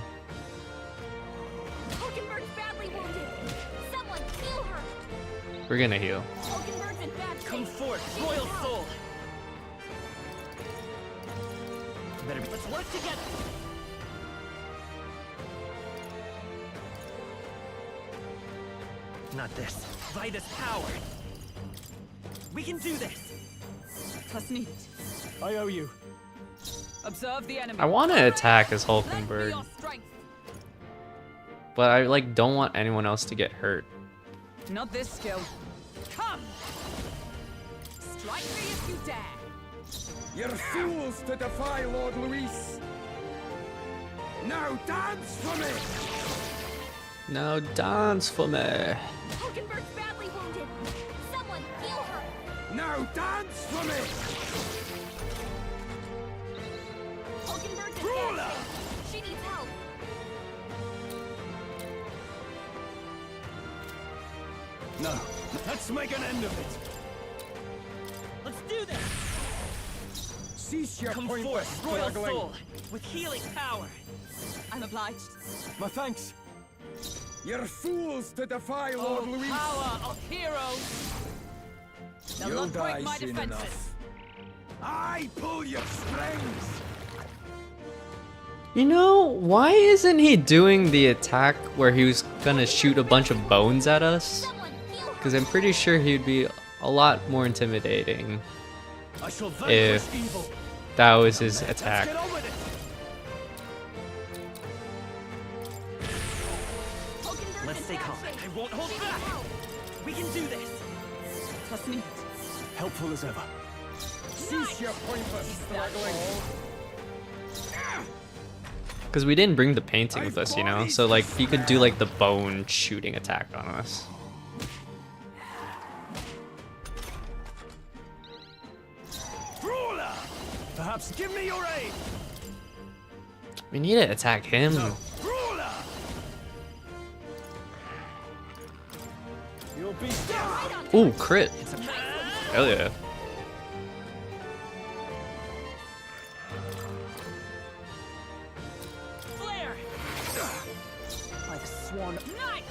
Hulkenberg's badly wounded. Someone heal her. We're gonna heal. Hulkenberg's in bad Come shape. forth, She needs Royal help. Soul! Let's work together! Not this. Vitus power! We can do this! Plus need. I owe you. Observe the enemy. I want to attack as Lend me Hulkenberg, your strength. but I like don't want anyone else to get hurt. Not this skill. Come. Strike me if you dare. You're fools to defy Lord Luis! Now dance for me! Now dance for me. Hulkenberg's badly wounded. Someone heal her. Now dance for me! Hulkenberg's in Brawler! bad shape. She needs help. No, let's make an end of it! Let's do this! Cease your Come pointless forth, Royal struggling. Soul! With healing power! I'm obliged. My thanks. You're fools to defy Oh, Lord Luis! power of heroes. They'll You'll not break die my soon defenses. enough. I pull your strings! You know, why isn't he doing the attack where he was gonna shoot a bunch of bones at us? Someone heal her. Because I'm pretty sure he'd be a lot more intimidating I shall if vanquish evil. that was his attack. Let's get on with it. Let's stay calm. I won't hold back. We can do this. Trust me. Helpful as ever. Cease your pointless struggling. Because we didn't bring the painting with us, you know? So, like, he could do, like, the bone shooting attack on us. Brawler! Perhaps give me your aid. We need to attack him. Brawler! You'll be dead. Ooh, crit. Hell yeah. Flare. By the swan. Night.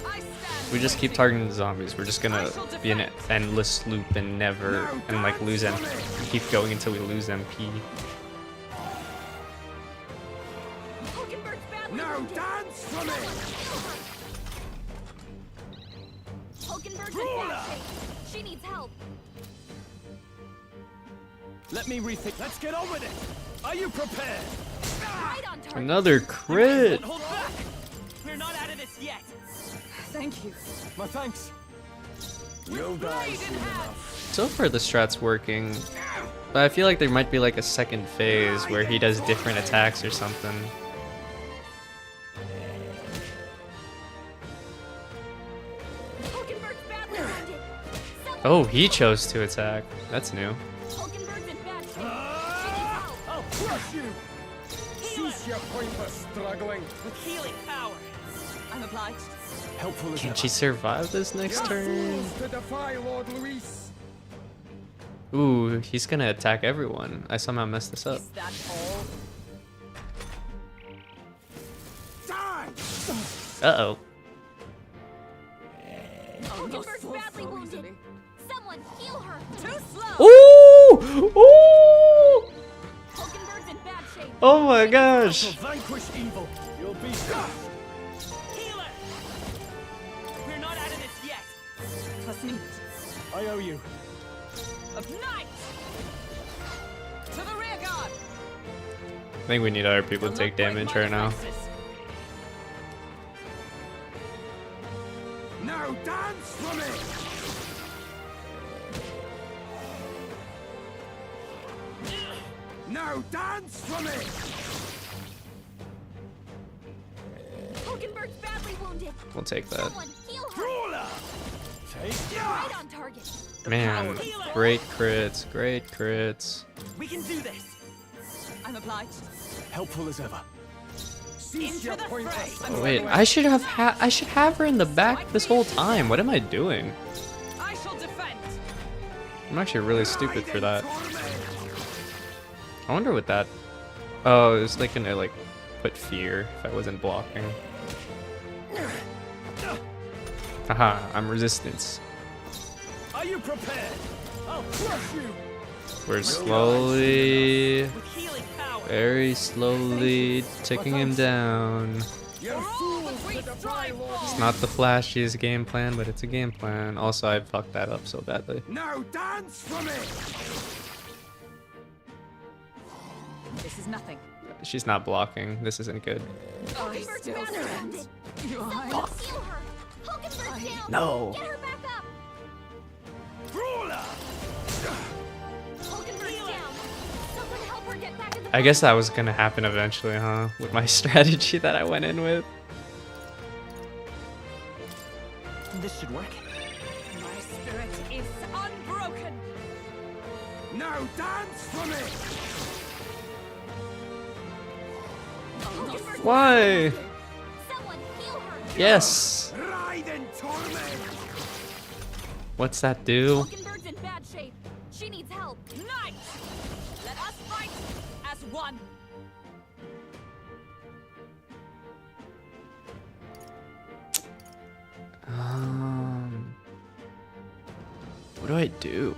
I stand. We just keep targeting the zombies. We're just gonna be in an endless loop and never, and like lose MP. We keep going until we lose MP. Now dance for me! Hulkenberg's in bad shape. She needs help. Let me rethink. Let's get on with it. Are you prepared? Right on target. Another crit. Hold back. We're not out of this yet. Thank you. My thanks. You'll die soon enough. So far the strat's working, but I feel like there might be like a second phase where he does different attacks or something. Hulkenberg's badly wounded. Oh, he chose to attack. That's new. Hulkenberg's in bad shape. She needs help. I'll crush you! Cease your pointless struggling. With healing power. I'm obliged. Helpful as Can ever. she survive this next You're turn? fools to defy Lord Luis. Ooh, he's gonna attack everyone. I somehow messed this up. Is that all? Die! Uh-oh. Hulkenberg's badly wounded. Someone heal her. Too slow. Ooh! Ooh! Hulkenberg's in bad shape. Oh my gosh. Vanquish evil. You'll be dead. Healer. We're not out of this yet. Trust me. I owe you. Of night. To the rear guard. I think we need other people to take damage right now. Now dance for me! Now dance for me! Hulkenberg's badly wounded. We'll take that. Someone heal her. Brawler! Take ya! Right on target. Man, great crits, great crits. We can do this. I'm obliged. Helpful as ever. Cease your pointless Oh, wait, I should have her in the back this whole time. What am I doing? I shall defend. I'm actually really stupid for that. I wonder what that. Oh, it was like gonna like put fear if I wasn't blocking. Haha, I'm resistance. Are you prepared? I'll crush you. We're slowly, With healing power. very slowly taking him down. You're fools to defy Lord It's not the flashiest game plan, but it's a game plan. Also, I fucked that up so badly. Now dance for me! This is nothing. She's not blocking. This isn't good. I Hulkenberg's still badly stand. wounded. You are Someone high. heal her. Hulkenberg's down. No. Get her back up. Brawler! Hulkenberg's down. Someone help her get back in the I guess that was gonna happen eventually, huh? With my strategy that I went in with. This should work. My spirit is unbroken. Now dance for me! Hulkenberg's Why? Someone heal her. Yes. Ride in torment! What's that do? Hulkenberg's in bad shape. She needs help. Night. Let us fight as one. What do I do?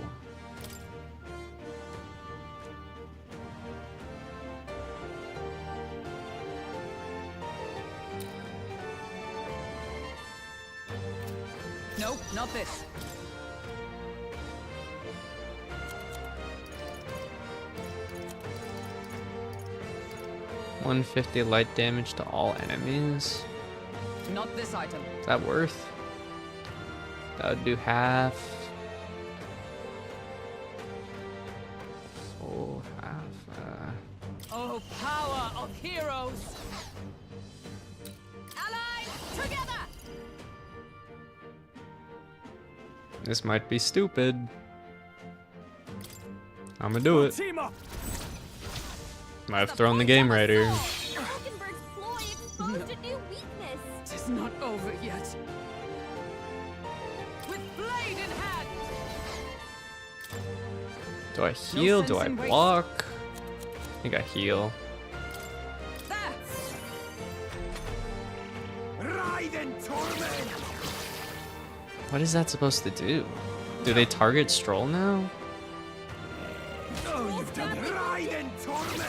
Nope, not this. 150 light damage to all enemies. Not this item. Is that worth? That would do half. So half. Oh, power of heroes! Allies, together! This might be stupid. I'm gonna do it. Team up. Might have thrown the game right here. Hulkenberg's ploy exposed a new weakness. It's not over yet. With blade in hand! Do I heal? Do I sense in waste. block? I think I heal. There! Ride and torment. What is that supposed to do? Do they target Stroll now? Oh, you've done it. Ride and torment.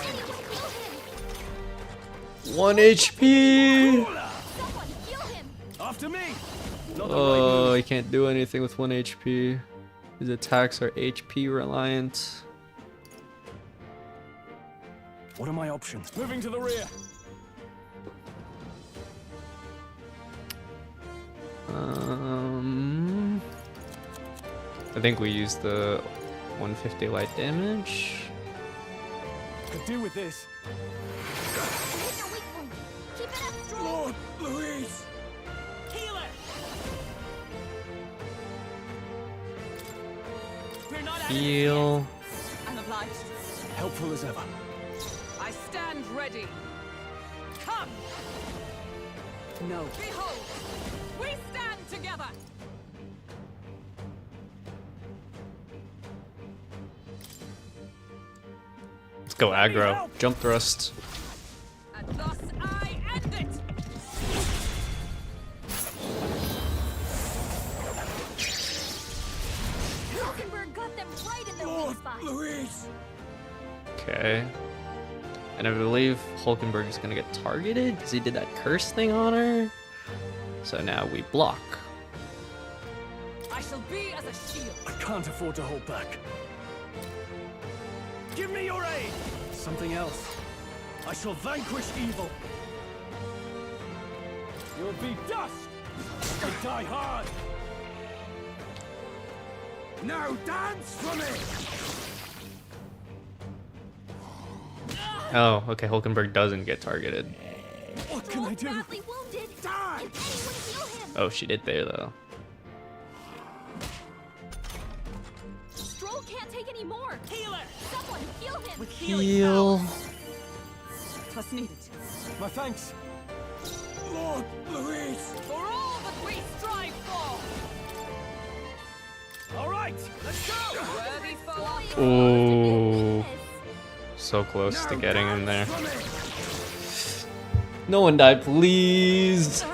1 HP! Someone heal him. After me. Not the right Oh, move. he can't do anything with 1 HP. His attacks are HP reliant. What are my options? Moving to the rear. I think we use the 150 light damage. Could do with this. Hit your weak point. Keep it up, Stroll. Lord Louise. Healer! We're not out of this Heal. I'm obliged. Helpful as ever. I stand ready. Come! No. Behold! We stand together! Let's go aggro. Jump thrust. And thus I end it! Hulkenberg got them right in the weak Lord spot. Louise. Okay. And I believe Hulkenberg is gonna get targeted because he did that curse thing on her. So now we block. I shall be as a shield. I can't afford to hold back. Give me your aid. Something else. I shall vanquish evil. You'll be dust. And die hard. Now dance for me. Oh, okay. Hulkenberg doesn't get targeted. What can I do? Badly wounded. Die. Can anyone heal him? Oh, she did there though. Stroll can't take any more. Healer! Someone heal him. With healing Heal. Twas needed. My thanks. Lord Louise. For all that we strive for! All right, let's go. Worthy foe of Ooh. So close to getting him there. No one die, please.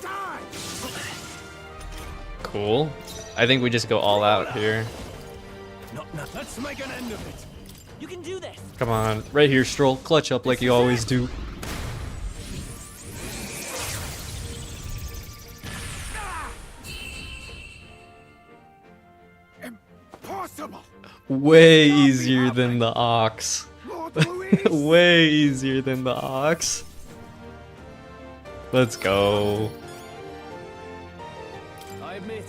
Die. Cool. I think we just go all out here. No, let's make an end of it. You can do this! Come on. Right here, Stroll. Clutch up like you always do. Impossible. Way easier than the Ox. Lord Louise. Way easier than the Ox. Let's go. I admit,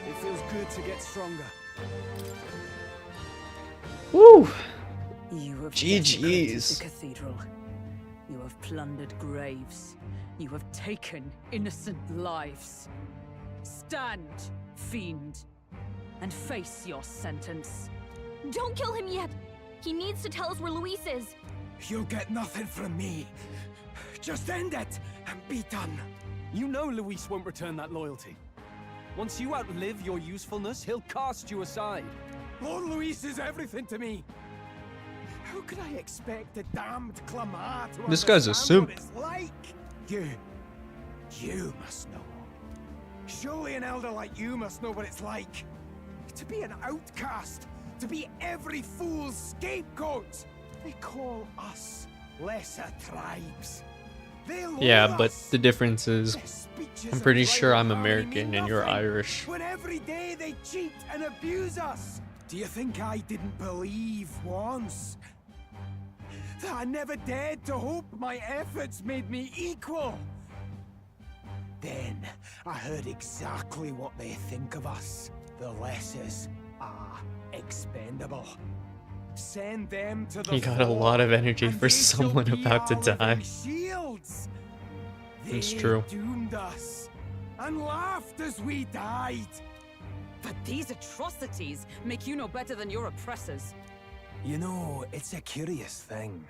it feels good to get stronger. Woo! You have GGs. desecrated the cathedral. You have plundered graves. You have taken innocent lives. Stand, fiend, and face your sentence. Don't kill him yet. He needs to tell us where Luis is. You'll get nothing from me. Just end it and be done. You know Luis won't return that loyalty. Once you outlive your usefulness, he'll cast you aside. Lord Luis is everything to me. How could I expect the damned Clamar to This guy's a understand what simp. it's like? You must know. Surely an elder like you must know what it's like. To be an outcast. To be every fool's scapegoat. They call us lesser tribes. They Yeah, loathe but us. the difference is Their speeches I'm of pretty right sure I'm and harmony American mean and you're nothing Irish. When every day they cheat and abuse us. Do you think I didn't believe once? That I never dared to hope my efforts made me equal? Then I heard exactly what they think of us. The lessers are expendable. Send them to the He got a lot of energy for someone about to die. Shields. It's They true. doomed us and laughed as we died. But these atrocities make you no better than your oppressors. You know, it's a curious thing.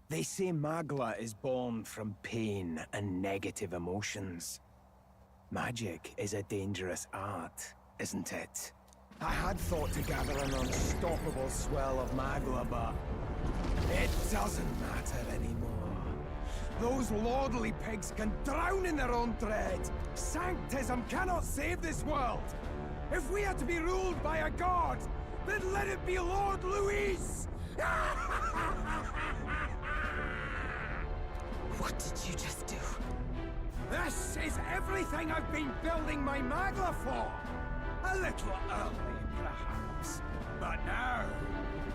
They say Magla is born from pain and negative emotions. Magic is a dangerous art, isn't it? I had thought to gather an unstoppable swell of Magla, but it doesn't matter anymore. Those lordly pigs can drown in their own dread. Sanctism cannot save this world. If we are to be ruled by a god, then let it be Lord Louis! What did you just do? This is everything I've been building my Magla for! A little early, perhaps. But now,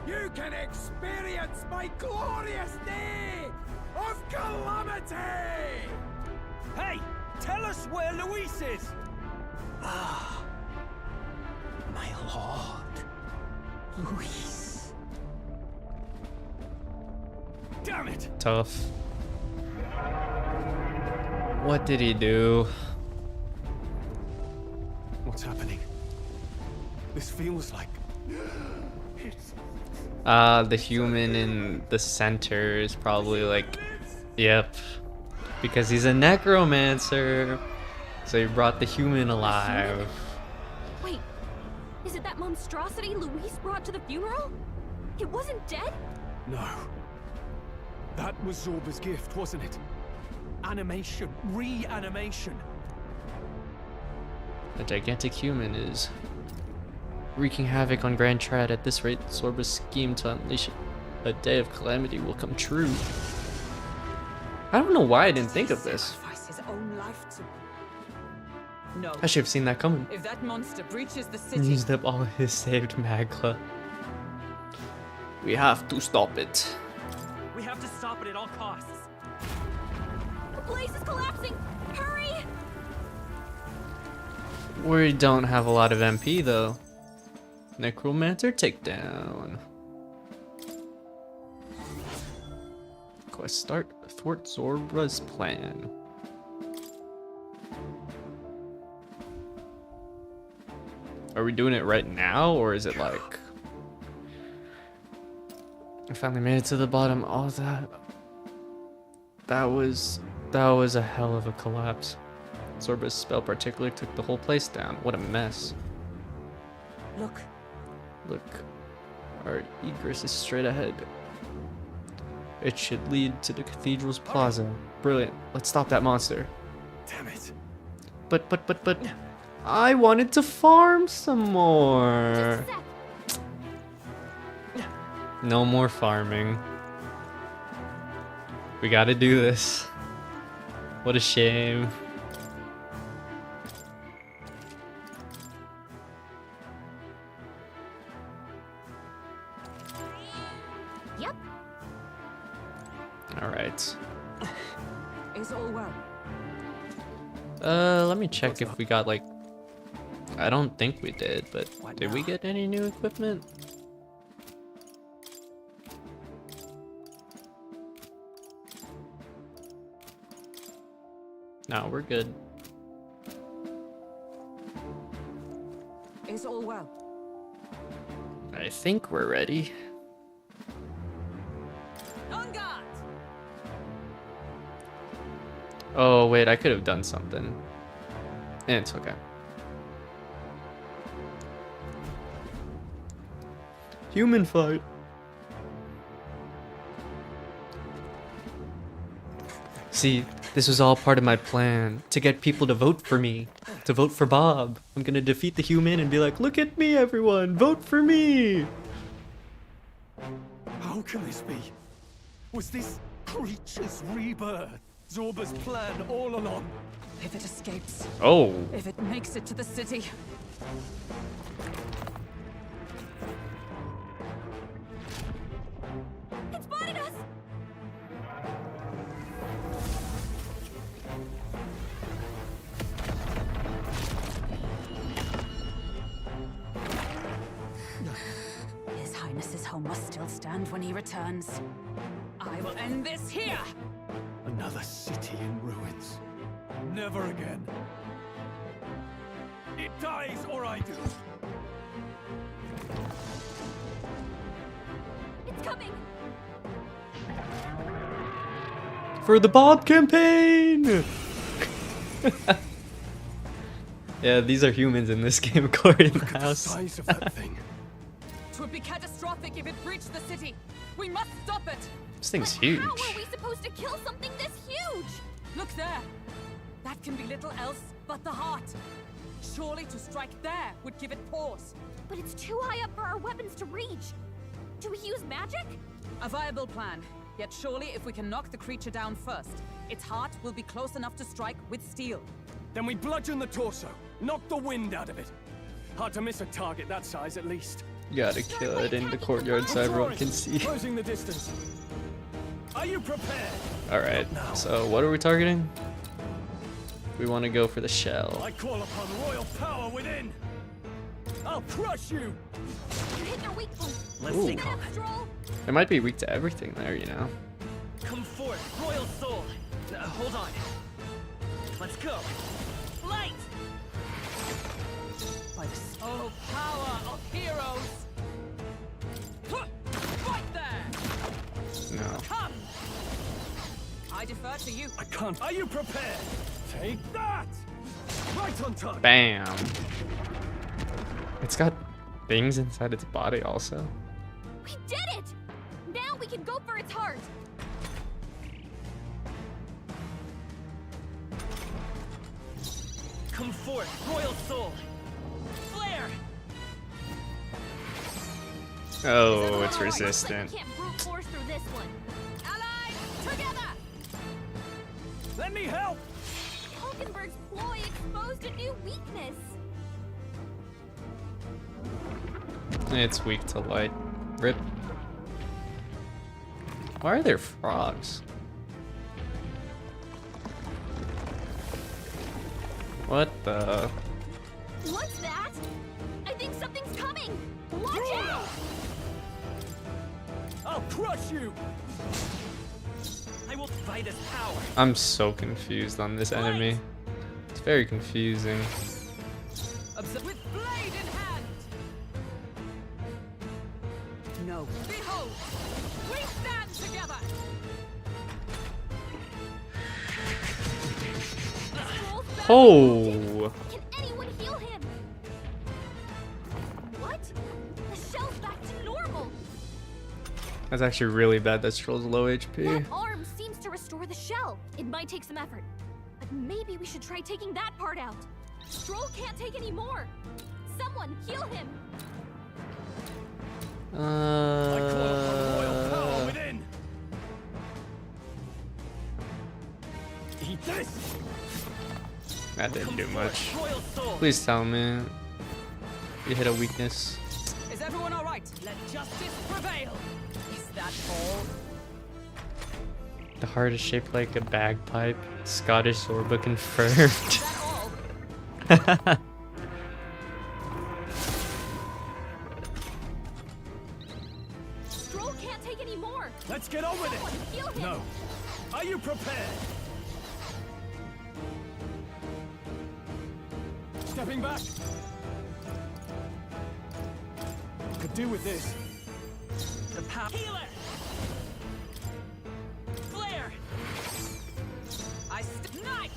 you can experience my glorious day of calamity! Hey! Tell us where Luis is! Ah, my lord, Louis. Damn it! Tough. What did he do? What's happening? This feels like... The human in the center is probably like, yep, because he's a necromancer, so he brought the human alive. Wait, is it that monstrosity Luis brought to the funeral? It wasn't dead? No. That was Zorba's gift, wasn't it? Animation. Reanimation. A gigantic human is wreaking havoc on Grand Trad. At this rate, Zorba's scheme to unleash a day of calamity will come true. I don't know why I didn't think of this. Sacrifice his own life to... No. I should have seen that coming. If that monster breaches the He city... used up all his saved Magla. We have to stop it. We have to stop it at all costs. The place is collapsing! Hurry! We don't have a lot of MP though. Necromancer takedown. Quest start. Thwart Zorba's plan. Are we doing it right now, or is it like... I finally made it to the bottom. All that... That was a hell of a collapse. Zorba's spell particularly took the whole place down. What a mess. Look. Look. Our egress is straight ahead. It should lead to the cathedral's plaza. Brilliant. Let's stop that monster. Damn it. But... I wanted to farm some more. No more farming. We gotta do this. What a shame. Yep. Alright. Is all well? Let me check if we got like... I don't think we did, but did we get any new equipment? No, we're good. Is all well? I think we're ready. On guard! Oh, wait, I could have done something. It's okay. Human fight. See, this was all part of my plan, to get people to vote for me, to vote for Bob. I'm gonna defeat the human and be like, look at me everyone, vote for me! How can this be? Was this creature's rebirth Zorba's plan all along? If it escapes, Oh, if it makes it to the city, home must still stand when he returns. I will end this here! Another city in ruins. Never again. It dies or I do. It's coming! For the Bob campaign! Yeah, these are humans in this game, Corey in the house. The size of that thing. It would be catastrophic if it breached the city. We must stop it. This thing's But huge. how are we supposed to kill something this huge? Look there. That can be little else but the heart. Surely to strike there would give it pause. But it's too high up for our weapons to reach. Do we use magic? A viable plan. Yet surely if we can knock the creature down first, its heart will be close enough to strike with steel. Then we bludgeon the torso. Knock the wind out of it. Hard to miss a target that size, at least. You gotta kill it in the courtyard so everyone can see. Closing the distance. Are you prepared? Alright, so what are we targeting? We want to go for the shell. I call upon royal power within. I'll crush you. You hit their weak point. Let's Ooh. stay calm. Stroll. It might be weak to everything there, you know? Come forth, royal soul. Hold on. Let's go. Light! By the oh power of heroes! Right there! No. Come! I defer to you. I can't. Are you prepared? Take that. Right on target. Bam! It's got things inside its body also. We did it! Now we can go for its heart. Come forth, royal soul. Flare! Oh, it's Looks like resistant. we can't brute force through this one. Allies, together! Let me help. Hulkenberg's ploy exposed a new weakness. It's weak to light. Rip. Why are there frogs? What the? What's that? I think something's coming. Watch out! I'll crush you. I will fight his power. I'm so confused on this enemy. It's very confusing. Observe with blade in hand! No. Behold! We stand together! Stroll's back. Oh! Can anyone heal him? What? The shell's back to normal. That's actually really bad that Stroll's low HP. That arm seems to restore the shell. It might take some effort, but maybe we should try taking that part out. Stroll can't take any more. Someone heal him. I call upon royal power within. Eat this. That didn't do much. Royal soul. Please tell me you hit a weakness. Is everyone alright? Let justice prevail! Is that all? The heart is shaped like a bagpipe. Scottish Zorba confirmed. Is that all? Stroll can't take any more. Let's get on with Someone it. heal him. No. Are you prepared? Stepping back. Could do with this. The power. Healer! Flare! Night!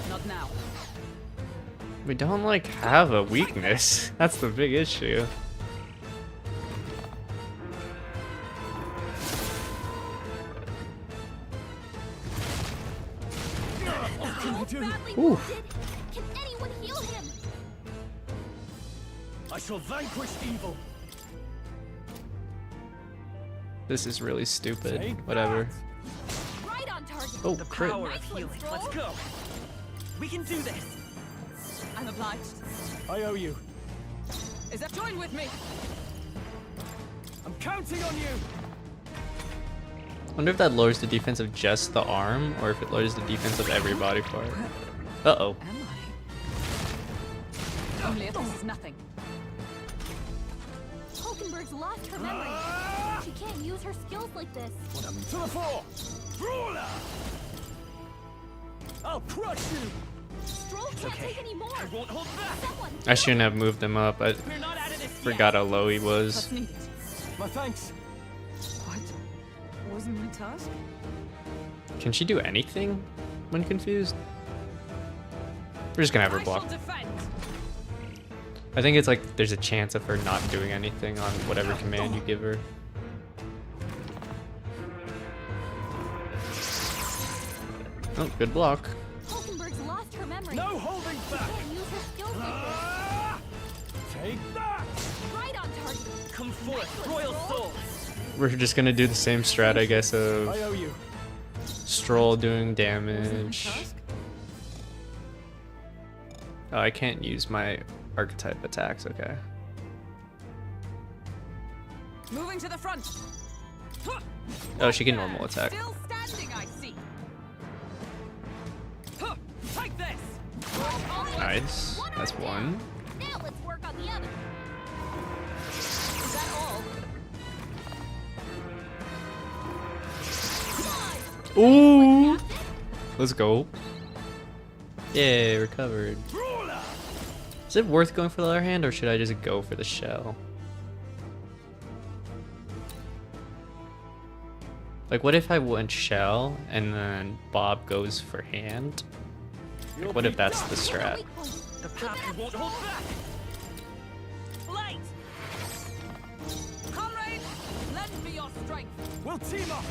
Not now. We don't like have a weakness. That's the big issue. What can I do? Badly Ooh. wounded. Can anyone heal him? I shall vanquish evil. This is really stupid. Take Whatever. that. Right on target. Oh, The crit. power Nice of one, healing. Stroll. Let's go. We can do this. I'm obliged. I owe you. Is that join with me? I'm counting on you. Wonder if that lowers the defense of just the arm, or if it lowers the defense of every body part. Uh-oh. Am I? Only if this is nothing. Hulkenberg's lost her memory. can't use her skills like this. To the floor! Brawler! I'll crush you! Stroll can't take any more. I won't hold back. Someone I shouldn't have moved him up. I We're not out of this forgot how low he was. That's needed. My thanks. What? Wasn't my task? Can she do anything when confused? We're just gonna have her I block. shall defend. I think it's like there's a chance of her not doing anything on whatever command you give her. Oh, good block. Hulkenberg's lost her memory. No holding back! Can't use her skills like Ah! Take that! this. Right on target. Come forth, Royal Soul. We're just gonna do the same strat, I guess, of I owe you. Stroll doing damage. Oh, I can't use my archetype attacks, okay. Moving to the front. Oh, she can normal attack. Still standing, I see. Take this. Nice. That's one. Now let's work on the other. Is that all? Ooh! Let's go. Yay, recovered. Is it worth going for the other hand, or should I just go for the shell? Like, what if I went shell, and then Bob goes for hand? Like, what if that's the strat? The path won't hold back. Light. Comrade, lend me your strength. We'll team up!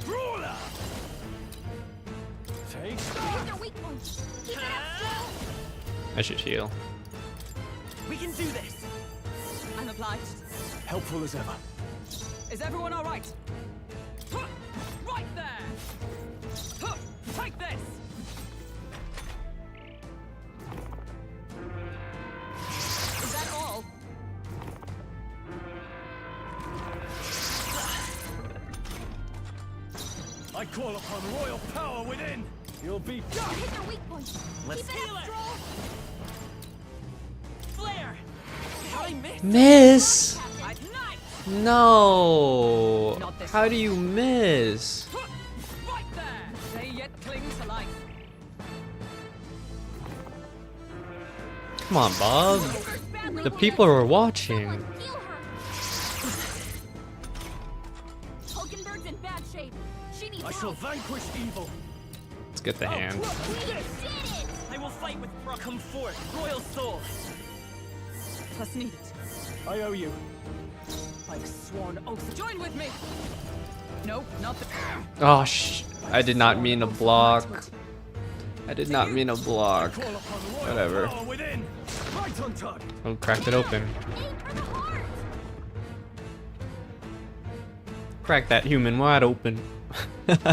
Brawler! Take that! Their weak points. Keep it up, I should heal. We can do this. I'm obliged. Helpful as ever. Is everyone all right? Right there. Take this. Is that all? I call upon royal power within! You'll be done! Hit their weak points. Let's Keep it heal up, it. Stroll. Flare. Did I miss? Miss! I'd night. No! Not this How do you miss? Right there. They yet cling to life. Come on, Bob. Hulkenberg's badly The wounded. people are watching. Someone heal her. Hulkenberg's in bad shape. She needs I shall help. vanquish evil! Let's get the hand. We did it! I will fight with Brock. Come forth, Royal Soul. Plus needed. I owe you. I've sworn oath. Join with me. Nope, not the. Oh, I did not mean to block. I did not mean to block. Call upon royal Whatever. power within! Right on target! Oh, cracked it open. Aim for the heart! Crack that human wide open. Let's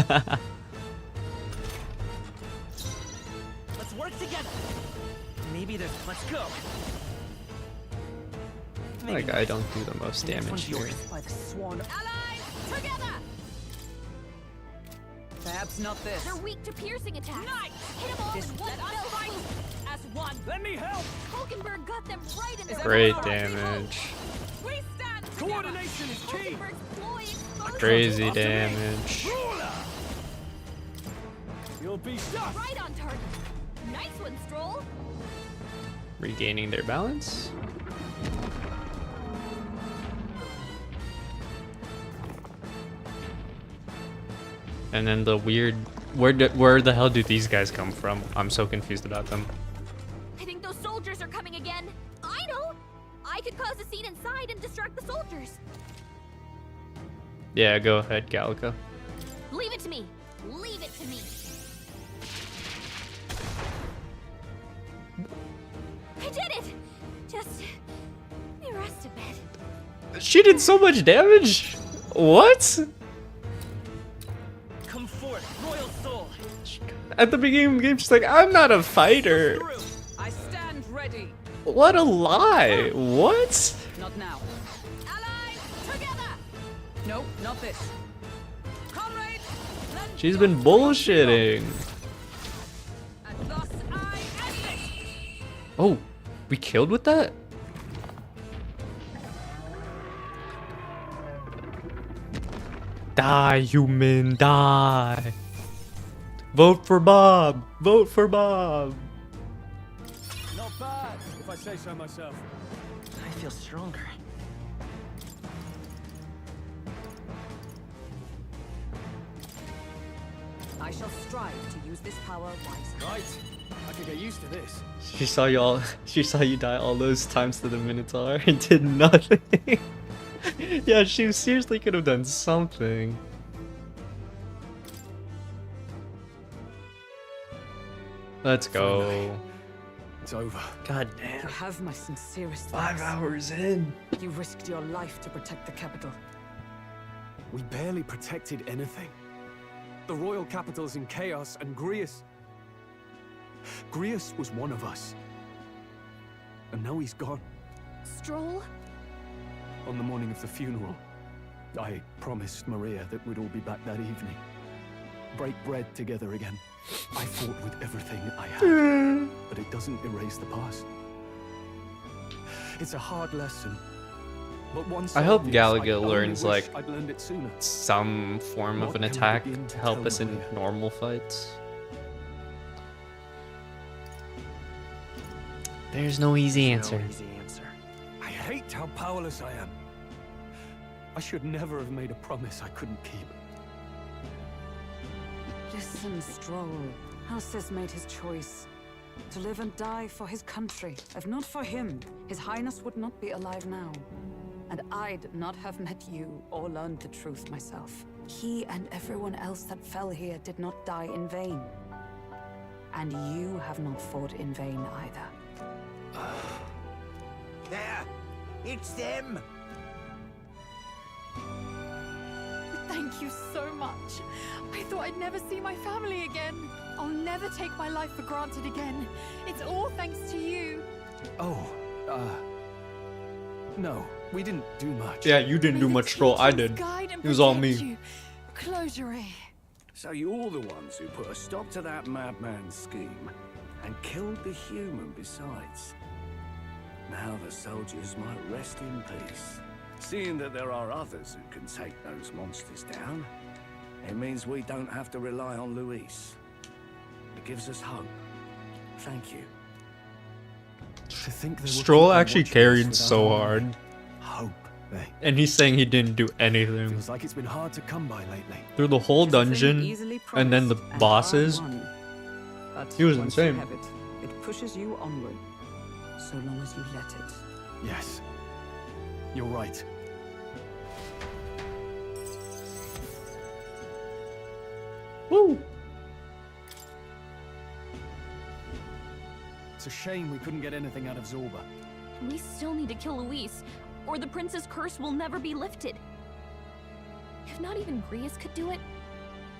work together. Maybe there's. Let's go. Like, I don't do the most damage here. By the sworn. Allies, together! Perhaps not this. They're weak to piercing attacks. Nice. Hit them all This in one let us fell fight swoop. as one. Let me help! Hulkenberg got them right in their Great armor. damage. We stand together. Coordination is key! Hulkenberg's ploy exposed. Crazy After me. damage. Brawler! You'll be done! Right on target. Nice one, Stroll. Regaining their balance. And then the weird, where the hell do these guys come from? I'm so confused about them. I think those soldiers are coming again. I know. I could cause a scene inside and distract the soldiers. Yeah, go ahead, Gallica. Leave it to me. Leave it to me. I did it. Just let me rest a bit. She did so much damage. What? Come forth, Royal Soul. At the beginning of the game, she's like, I'm not a fighter. Through. I stand ready. What a lie. What? Not now. Allies, together. Nope, not this. Comrade, lend She's been bullshitting. And thus I end it. Oh, we killed with that? Die, human, die. Vote for Bob. Vote for Bob. Not bad, if I say so myself. I feel stronger. I shall strive to use this power wisely. Right. I could get used to this. She saw y'all. She saw you die all those times to the Minotaur and did nothing. Yeah, she seriously could have done something. Let's go. It's over. God You damn. have my sincerest 5 thanks. hours in. You risked your life to protect the capital. We barely protected anything. The royal capital's in chaos, and Grius was one of us. And now he's gone. Stroll? On the morning of the funeral, I promised Maria that we'd all be back that evening. Break bread together again. I fought with everything I had, but it doesn't erase the past. It's a hard lesson. But once I hope obvious, Gallagher I only learns, wish like, I'd learned it sooner. some form of What an can we attack begin to to help tell us in Maria? normal fights. There's no easy answer. No easy answer. I hate how powerless I am. I should never have made a promise I couldn't keep. Listen, Stroll. Alcest made his choice. To live and die for his country. If not for him, His Highness would not be alive now. And I'd not have met you or learned the truth myself. He and everyone else that fell here did not die in vain. And you have not fought in vain either. There! It's them! Thank you so much. I thought I'd never see my family again. I'll never take my life for granted again. It's all thanks to you. Oh, no, we didn't do much. Yeah, you didn't do much, Stroll. I did. It was all me. Closure. So you're the ones who put a stop to that madman's scheme and killed the human besides. Now the soldiers might rest in peace. Seeing that there are others who can take those monsters down, it means we don't have to rely on Luis. It gives us hope. Thank you. To think there were Stroll people actually watching us carried without so our hard. Hope, eh? And he's saying he didn't do anything. Feels like it's been hard to come by lately. Through the whole It's a thing dungeon, easily and then the promised and bosses. hard won. But He was once you insane. have it, it pushes you onward, so long as you let it. Yes, you're right. Woo! It's a shame we couldn't get anything out of Zorba. We still need to kill Luis, or the prince's curse will never be lifted. If not even Grius could do it,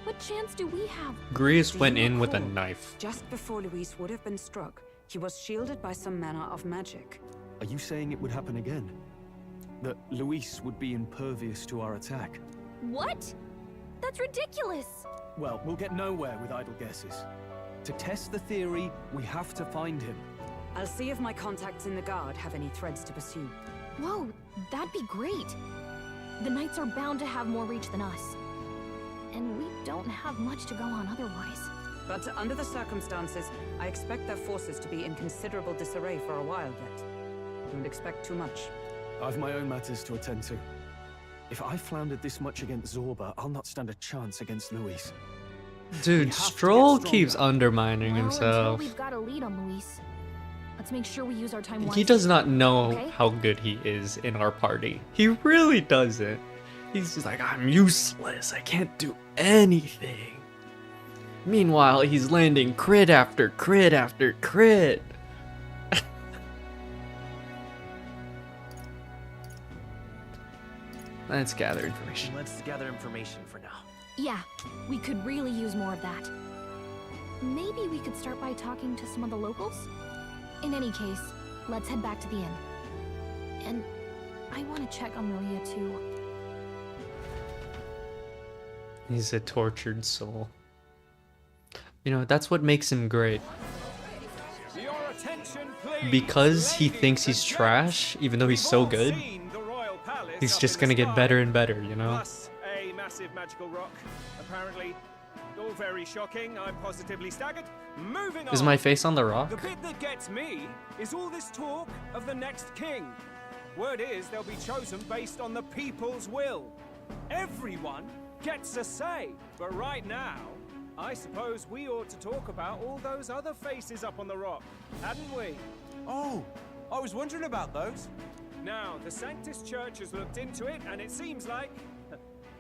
what chance do we have? Grius Do went you in with a recall, knife. Just before Luis would have been struck, he was shielded by some manner of magic. Are you saying it would happen again? That Luis would be impervious to our attack? What? That's ridiculous. Well, we'll get nowhere with idle guesses. To test the theory, we have to find him. I'll see if my contacts in the Guard have any threads to pursue. Whoa, that'd be great. The Knights are bound to have more reach than us. And we don't have much to go on otherwise. But under the circumstances, I expect their forces to be in considerable disarray for a while yet. Don't expect too much. I've my own matters to attend to. If I floundered this much against Zorba, I'll not stand a chance against Luis. We Dude, have to get Stroll stronger. keeps undermining Well, himself. until we've got a lead on Luis. Let's make sure we use our time He wisely. does not know Okay. how good he is in our party. He really doesn't. He's just like, I'm useless. I can't do anything. Meanwhile, he's landing crit after crit after crit. Let's gather information. Let's gather information for now. Yeah, we could really use more of that. Maybe we could start by talking to some of the locals? In any case, let's head back to the inn. And I want to check on Maria too. He's a tortured soul. You know, that's what makes him great. Your attention, please. Because he Ladies thinks he's and gents, trash, even though he's we've so all good, seen the royal palace he's up just in gonna the get sky, better and better, you know? plus a massive magical rock. Apparently, all very shocking. I'm positively staggered. Moving on. Is my face on the The rock? bit that gets me is all this talk of the next king. Word is they'll be chosen based on the people's will. Everyone gets a say. But right now, I suppose we ought to talk about all those other faces up on the rock, hadn't we? Oh, I was wondering about those. Now, the Sanctus Church has looked into it, and it seems like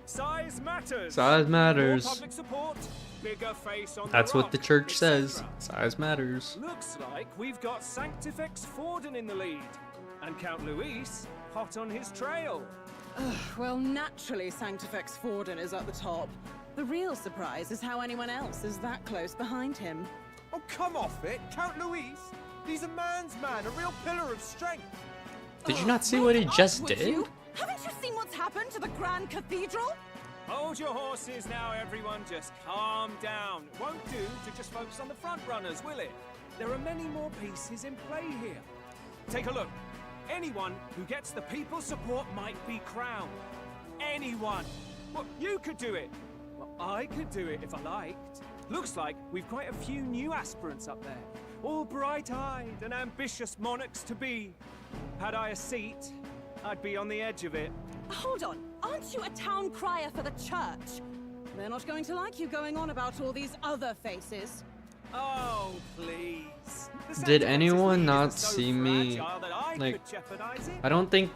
size matters. Size matters. More public support, bigger face on That's the rock, what the church etc. says. Size matters. Looks like we've got Sanctifex Forden in the lead, and Count Luis hot on his trail. Well, naturally, Sanctifex Forden is at the top. The real surprise is how anyone else is that close behind him. Oh, come off it, Count Luis. He's a man's man, a real pillar of strength. Did you not see what he just Would did? you? Haven't you seen what's happened to the Grand Cathedral? Hold your horses now, everyone. Just calm down. It won't do to just focus on the front runners, will it? There are many more pieces in play here. Take a look. Anyone who gets the people's support might be crowned. Anyone. Well, you could do it. Well, I could do it if I liked. Looks like we've quite a few new aspirants up there. All bright-eyed and ambitious monarchs to be. Had I a seat, I'd be on the edge of it. Hold on, aren't you a town crier for the church? They're not going to like you going on about all these other faces. Oh, please. Did anyone not see me? Like, I don't think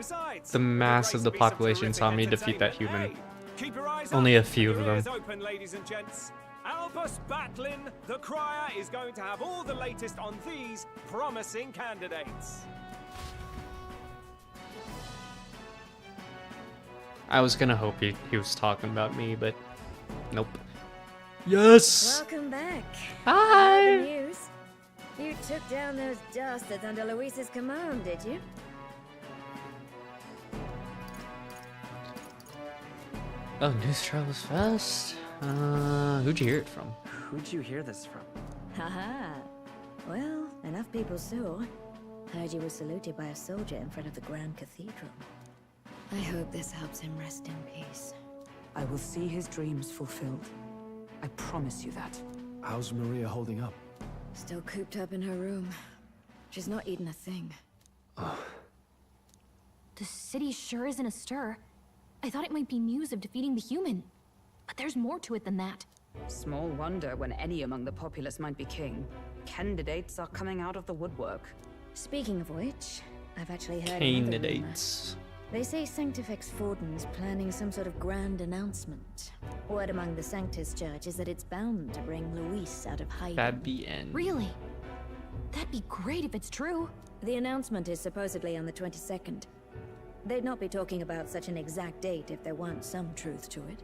the mass of the population saw me defeat that human. Only a few of them. Open, ladies and gents. Albus Batlin, the crier, is going to have all the latest on these promising candidates. I was gonna hope he was talking about me, but nope. Yes! Welcome back. Hi! Good news. You took down those dastards under Luis's command, did you? Oh, news travels fast. Who'd you hear it from? Who'd you hear this from? Haha. Well, enough people saw. Heard you were saluted by a soldier in front of the Grand Cathedral. I hope this helps him rest in peace. I will see his dreams fulfilled. I promise you that. How's Maria holding up? Still cooped up in her room. She's not eaten a thing. The city sure isn't astir. I thought it might be news of defeating the human. But there's more to it than that. Small wonder when any among the populace might be king. Candidates are coming out of the woodwork. Speaking of which, I've actually heard another rumor. Candidates. They say Sanctifex Forden's planning some sort of grand announcement. Word among the Sanctus Church is that it's bound to bring Luis out of hiding. That'd be end. Really? That'd be great if it's true. The announcement is supposedly on the 22nd. They'd not be talking about such an exact date if there weren't some truth to it.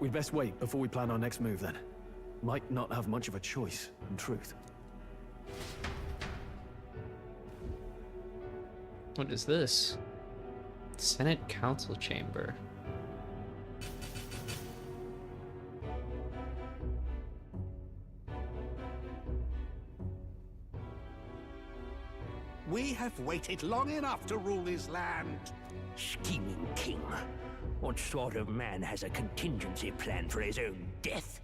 We'd best wait before we plan our next move then. Might not have much of a choice, in truth. What is this? Senate Council Chamber. We have waited long enough to rule this land. Scheming king. What sort of man has a contingency plan for his own death?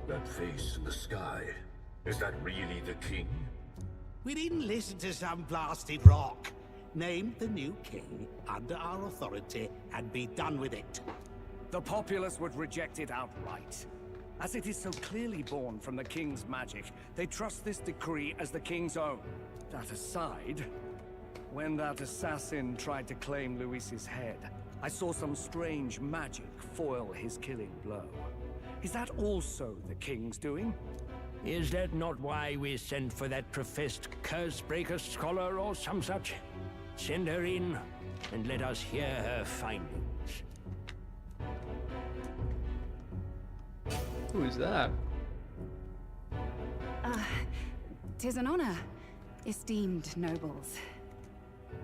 That face in the sky, is that really the king? We didn't listen to some blasted rock. Name the new king under our authority and be done with it. The populace would reject it outright. As it is so clearly born from the king's magic, they trust this decree as the king's own. That aside, when that assassin tried to claim Luis's head, I saw some strange magic foil his killing blow. Is that also the king's doing? Is that not why we sent for that professed curse-breaker scholar or some such? Send her in, and let us hear her findings. Who is that? Tis an honor, esteemed nobles.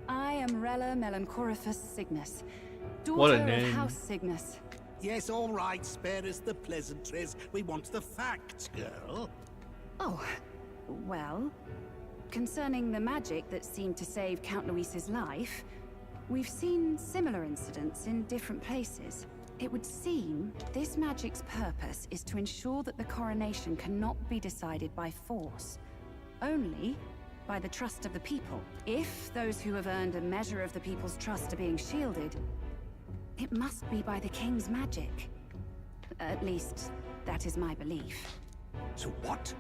I am Rella Melanchorophus Cygnus, What a daughter name. of House Cygnus. Yes, all right, spare us the pleasantries. We want the facts, girl. Oh, well, concerning the magic that seemed to save Count Luis's life, we've seen similar incidents in different places. It would seem this magic's purpose is to ensure that the coronation cannot be decided by force, only by the trust of the people. If those who have earned a measure of the people's trust are being shielded, it must be by the king's magic. At least, that is my belief. So what?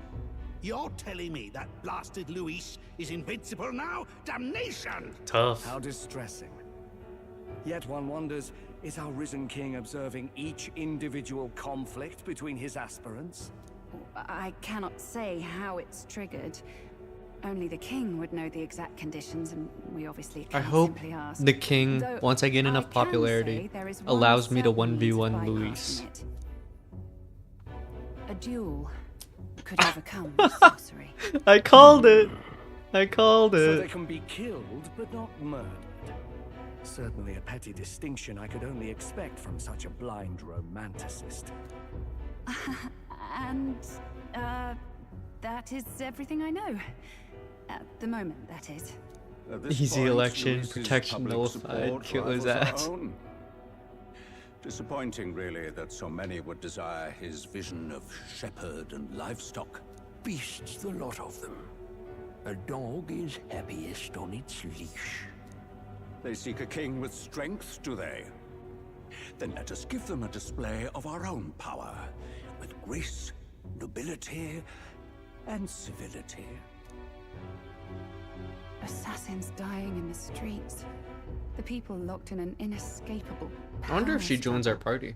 You're telling me that blasted Luis is invincible now? Damnation! Tough. How distressing. Yet one wonders, is our risen king observing each individual conflict between his aspirants? I cannot say how it's triggered. Only the king would know the exact conditions, and we obviously I can't hope simply ask. the king, Though once I get enough can popularity, say there is one allows me to certain means of 1v1 Luis. bypassing it. A duel could overcome this sorcery. I called it! I called So it! they can be killed, but not murdered. Certainly a petty distinction I could only expect from such a blind romanticist. And, that is everything I know. At the moment, that is. At this Easy point, election, Luis's protection public nullified, support kill his rivals our ass. own. Disappointing, really, that so many would desire his vision of shepherd and livestock. Beasts, the lot of them. A dog is happiest on its leash. They seek a king with strength, do they? Then let us give them a display of our own power, with grace, nobility, and civility. Assassins dying in the streets. The people locked in an inescapable I wonder if power she joins our struggle. party.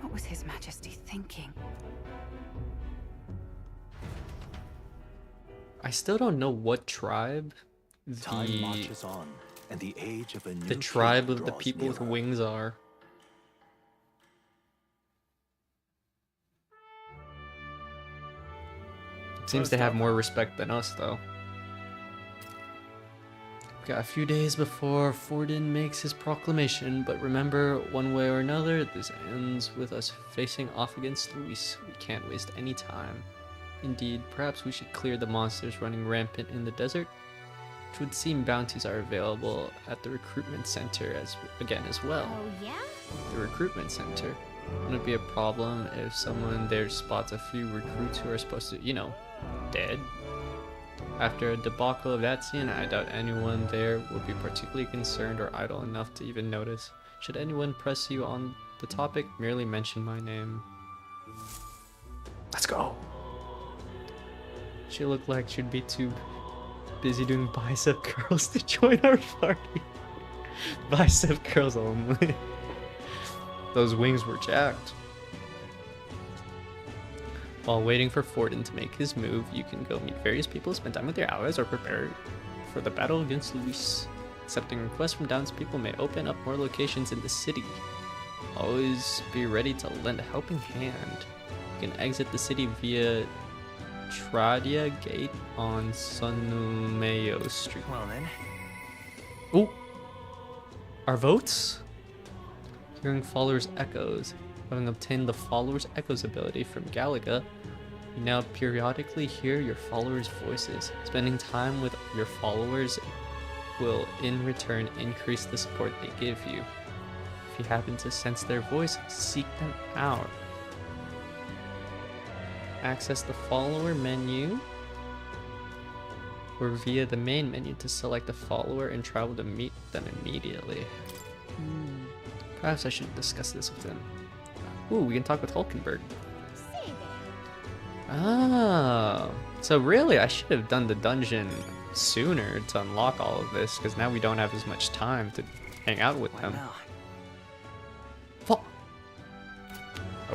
What was His Majesty thinking? I still don't know what tribe Time marches on, and the age of a new the tribe king of the draws people with nearer. wings are. Seems to have more respect than us, though. We got a few days before Forden makes his proclamation, but remember, one way or another, this ends with us facing off against Luis. We can't waste any time. Indeed, perhaps we should clear the monsters running rampant in the desert. It would seem bounties are available at the recruitment center as well. Oh, yeah? The recruitment center. Wouldn't it be a problem if someone there spots a few recruits who are supposed to, you know, dead? After a debacle of that scene, I doubt anyone there would be particularly concerned or idle enough to even notice. Should anyone press you on the topic, merely mention my name. Let's go! She looked like she'd be too busy doing bicep curls to join our party. Bicep curls only. Those wings were jacked. While waiting for Forden to make his move, you can go meet various people, spend time with your allies, or prepare for the battle against Luis. Accepting requests from townspeople may open up more locations in the city. Always be ready to lend a helping hand. You can exit the city via Tradia Gate on Sonumeo Street. Well then. Oh! Our votes? Hearing followers' echoes. Having obtained the followers' echoes ability from Galaga, you now periodically hear your followers' voices. Spending time with your followers will in return increase the support they give you. If you happen to sense their voice, seek them out. Access the follower menu or via the main menu to select a follower and travel to meet them immediately. Perhaps I should discuss this with him. Ooh, we can talk with Hulkenberg. Oh, so really I should have done the dungeon sooner to unlock all of this, because now we don't have as much time to hang out with them. Oh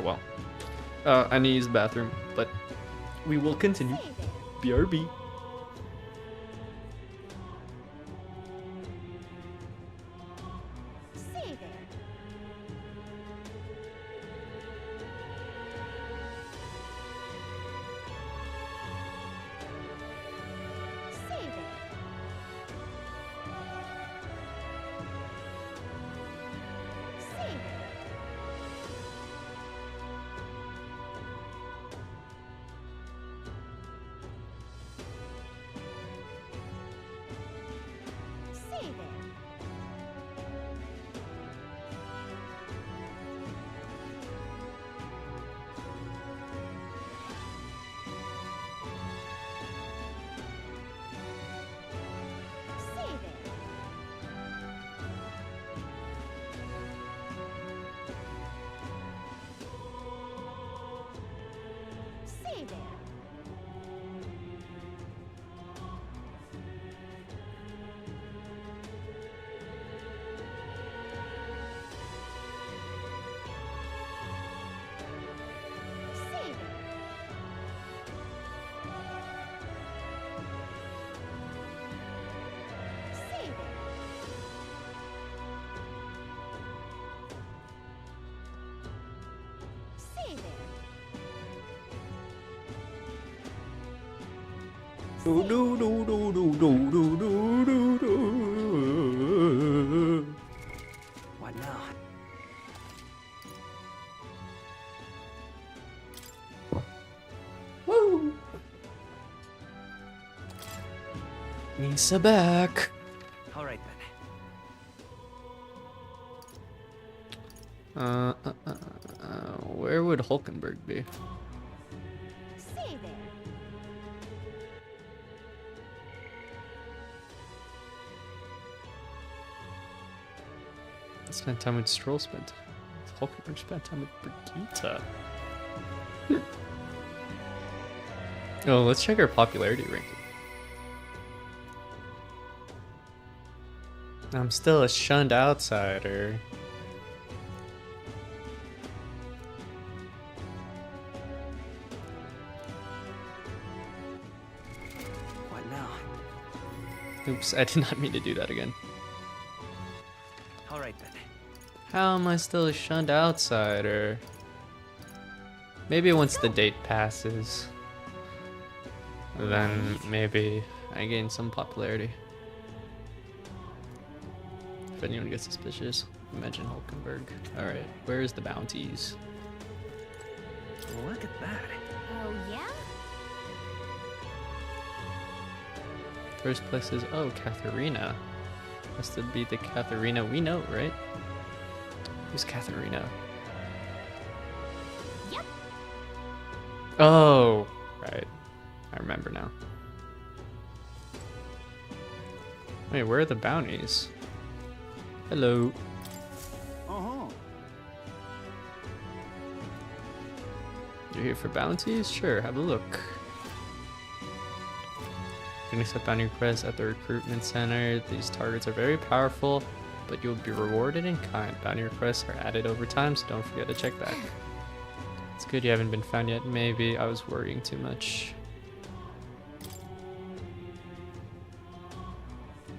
well. I need to use the bathroom, but we will continue. BRB. What now? Woo! Misa back. All right then. Where would Hulkenberg be? Say there. Spent time with Stroll, Hulkenberg spent time with Brigitte. Oh, let's check our popularity ranking. I'm still a shunned outsider. What now? Oops, I did not mean to do that again. All right then. How am I still a shunned outsider? Maybe once the date passes, then maybe I gain some popularity. If anyone gets suspicious, imagine Hulkenberg. Alright, where's the bounties? Look at that. Oh, yeah? First place is, oh, Katharina. Has to be the Katharina we know, right? Who's Katharina? Yep. Oh, right. I remember now. Wait, where are the bounties? Hello. Uh-huh. You're here for bounties? Sure, have a look. You can accept bounty requests at the recruitment center. These targets are very powerful, but you'll be rewarded in kind. Bounty requests are added over time, so don't forget to check back. It's good you haven't been found yet. Maybe I was worrying too much.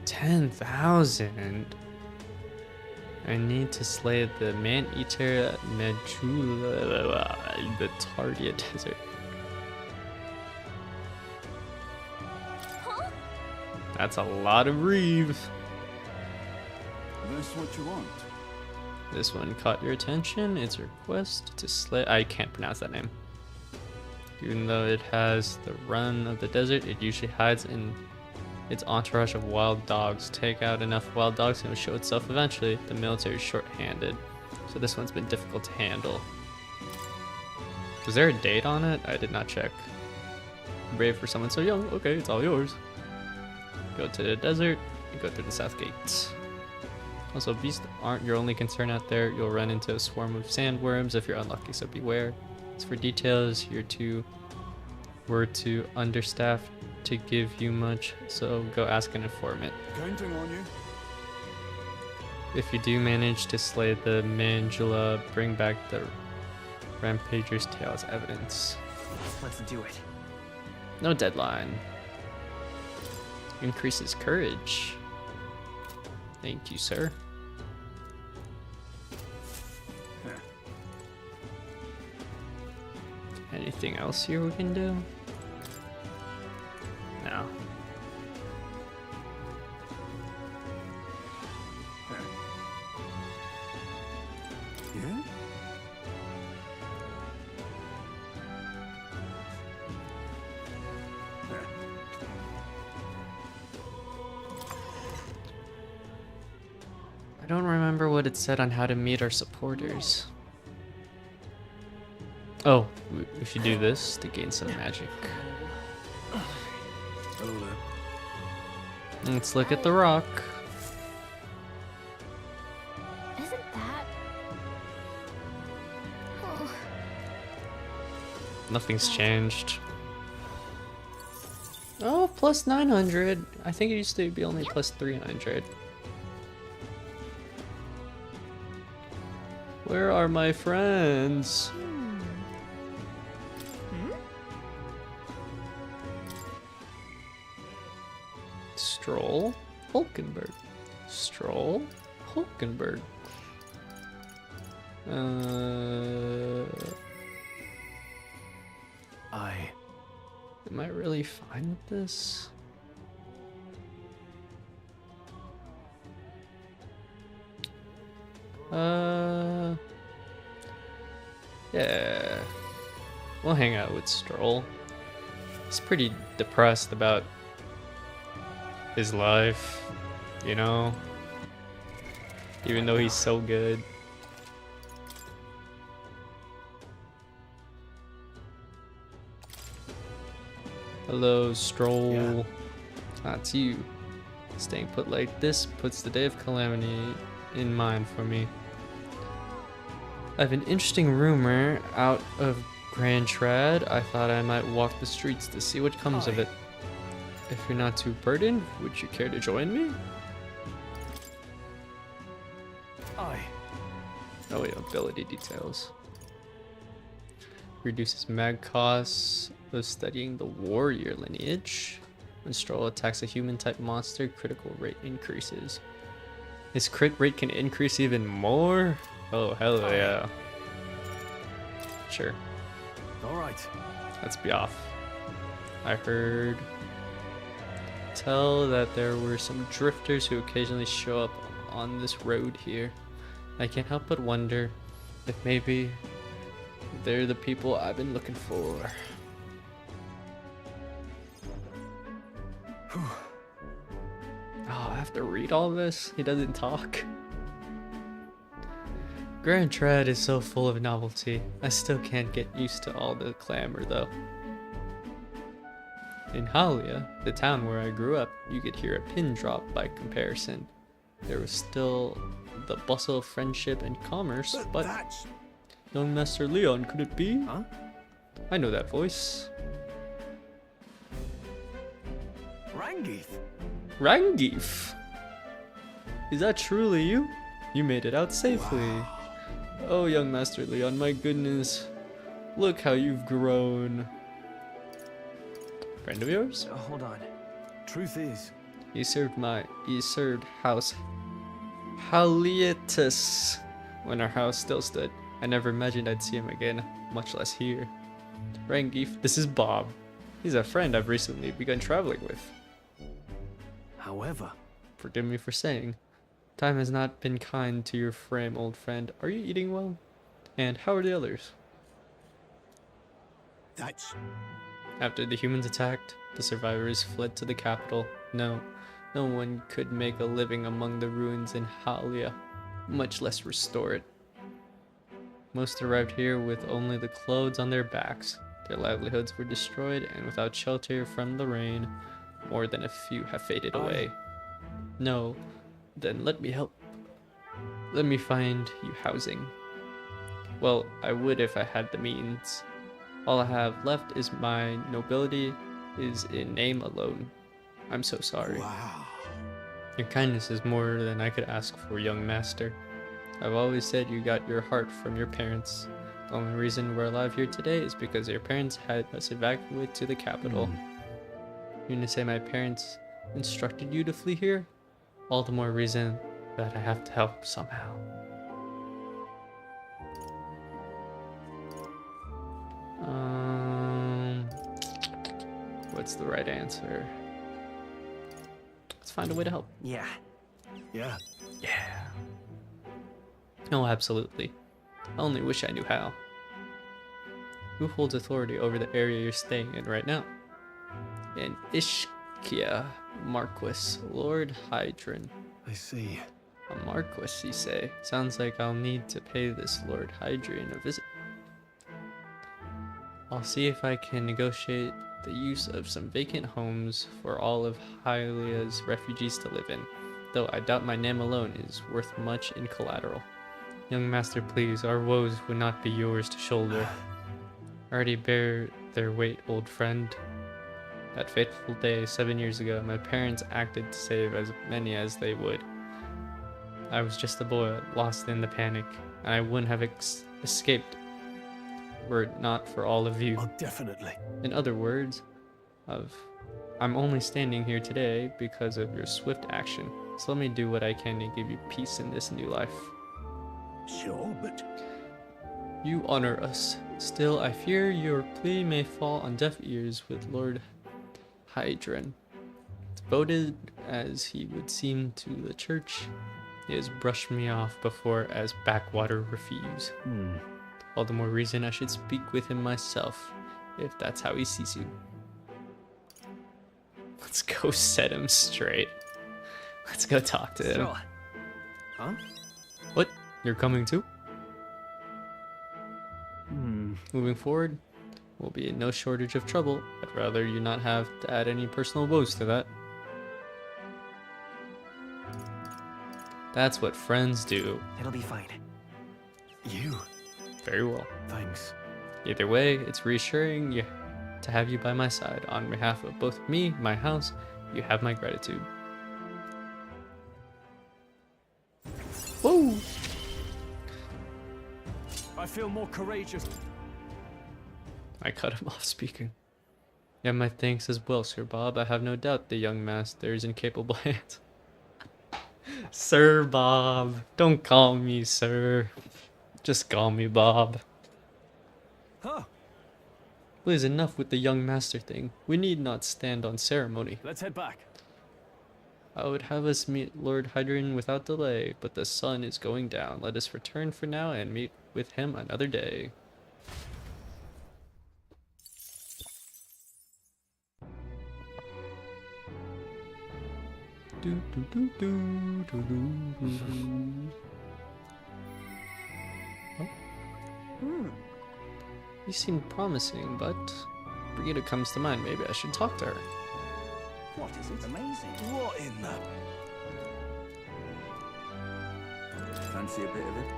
10,000. I need to slay the man-eater Medjula in the Tardia Desert. Huh? That's a lot of Reeve. This what you want? This one caught your attention. It's a request to slay. I can't pronounce that name. Even though it has the run of the desert, it usually hides in its entourage of wild dogs. Take out enough wild dogs and it will show itself eventually. The military is short-handed, so this one's been difficult to handle. Was there a date on it? I did not check. Brave for someone so young. Okay, it's all yours. Go to the desert and go through the south gate. Also, beasts aren't your only concern out there. You'll run into a swarm of sandworms if you're unlucky, so beware. As for details, we're too understaffed to give you much, so go ask an informant. Counting on you. If you do manage to slay the Mandula, bring back the Rampager's tail as evidence. Let's do it. No deadline. Increases courage. Thank you, sir. Anything else here we can do? No. Yeah? I don't remember what it said on how to meet our supporters. Oh, we should do this to gain some magic. Let's look at the rock. Isn't that... Oh. Nothing's changed. Oh, plus 900. I think it used to be only plus 300. Where are my friends? Stroll, Hulkenberg. Stroll, Hulkenberg. Am I really fine with this? Yeah. We'll hang out with Stroll. He's pretty depressed about his life, you know? Even though he's so good. Hello, Stroll. Yeah. That's you. Staying put like this puts the day of calamity in mind for me. I have an interesting rumor out of Grand Trad. I thought I might walk the streets to see what comes of it. If you're not too burdened, would you care to join me? Aye. Oh yeah, ability details. Reduces mag costs of studying the warrior lineage. When Stroll attacks a human type monster, critical rate increases. His crit rate can increase even more? Oh hell yeah. Sure. Alright. Let's be off. I heard tell that there were some drifters who occasionally show up on this road here. I can't help but wonder if maybe they're the people I've been looking for. Oh, I have to read all this? He doesn't talk. Grand Trad is so full of novelty. I still can't get used to all the clamor though. In Halia, the town where I grew up, you could hear a pin drop by comparison. There was still the bustle of friendship and commerce, but young Master Leon, could it be? Huh? I know that voice. Rangeeth. Rangeeth? Is that truly you? You made it out safely. Wow. Oh, young Master Leon, my goodness. Look how you've grown. Friend of yours? Hold on. Truth is, He served House Halietus when our house still stood. I never imagined I'd see him again, much less here. Rangeeth, this is Bob. He's a friend I've recently begun traveling with. however, Forgive me for saying, time has not been kind to your frame, old friend. Are you eating well? And how are the others? that's... After the humans attacked, the survivors fled to the capital. No one could make a living among the ruins in Halia, much less restore it. Most arrived here with only the clothes on their backs. Their livelihoods were destroyed, and without shelter from the rain, more than a few have faded away. No, then let me help. Let me find you housing. Well, I would if I had the means. All I have left is my nobility is in name alone. I'm so sorry. Wow. Your kindness is more than I could ask for, young master. I've always said you got your heart from your parents. The only reason we're alive here today is because your parents had us evacuate to the capital. You mean to say my parents instructed you to flee here? All the more reason that I have to help somehow. What's the right answer? Let's find a way to help. Yeah. Yeah. Yeah. Oh, absolutely. I only wish I knew how. Who holds authority over the area you're staying in right now? An Ishkia Marquis, Lord Hydron. I see. A Marquis, you say? Sounds like I'll need to pay this Lord Hydron a visit. I'll see if I can negotiate the use of some vacant homes for all of Hylia's refugees to live in, though I doubt my name alone is worth much in collateral. Young master, please, our woes would not be yours to shoulder. Already bear their weight, old friend. That fateful day 7 years ago, my parents acted to save as many as they would. I was just a boy, lost in the panic, and I wouldn't have escaped were it not for all of you. Oh, definitely. In other words, I'm only standing here today because of your swift action. So let me do what I can to give you peace in this new life. Sure, but You honor us. Still, I fear your plea may fall on deaf ears with Lord Hydron. Devoted as he would seem to the church, he has brushed me off before as backwater refuse. All the more reason I should speak with him myself, if that's how he sees you. Let's go set him straight. Let's go talk to him. Sure. Huh? What? You're coming too? Moving forward, we'll be in no shortage of trouble. I'd rather you not have to add any personal woes to that. That's what friends do. It'll be fine. You? Very well. Thanks. Either way, it's reassuring to have you by my side. On behalf of both me, my house, you have my gratitude. Whoa! I feel more courageous. I cut him off speaking. Yeah, my thanks as well, Sir Bob. I have no doubt the young master is in capable hands. Sir Bob. Don't call me sir. Just call me Bob. Huh. Please, enough with the young master thing. We need not stand on ceremony. Let's head back. I would have us meet Lord Hydron without delay, but the sun is going down. Let us return for now and meet with him another day. Oh. You seem promising, but Brigitte comes to mind. Maybe I should talk to her. What is it? Amazing. What in the... Fancy a bit of it?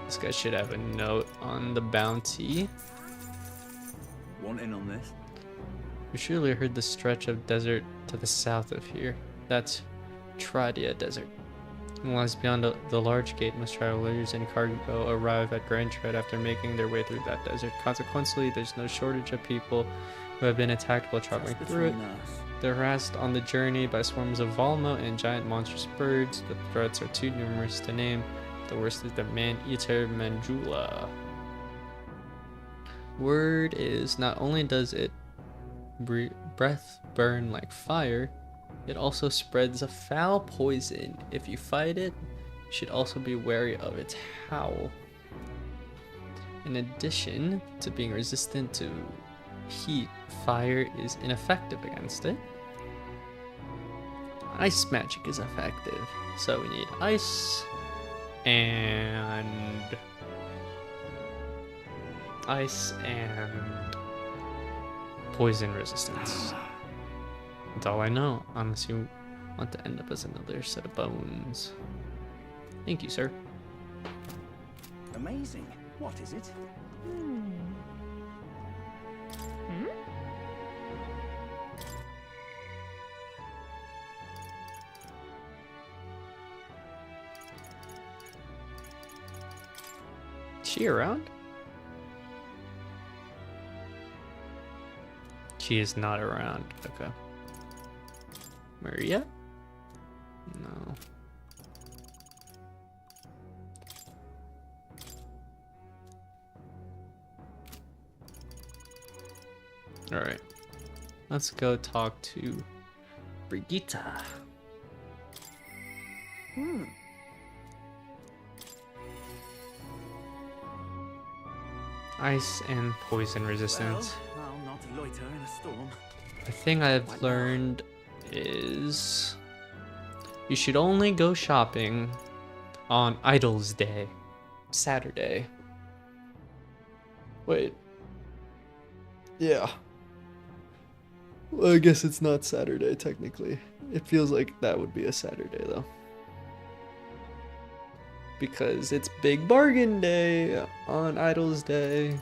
This guy should have a note on the bounty. Want in on this? You surely heard the stretch of desert to the south of here. That's Tradia Desert. It lies beyond the large gate. Most travelers and cargo arrive at Grand Tread after making their way through that desert. Consequently, there's no shortage of people who have been attacked while traveling through it. They're harassed on the journey by swarms of Valmo and giant monstrous birds. The threats are too numerous to name. The worst is the man-eater Manjula. Word is, not only does it breath burn like fire, it also spreads a foul poison. If you fight it, you should also be wary of its howl. In addition to being resistant to heat, fire is ineffective against it. Ice magic is effective, so we need ice and poison resistance. That's all I know, unless you want to end up as another set of bones. Thank you, sir. Amazing. What is it? Is she around? She is not around. Okay. Maria? No. Alright. Let's go talk to Brigitte. Ice and poison resistance. Well, I'll not loiter in a storm. The thing I've learned is you should only go shopping on Idol's Day, Saturday. Wait. Yeah. Well, I guess it's not Saturday technically. It feels like that would be a Saturday though. Because it's Big Bargain Day on Idol's Day.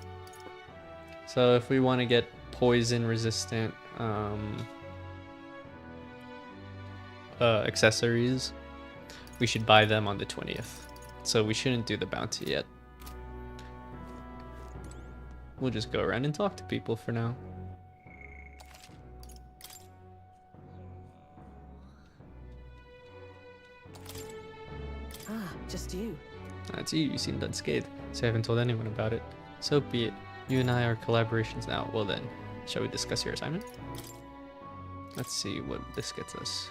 So if we want to get poison resistant accessories, we should buy them on the 20th. So we shouldn't do the bounty yet. We'll just go around and talk to people for now. Ah, just you. That's you. You seemed unscathed. So I haven't told anyone about it. So be it. You and I are collaborations now. Well then, shall we discuss your assignment? Let's see what this gets us.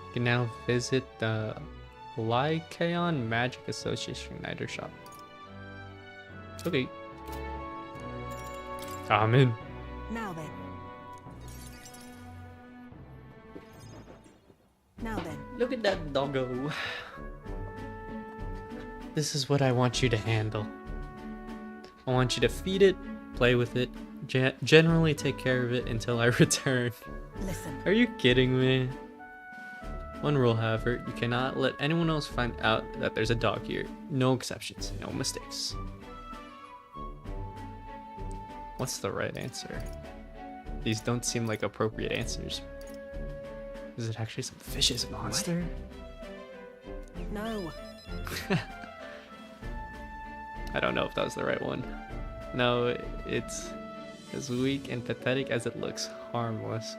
You can now visit the Lycaon Magic Association Niter shop. Okay. I'm in. Now then. Now then. Look at that doggo. This is what I want you to handle. I want you to feed it, play with it, generally take care of it until I return. Listen. Are you kidding me? One rule, however, you cannot let anyone else find out that there's a dog here. No exceptions, no mistakes. What's the right answer? These don't seem like appropriate answers. Is it actually some vicious monster? No. I don't know if that was the right one. No, it's as weak and pathetic as it looks. Harmless.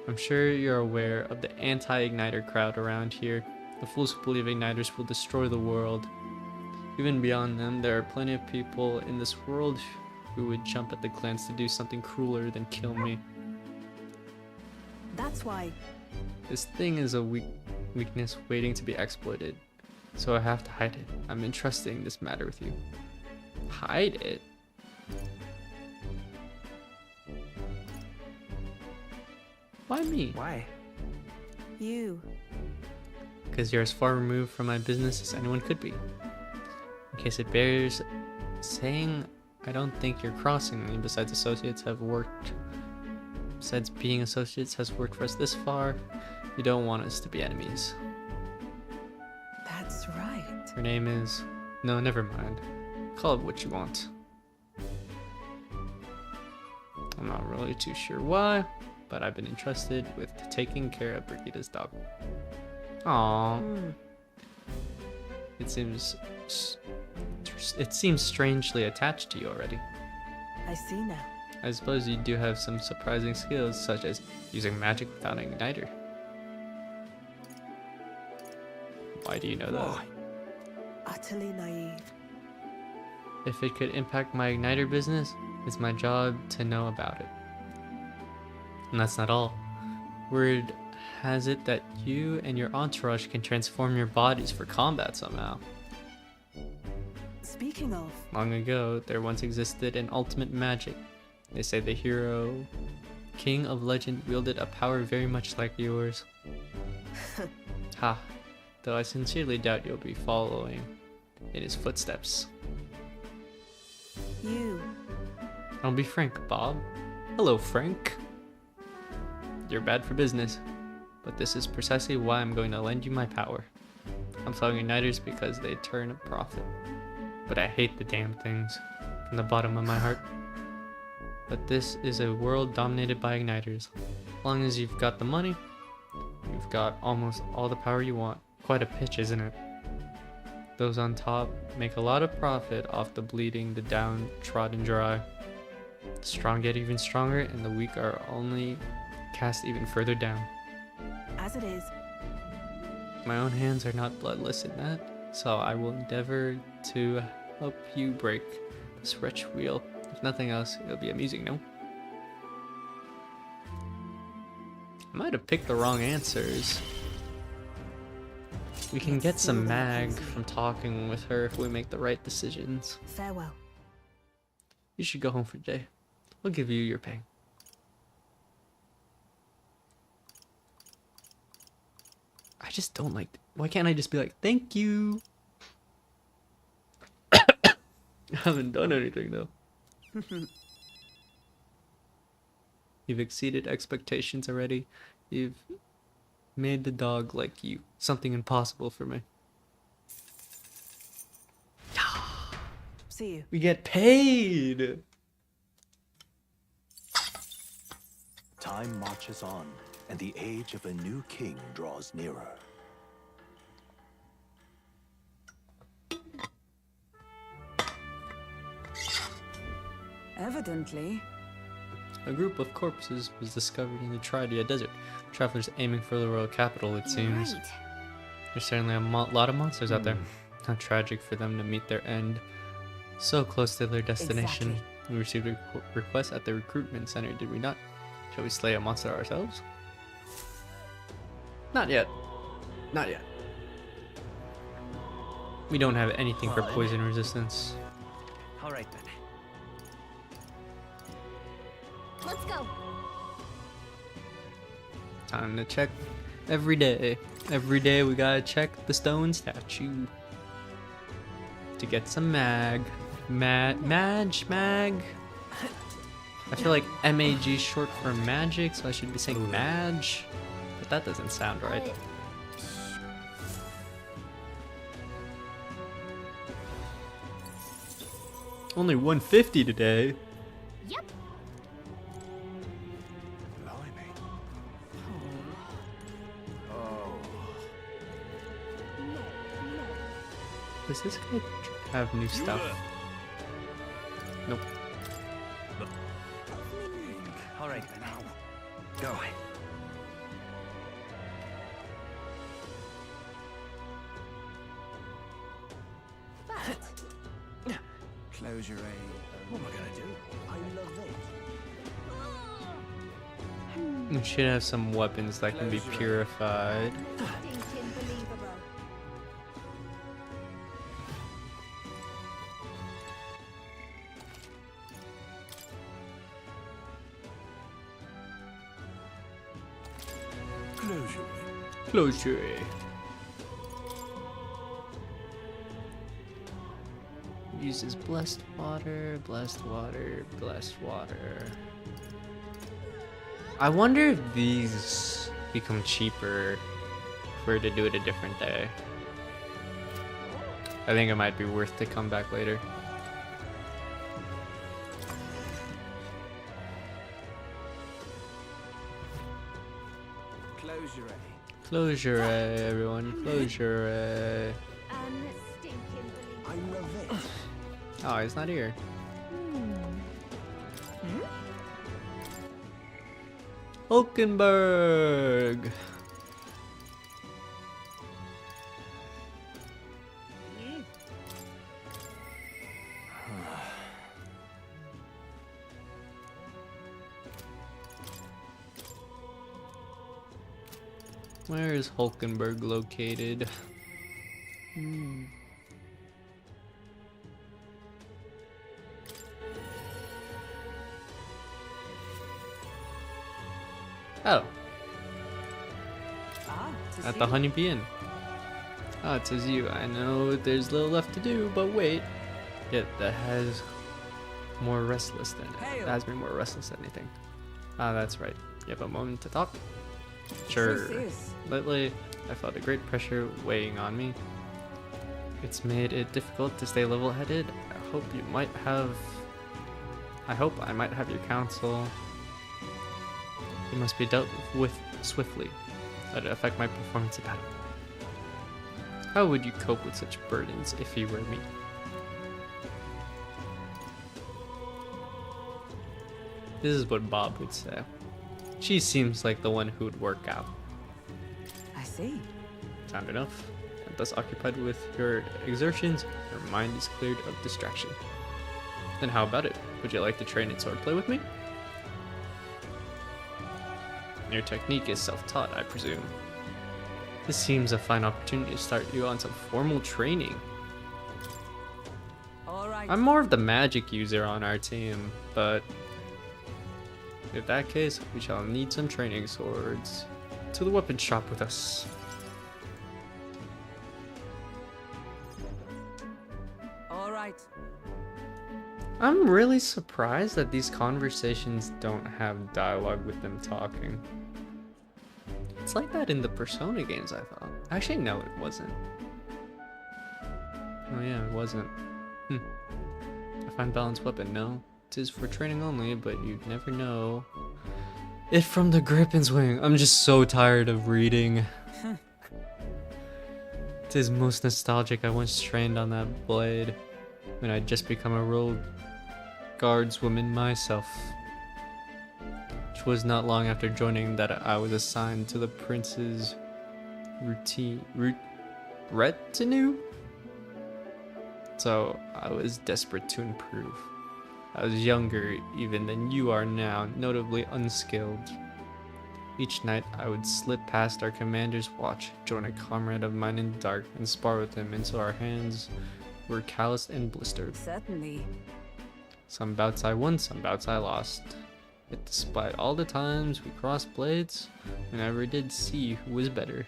I'm sure you're aware of the anti-Igniter crowd around here. The fools who believe Igniters will destroy the world. Even beyond them, there are plenty of people in this world who would jump at the glance to do something crueler than kill me. That's why. This thing is a weakness waiting to be exploited. So I have to hide it. I'm entrusting this matter with you. Hide it? Why me? Why? You. Because you're as far removed from my business as anyone could be. In case it bears saying, I don't think you're crossing me. Besides being associates has worked for us this far. You don't want us to be enemies. That's right. Her name is... No, never mind. Call it what you want. I'm not really too sure why, but I've been entrusted with taking care of Brigida's dog. Aww. It seems strangely attached to you already. I see now. I suppose you do have some surprising skills, such as using magic without an igniter. Why do you know that? Utterly naive. If it could impact my igniter business, it's my job to know about it. And that's not all. Word has it that you and your entourage can transform your bodies for combat somehow. Speaking of... Long ago, there once existed an ultimate magic. They say the hero, king of legend, wielded a power very much like yours. Ha. Though I sincerely doubt you'll be following in his footsteps. You. I'll be frank, Bob. Hello, Frank. You're bad for business, but this is precisely why I'm going to lend you my power. I'm following Igniters because they turn a profit. But I hate the damn things from the bottom of my heart. But this is a world dominated by Igniters. As long as you've got the money, you've got almost all the power you want. Quite a pitch, isn't it? Those on top make a lot of profit off the bleeding, the downtrodden dry. The strong get even stronger, and the weak are only cast even further down. As it is. My own hands are not bloodless in that, so I will endeavor to help you break this wretched wheel. If nothing else, it'll be amusing, no? I might have picked the wrong answers. We can get some mag from talking with her if we make the right decisions. Farewell. You should go home for the day. We'll give you your pay. I just don't like... Why can't I just be like, thank you? I haven't done anything though. You've exceeded expectations already. You've made the dog like you. Something impossible for me. See you. We get paid! Time marches on, and the age of a new king draws nearer. Evidently. A group of corpses was discovered in the Tridia Desert. Travelers aiming for the royal capital, it seems. Right. There's certainly a lot of monsters out there. How tragic for them to meet their end so close to their destination. Exactly. We received a request at the recruitment center, did we not? Shall we slay a monster ourselves? Not yet. Not yet. We don't have anything for poison resistance. All right then. Let's go. Time to check every day. Every day we gotta check the stone statue to get some mag. Mag. I feel like MAG is short for magic, so I should be saying Madge, but that doesn't sound right. Only 150 today. Yep. Does this guy have new stuff? Nope. All right then. Go. Close your eyes. What am I gonna do? I love it. We should have some weapons that can be purified. Closure. Uses blessed water, blessed water, blessed water. I wonder if these become cheaper if we were to do it a different day. I think it might be worth to come back later. Close your eye. Close your eye, everyone. Close your eye. I love it. Oh, he's not here. Hulkenberg. Where is Hulkenberg located? Oh. At the Honeybee Inn. Oh, it says you. I know there's little left to do, but wait. Yeah, that has more restless than it. That has me more restless than anything. Ah, that's right. You have a moment to talk? Sure. Lately, I felt a great pressure weighing on me. It's made it difficult to stay level-headed. I hope I might have your counsel. It must be dealt with swiftly, that it affect my performance in battle. How would you cope with such burdens if you were me? This is what Bob would say. She seems like the one who would work out. I see. Sound enough? And thus occupied with your exertions, your mind is cleared of distraction. Then how about it? Would you like to train in swordplay with me? Your technique is self-taught, I presume. This seems a fine opportunity to start you on some formal training. All right. I'm more of the magic user on our team, but in that case, we shall need some training swords. To the weapon shop with us. All right. I'm really surprised that these conversations don't have dialogue with them talking. It's like that in the Persona games, I thought. Actually, no, it wasn't. Oh yeah, it wasn't. A fine balanced weapon, no. 'Tis for training only, but you'd never know. It from the Grippen's wing. I'm just so tired of reading. 'Tis most nostalgic. I once trained on that blade when I'd just become a royal guardswoman myself. It was not long after joining that I was assigned to the prince's retinue. So I was desperate to improve. I was younger even than you are now, notably unskilled. Each night I would slip past our commander's watch, join a comrade of mine in the dark, and spar with him until our hands were calloused and blistered. Certainly. Some bouts I won, some bouts I lost. Yet despite all the times we crossed blades, we never did see who was better.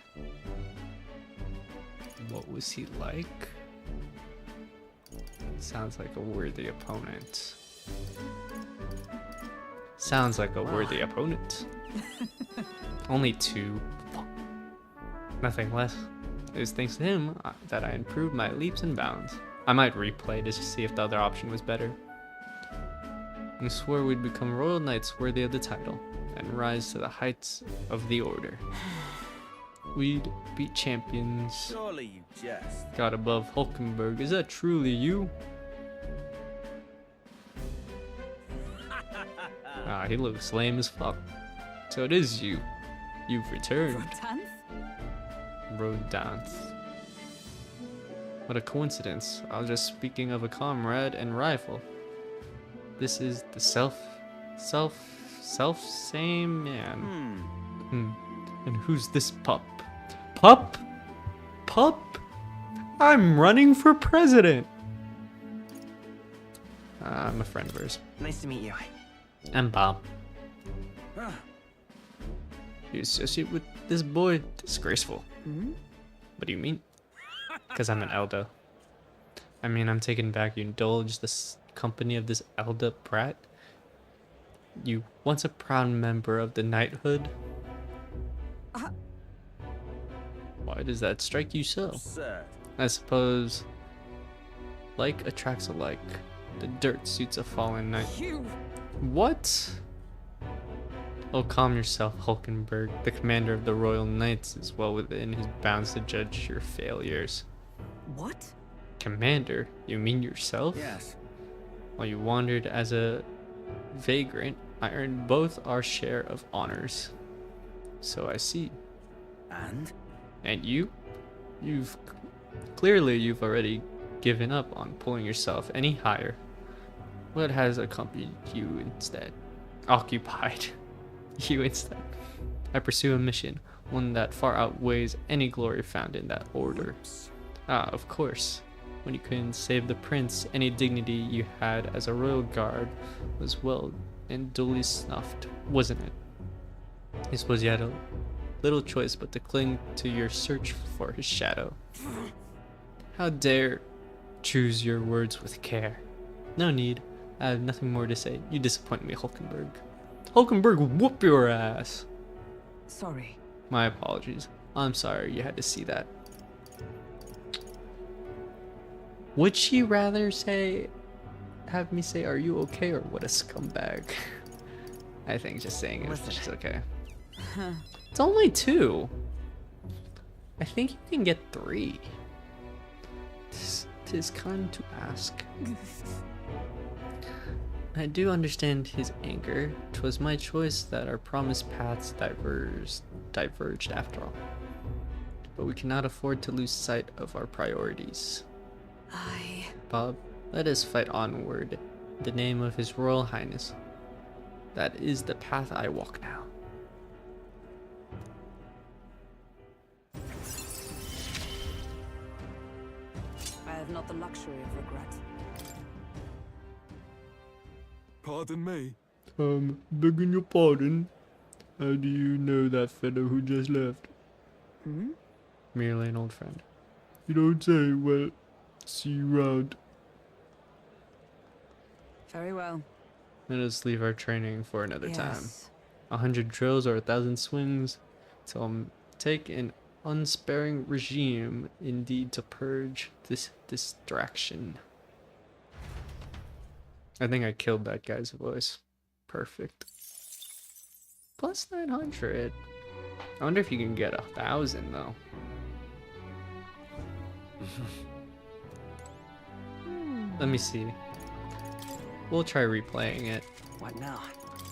What was he like? Sounds like a worthy opponent. Sounds like a worthy opponent. Only 2. Nothing less. It was thanks to him that I improved my leaps and bounds. I might replay just to see if the other option was better. We swore we'd become royal knights worthy of the title, and rise to the heights of the order. We'd beat champions. Surely you jest. Got above Hulkenberg. Is that truly you? He looks lame as fuck. So it is you. You've returned. Rodance. What a coincidence. I was just speaking of a comrade and rival. This is the same man. And who's this pup? Pup? Pup? I'm running for president. I'm a friend of hers. Nice to meet you. I'm Bob. You associate with this boy? Disgraceful. What do you mean? Because I'm an Elder. I mean, I'm taken back you indulge this company of this Elder brat. You once a proud member of the knighthood. Why does that strike you so? I suppose like attracts alike. The dirt suits a fallen knight. What? Oh, calm yourself, Hulkenberg. The commander of the Royal Knights is well within his bounds to judge your failures. What? Commander? You mean yourself? Yes. While you wandered as a vagrant, I earned both our share of honors. So I see. And you? You've already given up on pulling yourself any higher. What has accompanied you instead? Occupied you instead. I pursue a mission, one that far outweighs any glory found in that order. Ah, of course. When you couldn't save the prince, any dignity you had as a royal guard was well and duly snuffed, wasn't it? I suppose you had a little choice but to cling to your search for his shadow. How dare choose your words with care. No need. I have nothing more to say. You disappoint me, Hulkenberg. Hulkenberg, whoop your ass! Sorry. My apologies. I'm sorry you had to see that. Would she rather have me say, are you okay, or what a scumbag? I think just saying it is just okay. It's only 2. I think you can get 3. Tis kind to ask. I do understand his anger. 'Twas my choice that our promised paths diverged after all. But we cannot afford to lose sight of our priorities. Bob, let us fight onward in the name of His Royal Highness. That is the path I walk now. I have not the luxury of regret. Pardon me? Begging your pardon. How do you know that fellow who just left? Merely an old friend. You don't say. Well, see you round. Very well. Let us leave our training for another time. 100 drills or 1,000 swings to take an unsparing regime indeed to purge this distraction. I think I killed that guy's voice. Perfect. Plus 900. I wonder if you can get 1,000 though. Let me see. We'll try replaying it. What now?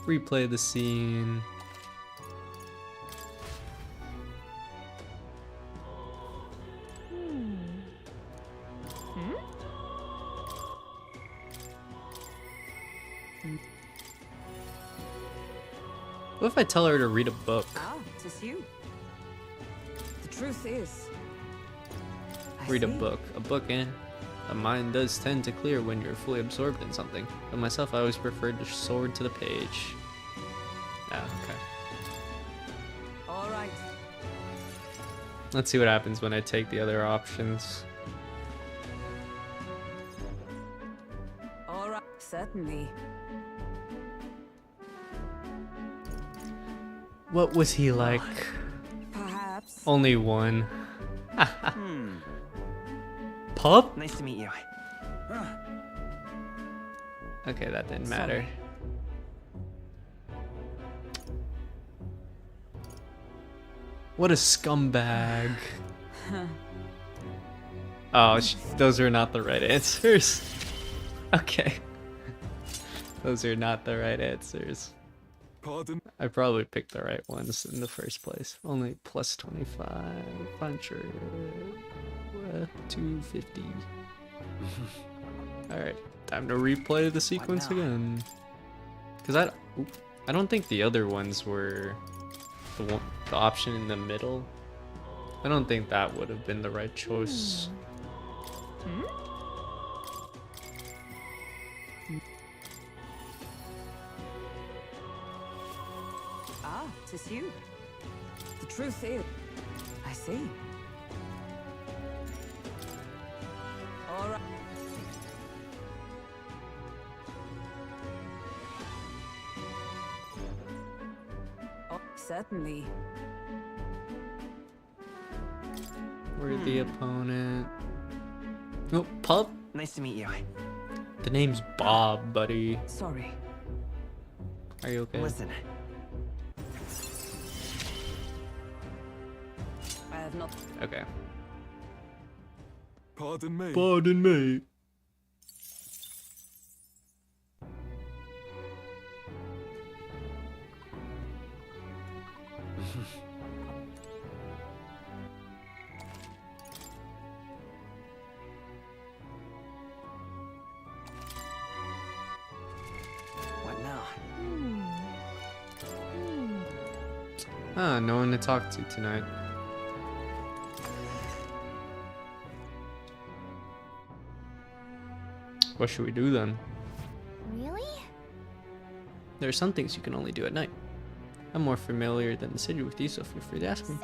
Replay the scene. What if I tell her to read a book? Ah, 'tis you. The truth is... Read a book. A book, eh? A mind does tend to clear when you're fully absorbed in something. But myself, I always preferred to sword to the page. Ah, okay. Alright. Let's see what happens when I take the other options. Alright, certainly. What was he like? Perhaps. Only one. Pup? Nice to meet you. Okay, that didn't matter. What a scumbag. Oh, those are not the right answers. Okay. Those are not the right answers. Pardon? I probably picked the right ones in the first place. Only plus 25, puncher, 250. Alright, time to replay the sequence again. Because I don't think the other ones were the option in the middle. I don't think that would have been the right choice. Ah, 'tis you. The truth is... I see. Alright. Oh, certainly. We're the opponent. Oh, pup? Nice to meet you. The name's Bob, buddy. Sorry. Are you okay? Listen. I have not... Okay. Pardon me. Pardon me. What now? Ah, no one to talk to tonight. What should we do then? Really? There are some things you can only do at night. I'm more familiar than the city with you, so feel free to ask me.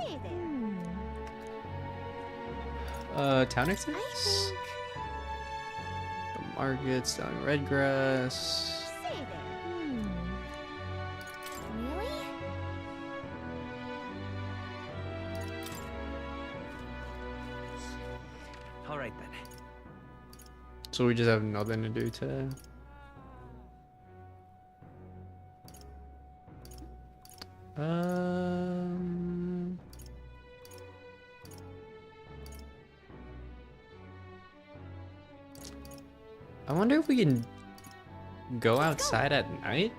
Town exits? The market, selling red grass. Really? Alright then. So we just have nothing to do today. I wonder if we can go outside at night?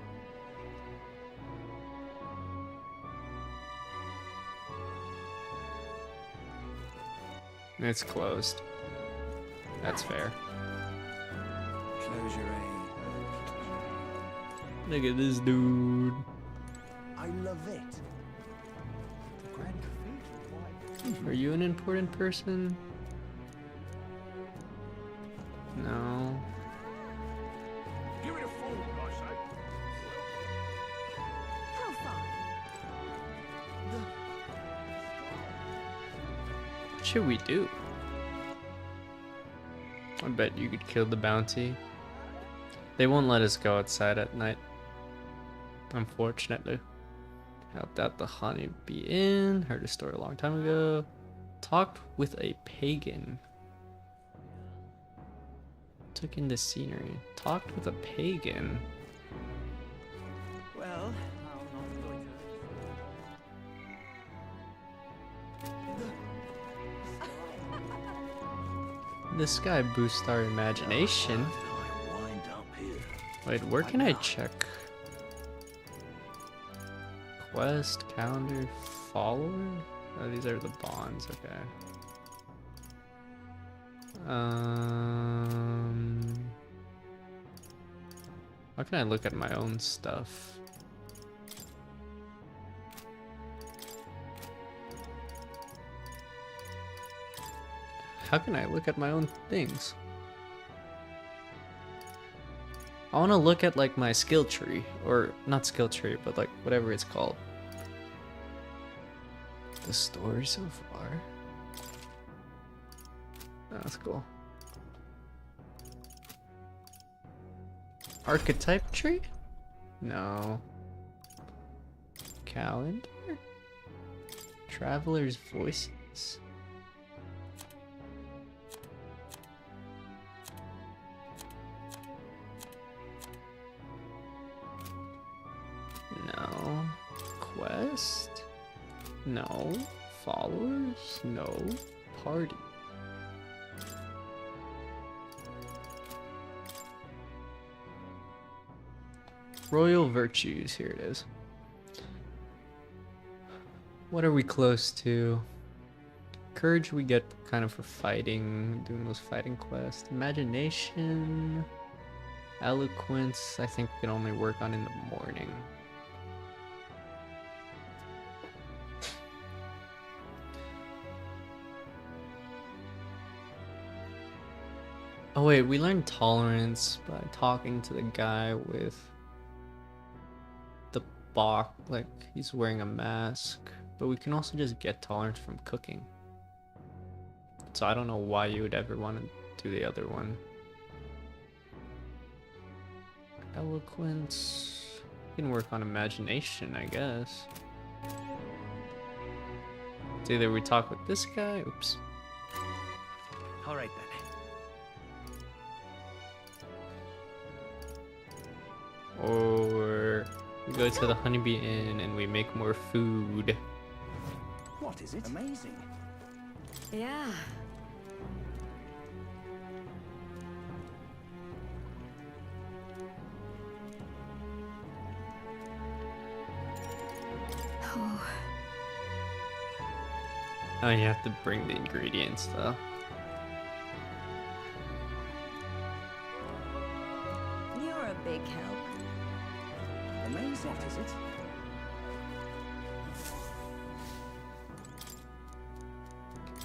It's closed. That's fair. Close your eyes. Look at this dude. I love it. The Grand Cathedral. Are you an important person? No. Give it a full, I say. How far? What should we do? I bet you could kill the bounty. They won't let us go outside at night. Unfortunately. Helped out the honeybee inn. Heard a story a long time ago. Talked with a pagan. Took in the scenery. Talked with a pagan. Well, I'll not go to... This guy boosts our imagination. Wait, where can I check? Quest, calendar, follower? Oh, these are the bonds, okay. How can I look at my own stuff? how can I look at my own things? I want to look at like my skill tree, or not skill tree, but like whatever it's called. The story so far. Oh, that's cool. Archetype tree? No. Calendar? Traveler's voices? No. Quest? No. Followers? No. Party. Royal virtues, here it is. What are we close to? Courage we get kind of for fighting, doing those fighting quests. Imagination, eloquence, I think we can only work on in the morning. Oh wait, we learned tolerance by talking to the guy with the Bach, like he's wearing a mask, but we can also just get tolerance from cooking. So I don't know why you would ever want to do the other one. Eloquence, we can work on imagination, I guess. It's either we talk with this guy, oops. All right then. Or we go to the Honeybee Inn and we make more food. What is it? Amazing. Yeah. Oh, you have to bring the ingredients though. You're a big help. Amazing, is it?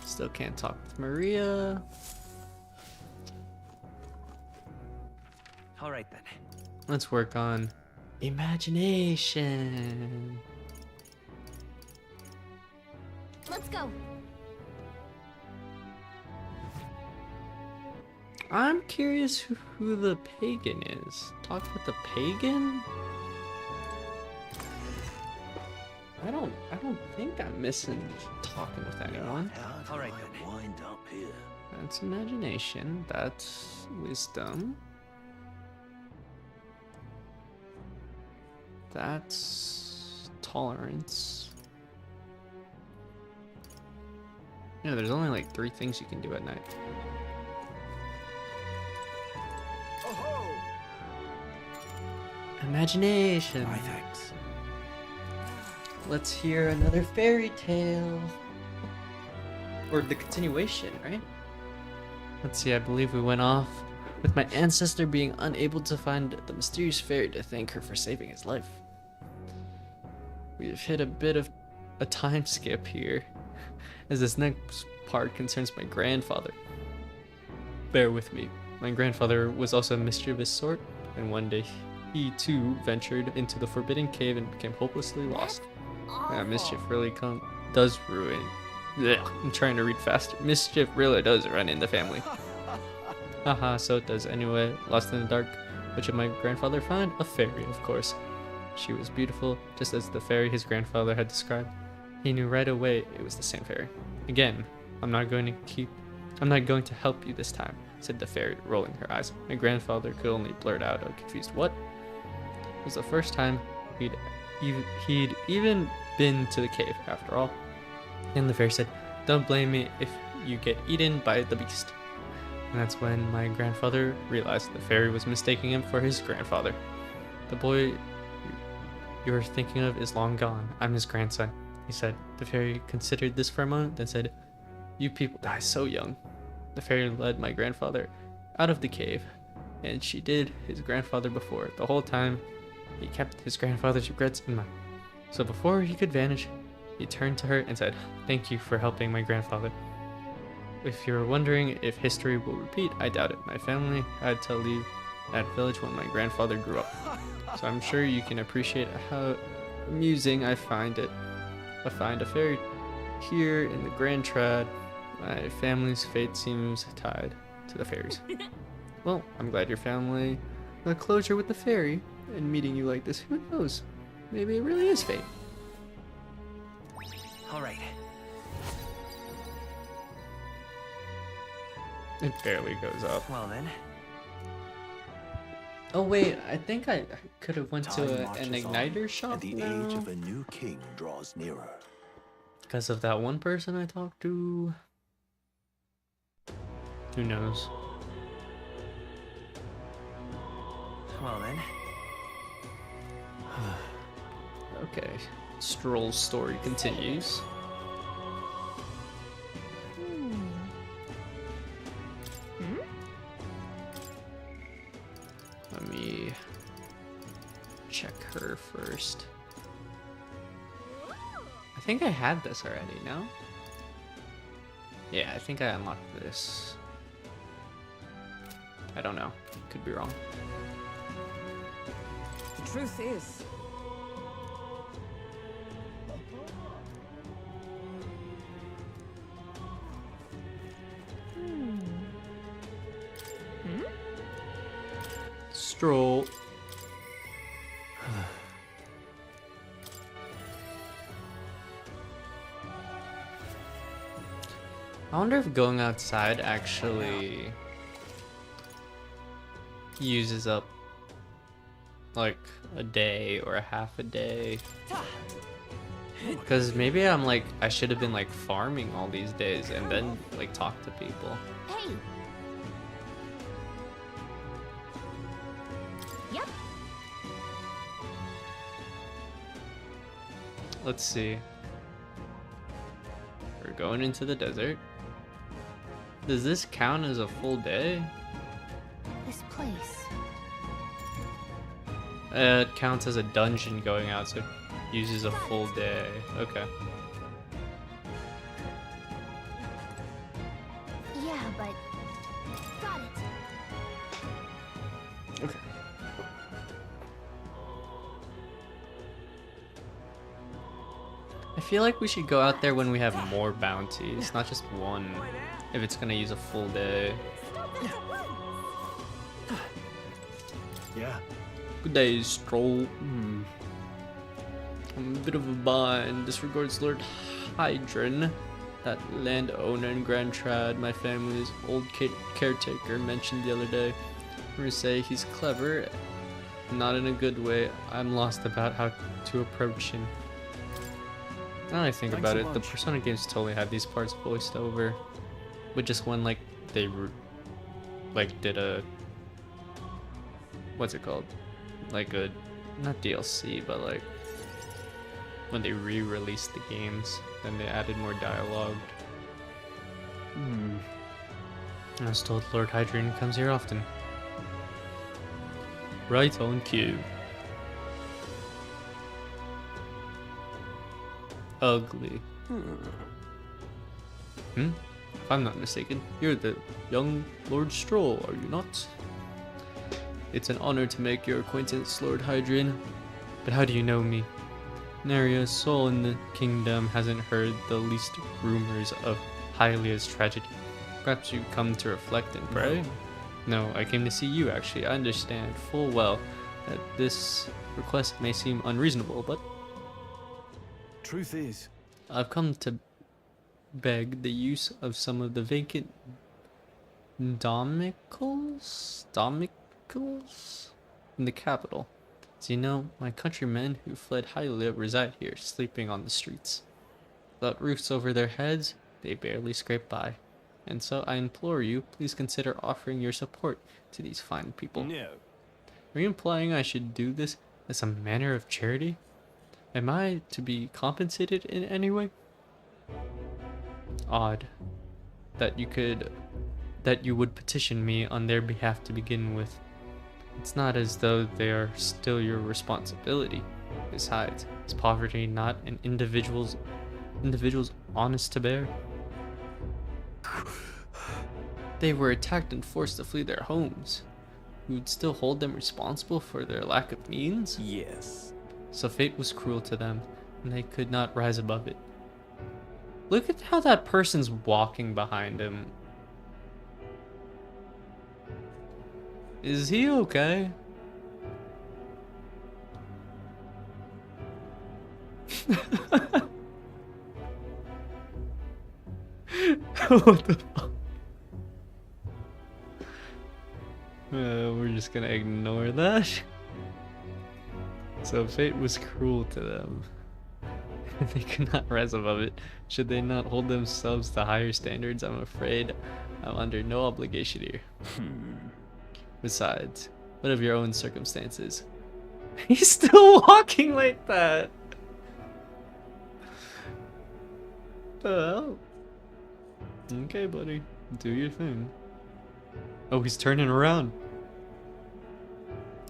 Still can't talk with Maria. All right then. Let's work on imagination. Let's go. I'm curious who the pagan is. Talk with the pagan? I don't think I'm missing talking with anyone. All right then. Wind up here. That's imagination. That's wisdom. That's tolerance. Yeah, there's only like 3 things you can do at night. Imagination. My thanks. Let's hear another fairy tale. Or the continuation, right? Let's see, I believe we went off with my ancestor being unable to find the mysterious fairy to thank her for saving his life. We've hit a bit of a time skip here, as this next part concerns my grandfather. Bear with me. My grandfather was also a mischievous sort, and one day he too ventured into the forbidden cave and became hopelessly lost. Mischief really does ruin. Blech, I'm trying to read faster. Mischief really does run in the family. Haha, so it does anyway. Lost in the dark. What should my grandfather find? A fairy, of course. She was beautiful, just as the fairy his grandfather had described. He knew right away it was the same fairy. Again, I'm not going to help you this time, said the fairy, rolling her eyes. My grandfather could only blurt out a confused what? It was the first time he'd even been to the cave, after all. And the fairy said, "Don't blame me if you get eaten by the beast." And that's when my grandfather realized the fairy was mistaking him for his grandfather. The boy you're thinking of is long gone. I'm his grandson, he said. The fairy considered this for a moment, then said, "You people die so young." The fairy led my grandfather out of the cave, and she did his grandfather before. The whole time, he kept his grandfather's regrets in mind. So before he could vanish, he turned to her and said, "Thank you for helping my grandfather. if you're wondering if history will repeat, I doubt it. My family had to leave that village when my grandfather grew up. So I'm sure you can appreciate how amusing I find it. I find a fairy here in the Grand Trad. My family's fate seems tied to the fairies. Well, I'm glad your family got closure with the fairy, and meeting you like this, who knows? Maybe it really is fate. All right. It barely goes up. Well then. Oh wait, I think I could have went Time to marches an on, igniter shop and the now. age of a new king draws nearer. Because of that one person I talked to. Who knows? Well then. Okay. Stroll's story continues. Let me check her first. I think I had this already, no? Yeah, I think I unlocked this. I don't know. Could be wrong. The truth is, Stroll. I wonder if going outside actually uses up like a day or a half a day. Because maybe I'm like, I should have been like farming all these days and then like talk to people. Hey! Yep. Let's see. We're going into the desert. Does this count as a full day? This place. It counts as a dungeon going out, so it uses a full day. Okay. Yeah, but... Got it. Okay. I feel like we should go out there when we have more bounties, not just one, if it's gonna use a full day. Yeah. Good day, Stroll. I'm a bit of a bind. Disregards Lord Hydron, that landowner in Grand Trad, my family's old caretaker, mentioned the other day. I'm gonna say he's clever, not in a good way. I'm lost about how to approach him. Now that I think about it, the Persona games totally have these parts voiced over, but just when like they did a, what's it called, like a, not DLC, but like when they re-released the games, then they added more dialogue. I was told Lord Hydron comes here often. Right on cue. Ugly. If I'm not mistaken, you're the young Lord Stroll, are you not? It's an honor to make your acquaintance, Lord Hydron. But how do you know me? Nary a soul in the kingdom hasn't heard the least rumors of Hylia's tragedy. Perhaps you come to reflect and pray? No, I came to see you actually. I understand full well that this request may seem unreasonable, but Truth is, I've come to beg the use of some of the vacant domicils in the capital. As you know, my countrymen who fled Hylia reside here, sleeping on the streets. Without roofs over their heads, they barely scrape by. And so I implore you, please consider offering your support to these fine people. no. Are you implying I should do this as a manner of charity? Am I to be compensated in any way? Odd that you would petition me on their behalf to begin with. It's not as though they are still your responsibility. Besides, is poverty not an individual's honest to bear? They were attacked and forced to flee their homes. We would still hold them responsible for their lack of means? Yes. So fate was cruel to them, and they could not rise above it. Look at how that person's walking behind him. Is he okay? What the fuck? We're just gonna ignore that. So fate was cruel to them. They could not rise above it. Should they not hold themselves to higher standards? I'm afraid I'm under no obligation here. Besides, what of your own circumstances? He's still walking like that. Well, okay, buddy, do your thing. Oh, he's turning around.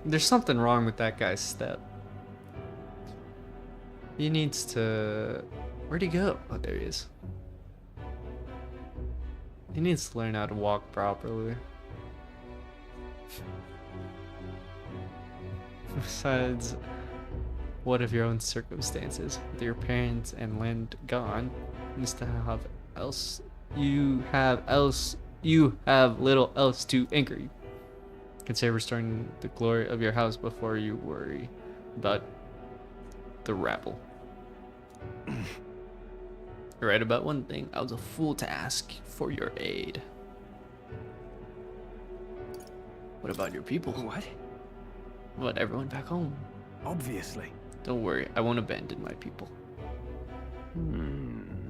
There's something wrong with that guy's step. He needs to... Where'd he go? Oh, there he is. He needs to learn how to walk properly. Besides, what of your own circumstances? With your parents and land gone, you have little else to anchor you. Consider restoring the glory of your house before you worry about the rabble. You're right about one thing. I was a fool to ask for your aid. What about your people? What? What about everyone back home? Obviously. Don't worry, I won't abandon my people.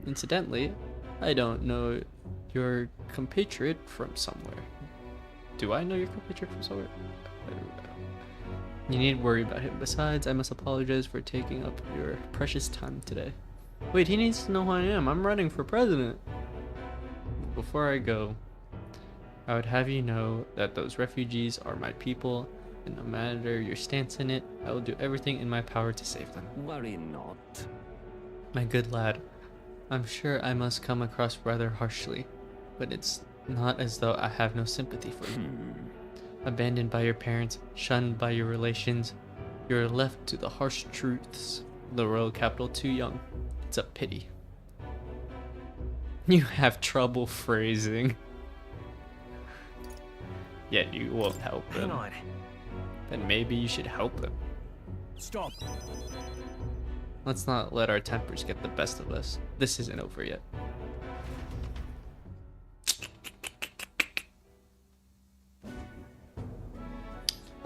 Incidentally, I don't know your compatriot from somewhere. Do I know your compatriot from somewhere? I don't know. You needn't worry about him. Besides, I must apologize for taking up your precious time today. Wait, he needs to know who I am. I'm running for president. Before I go, I would have you know that those refugees are my people, and no matter your stance in it, I will do everything in my power to save them. Worry not. My good lad, I'm sure I must come across rather harshly, but it's not as though I have no sympathy for you. Abandoned by your parents, shunned by your relations, you're left to the harsh truths of the royal capital too young. It's a pity. You have trouble phrasing. Yet you won't help them. Hang on. Then maybe you should help them. Stop. Let's not let our tempers get the best of us. This isn't over yet.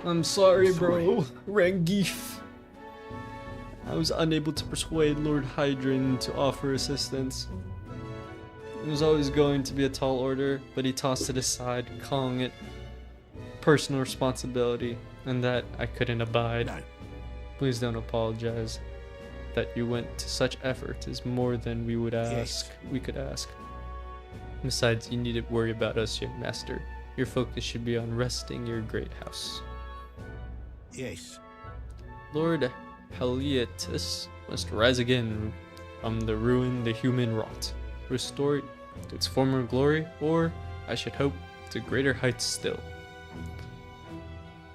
I'm sorry, bro. Rangif. I was unable to persuade Lord Hydron to offer assistance. It was always going to be a tall order, but he tossed it aside, calling it personal responsibility, and that I couldn't abide. No. Please don't apologize. That you went to such effort is more than we would ask. We could ask. Besides, you needn't worry about us, young master. Your focus should be on resting your great house. Yes. Lord Heliotus must rise again from the ruin the human wrought, restore it to its former glory, or, I should hope, to greater heights still.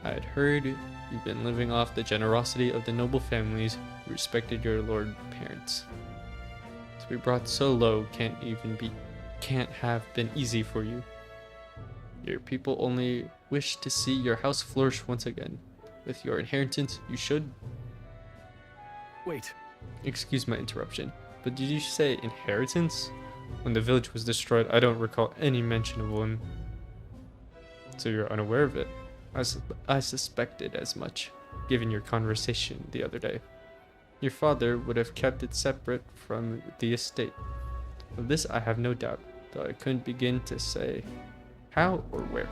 I had heard you've been living off the generosity of the noble families who respected your lord parents. To be brought so low can't have been easy for you. Your people only wish to see your house flourish once again. With your inheritance, you should... Wait. Excuse my interruption, but did you say inheritance? When the village was destroyed, I don't recall any mention of one. So you're unaware of it? I suspected as much, given your conversation the other day. Your father would have kept it separate from the estate. Of this I have no doubt, though I couldn't begin to say how or where.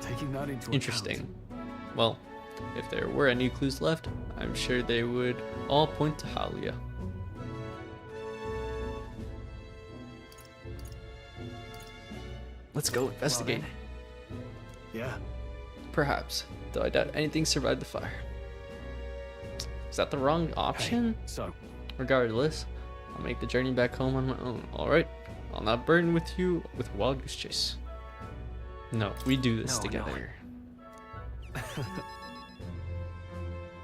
Taking that into Interesting. Well, if there were any clues left, I'm sure they would all point to Halia. Let's go investigate. Yeah. Perhaps, though I doubt anything survived the fire. Is that the wrong option? Hey, so? Regardless, I'll make the journey back home on my own, alright? I'll not burden with you with Wild Goose Chase. No, we do this No, together.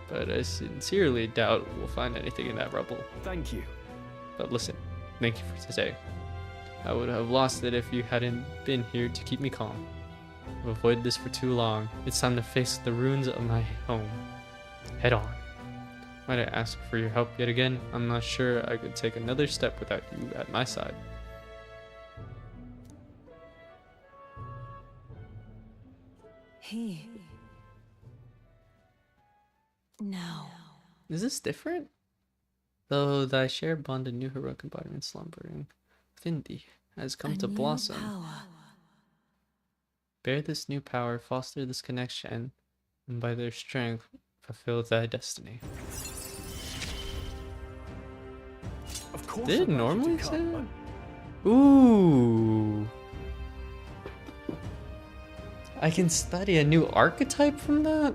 But I sincerely doubt we'll find anything in that rubble. Thank you. But listen, thank you for today. I would have lost it if you hadn't been here to keep me calm. I've avoided this for too long. It's time to face the ruins of my home. Head on. Might I ask for your help yet again? I'm not sure I could take another step without you at my side. He. No. Is this different? Though thy shared bond and new heroic embodiment slumbering within thee has come to blossom. Bear this new power, foster this connection, and by their strength fulfill thy destiny. Of course. Did it normally say that? Ooh. I can study a new archetype from that?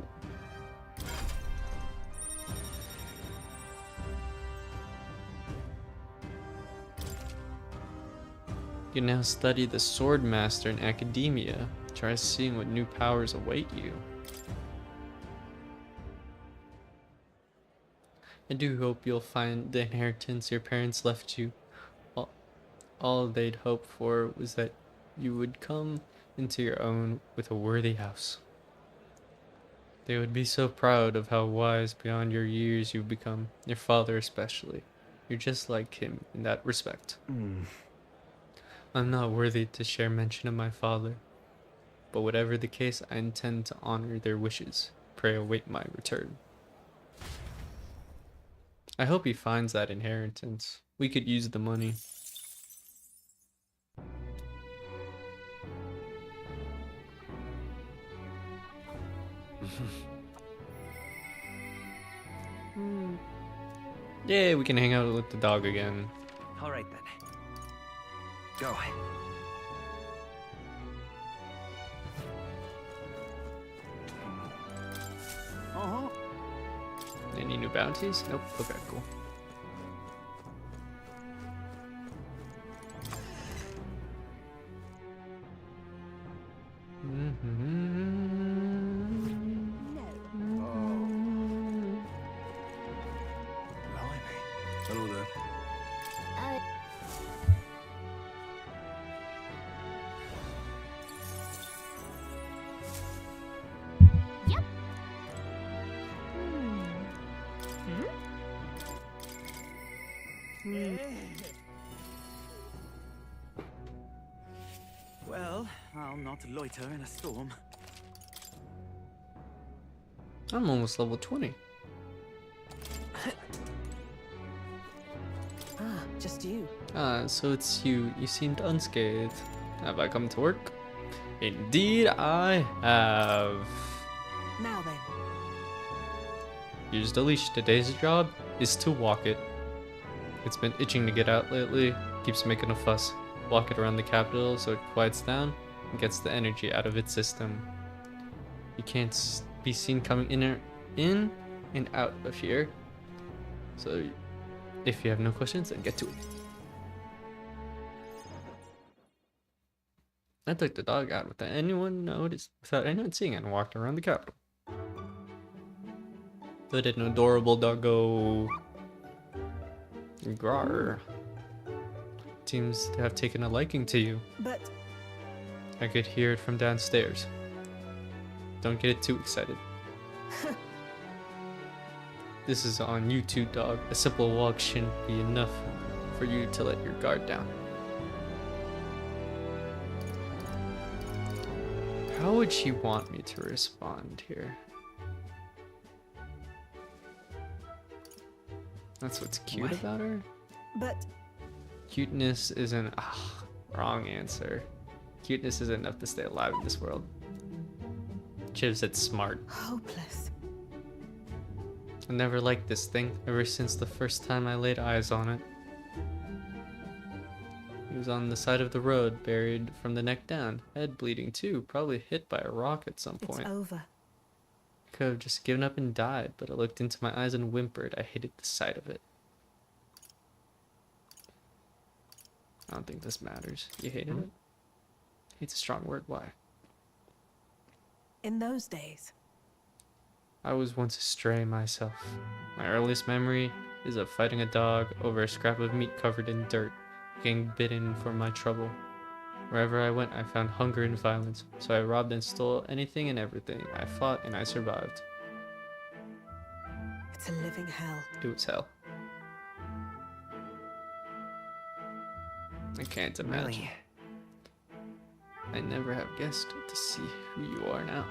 You can now study the Sword Master in academia. Try seeing what new powers await you. I do hope you'll find the inheritance your parents left you. All they'd hoped for was that you would come into your own with a worthy house. They would be so proud of how wise beyond your years you've become, your father especially. You're just like him in that respect. I'm not worthy to share mention of my father, but whatever the case, I intend to honor their wishes. Pray await my return. I hope he finds that inheritance. We could use the money. Yeah, we can hang out with the dog again. All right then. Go. Any new bounties? Nope. Okay, cool. Hello there. Yep. Well, I'll not loiter in a storm. I'm almost level 20. Ah, just you. So it's you. You seemed unscathed. Have I come to work? Indeed I have. Now then. Use the leash. Today's job is to walk it. It's been itching to get out lately. Keeps making a fuss. Walk it around the capital so it quiets down and gets the energy out of its system. You can't be seen coming in and out of here. So if you have no questions, then get to it. I took the dog out without anyone seeing it and walked around the capital. But an adorable doggo. Grar. Seems to have taken a liking to you. But I could hear it from downstairs. Don't get it too excited. This is on you too, dog. A simple walk shouldn't be enough for you to let your guard down. How would she want me to respond here? That's what's cute about her? But Cuteness isn't... wrong answer. Cuteness isn't enough to stay alive in this world. Chiv said smart. hopeless. I never liked this thing ever since the first time I laid eyes on it. He was on the side of the road, buried from the neck down. Head bleeding too, probably hit by a rock at some point. It's over. Could have just given up and died, but I looked into my eyes and whimpered. I hated the sight of it. I don't think this matters. You hated it? Hate's a strong word. Why? In those days. I was once a stray myself. My earliest memory is of fighting a dog over a scrap of meat covered in dirt, getting bitten for my trouble. Wherever I went, I found hunger and violence, so I robbed and stole anything and everything. I fought and I survived. It's a living hell. It was hell. I can't imagine. Really? I never have guessed to see who you are now.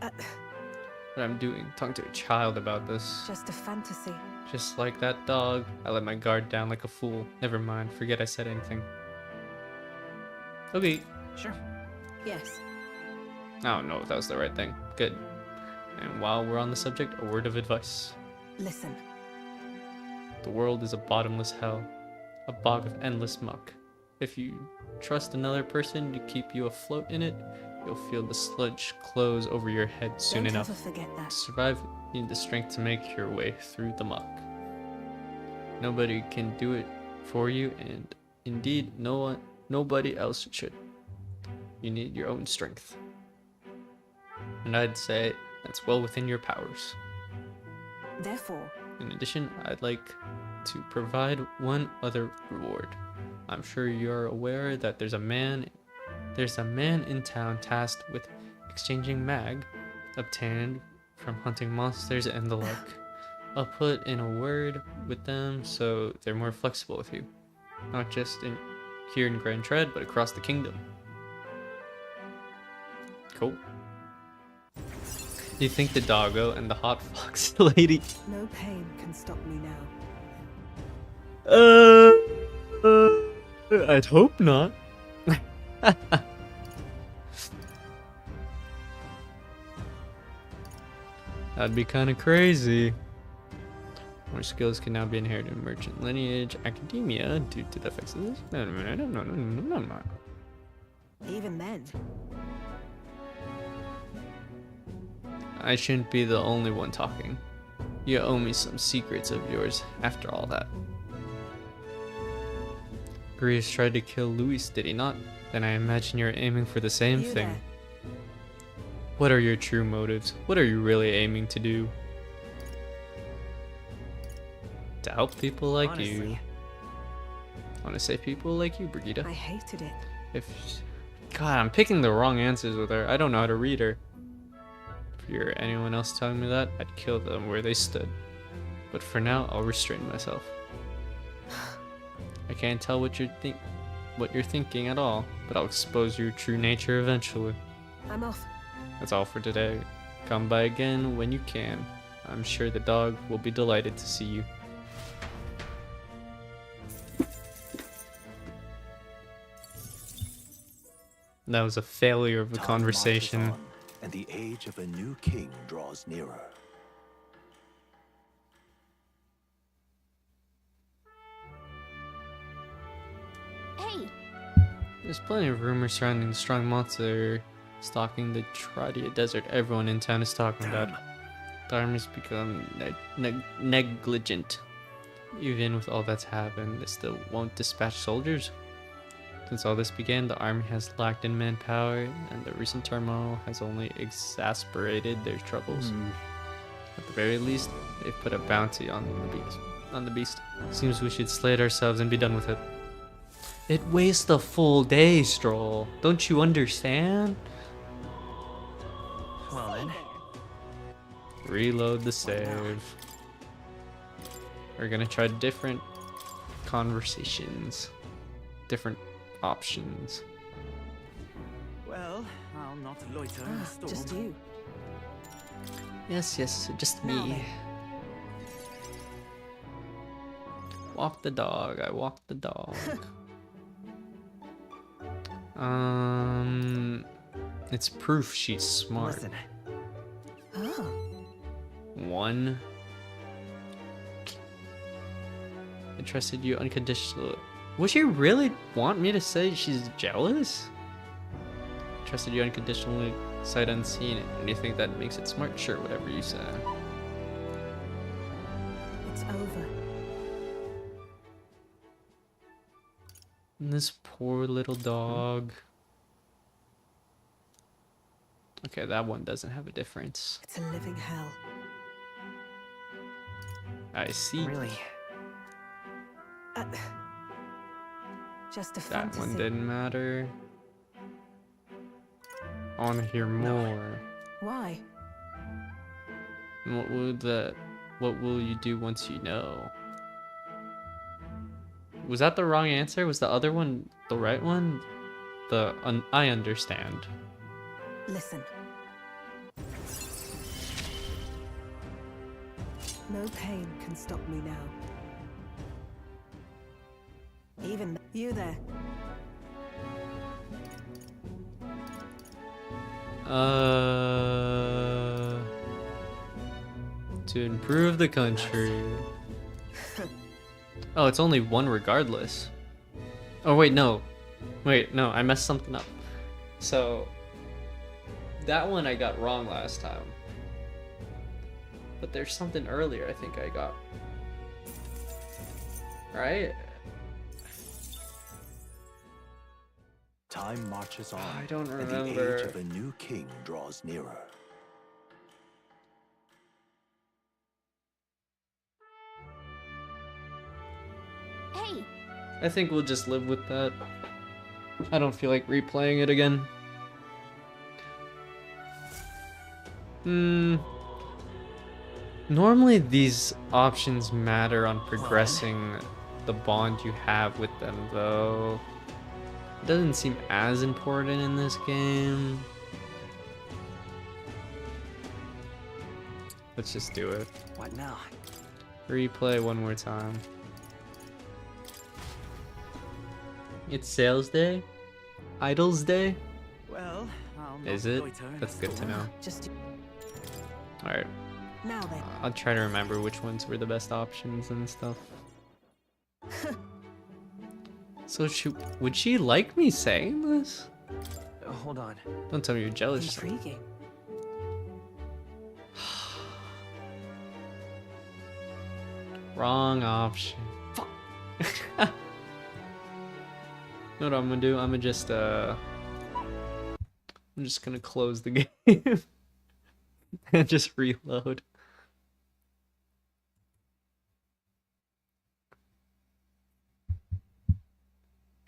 What I'm doing, talking to a child about this. Just a fantasy. Just like that dog, I let my guard down like a fool. Never mind, forget I said anything. Okay. Sure. Yes. I don't know if that was the right thing. Good. And while we're on the subject, a word of advice. Listen. The world is a bottomless hell, a bog of endless muck. If you trust another person to keep you afloat in it, you'll feel the sludge close over your head soon enough. Don't ever forget that. To survive, you need the strength to make your way through the muck. Nobody can do it for you, and indeed, nobody else should. You need your own strength. And I'd say that's well within your powers. Therefore, in addition, I'd like to provide one other reward. I'm sure you're aware that there's a man in town tasked with exchanging mag obtained from hunting monsters and the like. I'll put in a word with them so they're more flexible with you, not just here in Grand Tread, but across the kingdom. Cool. You think the doggo and the hot fox lady? no pain can stop me now. I'd hope not. That'd be kind of crazy. More skills can now be inherited in merchant lineage, academia, due to the effects of this. No. Even then. I shouldn't be the only one talking. You owe me some secrets of yours after all that. Grievous tried to kill Luis, did he not? Then I imagine you're aiming for the same thing. There. What are your true motives? What are you really aiming to do? To help people like Honestly. you. I want to say people like you, Brigitte. I hated it. God, I'm picking the wrong answers with her. I don't know how to read her. If you're anyone else telling me that, I'd kill them where they stood. But for now, I'll restrain myself. I can't tell what you're thinking at all, but I'll expose your true nature eventually. I'm off. That's all for today. Come by again when you can. I'm sure the dog will be delighted to see you. That was a failure of a Time conversation. marches on, and the age of a new king draws nearer. Hey! There's plenty of rumors surrounding the strong monster stalking the Tradia Desert. Everyone in town is talking about it. The army's become negligent. Even with all that's happened, they still won't dispatch soldiers. Since all this began, the army has lacked in manpower, and the recent turmoil has only exacerbated their troubles. At the very least, they've put a bounty on the beast. Seems we should slay it ourselves and be done with it. It wastes a full day, Stroll. Don't you understand? Well then. Reload the save. We're gonna try different conversations. Different options. Well, I'll not loiter in the storm. Just you. Yes, just Now me. then. Walk the dog, I walk the dog. It's proof she's smart. Listen. Oh. 1. I trusted you unconditionally. Would she really want me to say she's jealous? Trusted you unconditionally, sight unseen. And you think that makes it smart? Sure, whatever you say. It's over. And this poor little dog. Okay, that one doesn't have a difference. It's a living hell. I see. Really? Just a That fantasy. one didn't matter. I want to hear more. Why? And what will you do once you know? Was that the wrong answer? Was the other one the right one? I understand. Listen. No pain can stop me now. Even you there. To improve the country. Oh, it's only one regardless. Oh, wait, no. Wait, no, I messed something up. So, that one I got wrong last time. But there's something earlier I think I got. Right? Time marches on. I don't and remember. the age of a new king draws nearer. Hey! I think we'll just live with that. I don't feel like replaying it again. Normally these options matter on progressing the bond you have with them, though. It doesn't seem as important in this game. Let's just do it. What now? Replay one more time. It's sales day? Idols day? Well, I'll Is not it? loiter in That's the good to storm. know. Just Alright. now then. I'll try to remember which ones were the best options and stuff. So would she like me saying this? Hold on. Don't tell me you're jealous. or something. Intriguing. Wrong option. You know what I'm gonna do? I'm just gonna close the game and just reload.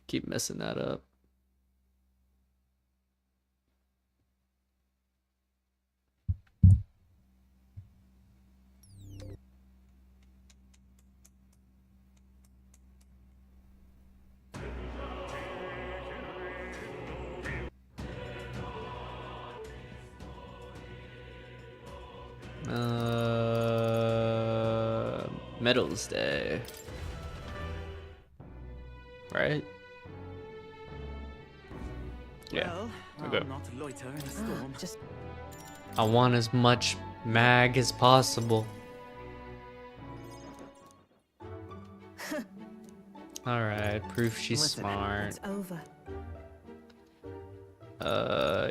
Keep messing that up. Medals Day. Right? Yeah. Well, Okay. I'll not loiter in the storm. Just I want as much mag as possible. Alright, proof she's listen, smart. It's over.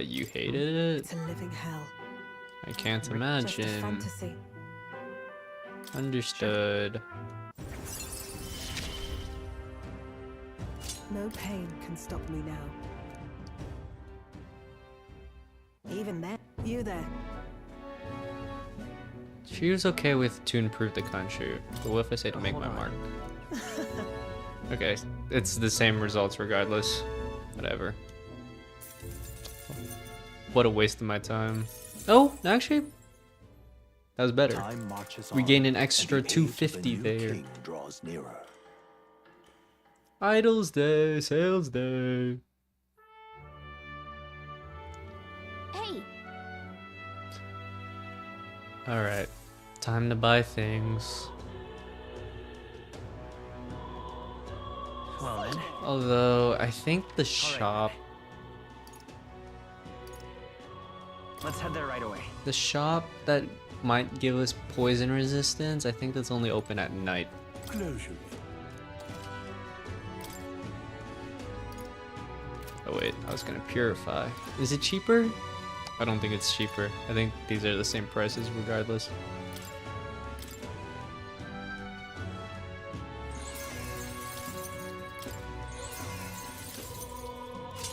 You hated it? It's a living hell. I can't Just a imagine. fantasy. Understood. No pain can stop me now. Even then, you there. She was okay with to improve the country, but what if I say to make my mark? Okay, it's the same results regardless. Whatever. What a waste of my time. Oh, actually, that was better. Time marches We on, gained an and extra the age of a 250 new there. king draws nearer. Idols Day, Sales Day. Hey! Alright, time to buy things. Well then. Although, I think the shop... Let's head there right away. The shop that might give us poison resistance, I think that's only open at night. Closure. Oh wait, I was gonna purify. Is it cheaper? I don't think it's cheaper. I think these are the same prices regardless.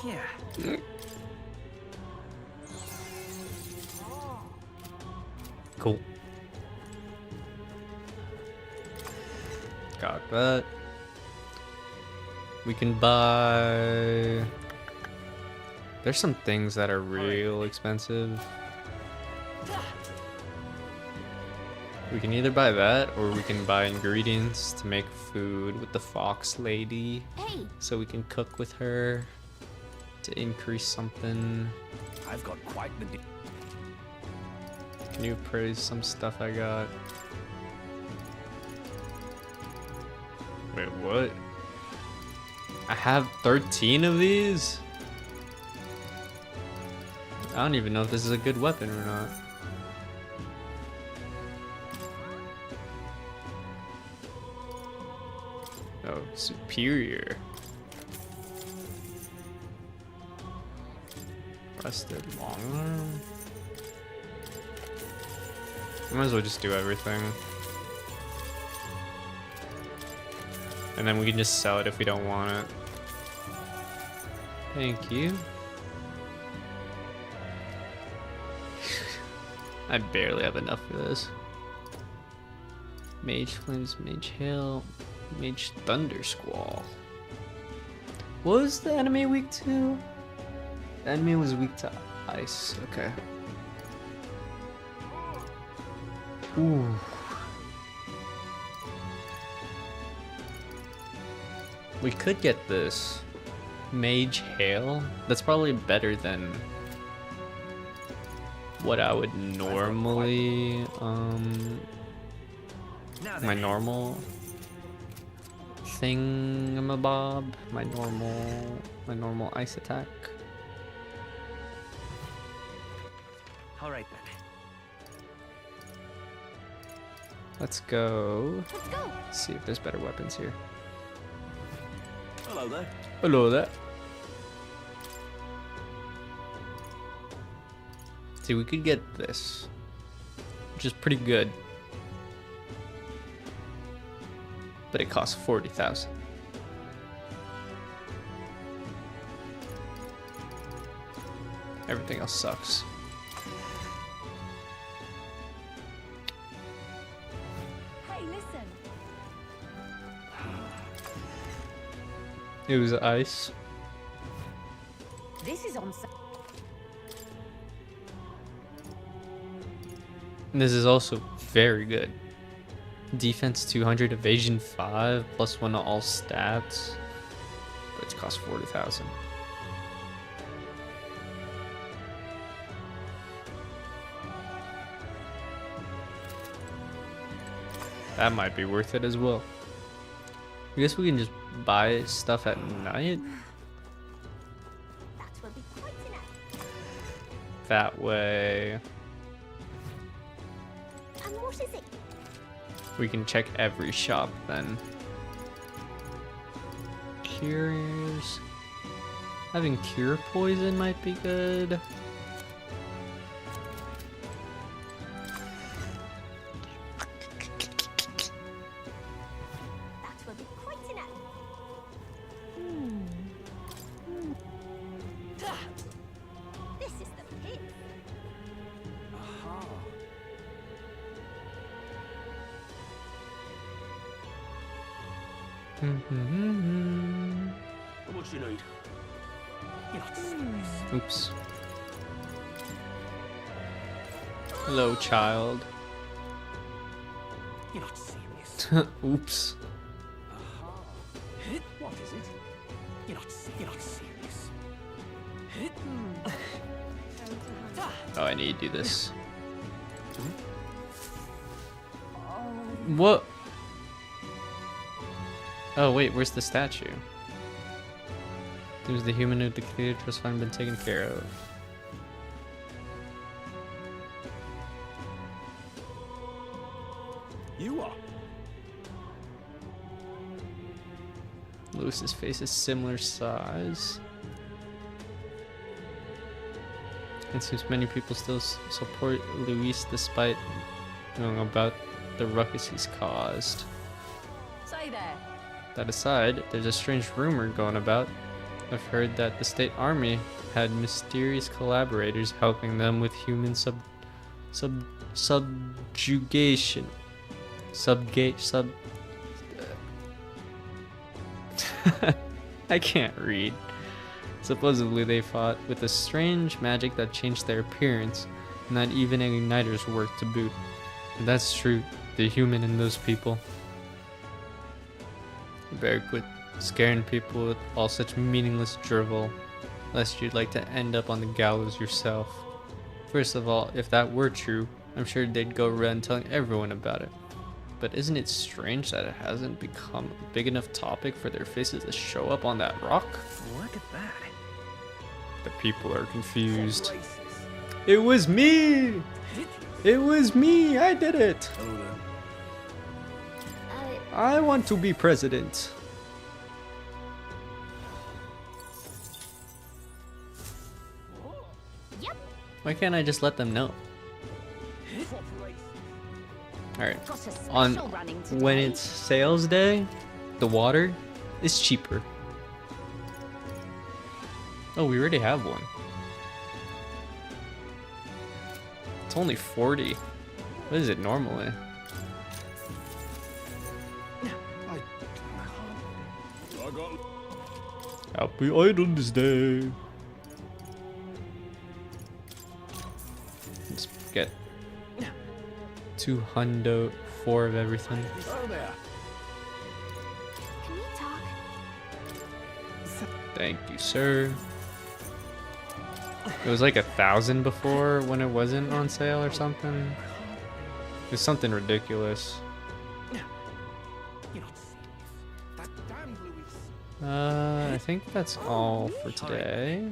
Yeah. Cool. Got that. We can buy... There's some things that are real expensive. We can either buy that, or we can buy ingredients to make food with the fox lady. Hey. So we can cook with her to increase something. I've got quite the... Can you praise some stuff I got? Wait, what? I have 13 of these? I don't even know if this is a good weapon or not. Oh, superior. Rusted long arm. Might as well just do everything. And then we can just sell it if we don't want it. Thank you. I barely have enough for this. Mage Flames, Mage Hail, Mage Thunder Squall. What was the enemy weak to? The enemy was weak to ice. Okay. Ooh. We could get this Mage Hail. That's probably better than what I would normally my normal thingamabob, my normal ice attack. All right then. Let's go. Let's go. See if there's better weapons here. Hello there. Hello there. See, we could get this, which is pretty good, but it costs 40,000. Everything else sucks. Hey, listen. It was ice. This is on. This is also very good. Defense 200, evasion 5, plus 1 to all stats. But it's cost 40,000. That might be worth it as well. I guess we can just buy stuff at night. That will be quite enough. That way And what is it? we can check every shop then. Cures. Having cure poison might be good. That will be quite enough. This is the pit. Aha. How much do you need? You're not serious. Oops. Hello, child. You're not serious. Oops. What is it? You're not serious. Oh, I need to do this. What? Oh, wait, where's the statue? There's the human who declared trust fund been taken care of. You are. Lewis's face is similar size. It seems many people still support Luis despite knowing about the ruckus he's caused. Say there. That aside, there's a strange rumor going about. I've heard that the state army had mysterious collaborators helping them with human Subjugation. I can't read. Supposedly they fought with a strange magic that changed their appearance, and that even igniters worked to boot. If that's true, the human in those people. You better quit scaring people with all such meaningless drivel, lest you'd like to end up on the gallows yourself. First of all, if that were true, I'm sure they'd go around telling everyone about it. But isn't it strange that it hasn't become a big enough topic for their faces to show up on that rock? Look at that. The people are confused. It was me! It was me! I did it! I want to be president. Yep. Why can't I just let them know? Alright, on when it's sales day, the water is cheaper. Oh, we already have one. It's only 40. What is it normally? Happy Idlen's Day. Let's get 204 of everything. Oh there. Can we talk? Thank you, sir. It was like 1,000 before when it wasn't on sale or something. It was something ridiculous. I think that's all for today.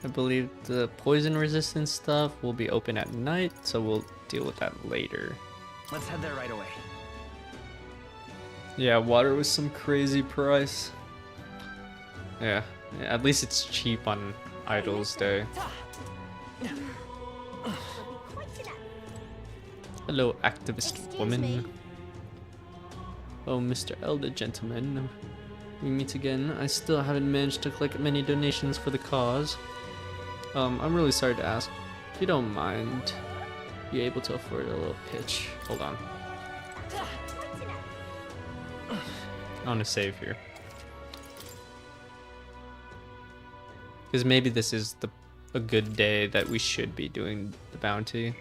I believe the poison resistance stuff will be open at night, so we'll deal with that later. Let's head there right away. Yeah, water was some crazy price. Yeah, at least it's cheap on Idol's Day. Hello, activist woman. Oh, Mr. Elder Gentleman. We meet again. I still haven't managed to collect many donations for the cause. I'm really sorry to ask. If you don't mind, you able to afford a little pitch? Hold on. I want to save here. Because maybe this is a good day that we should be doing the bounty.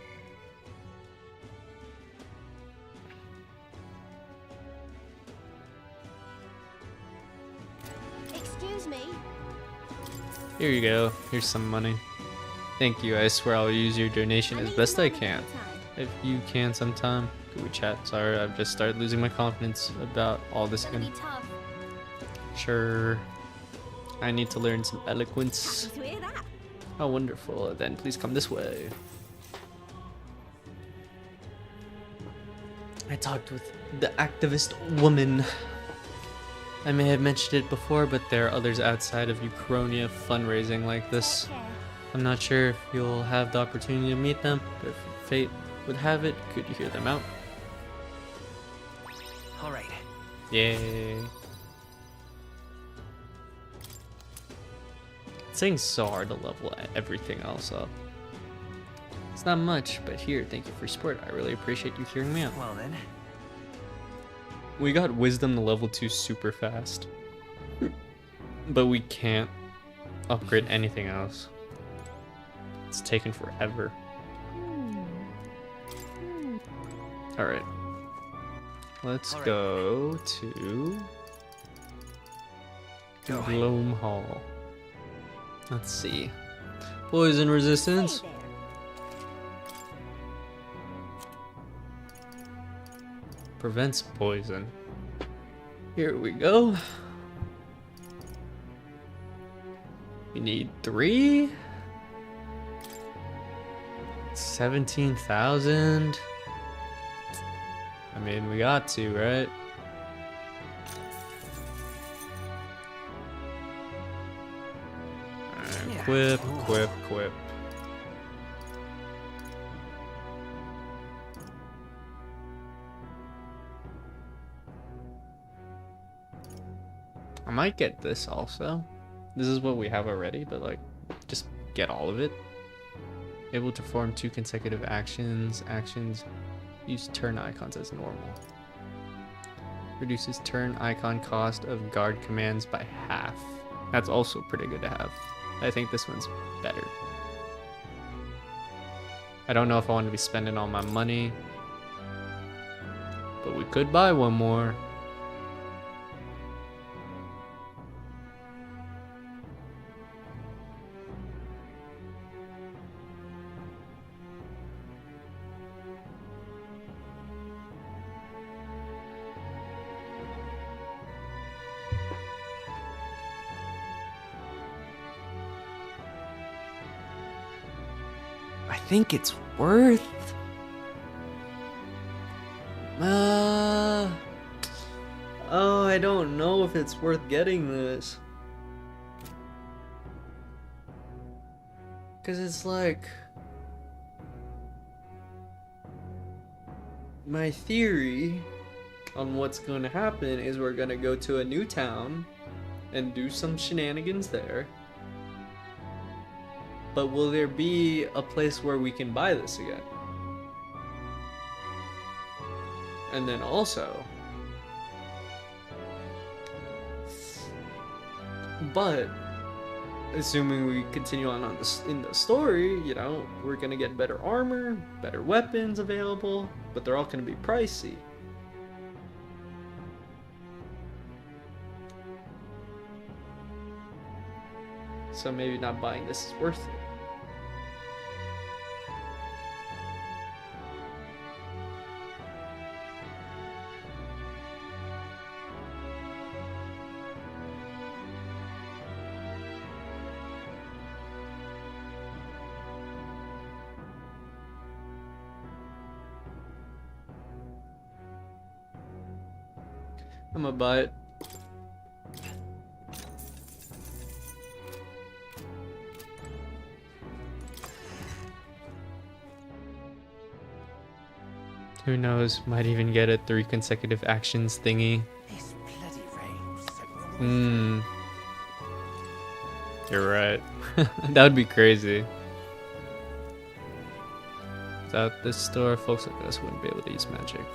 Excuse me. Here you go. Here's some money. Thank you. I swear I'll use your donation as best I can. If you can sometime, could we chat? Sorry, I've just started losing my confidence about all this again. Sure. I need to learn some eloquence. Happy to hear that. How wonderful. Then please come this way. I talked with the activist woman. I may have mentioned it before, but there are others outside of Uchronia fundraising like this. I'm not sure if you'll have the opportunity to meet them, but if fate would have it, could you hear them out? All right. Yay. It's saying so hard to level everything else up. It's not much, but here, thank you for your support. I really appreciate you hearing me out. Well then. We got wisdom to level 2 super fast. But we can't upgrade anything else. It's taken forever. Alright. Let's go to Gloam Hall. Let's see. Poison resistance. Prevents poison. Here we go. We need 3. 17,000. I mean, we got to, right? Equip, equip, equip. I might get this also. This is what we have already, but like, just get all of it. Able to perform 2 consecutive actions. Actions use turn icons as normal. Reduces turn icon cost of guard commands by half. That's also pretty good to have. I think this one's better. I don't know if I want to be spending all my money, but we could buy one more. I think it's worth. Oh, I don't know if it's worth getting this. Cause it's like, my theory on what's going to happen is we're going to go to a new town and do some shenanigans there. But will there be a place where we can buy this again? And then also, but assuming we continue on this in the story, you know, we're gonna get better armor, better weapons available, but they're all gonna be pricey. So maybe not buying this is worth it. I'm gonna buy it. Who knows, might even get a 3 consecutive actions thingy. You're right. That would be crazy. Without this store, folks like us wouldn't be able to use magic.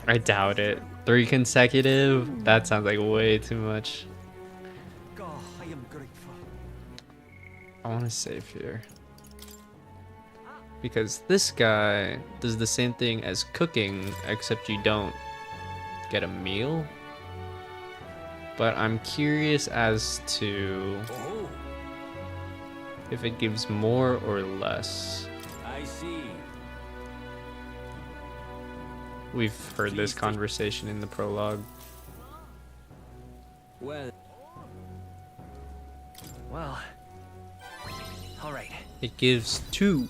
I doubt it. 3 consecutive? That sounds like way too much. God, I am grateful. I want to save here. Because this guy does the same thing as cooking, except you don't get a meal. But I'm curious as to if it gives more or less. I see. We've heard this conversation in the prologue. Well, all right. It gives 2.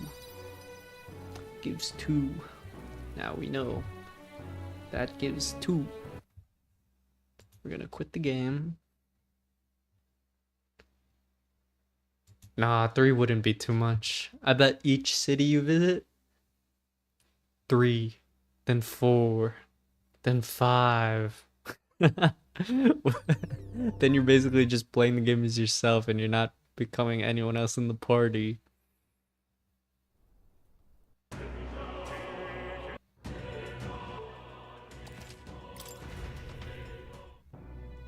Gives 2. Now we know that gives 2. We're gonna quit the game. Nah, 3 wouldn't be too much. I bet each city you visit, 3, then 4, then 5. Then you're basically just playing the game as yourself and you're not becoming anyone else in the party.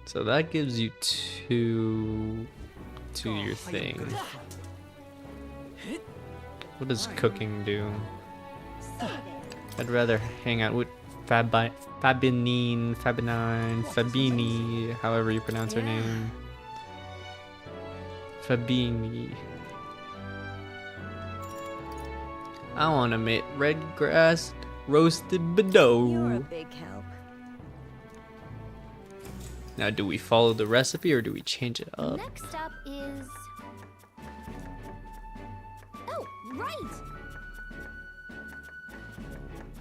So that gives you 2 to your thing. What does cooking do? I'd rather hang out with Fabini, however you pronounce her name. Fabini. I want to make red grass roasted bedeau. You're a big help. Now, do we follow the recipe or do we change it up? Next up is... Oh, right!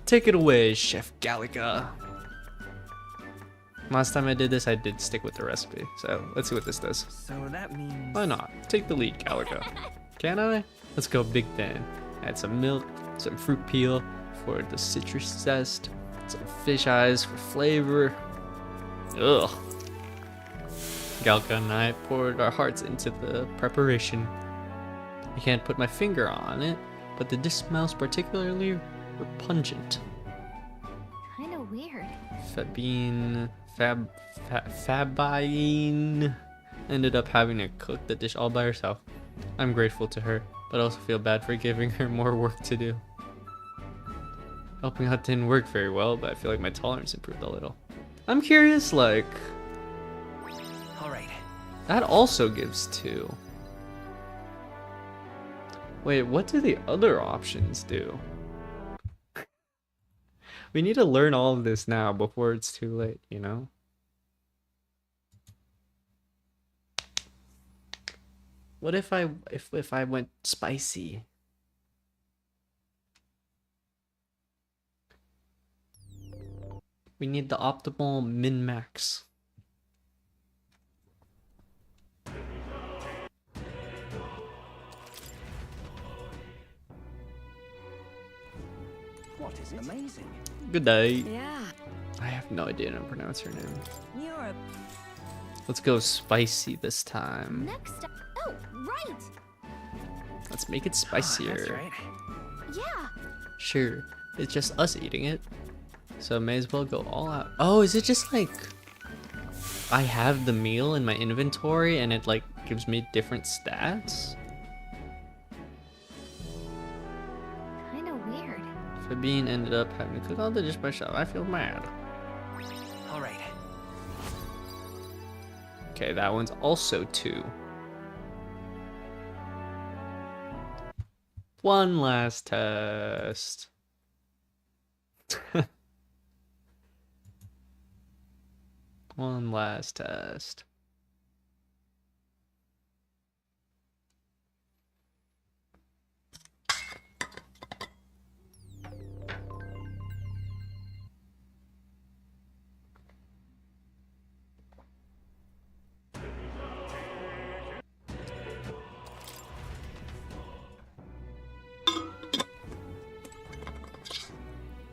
Take it away, Chef Gallica. Last time I did this, I did stick with the recipe. So, let's see what this does. So that means... Why not? Take the lead, Gallica. Can I? Let's go Big Dan. Add some milk, some fruit peel for the citrus zest, some fish eyes for flavor. Ugh. Galka and I poured our hearts into the preparation. I can't put my finger on it, but the dish smells particularly pungent. Kinda weird. Fabienne ended up having to cook the dish all by herself. I'm grateful to her, but also feel bad for giving her more work to do. Helping out didn't work very well, but I feel like my tolerance improved a little. I'm curious, like... Alright. That also gives 2. Wait, what do the other options do? We need to learn all of this now before it's too late, you know? What if I went spicy? We need the optimal min-max. What is it? Amazing. Good day. Yeah. I have no idea how to pronounce her name. You're a... Let's go spicy this time. Next up. Oh, right. Let's make it spicier. That's right. Yeah. Sure. It's just us eating it. So may as well go all out. Oh, is it just like... I have the meal in my inventory and it like gives me different stats? Kinda weird. Fabienne ended up having to cook all the dish by herself. I feel mad. Alright. Okay, that one's also 2. One last test. One last test.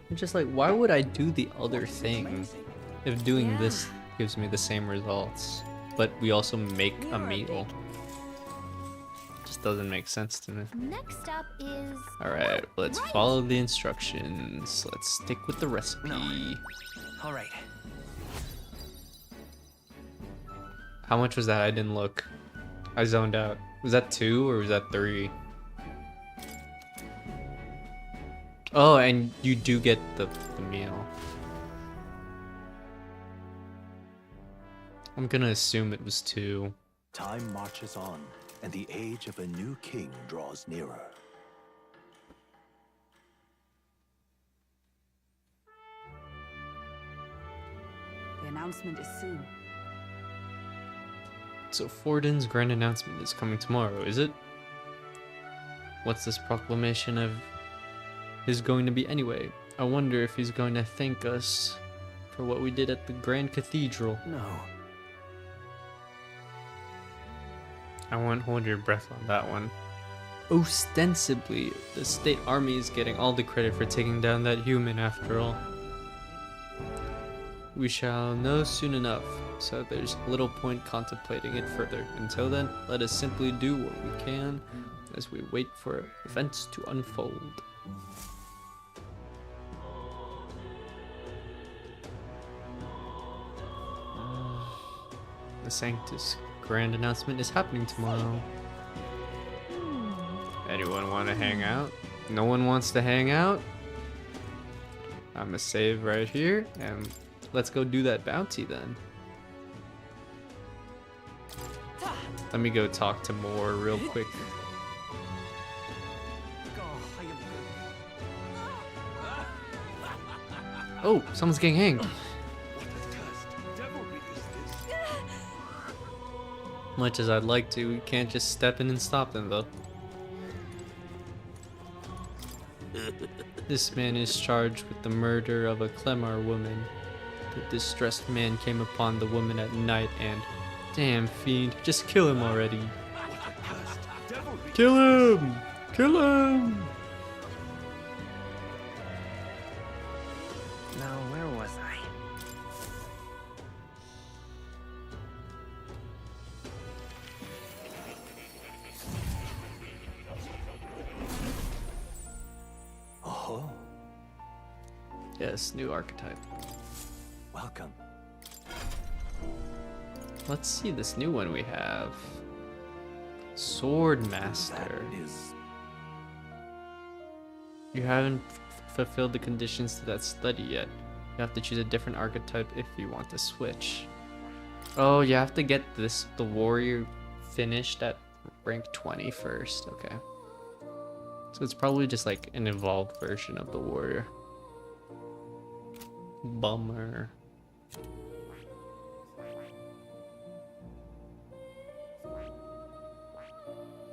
I'm just like, why would I do the other thing if doing this gives me the same results, but we also make a meal? Just doesn't make sense to me. Next up is... Alright, let's follow the instructions. Let's stick with the recipe. Alright. How much was that? I didn't look. I zoned out. Was that 2 or was that 3? Oh, and you do get the meal. I'm gonna assume it was 2. Time marches on, and the age of a new king draws nearer. The announcement is soon. So Forden's grand announcement is coming tomorrow, is it? What's this proclamation of his going to be anyway? I wonder if he's going to thank us for what we did at the Grand Cathedral. No. I won't hold your breath on that one. Ostensibly, the state army is getting all the credit for taking down that human after all. We shall know soon enough, so there's little point contemplating it further. Until then, let us simply do what we can as we wait for events to unfold. The Sanctus grand announcement is happening tomorrow. Anyone want to hang out? No one wants to hang out? I'm gonna save right here and let's go do that bounty then. Let me go talk to Moore real quick. Oh, someone's getting hanged. Much as I'd like to, we can't just step in and stop them though. This man is charged with the murder of a Clemar woman. The distressed man came upon the woman at night and... Damn fiend, just kill him already. Kill him! Kill him! Now, where was I? Yes, new archetype. Welcome. Let's see this new one we have. Sword Master. You haven't fulfilled the conditions to that study yet. You have to choose a different archetype if you want to switch. Oh, you have to get the warrior finished at rank 20 first. Okay. So it's probably just like an evolved version of the warrior. Bummer.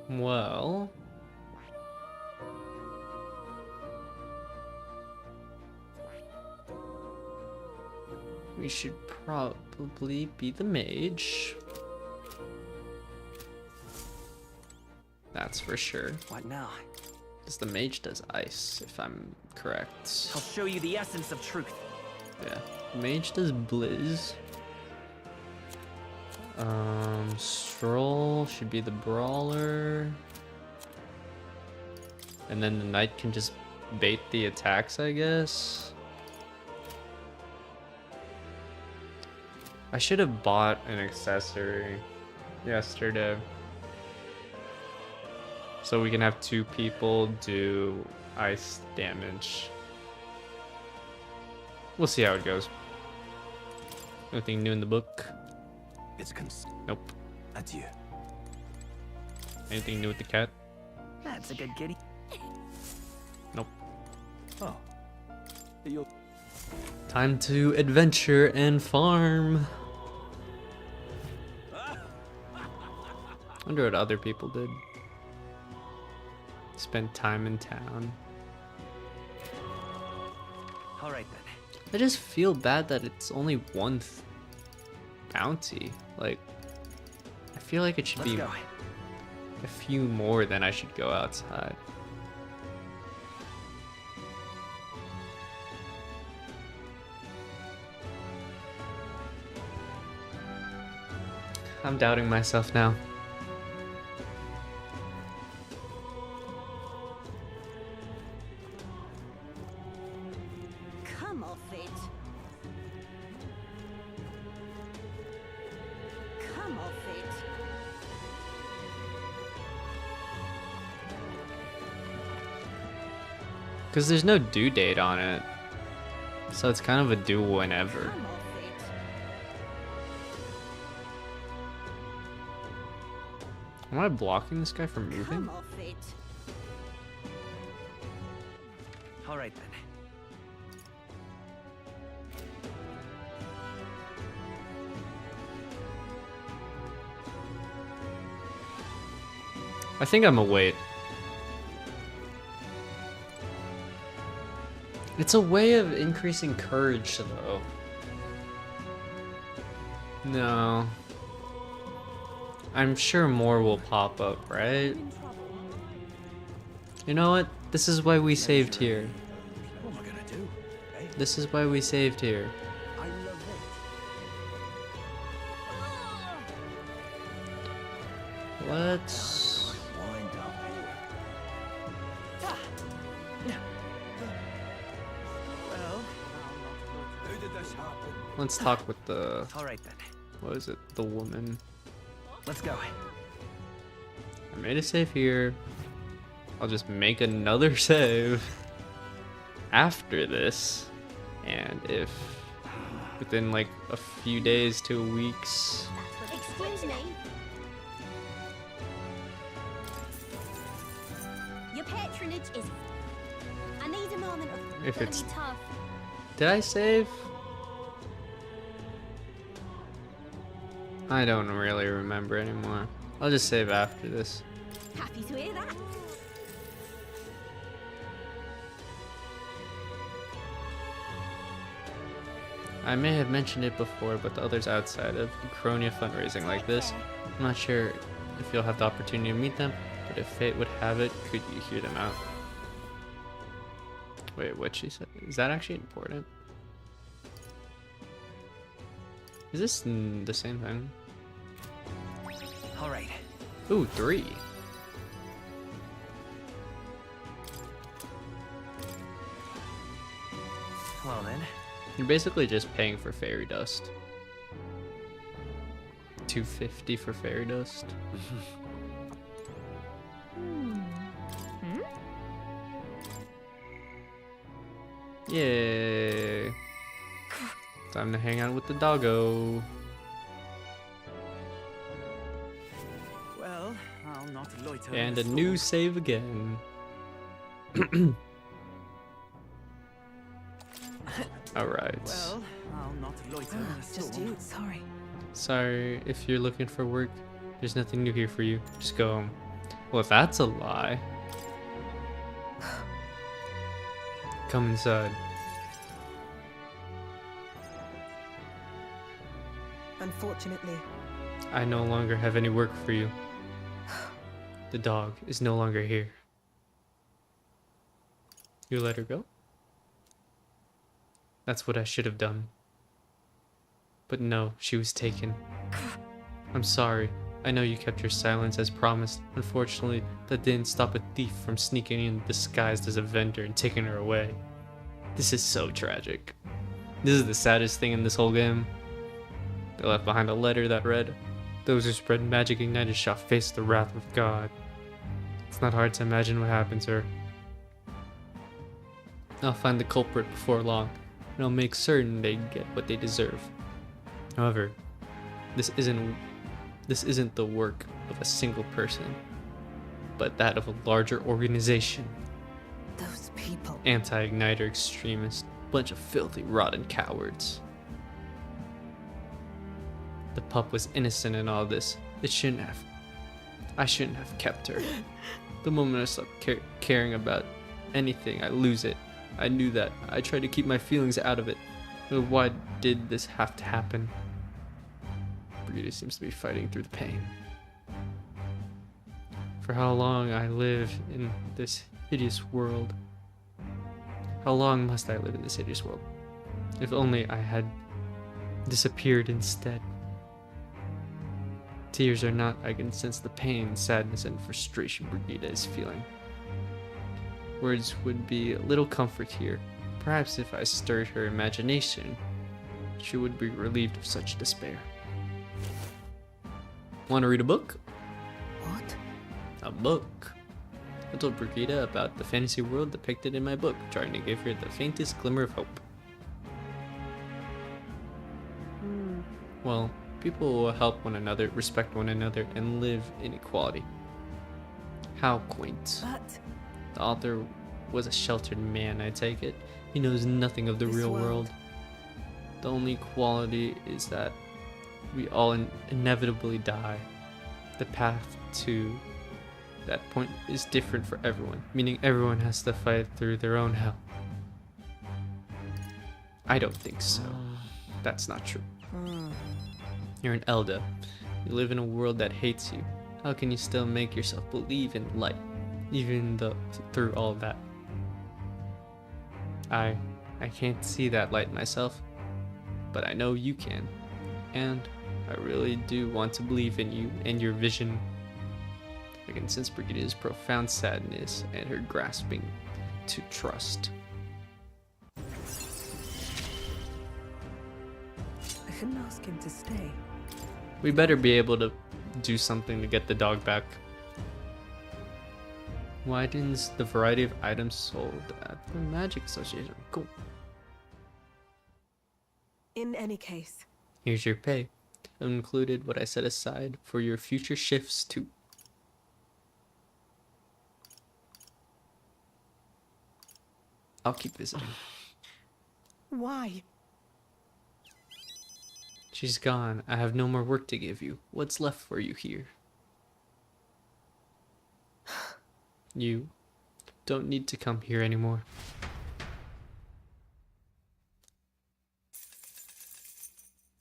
Well, we should probably be the mage. That's for sure. What now? Because the mage does ice, if I'm correct. I'll show you the essence of truth. Yeah, mage does blizz. Stroll should be the brawler. And then the knight can just bait the attacks, I guess. I should have bought an accessory yesterday. So we can have 2 people do ice damage. We'll see how it goes. Anything new in the book? Nope. Adieu. Anything new with the cat? That's a good kitty. Nope. Oh. Time to adventure and farm. Wonder what other people did. Spent time in town. All right then. I just feel bad that it's only one bounty. Like, I feel like it should be a few more than I should go outside. I'm doubting myself now. Come off it. Come off it. Because there's no due date on it. So it's kind of a do whenever. Am I blocking this guy from moving? Come off it. All right then. I think I'm a wait. It's a way of increasing courage, though. No. I'm sure more will pop up, right? You know what? This is why we saved here. What am I gonna do? This is why we saved here. I love it. Let's... Wind up. Well, How did this happen? Let's talk with the... all right then. What is it? The woman. Let's go. I made a save here. I'll just make another save after this. And if within like a few days to weeks... Excuse me. Your patronage is... I need a moment of... If gonna it's- be tough. Did I save? I don't really remember anymore. I'll just save after this. Happy to hear that. I may have mentioned it before, but the others outside of Uchronia fundraising like this, I'm not sure if you'll have the opportunity to meet them, but if fate would have it, could you hear them out? Wait, what she said? Is that actually important? Is this the same thing? All right. Ooh, 3. Well then. You're basically just paying for fairy dust. $250 for fairy dust. Yay! Time to hang out with the doggo. Well, I'll not loiter. And in a the new storm. save again. Alright. Well, I'll not loiter. in the Just storm. you. Sorry. Sorry, if you're looking for work, there's nothing new here for you. Just go home. Well, if that's a lie. Come inside. Unfortunately, I no longer have any work for you. The dog is no longer here. You let her go? That's what I should have done. But no, she was taken. I'm sorry. I know you kept your silence as promised. Unfortunately, that didn't stop a thief from sneaking in disguised as a vendor and taking her away. This is so tragic. This is the saddest thing in this whole game. They left behind a letter that read, "Those who spread magic ignited shall face the wrath of God." It's not hard to imagine what happened to her. I'll find the culprit before long, and I'll make certain they get what they deserve. However, this isn't the work of a single person, but that of a larger organization. those people. Anti-Igniter extremists, bunch of filthy, rotten cowards. The pup was innocent in all this. I shouldn't have kept her. The moment I stopped caring about anything, I lose it. I knew that. I tried to keep my feelings out of it. But why did this have to happen? Brigida seems to be fighting through the pain. For how long I live in this hideous world? How long must I live in this hideous world? If only I had disappeared instead. Tears or not, I can sense the pain, sadness, and frustration Brigida is feeling. Words would be little comfort here. Perhaps if I stirred her imagination, she would be relieved of such despair. Want to read a book? What? A book. I told Brigida about the fantasy world depicted in my book, trying to give her the faintest glimmer of hope. Well, people will help one another, respect one another, and live in equality. How quaint. But The author was a sheltered man, I take it. He knows nothing of the This real world. world. The only quality is that we all inevitably die. The path to that point is different for everyone, meaning everyone has to fight through their own hell. I don't think so. That's not true. You're an Elda. You live in a world that hates you. How can you still make yourself believe in light, even though through all that? I can't see that light myself, but I know you can, and I really do want to believe in you and your vision. I can sense Brigida's profound sadness and her grasping to trust. I shouldn't ask him to stay. We better be able to do something to get the dog back. Widens the variety of items sold at the Magic Association. Cool. In any case, Here's your pay. I've included what I set aside for your future shifts too. I'll keep visiting. why? She's gone. I have no more work to give you. What's left for you here? You don't need to come here anymore.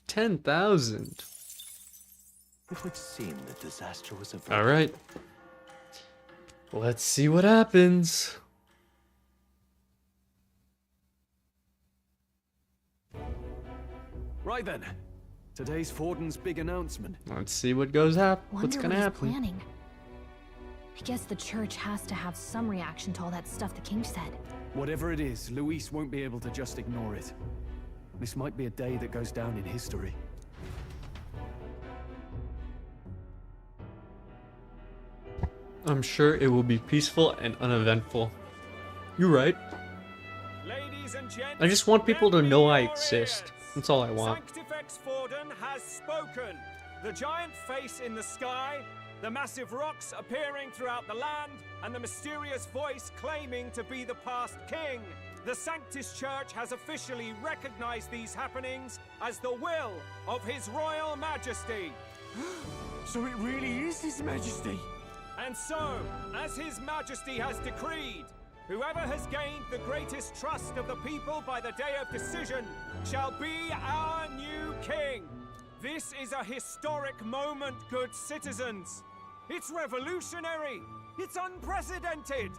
$10,000. It would seem the disaster was averted. All right. Let's see what happens. Right then. Today's Forden's big announcement. Let's see what goes what's Wonder gonna what he's happen. planning. I guess the church has to have some reaction to all that stuff the king said. Whatever it is, Luis won't be able to just ignore it. This might be a day that goes down in history. I'm sure it will be peaceful and uneventful. You're right. Ladies and gents, I just want people to know I your exist. ears. That's all I want. Sanctifex Forden has spoken. The giant face in the sky, the massive rocks appearing throughout the land, and the mysterious voice claiming to be the past king. The Sanctus Church has officially recognized these happenings as the will of His Royal Majesty. So it really is His Majesty? And so, as His Majesty has decreed, whoever has gained the greatest trust of the people by the day of decision shall be our new king. This is a historic moment, good citizens. It's revolutionary. It's unprecedented.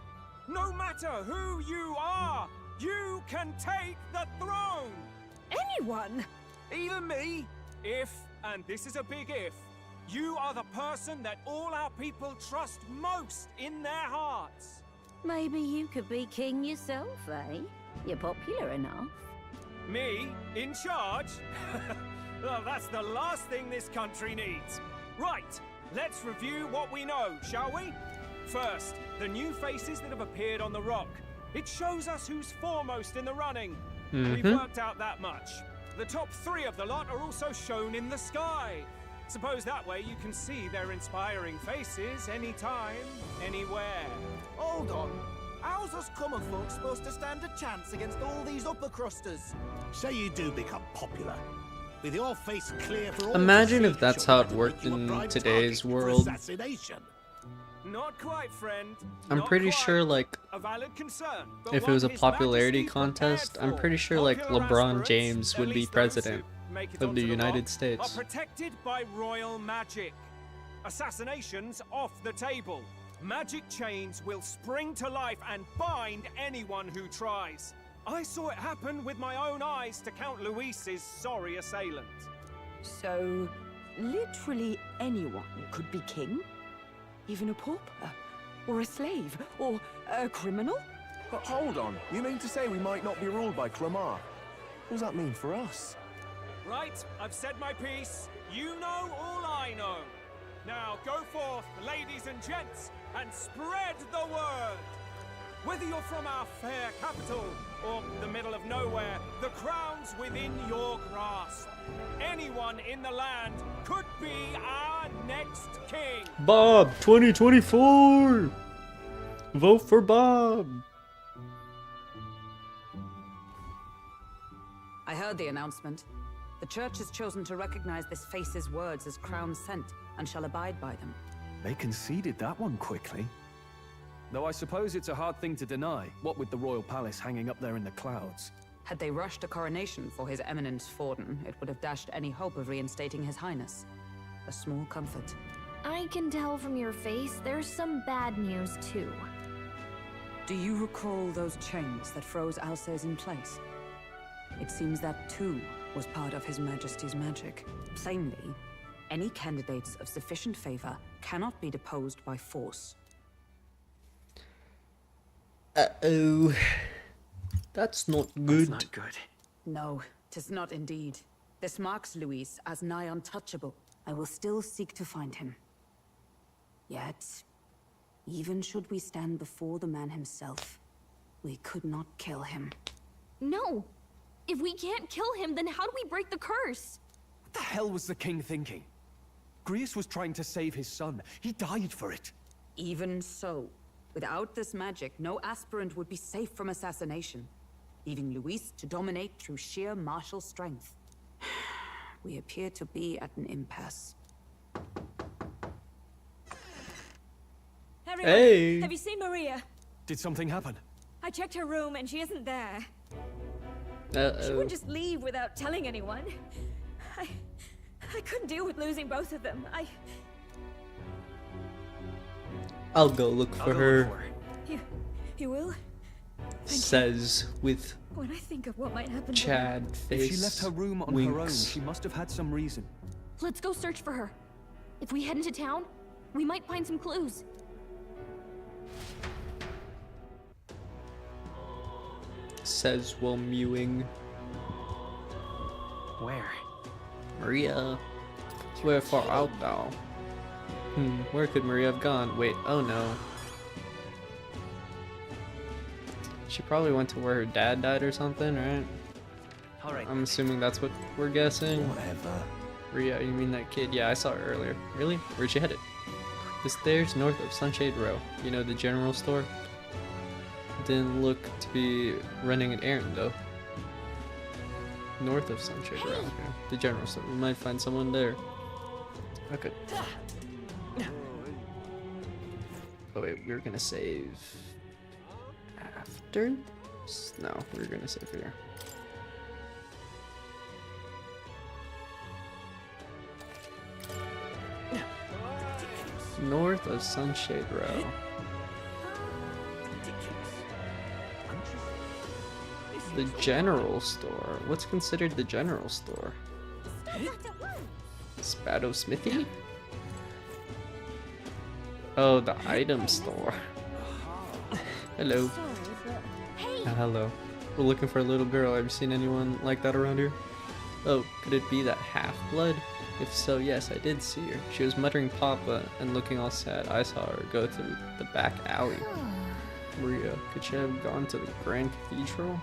No matter who you are, you can take the throne. Anyone? Even me? If, and this is a big if, you are the person that all our people trust most in their hearts. Maybe you could be king yourself, eh? You're popular enough. Me? In charge? Well, that's the last thing this country needs. Right, let's review what we know, shall we? First, the new faces that have appeared on the rock. It shows us who's foremost in the running. We've worked out that much. The top 3 of the lot are also shown in the sky. Suppose that way you can see their inspiring faces anytime, anywhere. Hold on. How's us common folk supposed to stand a chance against all these upper crusters? Say you do become popular. With your face clear for all Imagine to if see, that's sure how it to worked make you a in prime today's target for world. assassination. Not quite, friend. I'm Not pretty quite. sure, like, A valid concern, but if it was a one His popularity Majesty's contest, prepared I'm for. pretty sure, like, Popular LeBron aspirants, James at would be least those president who make it of onto the lot, United States. are protected by royal magic. Assassinations off the table. Magic chains will spring to life and bind anyone who tries. I saw it happen with my own eyes to Count Luis's sorry assailant. So, literally anyone could be king? Even a pauper? Or a slave? Or a criminal? But hold on, you mean to say we might not be ruled by Clamar? What does that mean for us? Right, I've said my piece. You know all I know. Now go forth, ladies and gents, and spread the word. Whether you're from our fair capital or the middle of nowhere, the crown's within your grasp. Anyone in the land could be our next king. Bob 2024! Vote for Bob! I heard the announcement. The church has chosen to recognize this face's words as crown sent and shall abide by them. They conceded that one quickly. Though I suppose it's a hard thing to deny, what with the royal palace hanging up there in the clouds. Had they rushed a coronation for His Eminence Forden, it would have dashed any hope of reinstating His Highness. A small comfort. I can tell from your face there's some bad news too. Do you recall those chains that froze Alsace in place? It seems that too was part of His Majesty's magic. Plainly, any candidates of sufficient favor cannot be deposed by force. Uh-oh. That's not good. That's not good. No, 'tis not indeed. This marks Luis as nigh untouchable. I will still seek to find him. Yet, even should we stand before the man himself, we could not kill him. No! If we can't kill him, then how do we break the curse? What the hell was the king thinking? Grius was trying to save his son. He died for it. Even so, without this magic, no aspirant would be safe from assassination, leaving Luis to dominate through sheer martial strength. We appear to be at an impasse. Everyone, Hey. have you seen Maria? Did something happen? I checked her room and she isn't there. She Uh-oh. wouldn't just leave without telling anyone. I couldn't deal with losing both of them. I'll go look for her. You will? Says with When I think of what might happen to Chad her. face. If she left her room on her own, winks. she must have had some reason. Let's go search for her. If we head into town, we might find some clues. says while mewing. Where? Maria. Where far out thou? Where could Maria have gone? Wait, oh no. She probably went to where her dad died or something, right? Alright. I'm assuming that's what we're guessing. Whatever. Maria, you mean that kid? Yeah, I saw her earlier. Really? Where'd she headed? The stairs north of Sunshade Row. You know, the general store? Didn't look to be running an errand though. North of Sunshade Row, okay. The general store. We might find someone there. Okay. Oh wait, we were gonna save after? No, we were gonna save here. North of Sunshade Row. The general store. What's considered the general store? Spado Smithy? Oh, the item store. Hello. Hello. We're looking for a little girl. Have you seen anyone like that around here? Oh, could it be that half-blood? If so, yes, I did see her. She was muttering Papa and looking all sad. I saw her go through the back alley. Maria, could she have gone to the Grand Cathedral?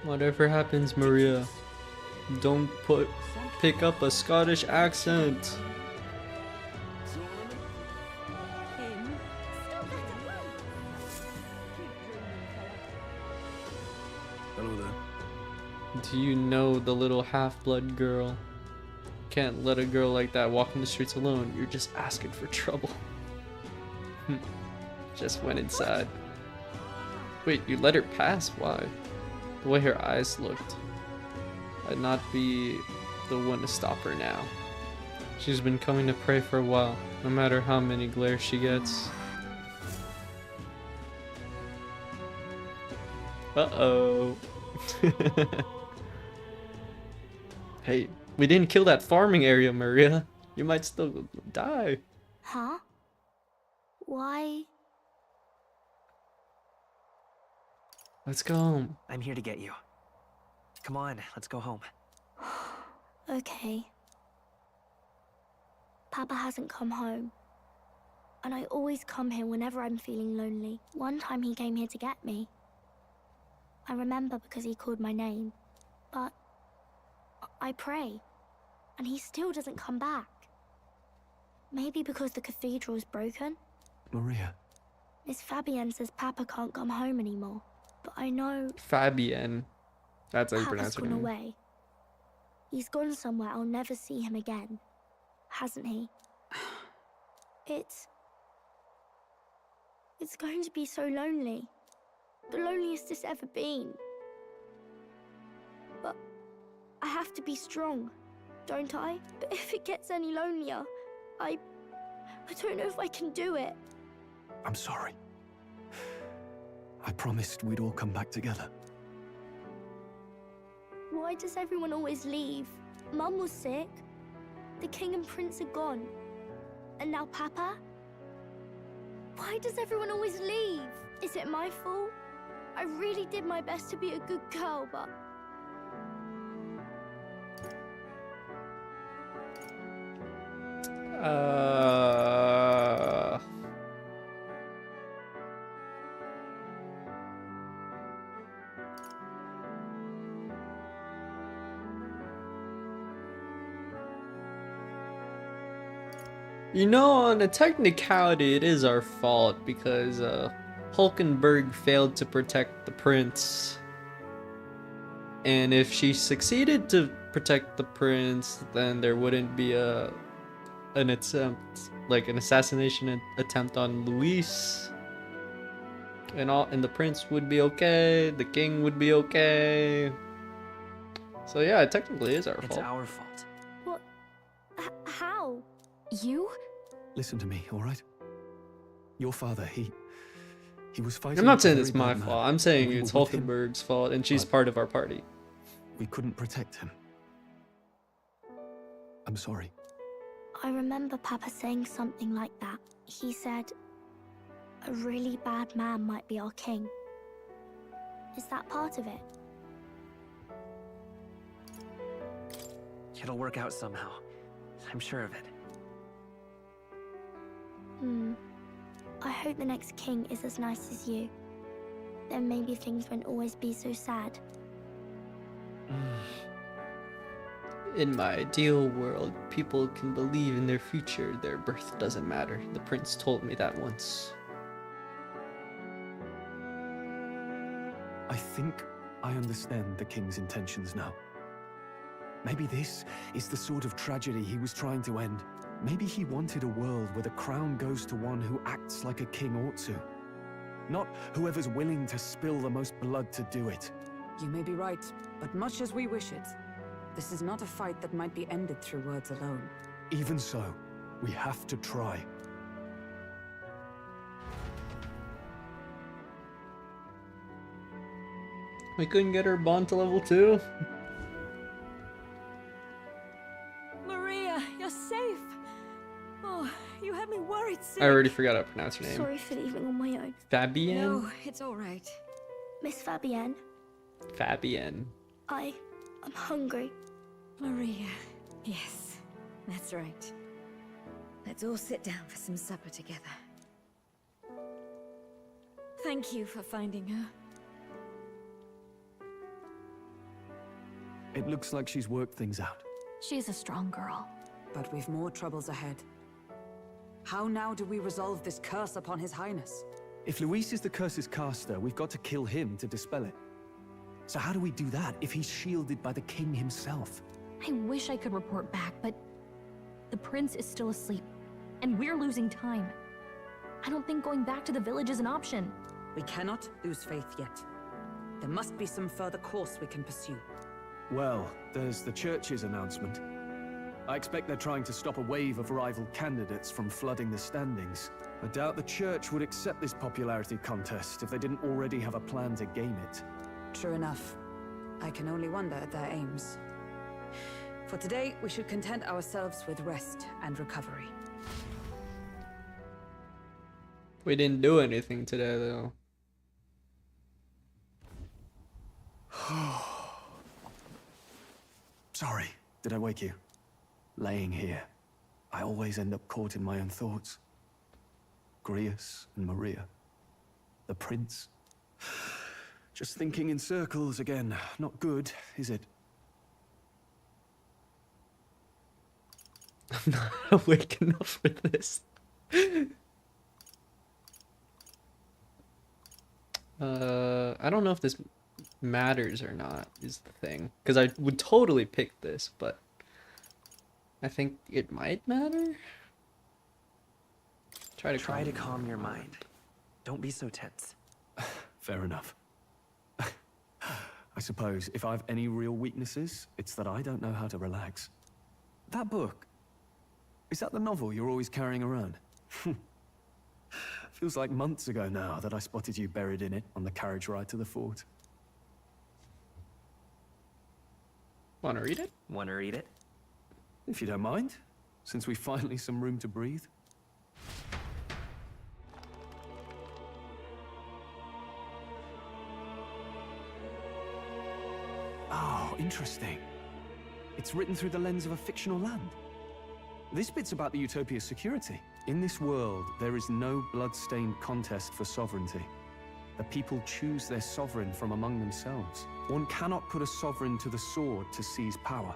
Whatever happens, Maria, don't pick up a Scottish accent. Hello there. Do you know the little half-blood girl? Can't let a girl like that walk in the streets alone. You're just asking for trouble. Just went inside. Wait, you let her pass? Why? The way her eyes looked. I'd not be the one to stop her now. She's been coming to pray for a while, no matter how many glares she gets. Uh-oh. Hey, we didn't kill that farming area, Maria. You might still die. Huh? Why? Let's go home. I'm here to get you. Come on, let's go home. Okay. Papa hasn't come home. And I always come here whenever I'm feeling lonely. One time he came here to get me. I remember because he called my name. But I pray, and he still doesn't come back. Maybe because the cathedral's broken? Maria. Miss Fabienne says Papa can't come home anymore. But I know Fabienne. That's how you Papa's pronounce her gone name. away. He's gone somewhere I'll never see him again. Hasn't he? It's going to be so lonely. The loneliest it's ever been. But I have to be strong, don't I? But if it gets any lonelier, I don't know if I can do it. I'm sorry. I promised we'd all come back together. Why does everyone always leave? Mum was sick. The king and prince are gone. And now Papa? Why does everyone always leave? Is it my fault? I really did my best to be a good girl, but... You know, on a technicality, it is our fault because Hulkenberg failed to protect the prince. And if she succeeded to protect the prince, then there wouldn't be an attempt, like an assassination attempt on Luis. And the prince would be okay, the king would be okay. So yeah, it technically is our fault. It's our fault. What? How? You? Listen to me, all right? Your father, he was fighting. I'm not saying a it's very my bad man. fault. I'm saying We it's were with him, Hulkenberg's fault, and she's but part of our party. We couldn't protect him. I'm sorry. I remember Papa saying something like that. He said, a really bad man might be our king. Is that part of it? It'll work out somehow. I'm sure of it. I hope the next king is as nice as you. Then maybe things won't always be so sad. In my ideal world, people can believe in their future. Their birth doesn't matter. The prince told me that once. I think I understand the king's intentions now. Maybe this is the sort of tragedy he was trying to end. Maybe he wanted a world where the crown goes to one who acts like a king ought to. Not whoever's willing to spill the most blood to do it. You may be right, but much as we wish it, this is not a fight that might be ended through words alone. Even so, we have to try. We couldn't get her bond to level 2? Maria, you're safe. Oh, you had me worried sick. I already forgot how to pronounce her name. Sorry for leaving on my own. Fabienne? No, it's all right. Miss Fabienne, Fabienne. I'm hungry. Maria. Yes, that's right. Let's all sit down for some supper together. Thank you for finding her. It looks like she's worked things out. She's a strong girl. But we've more troubles ahead. How now do we resolve this curse upon His Highness? If Luis is the curse's caster, we've got to kill him to dispel it. So how do we do that if he's shielded by the king himself? I wish I could report back, but the prince is still asleep, and we're losing time. I don't think going back to the village is an option. We cannot lose faith yet. There must be some further course we can pursue. Well, there's the church's announcement. I expect they're trying to stop a wave of rival candidates from flooding the standings. I doubt the church would accept this popularity contest if they didn't already have a plan to game it. True enough. I can only wonder at their aims. For today, we should content ourselves with rest and recovery. We didn't do anything today, though. Sorry, did I wake you? Laying here, I always end up caught in my own thoughts. Grius and Maria. The prince. Just thinking in circles again. Not good, is it? I'm not awake enough for this. I don't know if this matters or not, is the thing. Because I would totally pick this, but I think it might matter. Try to calm your mind. Don't be so tense. Fair enough. I suppose if I have any real weaknesses, it's that I don't know how to relax. That book, is that the novel you're always carrying around? Feels like months ago now that I spotted you buried in it on the carriage ride to the fort. Wanna read it? Wanna read it? If you don't mind, since we've finally some room to breathe. Oh, interesting. It's written through the lens of a fictional land. This bit's about the Utopia's security. In this world, there is no blood-stained contest for sovereignty. The people choose their sovereign from among themselves. One cannot put a sovereign to the sword to seize power.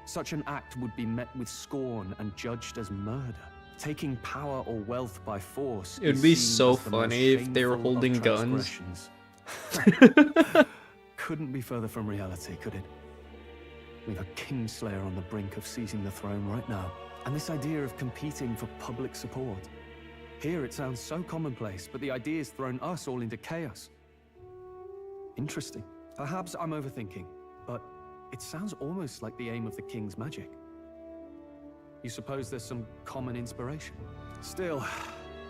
Such an act would be met with scorn and judged as murder. Taking power or wealth by force. It would be so funny if they were holding guns. Couldn't be further from reality, could it? We've a Kingslayer on the brink of seizing the throne right now. And this idea of competing for public support. Here it sounds so commonplace, but the idea's thrown us all into chaos. Interesting. Perhaps I'm overthinking, but it sounds almost like the aim of the king's magic. You suppose there's some common inspiration? Still,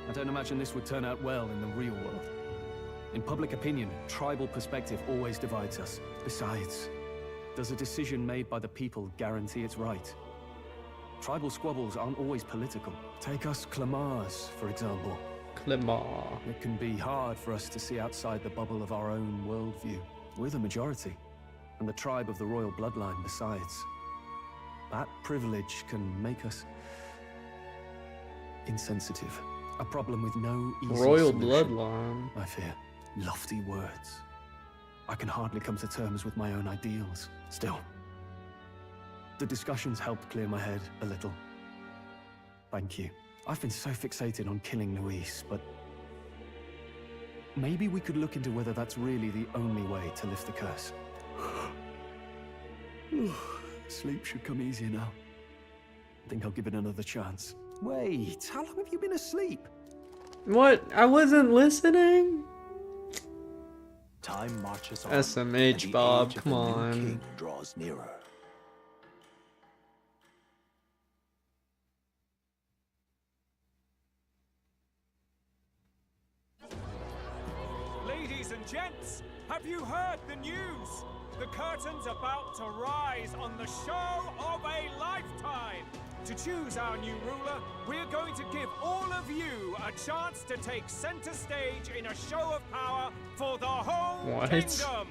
I don't imagine this would turn out well in the real world. In public opinion, tribal perspective always divides us. Besides, does a decision made by the people guarantee it's right? Tribal squabbles aren't always political. Take us Clamars, for example. Clamar. It can be hard for us to see outside the bubble of our own worldview. We're the majority, and the tribe of the royal bloodline besides. That privilege can make us insensitive. A problem with no easy Royal solution. bloodline. I fear. Lofty words. I can hardly come to terms with my own ideals. Still, the discussions helped clear my head a little. Thank you. I've been so fixated on killing Luis, but maybe we could look into whether that's really the only way to lift the curse. Sleep should come easier now. I think I'll give it another chance. Wait, how long have you been asleep? What? I wasn't listening? Time marches on. SMH, Bob, come on. King draws nearer. Ladies and gents, have you heard the news? The curtain's about to rise on the show of a lifetime. To choose our new ruler, we're going to give all of you a chance to take center stage in a show of power for the whole kingdom.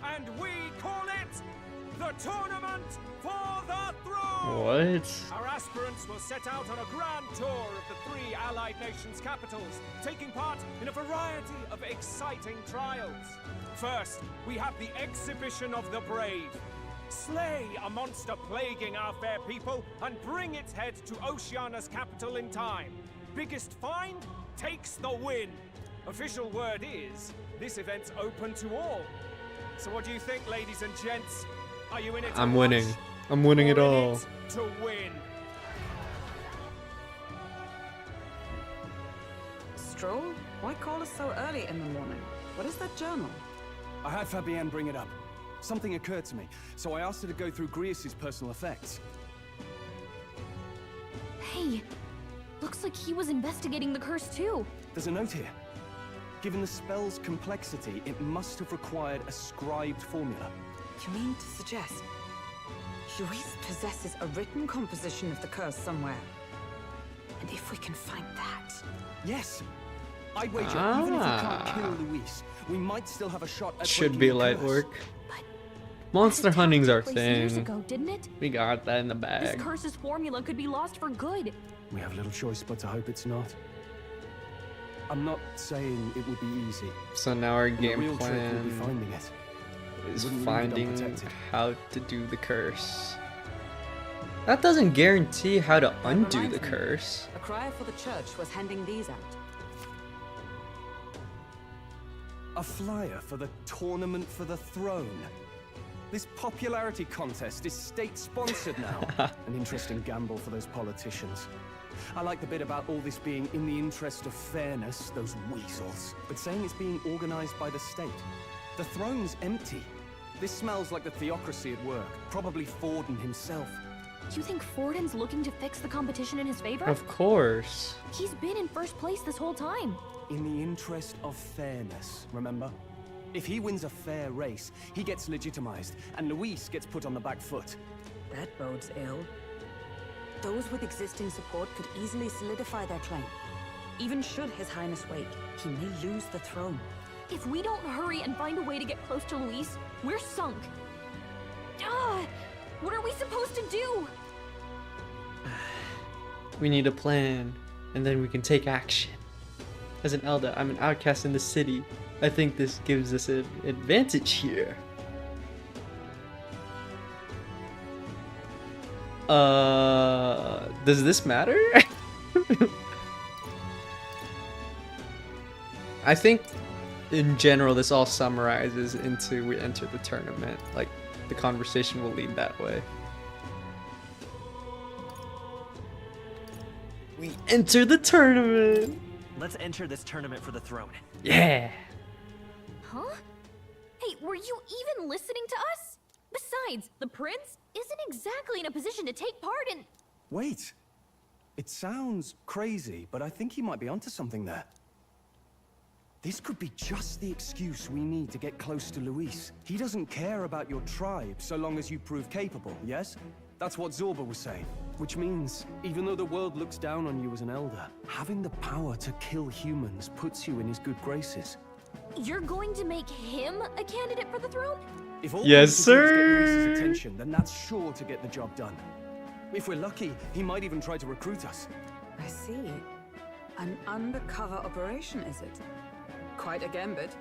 And we call it the Tournament for the Throne! What? Our aspirants will set out on a grand tour of the 3 allied nations' capitals, taking part in a variety of exciting trials. First, we have the Exhibition of the Brave. Slay a monster plaguing our fair people and bring its head to Oceania's capital in time. Biggest find takes the win. Official word is, this event's open to all. So what do you think, ladies and gents? Are you in it to I'm watch, winning. I'm winning it or in all. it to win? Stroll? Why call us so early in the morning? What is that journal? I had Fabienne bring it up. Something occurred to me, so I asked her to go through Grius' personal effects. Hey, looks like he was investigating the curse too. There's a note here. Given the spell's complexity, it must have required a scribed formula. You mean to suggest Luis possesses a written composition of the curse somewhere? And if we can find that... Yes! I'd wager, even if we can't kill Luis, we might still have a shot at Should be breaking the light curse. work. Monster hunting's our Years thing. ago, didn't it? We got that in the This bag. curse's formula could be lost for good. We have little choice but to hope it's not. I'm not saying it would be easy. So now our The game real trick will be plan finding it. is Wouldn't leave it finding unprotected. how to do the curse. That doesn't guarantee how to undo reminds the me. curse. A crier for the church was handing these out. A flyer for the Tournament for the Throne. This popularity contest is state-sponsored now. An interesting gamble for those politicians. I like the bit about all this being in the interest of fairness, those weasels. But saying it's being organized by the state. The throne's empty. This smells like the theocracy at work. Probably Forden himself. You think Forden's looking to fix the competition in his favor? Of course. He's been in first place this whole time. In the interest of fairness, remember? If he wins a fair race, he gets legitimized, and Luis gets put on the back foot. That bodes ill. Those with existing support could easily solidify their claim. Even should His Highness wait, he may lose the throne. If we don't hurry and find a way to get close to Luis, we're sunk. What are we supposed to do? We need a plan, and then we can take action. As an elder, I'm an outcast in the city. I think this gives us an advantage here. Does this matter? I think in general this all summarizes into we enter the tournament. Like the conversation will lead that way. We enter the tournament. Let's enter this tournament for the throne. Yeah. Huh? Hey, were you even listening to us? Besides, the prince isn't exactly in a position to take part in... Wait. It sounds crazy, but I think he might be onto something there. This could be just the excuse we need to get close to Luis. He doesn't care about your tribe so long as you prove capable, yes? That's what Zorba was saying. Which means, even though the world looks down on you as an elder, having the power to kill humans puts you in his good graces. You're going to make him a candidate for the throne? If all Yes, we can do is get sir. Luis's attention, then that's sure to get the job done. If we're lucky, he might even try to recruit us. I see. An undercover operation, is it? Quite a gambit.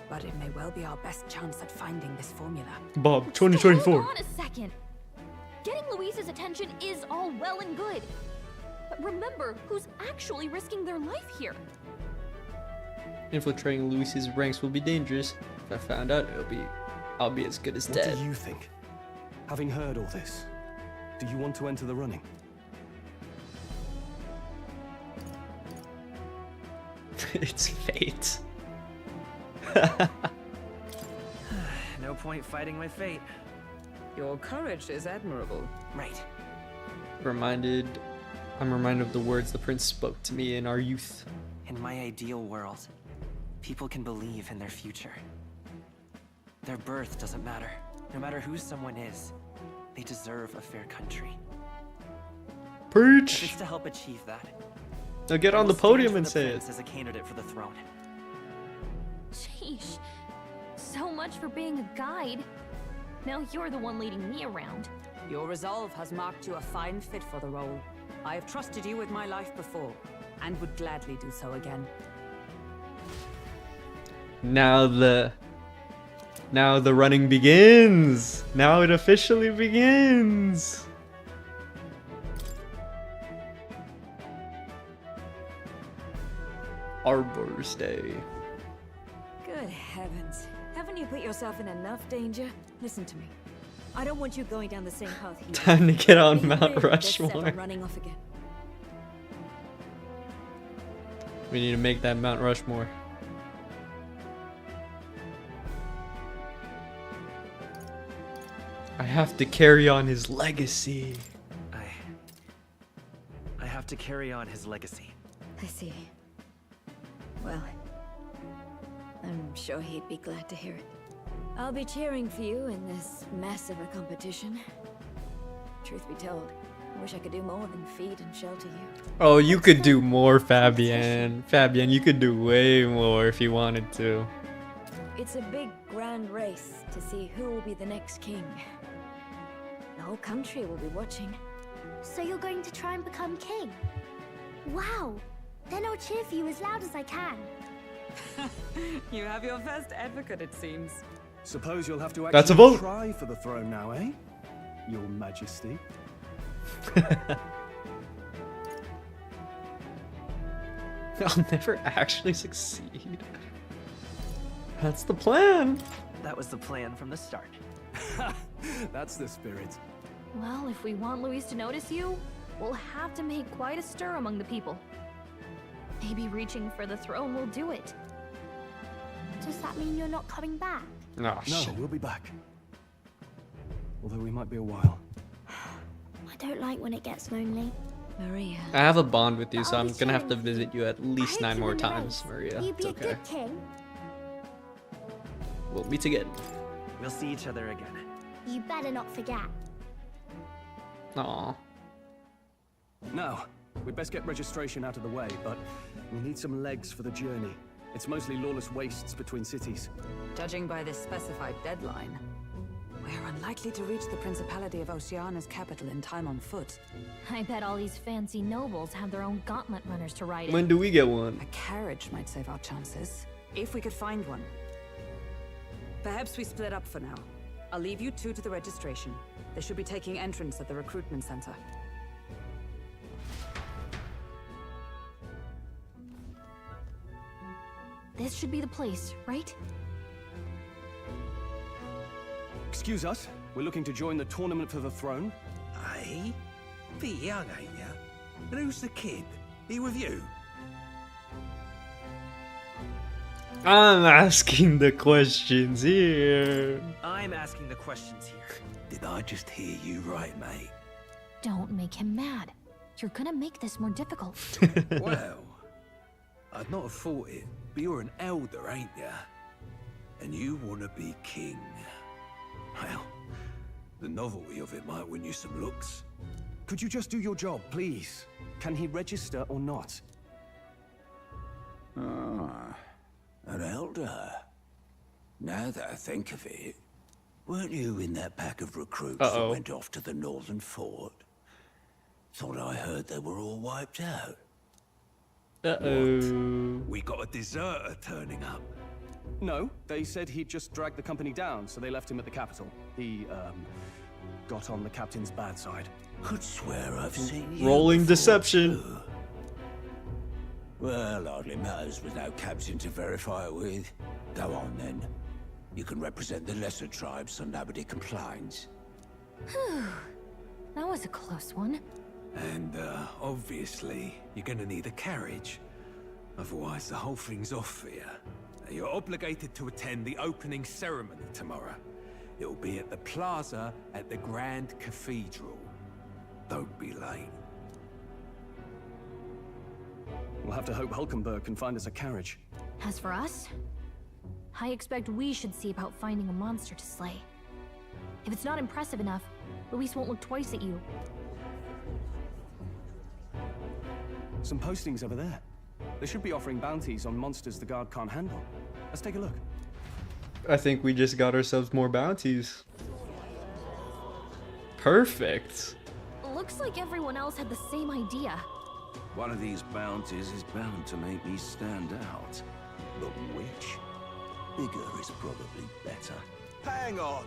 But it may well be our best chance at finding this formula. Bob, 2024. Hold on a second. Getting Luis's attention is all well and good. But remember who's actually risking their life here. Infiltrating Luis's ranks will be dangerous. If I found out, I'll be as good as What dead. do you think? Having heard all this, do you want to enter the running? It's fate. No point fighting my fate. Your courage is admirable. Right. I'm reminded of the words the prince spoke to me in our youth. In my ideal world, people can believe in their future. Their birth doesn't matter. No matter who someone is, they deserve a fair country. If Preach! it's to help achieve that, Now get I on the will stand podium for and the say prince it. as a candidate for the throne. Sheesh. So much for being a guide. Now you're the one leading me around. Your resolve has marked you a fine fit for the role. I have trusted you with my life before, and would gladly do so again. Now the running begins. Now it officially begins. Arbor's Day. Good heavens. Haven't you put yourself in enough danger? Listen to me. I don't want you going down the same path here. Time to get on Maybe Mount we're dead set Rushmore. on running off again. We need to make that Mount Rushmore. I have to carry on his legacy. I have to carry on his legacy. I see. Well, I'm sure he'd be glad to hear it. I'll be cheering for you in this mess of a competition. Truth be told, I wish I could do more than feed and shelter you. Oh, you could do more, Fabian. Fabian, you could do way more if you wanted to. It's a big, grand race to see who will be the next king. The whole country will be watching. So you're going to try and become king? Wow! Then I'll cheer for you as loud as I can. You have your first advocate, it seems. Suppose you'll have to That's a actually vote. try for the throne now, eh? Your Majesty. I'll never actually succeed. That's the plan. That was the plan from the start. That's the spirit. Well, if we want Luis to notice you, we'll have to make quite a stir among the people. Maybe reaching for the throne will do it. Does that mean you're not coming back? Oh, No, shit. we'll be back. Although we might be a while. I don't like when it gets lonely. Maria. I have a bond with you, But so I'll I'm be gonna have to cheering for you. visit you at least I 9 hope you more win the times, race. Maria. You'd be It's a okay. good king. We'll meet again. We'll see each other again. You better not forget. Aw. Now, we'd best get registration out of the way, but we need some legs for the journey. It's mostly lawless wastes between cities. Judging by this specified deadline, we're unlikely to reach the Principality of Oceana's capital in time on foot. I bet all these fancy nobles have their own gauntlet runners to ride in. When do we get one? A carriage might save our chances, if we could find one. Perhaps we split up for now. I'll leave you two to the registration. They should be taking entrance at the recruitment center. This should be the place, right? Excuse us, we're looking to join the tournament for the throne. Aye? Bit young, ain't ya? And who's the kid? He with you? I'm asking the questions here. I'm asking the questions here. Did I just hear you right, mate? Don't make him mad. You're gonna make this more difficult. Well, I'd not have thought it, but you're an elder, ain't ya? And you want to be king. Well, The novelty of it might win you some looks. Could you just do your job, please? Can he register or not? Ah, an elder. Now that I think of it, weren't you in that pack of recruits that went off to the northern fort? Thought I heard they were all wiped out. Uh-oh. We got a deserter turning up. No, they said he'd just dragged the company down, so they left him at the capital. He, got on the captain's bad side. Could swear I've seen you Rolling before, deception. too. Well, hardly matters with no captain to verify it with. Go on, then. You can represent the lesser tribes so nobody complains. Whew. That was a close one. And, obviously, you're gonna need a carriage. Otherwise, the whole thing's off for you. You're obligated to attend the opening ceremony tomorrow. It'll be at the plaza at the Grand Cathedral. Don't be late. We'll have to hope Hulkenberg can find us a carriage. As for us, I expect we should see about finding a monster to slay. If it's not impressive enough, Luis won't look twice at you. Some postings over there. They should be offering bounties on monsters the guard can't handle. Let's take a look. I think we just got ourselves more bounties. Perfect. Looks like everyone else had the same idea. One of these bounties is bound to make me stand out. But which? Bigger is probably better. Hang on!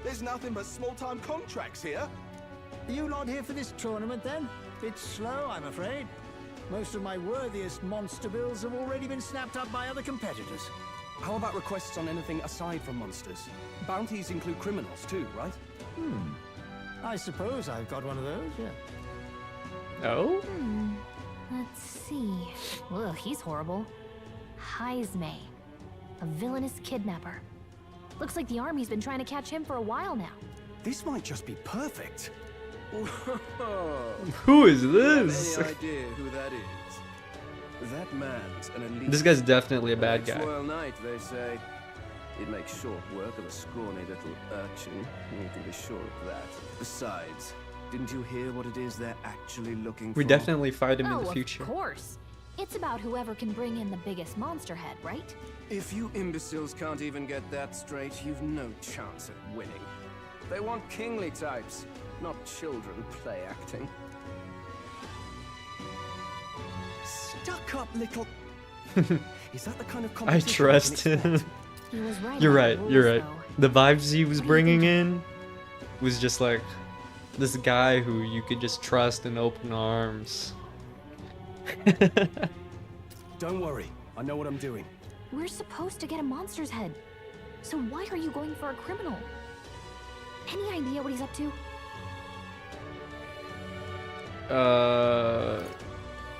There's nothing but small-time contracts here. Are you lot here for this tournament then? Bit slow, I'm afraid. Most of my worthiest monster bills have already been snapped up by other competitors. How about requests on anything aside from monsters? Bounties include criminals too, right? I suppose I've got one of those, yeah. Oh? Let's see. Ugh, he's horrible. Heisme, a villainous kidnapper. Looks like the army's been trying to catch him for a while now. This might just be perfect. Who is this? Any idea who that is? That man's an elite. This guy's definitely a bad guy. Royal Knight, they say. He'd make short work of a scrawny little urchin. You can be sure of that. Besides, didn't you hear what it is they're actually looking for? We definitely fight him in the Oh, future. of course. It's about whoever can bring in the biggest monster head, right? If you imbeciles can't even get that straight, you've no chance at winning. They want kingly types, not children play acting. Stuck-up little... Is that the kind of I competition trust can him. expect? He was right You're about right, the you're rules, right. though. The vibes he was bringing in was just like this guy who you could just trust in open arms. Don't worry, I know what I'm doing. We're supposed to get a monster's head. So why are you going for a criminal? Any idea what he's up to?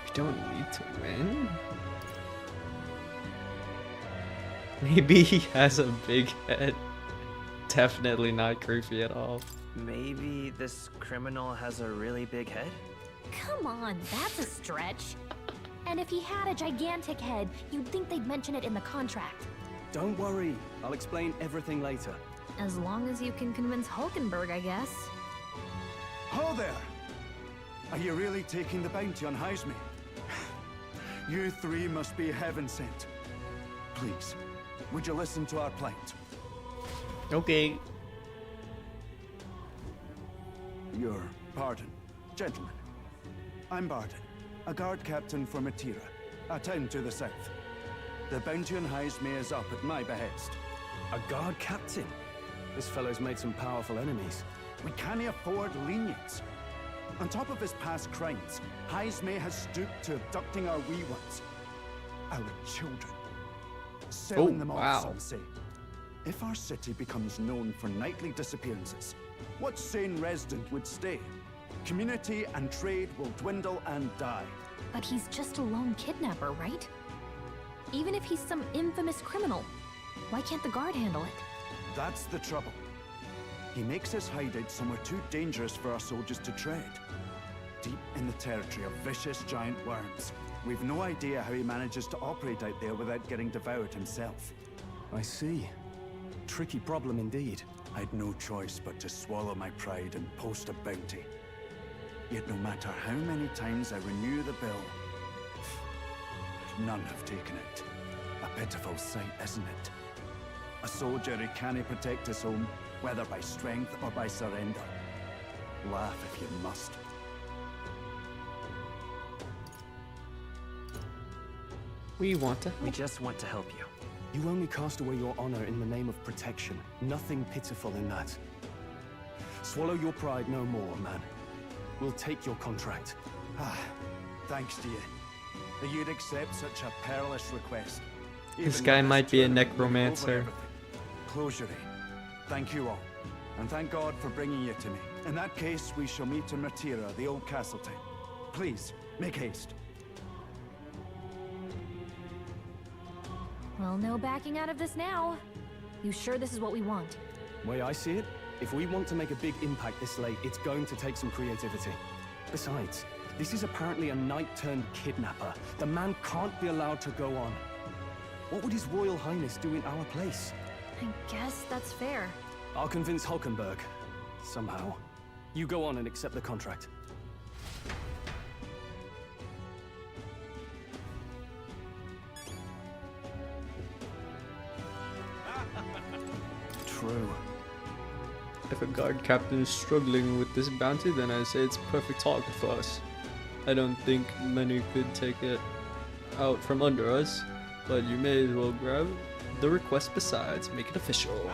We don't need to win? Maybe he has a big head. Definitely not creepy at all. Maybe this criminal has a really big head? Come on, that's a stretch. And if he had a gigantic head, you'd think they'd mention it in the contract. Don't worry, I'll explain everything later. As long as you can convince Hulkenberg, I guess. Ho there! Are you really taking the bounty on Heisme? You three must be heaven sent. Please, would you listen to our plight? Okay. Your pardon, gentlemen. I'm Barden, a guard captain for Matira, a town to the south. The bounty on Heisme is up at my behest. A guard captain? This fellow's made some powerful enemies. We can't afford lenience. On top of his past crimes, Heisme has stooped to abducting our wee ones. Our children. Selling them off, some say. If our city becomes known for nightly disappearances, what sane resident would stay? Community and trade will dwindle and die. But he's just a lone kidnapper, right? Even if he's some infamous criminal, why can't the guard handle it? That's the trouble. He makes his hideout somewhere too dangerous for our soldiers to tread. Deep in the territory of vicious giant worms. We've no idea how he manages to operate out there without getting devoured himself. I see. tricky problem indeed. I'd no choice but to swallow my pride and post a bounty. Yet no matter how many times I renew the bill, none have taken it. A pitiful sight, isn't it? A soldier who can't protect his home, whether by strength or by surrender. Laugh if you must. We just want to help you. You only cast away your honor in the name of protection. Nothing pitiful in that. Swallow your pride no more, man. We'll take your contract. Ah, thanks to you. That you'd accept such a perilous request. This guy might be a necromancer. Closure. Thank you all. And thank God for bringing you to me. In that case, we shall meet in Matira, the old castle town. Please, make haste. Well, no backing out of this now. You sure this is what we want? Way I see it, if we want to make a big impact this late, it's going to take some creativity. Besides, this is apparently a knight-turned-kidnapper. The man can't be allowed to go on. What would His Royal Highness do in our place? I guess that's fair. I'll convince Hulkenberg. Somehow. You go on and accept the contract. True. If a guard captain is struggling with this bounty, then I say it's perfect target for us. I don't think many could take it out from under us, but you may as well grab the request besides, make it official.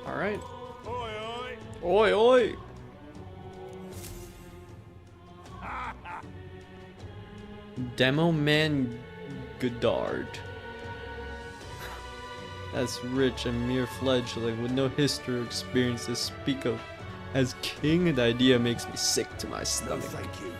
Alright. Oi, oi! Oi, oi! Demo Man Godard. That's rich and mere fledgling with no history or experience to speak of. As king, the idea makes me sick to my stomach. No, thank you.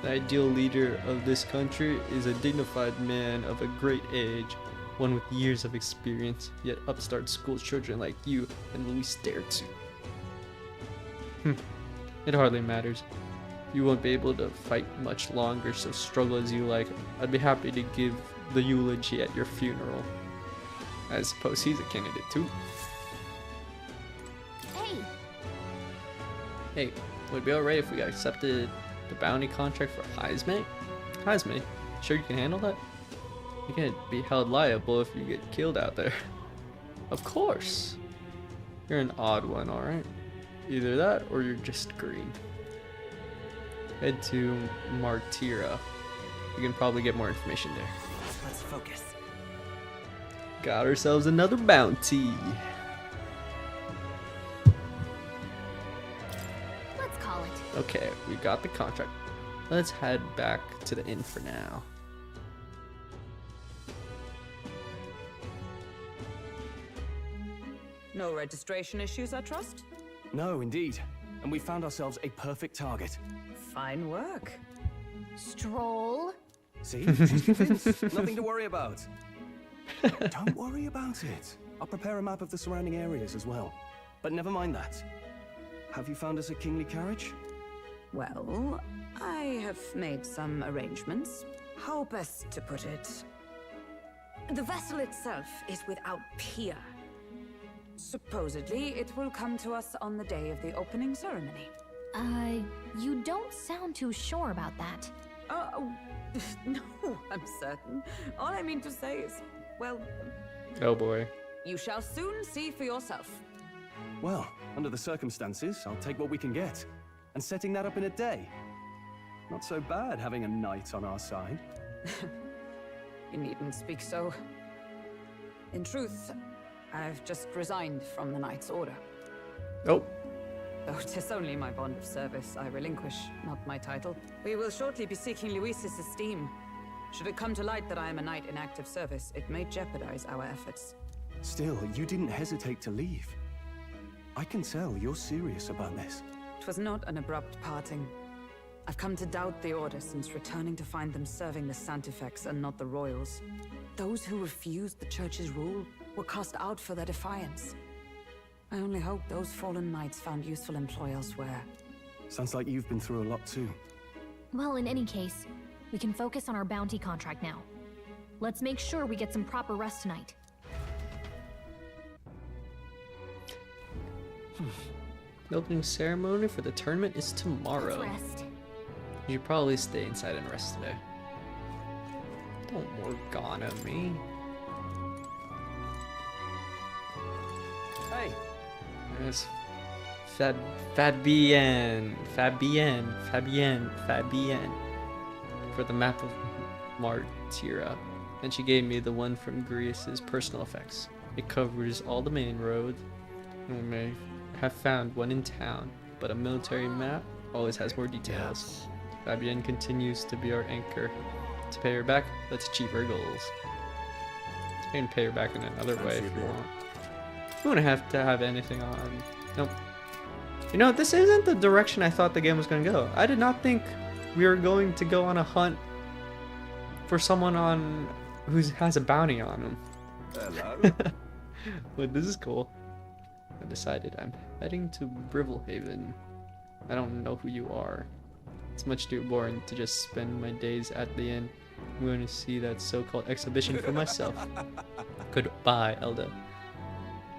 The ideal leader of this country is a dignified man of a great age, one with years of experience, yet upstart school children like you and Luis dare to. It hardly matters. You won't be able to fight much longer, so struggle as you like. I'd be happy to give the eulogy at your funeral. I suppose he's a candidate too. Hey, would it be alright if we accepted the bounty contract for Heisme? Heisme, sure you can handle that? You can be held liable if you get killed out there. Of course. You're an odd one, alright? Either that or you're just green. Head to Martira. You can probably get more information there. Let's focus. Got ourselves another bounty. Let's call it. Okay, we got the contract. Let's head back to the inn for now. No registration issues, I trust? No, indeed. And we found ourselves a perfect target. Fine work. Stroll. See? She's convinced. Nothing to worry about. Don't worry about it. I'll prepare a map of the surrounding areas as well. But never mind that. Have you found us a kingly carriage? Well, I have made some arrangements. How best to put it? The vessel itself is without peer. Supposedly, it will come to us on the day of the opening ceremony. You don't sound too sure about that. No, I'm certain. All I mean to say is, well... Oh boy. You shall soon see for yourself. Well, under the circumstances, I'll take what we can get. And setting that up in a day. Not so bad having a knight on our side. You needn't speak so. In truth, I've just resigned from the Knight's Order. Oh. Though 'tis only my bond of service I relinquish, not my title. We will shortly be seeking Luis's esteem. Should it come to light that I am a knight in active service, it may jeopardize our efforts. Still, you didn't hesitate to leave. I can tell you're serious about this. It was not an abrupt parting. I've come to doubt the Order since returning to find them serving the Santifex and not the Royals. Those who refused the Church's rule were cast out for their defiance. I only hope those fallen knights found useful employ elsewhere. Sounds like you've been through a lot too. Well, in any case, we can focus on our bounty contract now. Let's make sure we get some proper rest tonight. The opening ceremony for the tournament is tomorrow. Let's rest. You should probably stay inside and rest today. Don't Morgana me. Hey. Yes. Fabienne. For the map of Martira. And she gave me the one from Greece's personal effects. It covers all the main roads, and we may have found one in town, but a military map always has more details. Fabienne continues to be our anchor. To pay her back, let's achieve our goals. You can pay her back in another way if you want. You wouldn't have to have anything on. Nope. You know, this isn't the direction I thought the game was going to go. I did not think we were going to go on a hunt for someone on who has a bounty on him. Hello. But this is cool. I decided I'm heading to Brivelhaven. I don't know who you are. It's much too boring to just spend my days at the inn. I'm going to see that so-called exhibition for myself. Goodbye, Elda.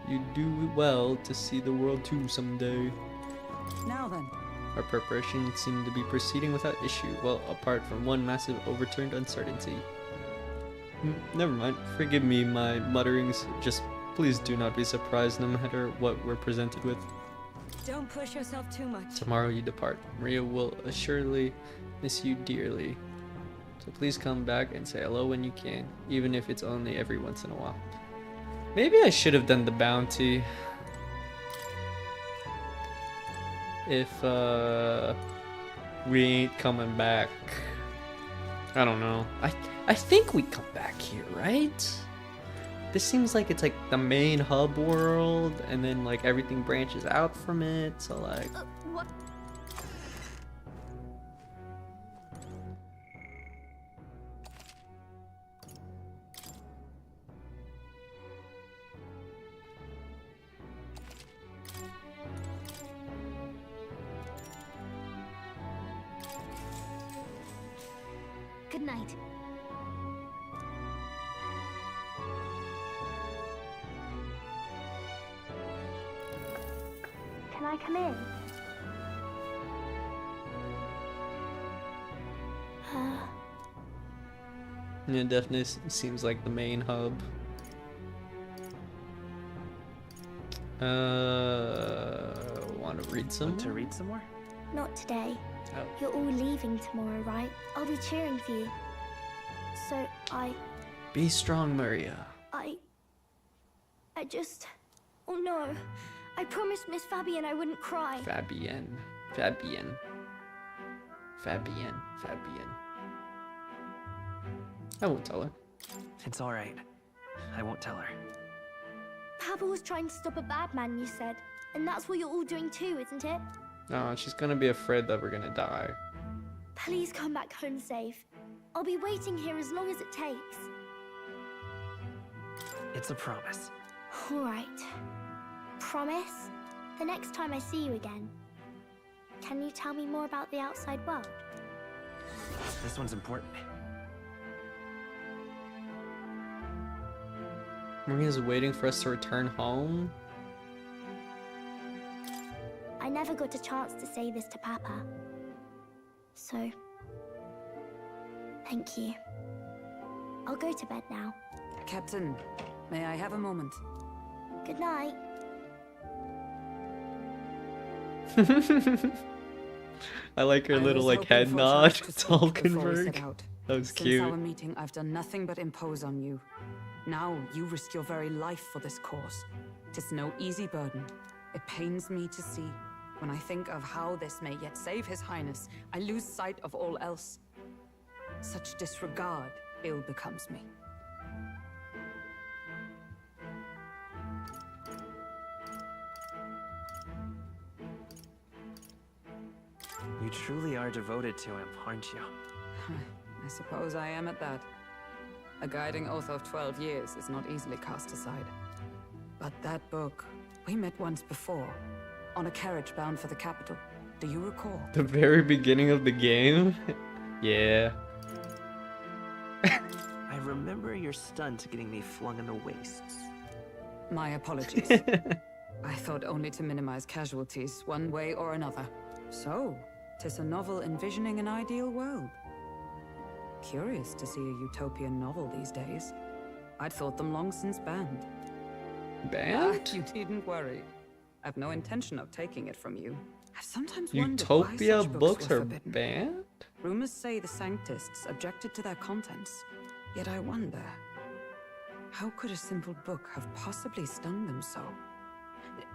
You do well to see the world too someday. Now then. Our preparations seem to be proceeding without issue, well, apart from one massive overturned uncertainty. Never mind, forgive me my mutterings, just please do not be surprised no matter what we're presented with. Don't push yourself too much. Tomorrow you depart. Maria will assuredly miss you dearly. So please come back and say hello when you can, even if it's only every once in a while. Maybe I should have done the bounty. If we ain't coming back. I don't know. I think we come back here, right? This seems like it's like the main hub world, and then like everything branches out from it. So like. What? Good night. Can I come in? Yeah, it definitely seems like the main hub. Want to read some? Want to read some more? Not today. Oh. You're all leaving tomorrow, right? I'll be cheering for you. So Be strong, Maria. I just... Oh no. I promised Miss Fabienne I wouldn't cry. Fabienne. I won't tell her. It's alright. I won't tell her. Papa was trying to stop a bad man, you said. And that's what you're all doing too, isn't it? No, she's gonna be afraid that we're gonna die. Please come back home safe. I'll be waiting here as long as it takes. It's a promise. All right. Promise? The next time I see you again. Can you tell me more about the outside world? This one's important. Maria's waiting for us to return home. I never got a chance to say this to Papa. So, thank you. I'll go to bed now. Captain, may I have a moment? Good night. I like her I little was like hoping head for a nod chance to to speak before we set Hulkenberg. out. That was Since cute. our meeting, I've done nothing but impose on you. Now you risk your very life for this cause. 'Tis no easy burden. It pains me to see. When I think of how this may yet save His Highness, I lose sight of all else. Such disregard ill becomes me. You truly are devoted to him, aren't you? I suppose I am at that. A guiding oath of 12 years is not easily cast aside. But that book, we met once before, on a carriage bound for the capital. Do you recall? The very beginning of the game? Yeah. I remember your stunt getting me flung in the wastes. My apologies. I thought only to minimize casualties, one way or another. So, 'tis a novel envisioning an ideal world. Curious to see a utopian novel these days. I'd thought them long since banned. Banned? You needn't worry. I've no intention of taking it from you. I've sometimes wondered Utopia why such books were are forbidden. banned? Rumors say the Sanctists objected to their contents. Yet I wonder, how could a simple book have possibly stung them so?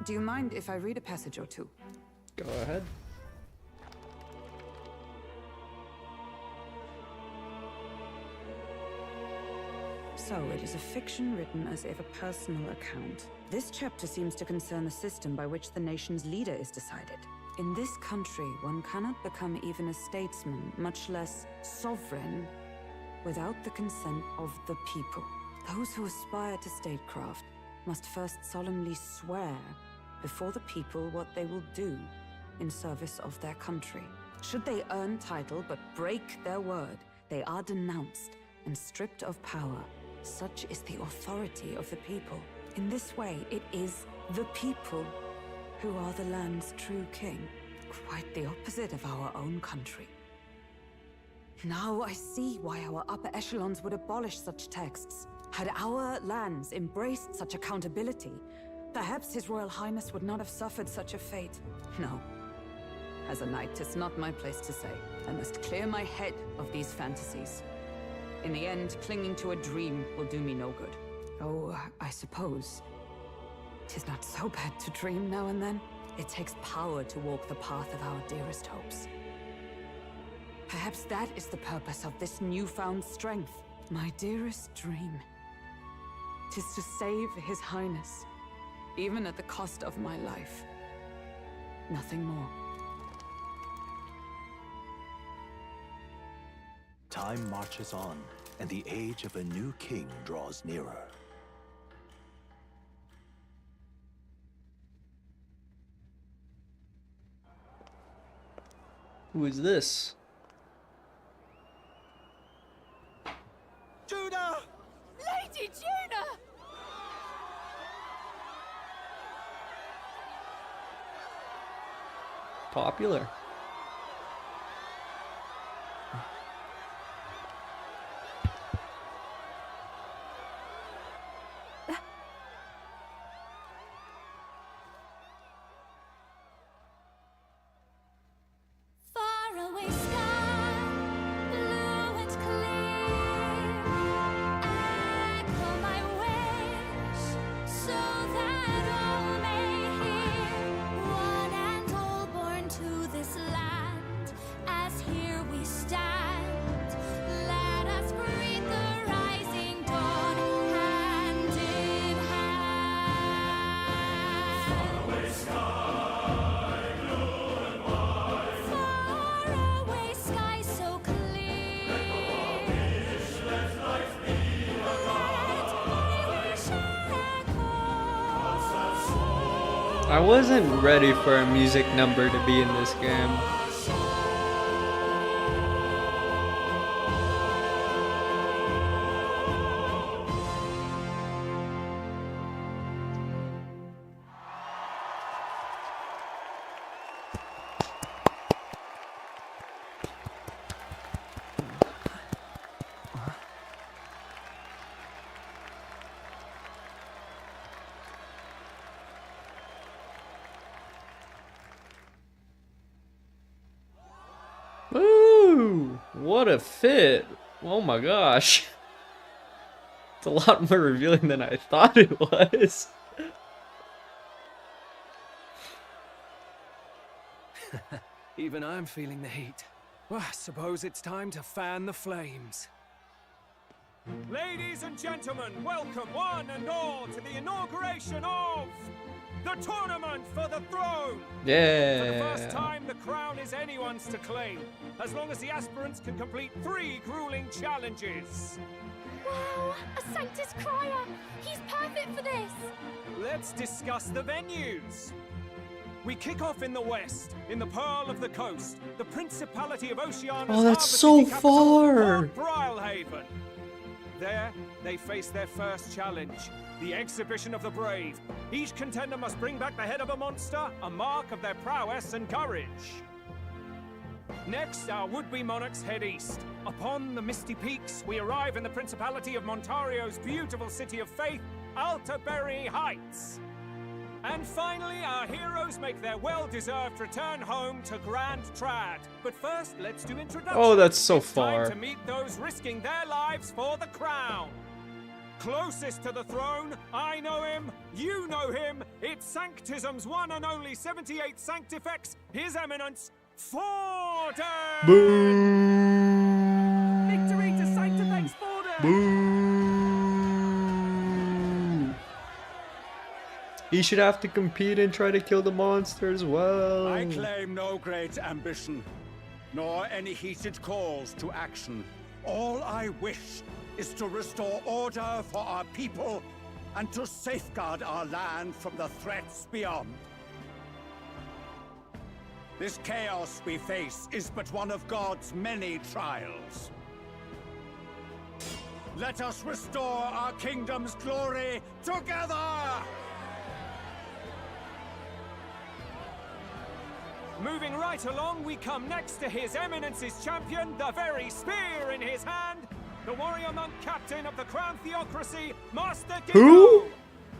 Do you mind if I read a passage or two? Go ahead. So, it is a fiction written as if a personal account. This chapter seems to concern the system by which the nation's leader is decided. In this country, one cannot become even a statesman, much less sovereign, without the consent of the people. Those who aspire to statecraft must first solemnly swear before the people what they will do in service of their country. Should they earn title but break their word, they are denounced and stripped of power. Such is the authority of the people. In this way, it is the people who are the land's true king. Quite the opposite of our own country. Now I see why our upper echelons would abolish such texts. Had our lands embraced such accountability, perhaps His Royal Highness would not have suffered such a fate. No. As a knight, 'tis not my place to say. I must clear my head of these fantasies. In the end, clinging to a dream will do me no good. Oh, I suppose 'tis not so bad to dream now and then. It takes power to walk the path of our dearest hopes. Perhaps that is the purpose of this newfound strength. My dearest dream. 'Tis to save His Highness, even at the cost of my life. Nothing more. Time marches on, and the age of a new king draws nearer. Who is this? Judah! Lady Judah! Popular. Faraway sky, blue and clear. Echo my wish, so that all may hear. One and all born to this land, as here we stand. Let us greet the rising dawn, hand in hand. Faraway sky, blue and white. Faraway sky so clear. Let life be I wasn't ready for a music number to be in this game. Woo! What a fit! Oh my gosh. It's a lot more revealing than I thought it was. Even I'm feeling the heat. Well, I suppose it's time to fan the flames. Ladies and gentlemen, welcome one and all to the inauguration of the Tournament for the Throne! Yeah! For the first time, the crown is anyone's to claim, as long as the aspirants can complete 3 grueling challenges. Wow, a Sanctus Crier! He's perfect for this! Let's discuss the venues. We kick off in the west, in the Pearl of the Coast, the Principality of Oceania's Oh, that's so far! Brylehaven. There, they face their first challenge, the exhibition of the brave. Each contender must bring back the head of a monster, a mark of their prowess and courage. Next, our would-be monarchs head east. Upon the misty peaks, we arrive in the Principality of Montario's beautiful city of faith, Altaberry Heights. And finally, our heroes make their well-deserved return home to Grand Trad. But first, let's do introductions. Oh, that's so It's far. time to meet those risking their lives for the crown. Closest to the throne, I know him, you know him. It's Sanctism's one and only 78 Sanctifex, His Eminence, Forden! Boo! Victory to Sanctifex Forden! Boo! He should have to compete and try to kill the monster as well. I claim no great ambition, nor any heated calls to action. All I wish is to restore order for our people and to safeguard our land from the threats beyond. This chaos we face is but one of God's many trials. Let us restore our kingdom's glory together! Moving right along, we come next to His Eminence's champion, the very spear in his hand, the warrior monk captain of the Crown Theocracy, Master Who?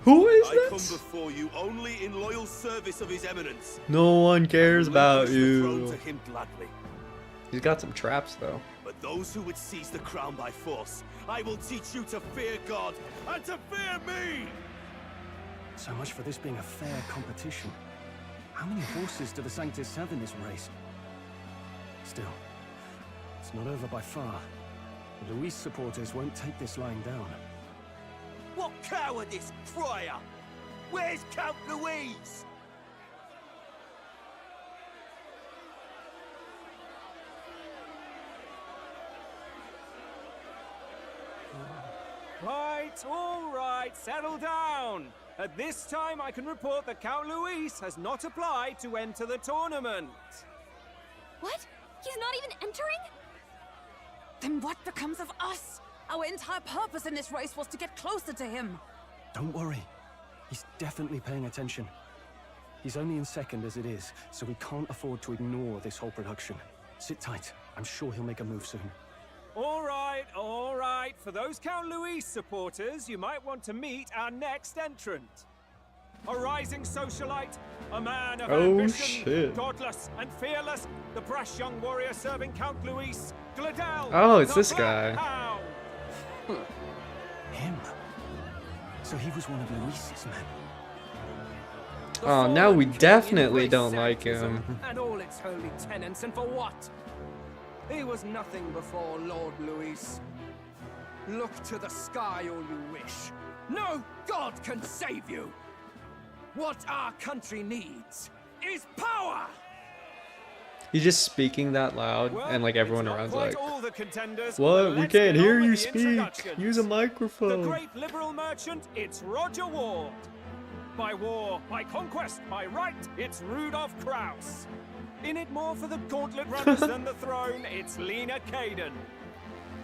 Who is I this? come before you only in loyal service of His Eminence. No one cares about The throne you. to him gladly. He's got some traps though. But those who would seize the crown by force, I will teach you to fear God and to fear me! So much for this being a fair competition. How many horses do the Sanctis have in this race? Still, it's not over by far. The Luis supporters won't take this lying down. What cowardice, Friar! Where's Count Louise? All right, settle down. At this time, I can report that Count Luis has not applied to enter the tournament. What? He's not even entering? Then what becomes of us? Our entire purpose in this race was to get closer to him. Don't worry. He's definitely paying attention. He's only in second as it is, so we can't afford to ignore this whole production. Sit tight. I'm sure he'll make a move soon. All right, all right. For those Count Luis supporters, you might want to meet our next entrant. A rising socialite, a man of ambition, shit. godless and fearless, the brash young warrior serving Count Luis, Gladel. Oh, it's the this Black guy. Hound. Him? So he was one of Luis's men. Oh, now we definitely don't like him. And all its holy tenets, and for what? He was nothing before Lord Luis. Look to the sky all you wish. No god can save you! What our country needs is power! He's just speaking that loud, Well, and like everyone it's not around quite like, all the contenders, what? but We let's can't get hear on you with the speak. introductions. Use a The microphone. great liberal merchant, it's Roger Ward. By war, by conquest, by right, it's Rudolph Kraus. In it more for the gauntlet runners than the throne, it's Lena Caden.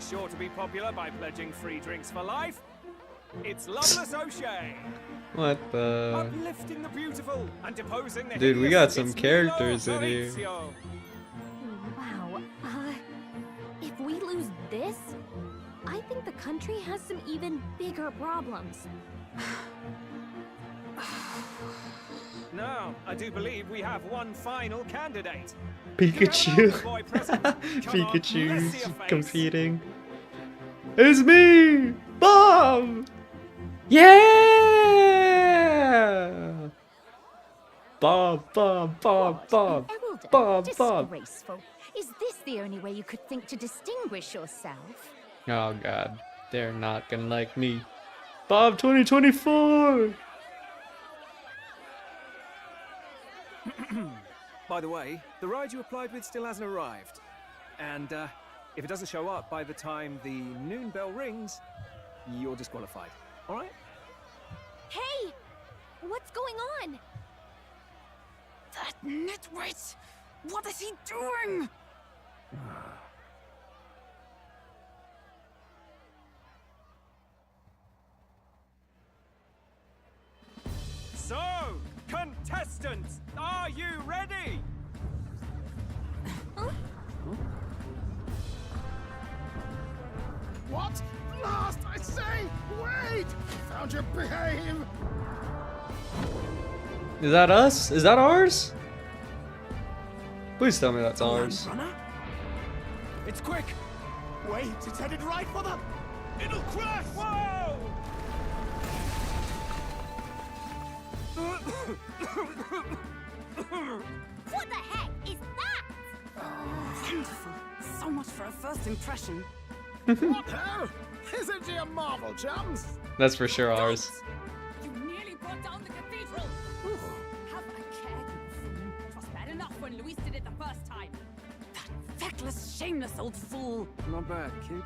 Sure to be popular by pledging free drinks for life, it's Loveless O'Shea. What the? Uplifting the beautiful and deposing the Dude, we hideous, got some it's characters Milo in here. Maurizio. Wow, if we lose this, I think the country has some even bigger problems. Now, I do believe we have one final candidate. Pikachu. Boy present. Come on, let's see Pikachu's your face. competing. It's me, Bob. Yeah. Bob, Bob, Bob, Bob, Erilda, Bob, Bob. disgraceful. Is this the only way you could think to distinguish yourself? Oh God, they're not gonna like me. Bob 2024. By the way, the ride you applied with still hasn't arrived. And if it doesn't show up by the time the noon bell rings, you're disqualified. All right? Hey! What's going on? That nitwit! What is he doing? So, contestants, are you ready? What? Last, I say! Wait! Found your behave! Is that us? Is that ours? Please tell me that's ours. It's quick! Wait, it's headed right for the... It'll crash! Whoa! What the heck is that? Wonderful. So much for a first impression. What hell? Isn't she a marvel, chums? That's for sure ours. You nearly brought down the cathedral! Have a care. It was bad enough when Luis did it the first time. That feckless, shameless old fool. Not bad, kid.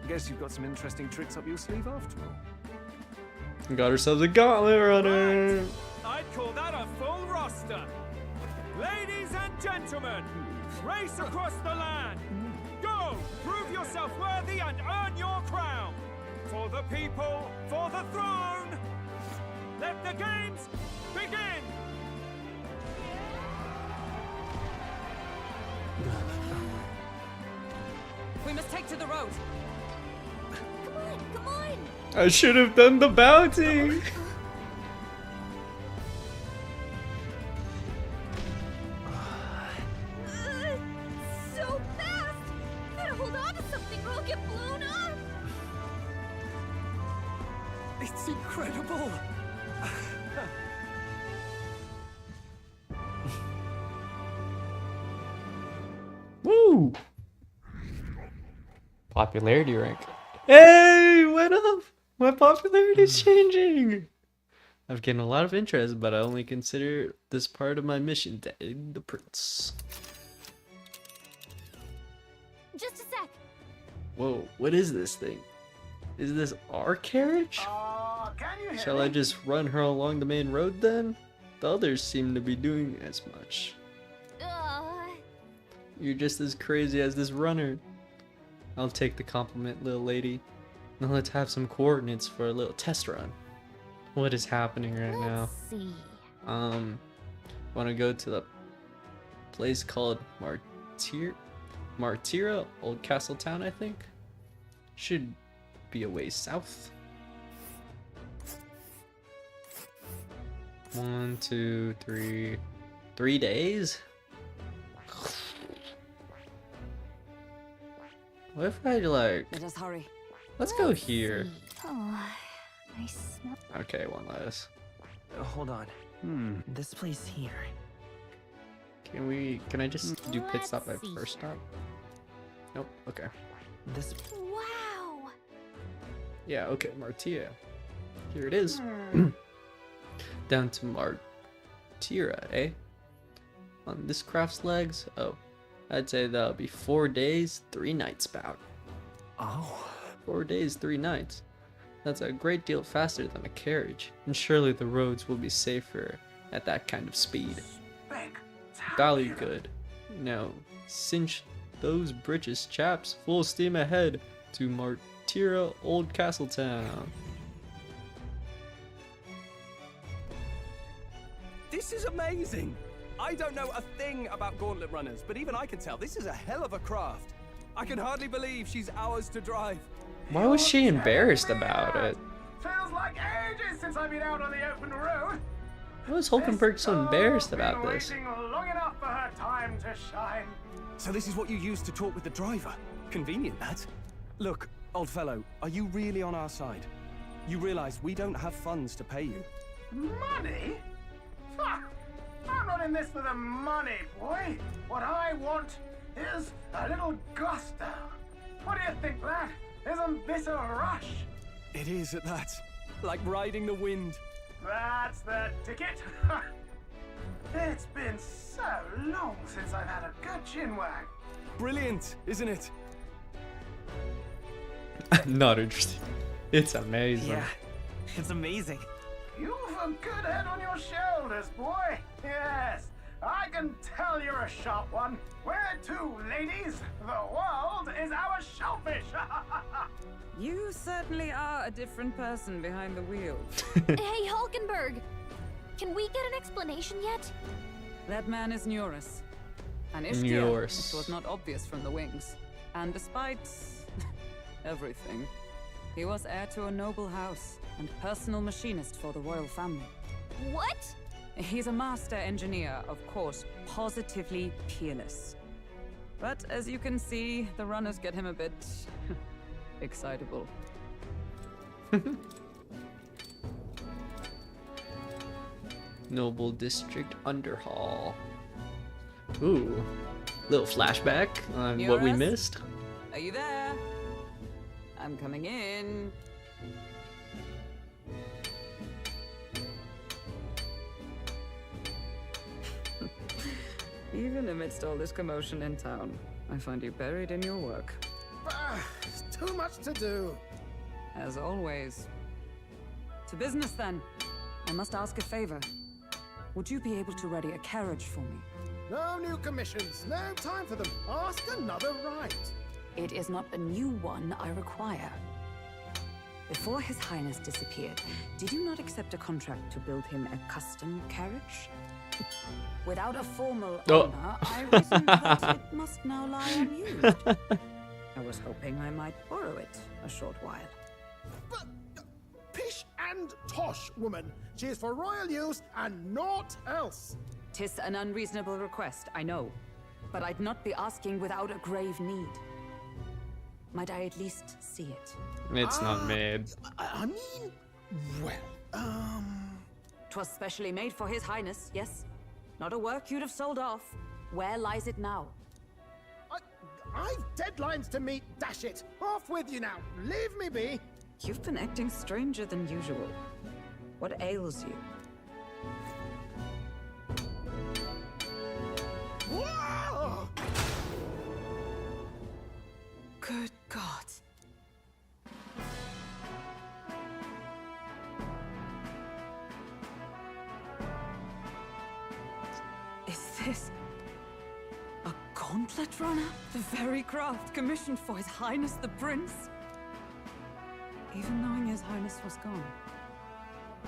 Guess you've got some interesting tricks up your sleeve after all. Got ourselves a gauntlet runner. I'd call that a full roster. Ladies and gentlemen, race across the land. Go, prove yourself worthy and earn your crown. For the people, for the throne. Let the games begin. We must take to the road. Come on, come on! I should have done the bounty. So fast! Better hold on to something or I'll get blown up! It's incredible! Woo! Popularity rank. Hey, went up! My popularity is changing! I've gained a lot of interest, but I only consider this part of my mission to aid the prince. Just a sec. Whoa, what is this thing? Is this our carriage? Can you hear Shall I me? just run her along the main road then? The others seem to be doing as much. You're just as crazy as this runner. I'll take the compliment, little lady. Now let's have some coordinates for a little test run. What is happening right now? See. Want to go to the place called Martira, Old Castle Town, I think. Should be a ways south. 1, 2, 3. 3 days? What if I like... Let us hurry. Let's go here. Oh, I smell. Okay, one less. Hold on. This place here. Can I just do pit stop at first stop? Nope, okay. This... Wow! Yeah, okay, Martia. Here it is. Down to Martira, eh? On this craft's legs? Oh, I'd say that'll be 4 days, 3 nights bout. Oh. 4 days, 3 nights. That's a great deal faster than a carriage, and surely the roads will be safer at that kind of speed. Valley good. Now, cinch those britches, chaps. Full steam ahead to Martira, Old Castle Town. This is amazing! I don't know a thing about gauntlet runners, but even I can tell this is a hell of a craft. I can hardly believe she's ours to drive. Why was she embarrassed about it? Feels like ages since I've been out on the open road. Why was Hulkenberg so embarrassed about Been this? waiting long enough for her time to shine. So this is what you use to talk with the driver? Convenient, that. Look, old fellow, are you really on our side? You realize we don't have funds to pay you. Money? Fuck! I'm not in this for the money, boy. What I want is a little gusto. What do you think, lad? Isn't this a rush? It is at that. Like riding the wind. That's the ticket. It's been so long since I've had a good chinwag. Brilliant, isn't it? Not interesting. It's amazing. Yeah, it's amazing. You've a good head on your shoulders, boy. Yes, I can tell you're a sharp one. Where to, ladies? The world is our shellfish. You certainly are a different person behind the wheel. Hey, Hulkenberg! Can we get an explanation yet? That man is Norris. An Ishtier, Norris. which was not obvious from the wings. And despite everything, he was heir to a noble house and personal machinist for the royal family. What? He's a master engineer, of course, positively peerless. But as you can see, the runners get him a bit excitable. Noble District Underhall. Ooh, little flashback on what we Norris? missed. Are you there? I'm coming in. Even amidst all this commotion in town, I find you buried in your work. Too much to do. As always. To business then. I must ask a favor. Would you be able to ready a carriage for me? No new commissions. No time for them. Ask another right. It is not a new one I require. Before His Highness disappeared, did you not accept a contract to build him a custom carriage? Without a formal honor, I reasoned that it must now lie unused. I was hoping I might borrow it a short while. But pish and tosh, woman. She is for royal use and naught else. 'Tis an unreasonable request, I know. But I'd not be asking without a grave need. Might I at least see it? It's not made. I mean, well, 'Twas specially made for His Highness, yes? Not a work you'd have sold off. Where lies it now? I've deadlines to meet, dash it. Off with you now. Leave me be. You've been acting stranger than usual. What ails you? Whoa! Good God. Is this a gauntlet runner? The very craft commissioned for His Highness the Prince? Even knowing His Highness was gone,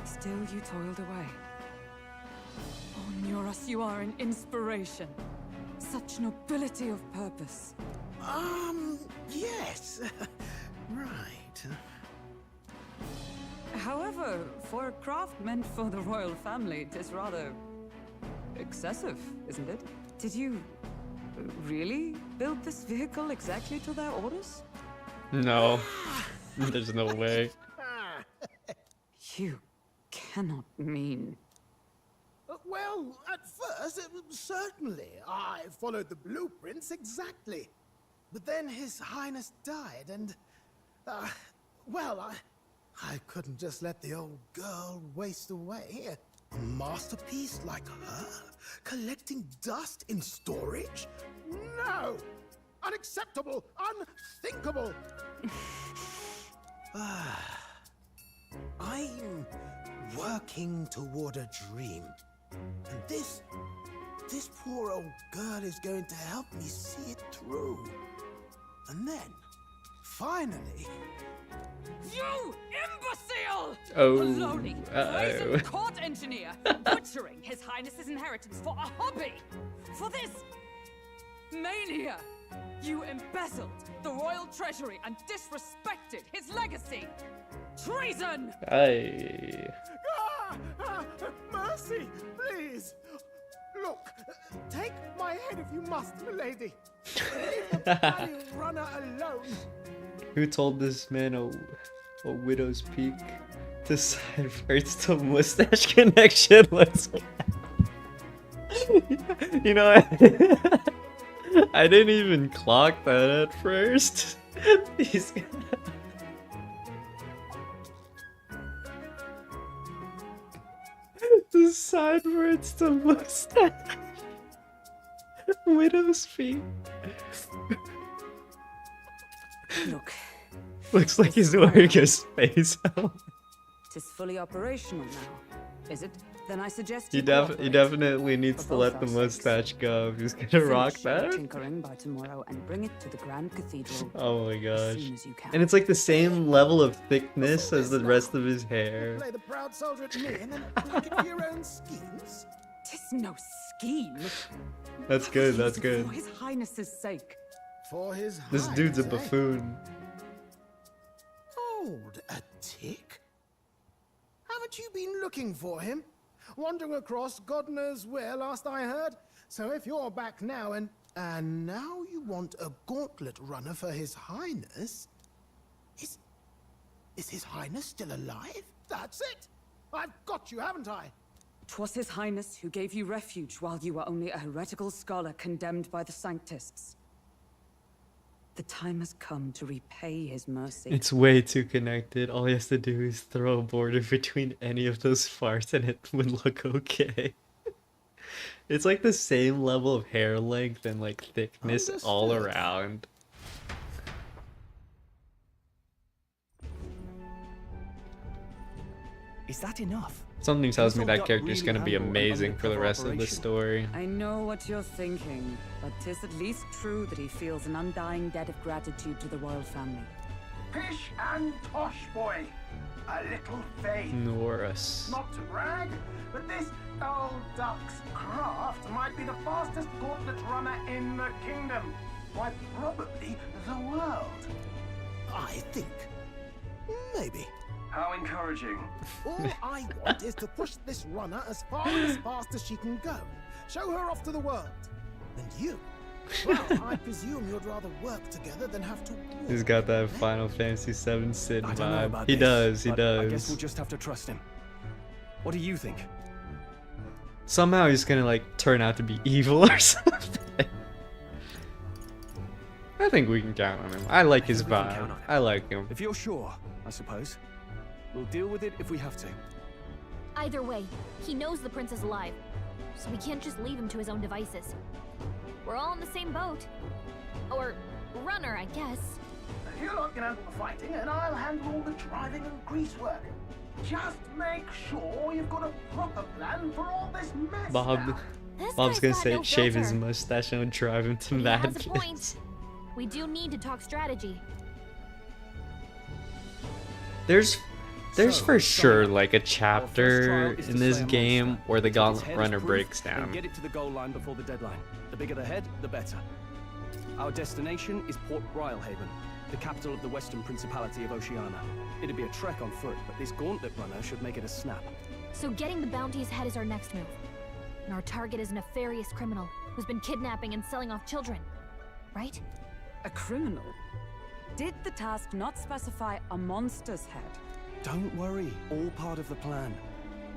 still you toiled away. Oh, Norris, you are an inspiration. Such nobility of purpose. Yes. Right. However, for a craft meant for the royal family, it is rather excessive, isn't it? Did you really build this vehicle exactly to their orders? No, there's no way. You cannot mean... Well, at first, certainly. I followed the blueprints exactly. But then His Highness died, and... well, I couldn't just let the old girl waste away. A masterpiece like her? Collecting dust in storage? No! Unacceptable! Unthinkable! I'm working toward a dream. And this poor old girl is going to help me see it through. And then, finally... You imbecile! Oh, A lowly, uh-oh. brazen court engineer butchering His Highness's inheritance for a hobby! For this mania! You embezzled the royal treasury and disrespected his legacy! Treason! Aye. Mercy, please! Look, take my head if you must, milady. Leave the valley runner alone. Who told this man a widow's peak to sideways to mustache connection? Let's go. You know, I didn't even clock that at first. These guys. The sideways to mustache. Widow's peak. Look. Looks like he's wearing a space helmet. It is fully operational now. is it? Then I suggest He you definitely needs to For let both the our sakes. mustache go if he's gonna rock Finish your that. tinkering by tomorrow and bring it to the Grand Cathedral. Oh my as gosh. soon as you can. And it's like the same level of thickness as the rest of his hair. Play the proud soldier at me and then look at your own schemes. Tis no scheme. That's good, that's For good. His Highness's sake. For his This dude's a highness, eh? buffoon. Hold a tick. Haven't you been looking for him? Wandering across God knows where last I heard. So if you're back now and now you want a gauntlet runner for his highness? Is his highness still alive? That's it! I've got you, haven't I? 'Twas his Highness who gave you refuge while you were only a heretical scholar condemned by the Sanctists. The time has come to repay his mercy. It's way too connected. All he has to do is throw a border between any of those farts and it would look okay. It's like the same level of hair length and like thickness all around. Is that enough? Something tells me This old that duck character's really gonna be handle an amazing for the undercover rest of the operation? story. I know what you're thinking, but 'tis at least true that he feels an undying debt of gratitude to the royal family. Pish and tosh, boy. A little faith. Norris. Not to brag, but this old duck's craft might be the fastest gauntlet runner in the kingdom. Why, probably the world. I think. Maybe. How encouraging. All I want is to push this runner as far and as fast as she can go. Show her off to the world. And you? Well, I presume you'd rather work together than have to walk. He's got that Final Fantasy VII Sid I don't know vibe. about He this, does, he but does. I guess we'll just have to trust him. What do you think? Somehow he's gonna like turn out to be evil or something. I think we can count on him. I like his vibe. I like him. If you're sure, I suppose. We'll deal with it if we have to. Either way, he knows the prince is alive, so we can't just leave him to his own devices. We're all in the same boat. Or runner, I guess. You lot can handle the fighting, and I'll handle all the driving and grease work. Just make sure you've got a proper plan for all this mess. Bob's guy's gonna got say no shave his filter. mustache and drive him to He has a madness. point. We do need to talk strategy. There's for sure like a chapter in this game where the Gauntlet Runner breaks And down. get it to the goal line before the deadline. The bigger the head, the better. Our destination is Port Rhylehaven, the capital of the Western Principality of Oceania. It'd be a trek on foot, but this Gauntlet Runner should make it a snap. So getting the bounty's head is our next move. And our target is a nefarious criminal who's been kidnapping and selling off children. Right? A criminal? Did the task not specify a monster's head? Don't worry, all part of the plan.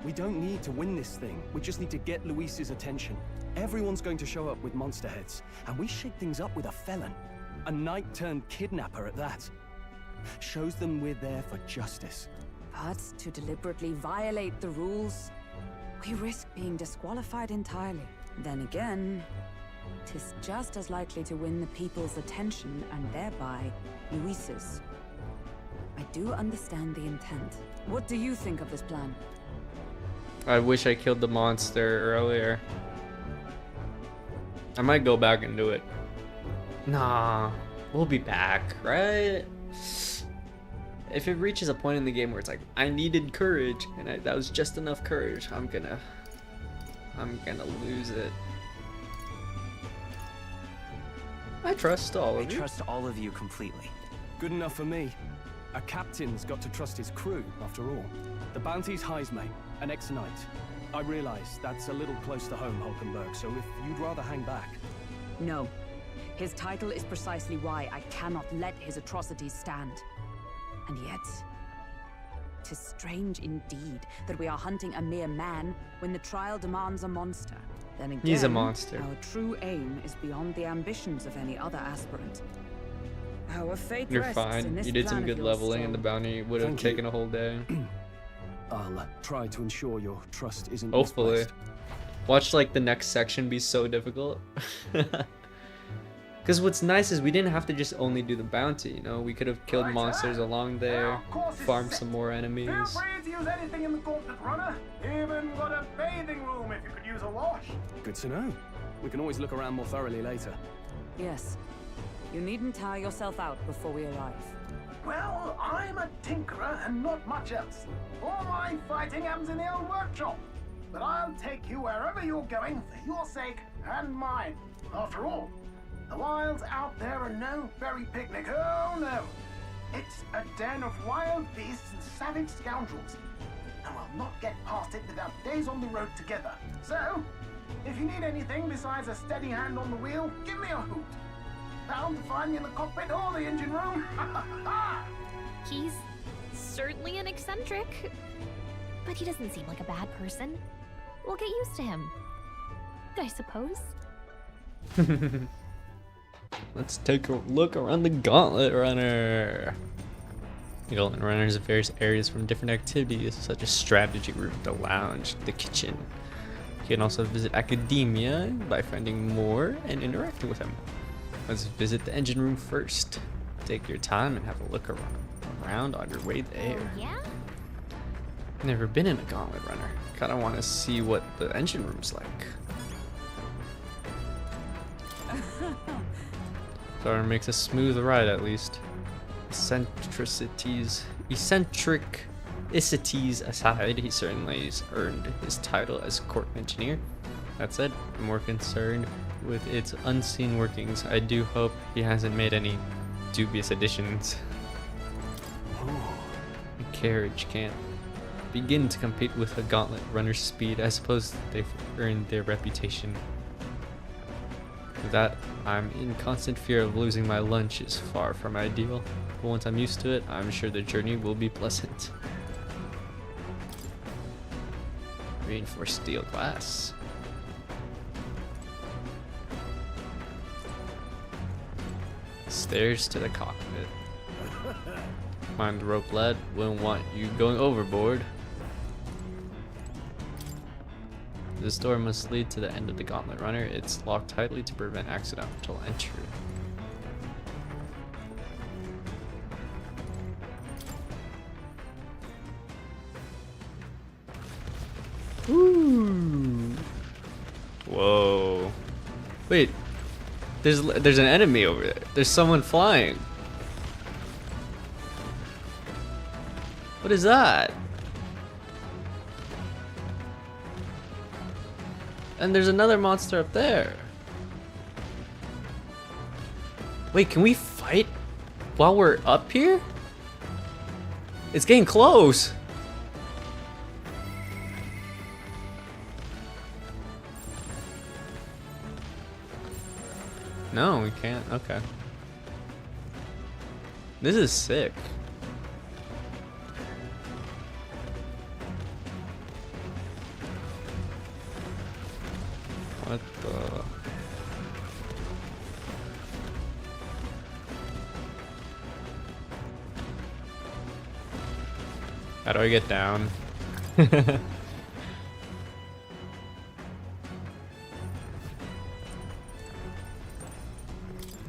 We don't need to win this thing. We just need to get Luis's attention. Everyone's going to show up with monster heads, and we shake things up with a felon. A knight-turned-kidnapper at that. Shows them we're there for justice. But to deliberately violate the rules, we risk being disqualified entirely. Then again, 'tis just as likely to win the people's attention and thereby Luis's. I do understand the intent. What do you think of this plan? I wish I killed the monster earlier. I might go back and do it. Nah, we'll be back, right? If it reaches a point in the game where it's like, I needed courage, and that was just enough courage, I'm gonna lose it. I trust all of you. I trust all of you completely. Good enough for me. A captain's got to trust his crew, after all. The bounty's Heisme, an ex-knight. I realize that's a little close to home, Hulkenberg, so if you'd rather hang back... No. His title is precisely why I cannot let his atrocities stand. And yet, 'tis strange indeed that we are hunting a mere man when the trial demands a monster. Then again, He's a monster. Our true aim is beyond the ambitions of any other aspirant. Our fate You're rests fine. in this You did some plan good of yours, leveling, and the Stroll. bounty would have Thank you. taken a whole day. I'll try to ensure your trust isn't Hopefully. misplaced. Watch like the next section be so difficult. Because what's nice is we didn't have to just only do the bounty, you know? We could have killed monsters along there, farmed some more enemies. Feel free to use anything in the Gauntlet Runner. Even got a bathing room if you could use a wash. Good to know. We can always look around more thoroughly later. Yes. You needn't tire yourself out before we arrive. Well, I'm a tinkerer and not much else. All my fighting happens in the old workshop. But I'll take you wherever you're going for your sake and mine. After all, the wilds out there are no berry picnic. Oh no. It's a den of wild beasts and savage scoundrels. And we'll not get past it without days on the road together. So, if you need anything besides a steady hand on the wheel, give me a hoot. Bound to find me in the cockpit or the engine room. He's certainly an eccentric, but he doesn't seem like a bad person. We'll get used to him, I suppose. Let's take a look around the Gauntlet Runner. The Gauntlet Runner is various areas from different activities, such as strategy room, the lounge, the kitchen. You can also visit academia by finding more and interacting with them. Let's visit the engine room first. Take your time and have a look around on your way there. Oh, yeah? Never been in a Gauntlet Runner. Kinda want to see what the engine room's like. Car makes a smooth ride at least. Eccentricities aside, he certainly has earned his title as court engineer. That said, I'm more concerned with its unseen workings. I do hope he hasn't made any dubious additions. The carriage can't begin to compete with a Gauntlet Runner's speed. I suppose they've earned their reputation. That I'm in constant fear of losing my lunch is far from ideal, but once I'm used to it, I'm sure the journey will be pleasant. Reinforced steel glass. Stairs to the cockpit. Mind the rope, lad. Wouldn't want you going overboard. This door must lead to the end of the Gauntlet Runner. It's locked tightly to prevent accidental entry. Ooh. Whoa. Wait. There's an enemy over there. There's someone flying. What is that? And there's another monster up there. Wait, can we fight while we're up here? It's getting close. No, we can't. Okay. This is sick. What the? How do I get down?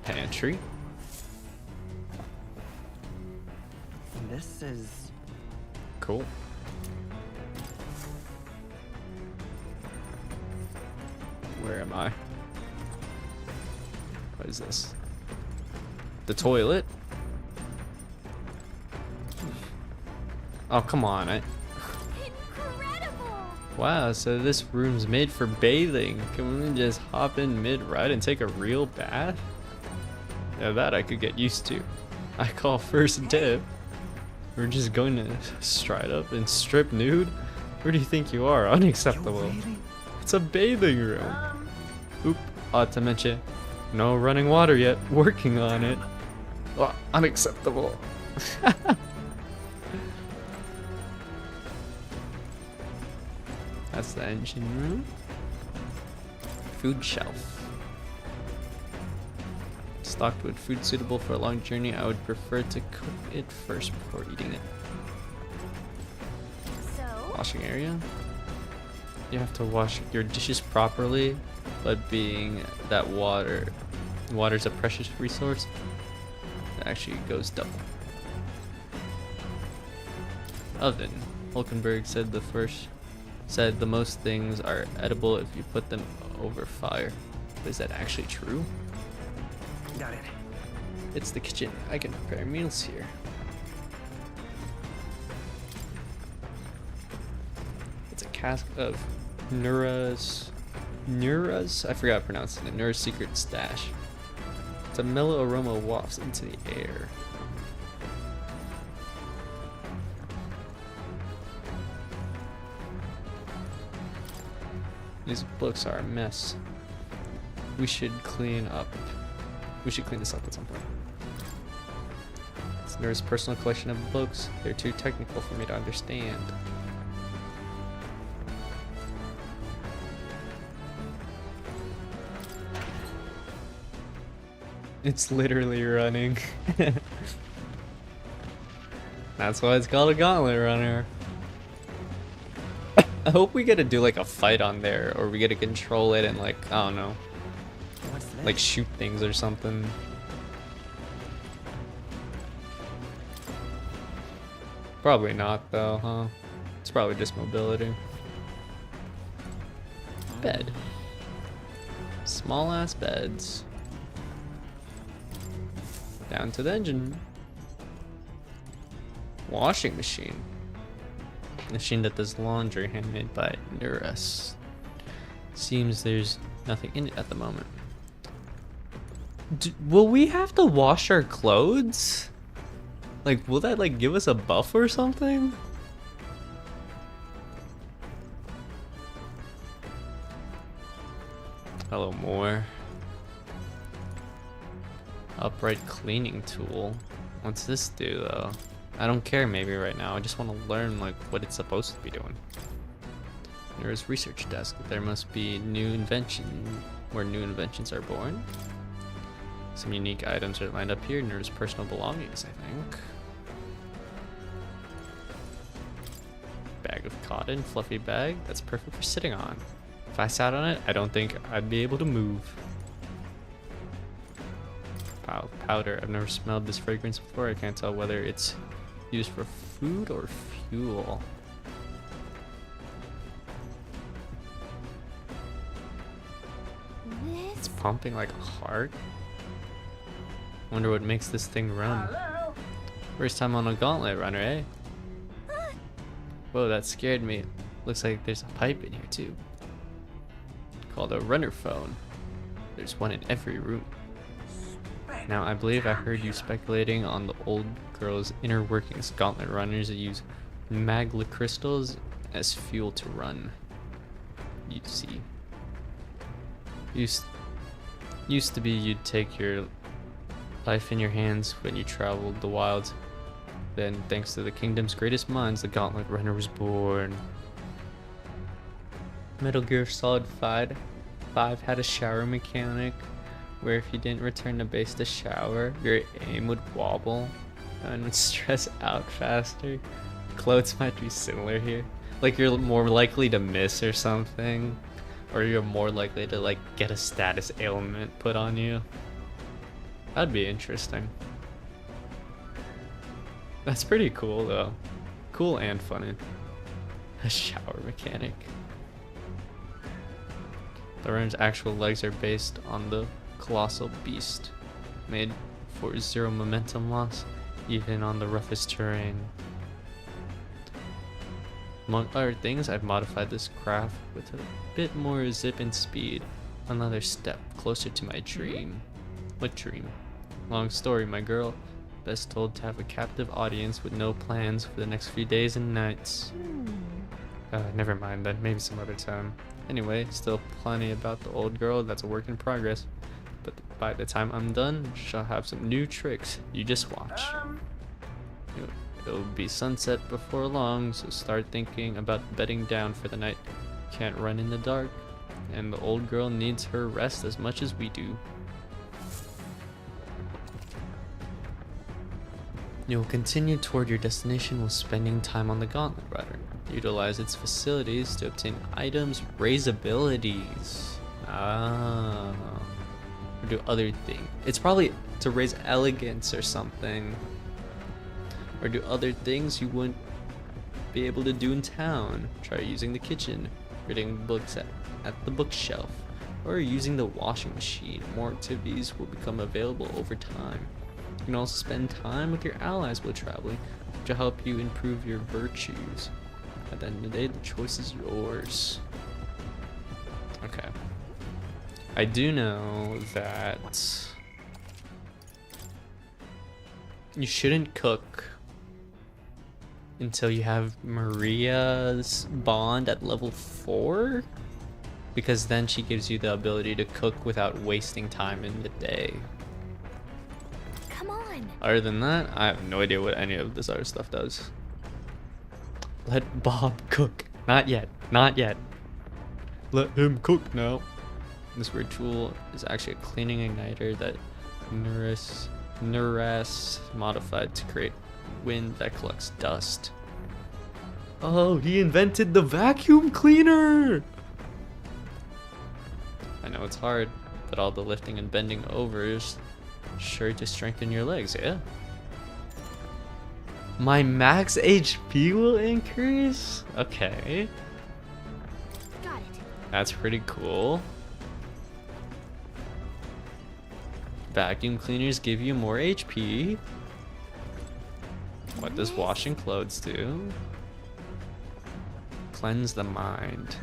Pantry. This is cool. Where am I? What is this? The toilet? Oh, come on. Incredible! Wow, so this room's made for bathing. Can we just hop in mid-ride and take a real bath? Yeah, that I could get used to. I call first dip. We're just going to stride up and strip nude? Where do you think you are? Unacceptable. It's a bathing room. Oop, ought to mention, no running water yet. Working on it. Oh, unacceptable. That's the engine room. Food shelf. Stocked with food suitable for a long journey. I would prefer to cook it first before eating it. So? Washing area. You have to wash your dishes properly, but being that water's a precious resource, it actually goes double. Oven. Hulkenberg said the most things are edible if you put them over fire. But is that actually true? Got it. It's the kitchen. I can prepare meals here. It's a cask of Nura's, I forgot to pronounce it. Nura's secret stash. It's a mellow aroma wafts into the air. These books are a mess. We should clean up. We should clean this up at some point. It's Nura's personal collection of books. They're too technical for me to understand. It's literally running. That's why it's called a gauntlet runner. I hope we get to do like a fight on there, or we get to control it and like, I don't know, like shoot things or something. Probably not though, huh? It's probably just mobility. Bed. Small ass beds. Down to the engine. Washing machine. Machine that does laundry, handmade by Nurus. Seems there's nothing in it at the moment. Will we have to wash our clothes? Like, will that like give us a buff or something? Hello, more. Upright cleaning tool. What's this do though? I don't care maybe right now. I just want to learn like what it's supposed to be doing. There's research desk. There must be new invention where new inventions are born. Some unique items are lined up here. There's personal belongings, I think. Bag of cotton, fluffy bag. That's perfect for sitting on. If I sat on it, I don't think I'd be able to move. Powder. I've never smelled this fragrance before. I can't tell whether it's used for food or fuel. It's pumping like a heart. Wonder what makes this thing run. Hello? First time on a gauntlet runner, eh? Whoa, that scared me. Looks like there's a pipe in here too. Called a runner phone. There's one in every room. Now, I believe I heard you speculating on the old girl's inner workings. Gauntlet runners use magla crystals as fuel to run. You see. Used to be you'd take your life in your hands when you traveled the wilds. Then, thanks to the kingdom's greatest minds, the Gauntlet Runner was born. Metal Gear Solid 5 had a shower mechanic where if you didn't return to base to shower, your aim would wobble and would stress out faster. Clothes might be similar here. Like you're more likely to miss or something, or you're more likely to like get a status ailment put on you. That'd be interesting. That's pretty cool though. Cool and funny. A shower mechanic. The runner's actual legs are based on the colossal beast, made for zero momentum loss, even on the roughest terrain. Among other things, I've modified this craft with a bit more zip and speed, another step closer to my dream. What dream? Long story, my girl. Best told to have a captive audience with no plans for the next few days and nights. Never mind then, maybe some other time. Anyway, still plenty about the old girl that's a work in progress. But by the time I'm done, she'll have some new tricks. You just watch. It'll be sunset before long, so start thinking about bedding down for the night. Can't run in the dark, and the old girl needs her rest as much as we do. You'll continue toward your destination while spending time on the Gauntlet Runner. Utilize its facilities to obtain items, raise abilities. Or do other things. It's probably to raise elegance or something. Or do other things you wouldn't be able to do in town. Try using the kitchen, reading books at the bookshelf, or using the washing machine. More activities will become available over time. You can also spend time with your allies while traveling to help you improve your virtues. At the end of the day, the choice is yours. Okay. I do know that you shouldn't cook until you have Maria's bond at level 4, because then she gives you the ability to cook without wasting time in the day. Come on. Other than that, I have no idea what any of this other stuff does. Let Bob cook. Not yet. Not yet. Let him cook now. This weird tool is actually a cleaning igniter that Nuras modified to create wind that collects dust. Oh, he invented the vacuum cleaner! I know it's hard, but all the lifting and bending over is sure to strengthen your legs, yeah? My max HP will increase? Okay. Got it. That's pretty cool. Vacuum cleaners give you more HP. What does washing clothes do? Cleanse the mind.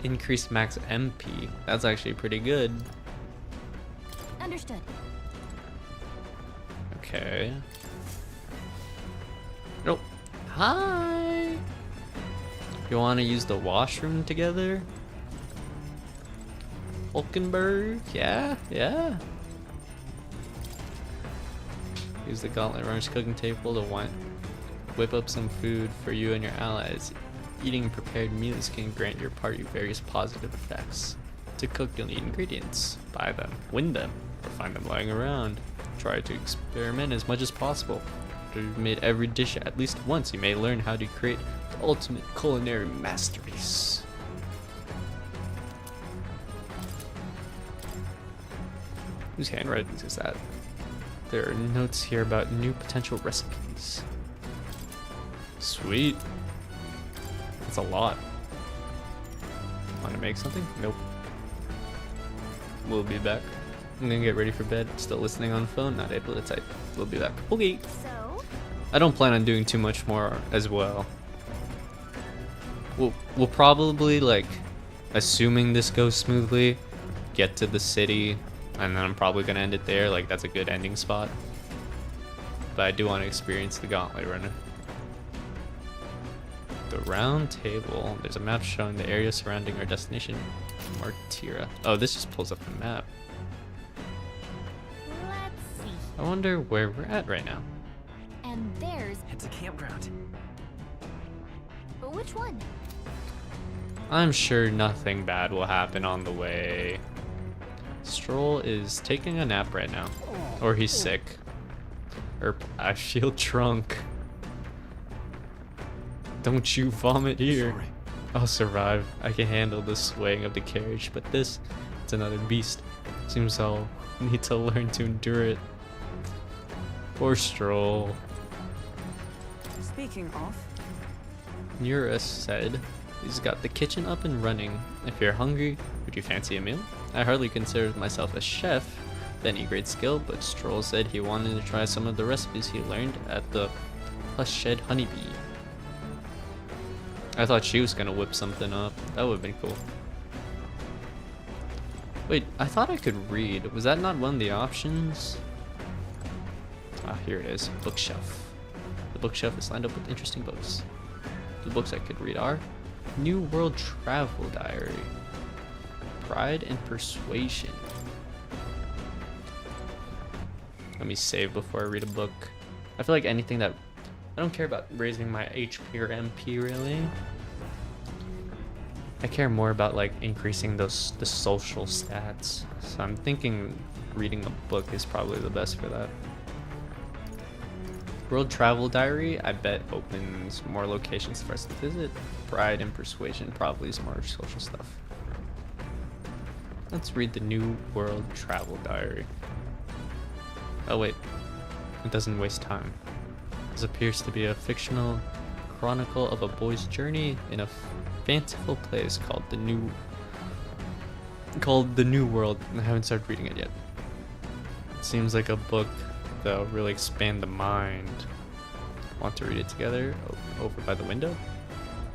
Increase max MP. That's actually pretty good. Understood. Okay. Nope. Hi. You want to use the washroom together? Hulkenberg? Yeah, yeah. Use the gauntlet runner's cooking table to whip up some food for you and your allies. Eating prepared meals can grant your party various positive effects. To cook, you'll need ingredients. Buy them, win them, or find them lying around. Try to experiment as much as possible. After you've made every dish at least once, you may learn how to create the ultimate culinary masterpiece. Whose handwriting is that? There are notes here about new potential recipes. Sweet. That's a lot. Want to make something? Nope. We'll be back. I'm gonna get ready for bed. Still listening on the phone, not able to type. We'll be back. Okay. So? I don't plan on doing too much more as well. We'll probably, like, assuming this goes smoothly, get to the city, and then I'm probably gonna end it there. Like, that's a good ending spot. But I do want to experience the gauntlet runner. The round table. There's a map showing the area surrounding our destination, Martira. Oh, this just pulls up the map. Let's see. I wonder where we're at right now. And there's... It's a campground. But which one? I'm sure nothing bad will happen on the way. Stroll is taking a nap right now. Or he's sick. Or I feel drunk. Don't you vomit here. Sorry. I'll survive. I can handle the swaying of the carriage, but this, it's another beast. Seems I'll need to learn to endure it. Poor Stroll. Speaking of, Nuras said he's got the kitchen up and running. If you're hungry, would you fancy a meal? I hardly consider myself a chef with any great skill, but Stroll said he wanted to try some of the recipes he learned at the Plush Shed Honeybee. I thought she was gonna whip something up. That would've been cool. Wait, I thought I could read. Was that not one of the options? Ah, here it is. Bookshelf. The bookshelf is lined up with interesting books. The books I could read are New World Travel Diary, Pride and Persuasion. Let me save before I read a book. I feel like anything that... I don't care about raising my HP or MP really. I care more about like increasing the social stats. So I'm thinking reading a book is probably the best for that. World Travel Diary, I bet opens more locations for us to visit. Pride and Persuasion probably is more social stuff. Let's read the New World Travel Diary. Oh wait, it doesn't waste time. This appears to be a fictional chronicle of a boy's journey in a fanciful place called the New World. I haven't started reading it yet. It seems like a book that'll really expand the mind. Want to read it together? Over by the window?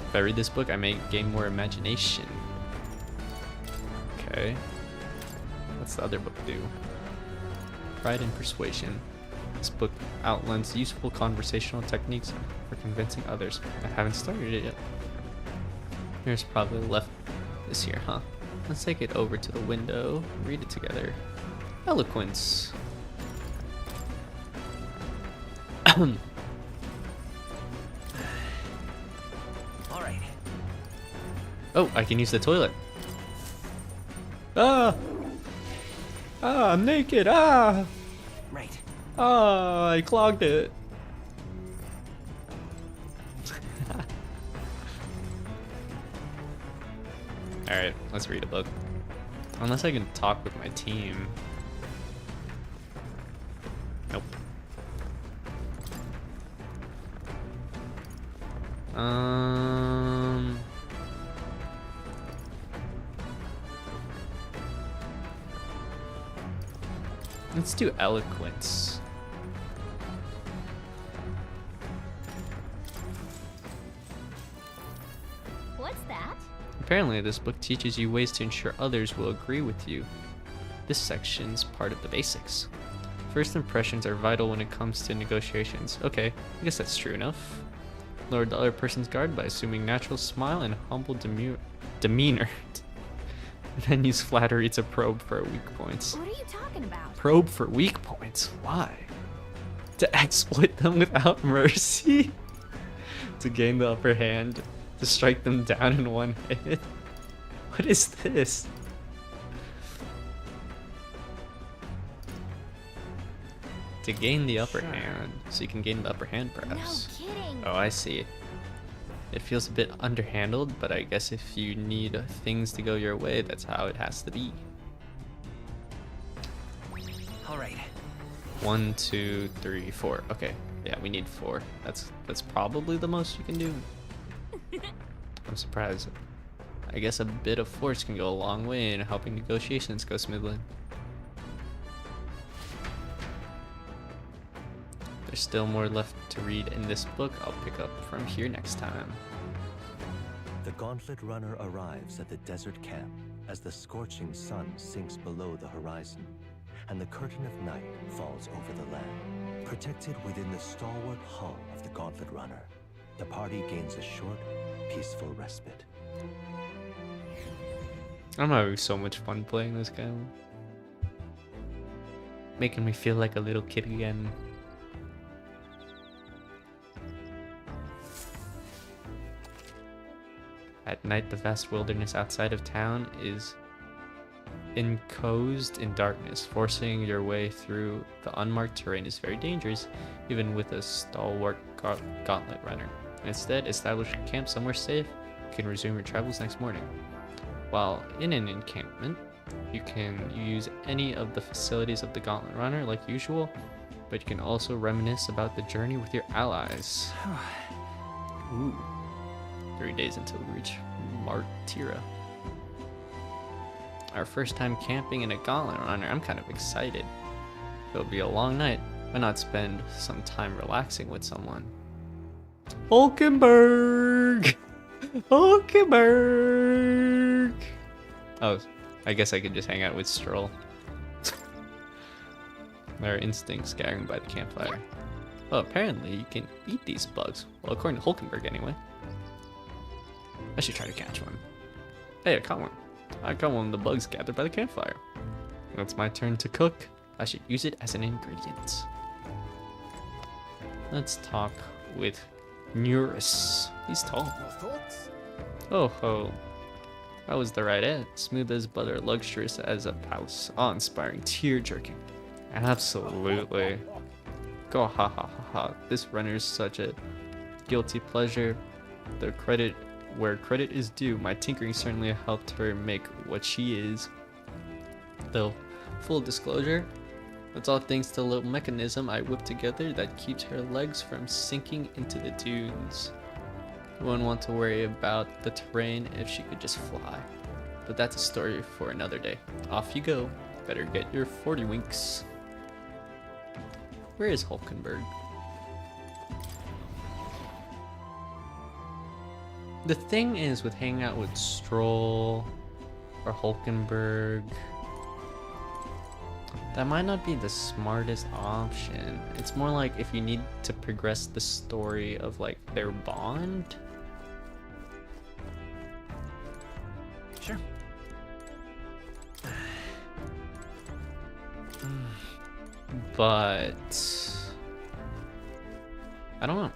If I read this book, I may gain more imagination. Okay. What's the other book do? Pride and Persuasion. This book outlines useful conversational techniques for convincing others. I haven't started it yet. Here's probably left this here, huh? Let's take it over to the window, read it together. Eloquence. Alright. Oh, I can use the toilet. Ah! Ah, I'm naked! Ah! Right. Ah, I clogged it. Alright, let's read a book. Unless I can talk with my team. Nope. Let's do eloquence. What's that? Apparently, this book teaches you ways to ensure others will agree with you. This section's part of the basics. First impressions are vital when it comes to negotiations. Okay, I guess that's true enough. Lower the other person's guard by assuming natural smile and humble demeanor. Then use flattery to probe for weak points. What are you talking about? Probe for weak points? Why? To exploit them without mercy? To gain the upper hand? To strike them down in one hit? What is this? To gain the upper hand. So you can gain the upper hand, perhaps. No kidding. Oh, I see. It feels a bit underhandled, but I guess if you need things to go your way, that's how it has to be. Alright. 1, 2, 3, 4. Okay. Yeah, we need 4. That's probably the most you can do. I'm surprised. I guess a bit of force can go a long way in helping negotiations go smoothly. There's still more left to read in this book. I'll pick up from here next time. The Gauntlet Runner arrives at the desert camp as the scorching sun sinks below the horizon, and the curtain of night falls over the land. Protected within the stalwart hull of the Gauntlet Runner, the party gains a short, peaceful respite. I'm having so much fun playing this game. Making me feel like a little kid again. At night, the vast wilderness outside of town is enclosed in darkness. Forcing your way through the unmarked terrain is very dangerous, even with a stalwart gauntlet runner. Instead, establish a camp somewhere safe. You can resume your travels next morning. While in an encampment, you can use any of the facilities of the gauntlet runner like usual, but you can also reminisce about the journey with your allies. Ooh. 3 days until we reach Martira. Our first time camping in a gauntlet runner. I'm kind of excited. It'll be a long night. Why not spend some time relaxing with someone? Hulkenberg! Hulkenberg! Oh, I guess I could just hang out with Stroll. There are instincts gathering by the campfire. Well, apparently you can eat these bugs. Well, according to Hulkenberg anyway. I should try to catch one. Hey, I caught one. I caught one of the bugs gathered by the campfire. When it's my turn to cook, I should use it as an ingredient. Let's talk with Neurus. He's tall. Your thoughts? Oh ho. That was the right end. Smooth as butter, luxurious as a palace. Awe-inspiring, tear-jerking. Absolutely. Go ha ha ha ha. This runner is such a guilty pleasure. The credit where credit is due. My tinkering certainly helped her make what she is. Though, full disclosure, It's all thanks to the little mechanism I whipped together that keeps her legs from sinking into the dunes. Wouldn't want to worry about the terrain if she could just fly. But that's a story for another day. Off you go. Better get your 40 winks. Where is Hulkenberg? The thing is with hanging out with Stroll or Hulkenberg, that might not be the smartest option. It's more like if you need to progress the story of like their bond. Sure. But I don't know.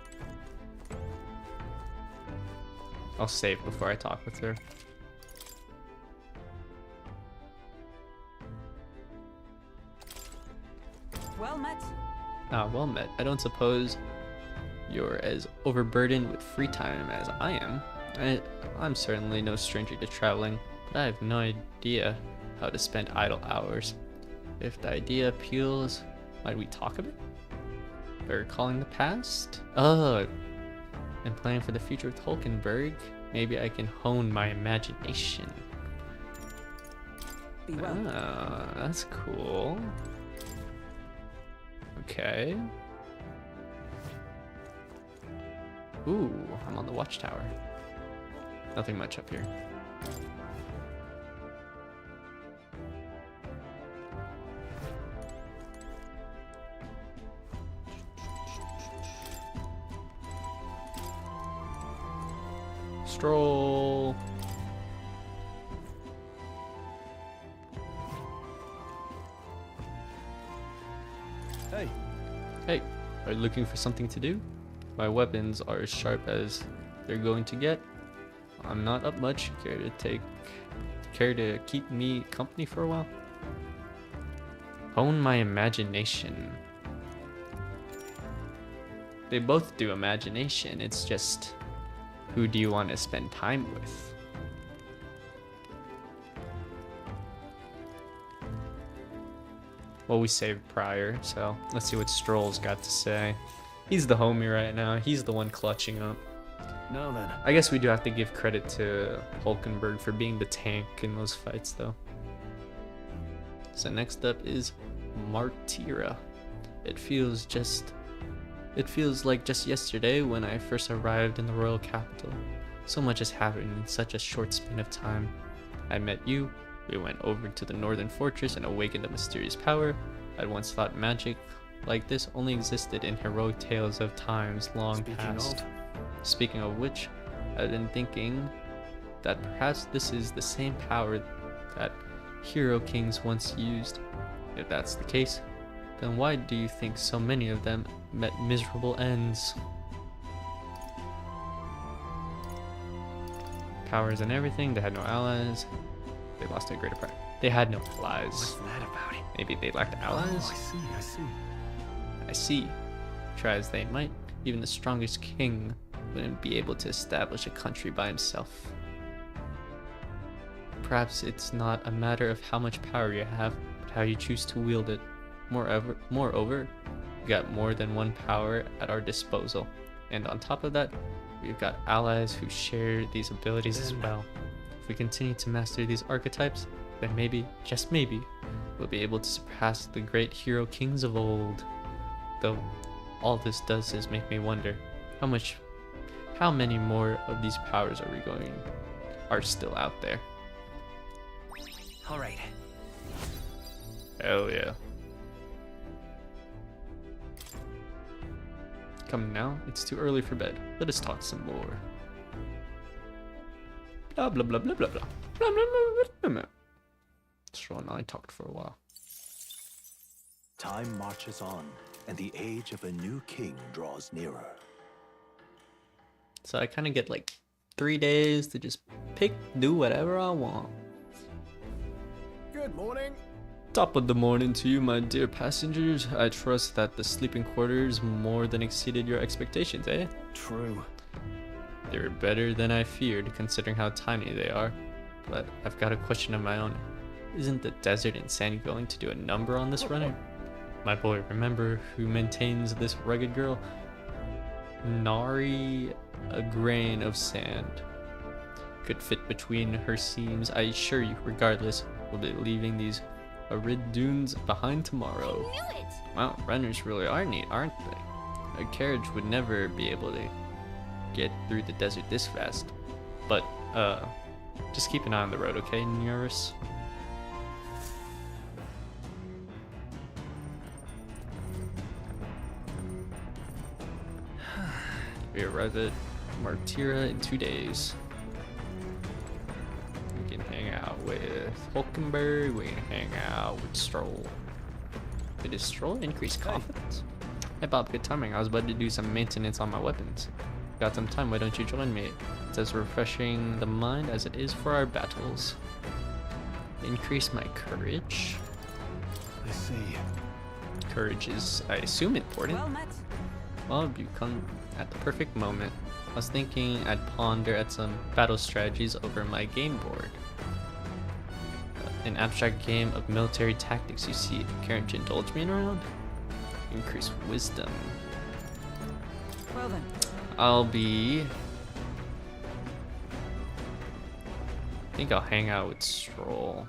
I'll save before I talk with her. Well met. Ah, well met. I don't suppose you're as overburdened with free time as I am. I'm certainly no stranger to traveling, but I have no idea how to spend idle hours. If the idea appeals, might we talk of it? By recalling the past? Oh, and planning for the future with Hulkenberg, maybe I can hone my imagination. Be well. Ah, that's cool. Okay. Ooh, I'm on the watchtower. Nothing much up here. Stroll. Hey. Hey, are you looking for something to do? My weapons are as sharp as they're going to get. I'm not up much. Care to keep me company for a while? Hone my imagination. They both do imagination. It's just, who do you want to spend time with? Well, we saved prior, so let's see what Stroll's got to say. He's the homie right now. He's the one clutching up. Now then. I guess we do have to give credit to Hulkenberg for being the tank in those fights, though. So next up is Martira. It feels like just yesterday when I first arrived in the royal capital. So much has happened in such a short span of time. I met you, we went over to the northern fortress and awakened a mysterious power. I'd once thought magic like this only existed in heroic tales of times long past. Speaking of which, I've been thinking that perhaps this is the same power that hero kings once used. If that's the case, then why do you think so many of them met miserable ends? Powers and everything, they had no allies. They lost their greater pride. They had no allies. What's that about it? Maybe they lacked allies? Oh, I see. Try as they might, even the strongest king wouldn't be able to establish a country by himself. Perhaps it's not a matter of how much power you have, but how you choose to wield it. Moreover, we got more than one power at our disposal, and on top of that, we've got allies who share these abilities as well. If we continue to master these archetypes, then maybe, just maybe, we'll be able to surpass the great hero kings of old. Though, all this does is make me wonder, how many more of these powers are still out there? All right. Hell yeah. Come now, it's too early for bed. Let us talk some more. Blah blah blah blah blah blah. Blah blah blah blah. Stroll and I talked for a while. Time marches on, and the age of a new king draws nearer. So I kind of get like 3 days to just do whatever I want. Good morning. Top of the morning to you, my dear passengers. I trust that the sleeping quarters more than exceeded your expectations, eh? True. They were better than I feared, considering how tiny they are. But I've got a question of my own. Isn't the desert and sand going to do a number on this runner? my boy, remember who maintains this rugged girl? Nari, a grain of sand could fit between her seams. I assure you, regardless, we'll be leaving these arid dunes behind tomorrow. I knew it! Wow, runners really are neat, aren't they? A carriage would never be able to get through the desert this fast. But, just keep an eye on the road, okay, Neurus? We arrive at Martira in 2 days. We can hang out with Hulkenberg, we can hang out with Stroll. Did Stroll increase confidence? Hey Bob, good timing. I was about to do some maintenance on my weapons. Got some time, why don't you join me? It's as refreshing the mind as it is for our battles. Increase my courage. I see. Courage is, I assume, important. Well met. Well, you come at the perfect moment. I was thinking I'd ponder at some battle strategies over my game board. An abstract game of military tactics, you see. Care to indulge me in a round? Increase wisdom. Well then. I think I'll hang out with Stroll.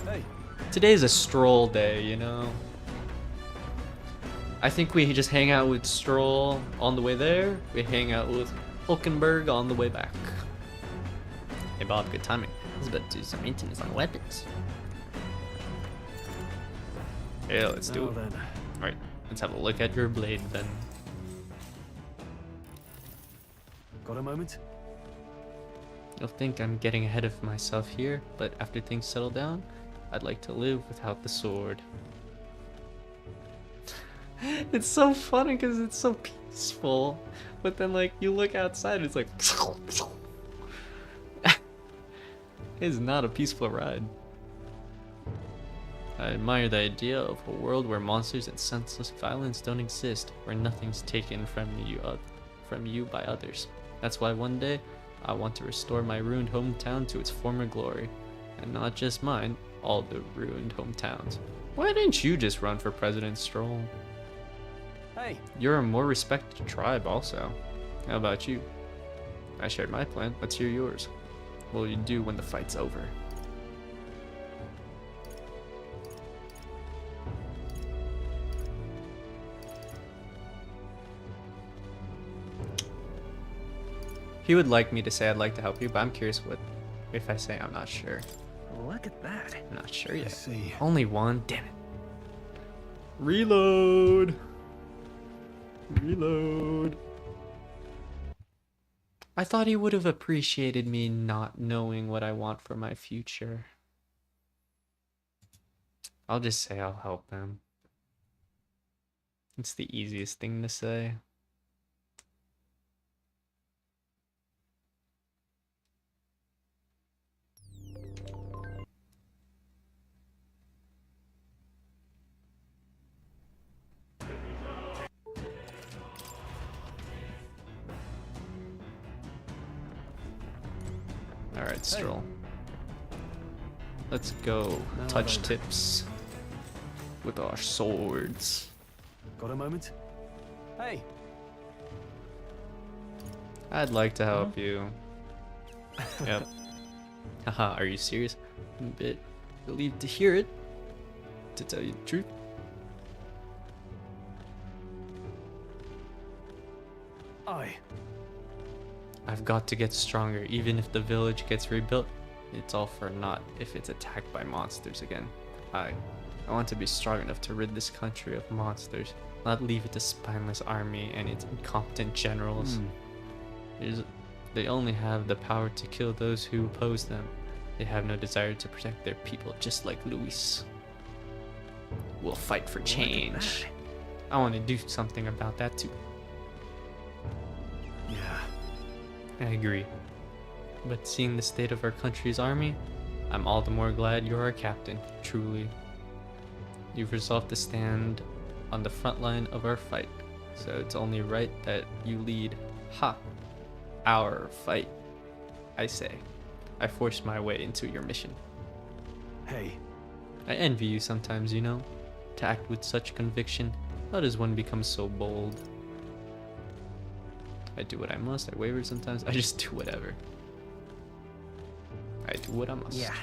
Hey. Today's a Stroll day, you know? I think we just hang out with Stroll on the way there. We hang out with Hulkenberg on the way back. Hey Bob, good timing. I was about to do some maintenance on weapons. Yeah, let's do it. Then. Alright, let's have a look at your blade then. Got a moment? You'll think I'm getting ahead of myself here, but after things settle down, I'd like to live without the sword. It's so funny because it's so peaceful, but then like you look outside, it's like it's not a peaceful ride. I admire the idea of a world where monsters and senseless violence don't exist, where nothing's taken from you by others. That's why one day I want to restore my ruined hometown to its former glory, and not just mine, all the ruined hometowns. Why didn't you just run for President Stroll? Hey. You're a more respected tribe also. How about you? I shared my plan. Let's hear yours. What will you do when the fight's over? He would like me to say I'd like to help you, but I'm curious what if I say I'm not sure. Look at that. I'm not sure yet. I see. Only one? Damn it. Reload. Reload. I thought he would have appreciated me not knowing what I want for my future. I'll just say I'll help him. It's the easiest thing to say. Alright, Stroll. Let's go touch tips with our swords. Got a moment? Hey. I'd like to help you. Yep. Haha, are you serious? I'm a bit relieved to hear it, to tell you the truth. I've got to get stronger, even if the village gets rebuilt. It's all for naught if it's attacked by monsters again. I want to be strong enough to rid this country of monsters, not leave it to spineless army and its incompetent generals. They only have the power to kill those who oppose them. They have no desire to protect their people, just like Luis. We'll fight for change. I want to do something about that too. Yeah. I agree. But seeing the state of our country's army, I'm all the more glad you're our captain, truly. You've resolved to stand on the front line of our fight, so it's only right that you lead. Ha! Our fight, I say. I forced my way into your mission. Hey. I envy you sometimes, you know? To act with such conviction, how does one become so bold? I do what I must, I waver sometimes, I just do whatever. I do what I must. Yeah.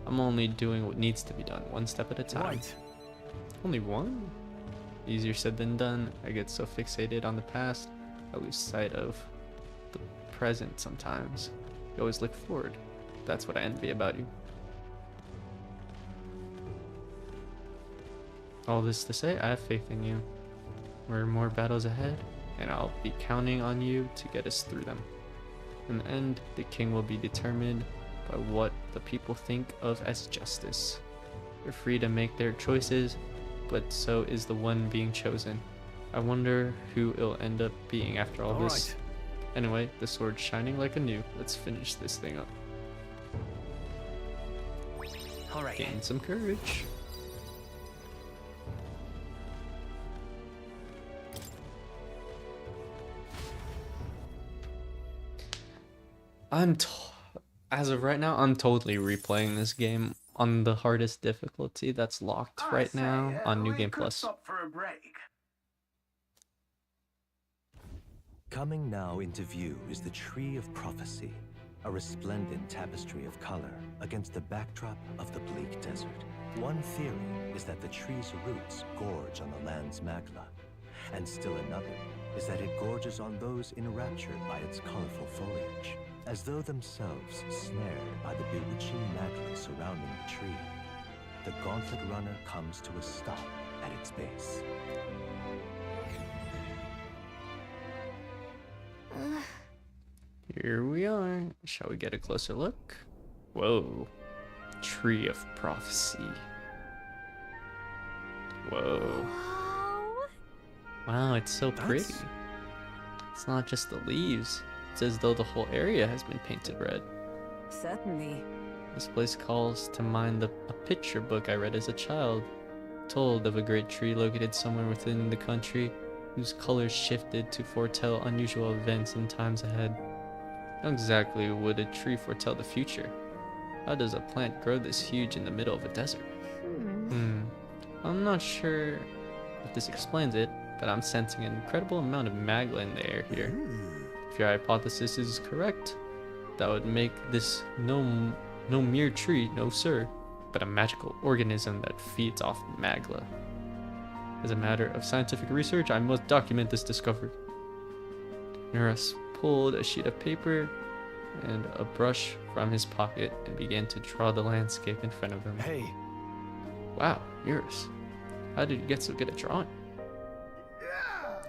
I'm only doing what needs to be done, one step at a time. Right. Only one? Easier said than done. I get so fixated on the past, I lose sight of the present sometimes. You always look forward. That's what I envy about you. All this to say, I have faith in you. There are more battles ahead, and I'll be counting on you to get us through them. In the end, the king will be determined by what the people think of as justice. They're free to make their choices, but so is the one being chosen. I wonder who it'll end up being after all this. Right. Anyway, the sword's shining like anew. Let's finish this thing up. All right. Gain some courage. As of right now, I'm totally replaying this game on the hardest difficulty that's locked right now on New Game Plus. Stop for a break. Coming now into view is the Tree of Prophecy, a resplendent tapestry of color against the backdrop of the bleak desert. One theory is that the tree's roots gorge on the land's magla, and still another is that it gorges on those enraptured by its colorful foliage, as though themselves snared by the bewitching magla surrounding the tree. The Gauntlet Runner comes to a stop at its base. Here we are. Shall we get a closer look? Whoa. Tree of Prophecy. Whoa. Wow, it's so pretty. It's not just the leaves. It's as though the whole area has been painted red. Certainly. This place calls to mind a picture book I read as a child, told of a great tree located somewhere within the country whose colors shifted to foretell unusual events in times ahead. How exactly would a tree foretell the future? How does a plant grow this huge in the middle of a desert? I'm not sure if this explains it, but I'm sensing an incredible amount of magla in the air here. If your hypothesis is correct, that would make this no mere tree, no sir, but a magical organism that feeds off magla. As a matter of scientific research, I must document this discovery. Neurus pulled a sheet of paper and a brush from his pocket and began to draw the landscape in front of him. Hey. Wow, Neurus, how did you get so good at drawing?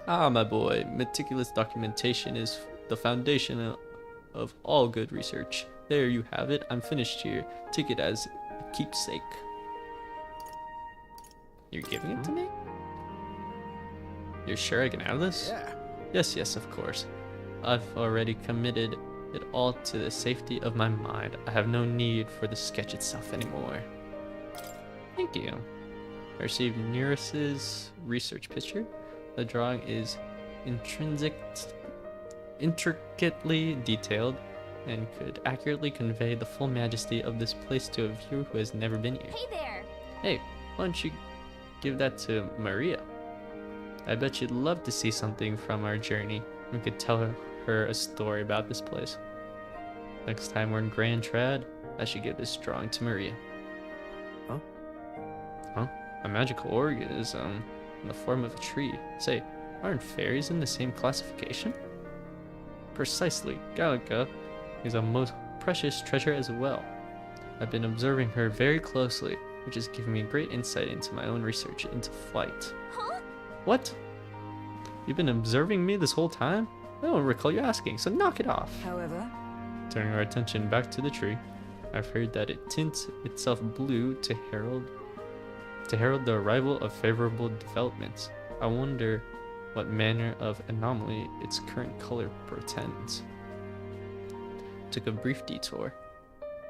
Ah, my boy, meticulous documentation is the foundation of all good research. There you have it. I'm finished here. Take it as a keepsake. You're giving it to me? You're sure I can have this? Yeah. Yes, of course. I've already committed it all to the safety of my mind. I have no need for the sketch itself anymore. Thank you. I received Neurus's research picture. The drawing is intricately detailed and could accurately convey the full majesty of this place to a viewer who has never been here. Hey there! Hey, why don't you give that to Maria? I bet she'd love to see something from our journey. We could tell her a story about this place. Next time we're in Grand Trad, I should give this drawing to Maria. Huh? A magical organism in the form of a tree. Say, aren't fairies in the same classification? Precisely. Gallica is a most precious treasure as well. I've been observing her very closely, which has given me great insight into my own research into flight. Huh? What? You've been observing me this whole time? I don't recall you asking, so knock it off. However, turning our attention back to the tree, I've heard that it tints itself blue to herald the arrival of favorable developments. I wonder what manner of anomaly its current color portends. Took a brief detour,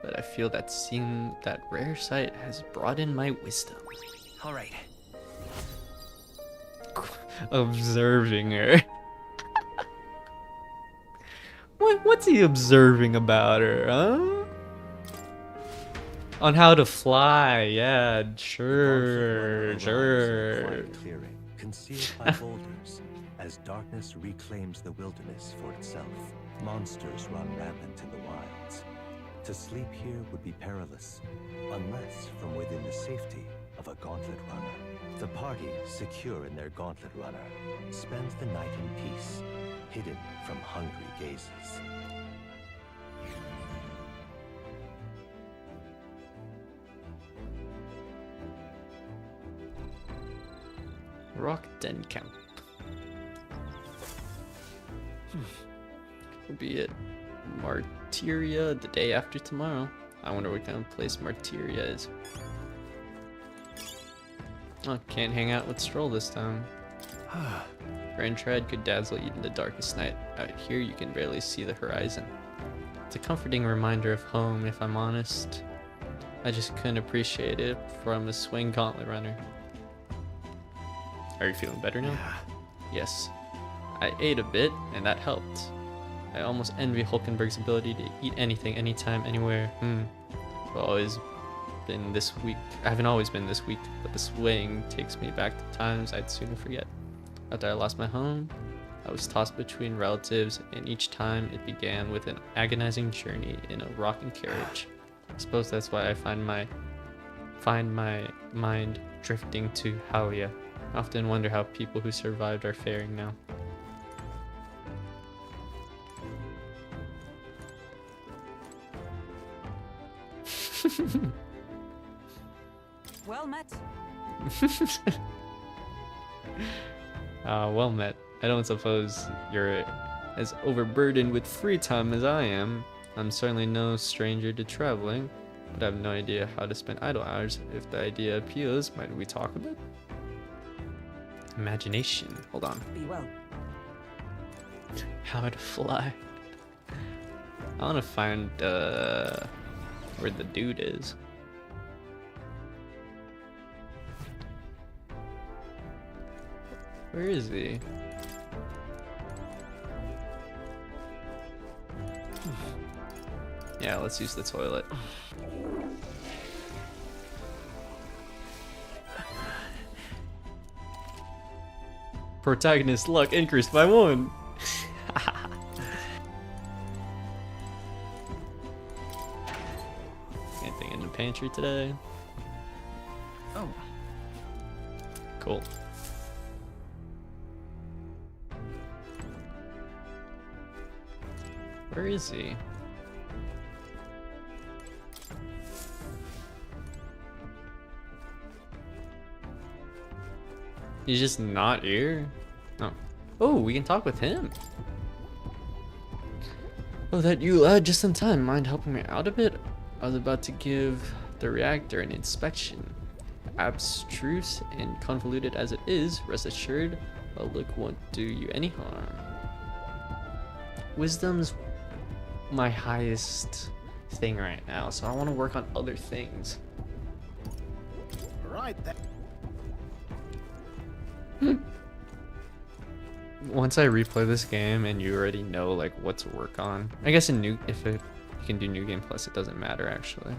but I feel that seeing that rare sight has broadened my wisdom. All right. Observing her. What's he observing about her, huh? On how to fly, yeah, sure. Clearing, concealed by boulders, as darkness reclaims the wilderness for itself. Monsters run rampant in the wilds. To sleep here would be perilous, unless from within the safety of a gauntlet runner. The party, secure in their gauntlet runner, spends the night in peace, hidden from hungry gazes. Rock Den Camp. Be it Martyria the day after tomorrow. I wonder what kind of place Martyria is. Oh, can't hang out with Stroll this time. Grand Tread could dazzle you in the darkest night. Out here you can barely see the horizon. It's a comforting reminder of home, if I'm honest. I just couldn't appreciate it from a swing gauntlet runner. Are you feeling better now? Yes. I ate a bit, and that helped. I almost envy Hulkenberg's ability to eat anything, anytime, anywhere. I've always been this weak. I haven't always been this weak, but the swing takes me back to times I'd sooner forget. After I lost my home, I was tossed between relatives, and each time it began with an agonizing journey in a rocking carriage. I suppose that's why I find my mind drifting to Hauya. I often wonder how people who survived are faring now. Well met. Well met. I don't suppose you're as overburdened with free time as I am. I'm certainly no stranger to traveling, but I have no idea how to spend idle hours. If the idea appeals, might we talk a bit? Imagination. Hold on. Be well. How to fly. I want to find where the dude is. Where is he? Yeah, let's use the toilet. Protagonist luck increased by 1. Anything in the pantry today? Oh. Cool. Where is he? He's just not here? Oh. Oh, we can talk with him. Oh, that you lad, just in time. Mind helping me out a bit? I was about to give the reactor an inspection. Abstruse and convoluted as it is, rest assured, a look won't do you any harm. Wisdom's my highest thing right now, so I want to work on other things. Right then. Once I replay this game and you already know like what to work on, I guess in you can do New Game Plus, it doesn't matter actually.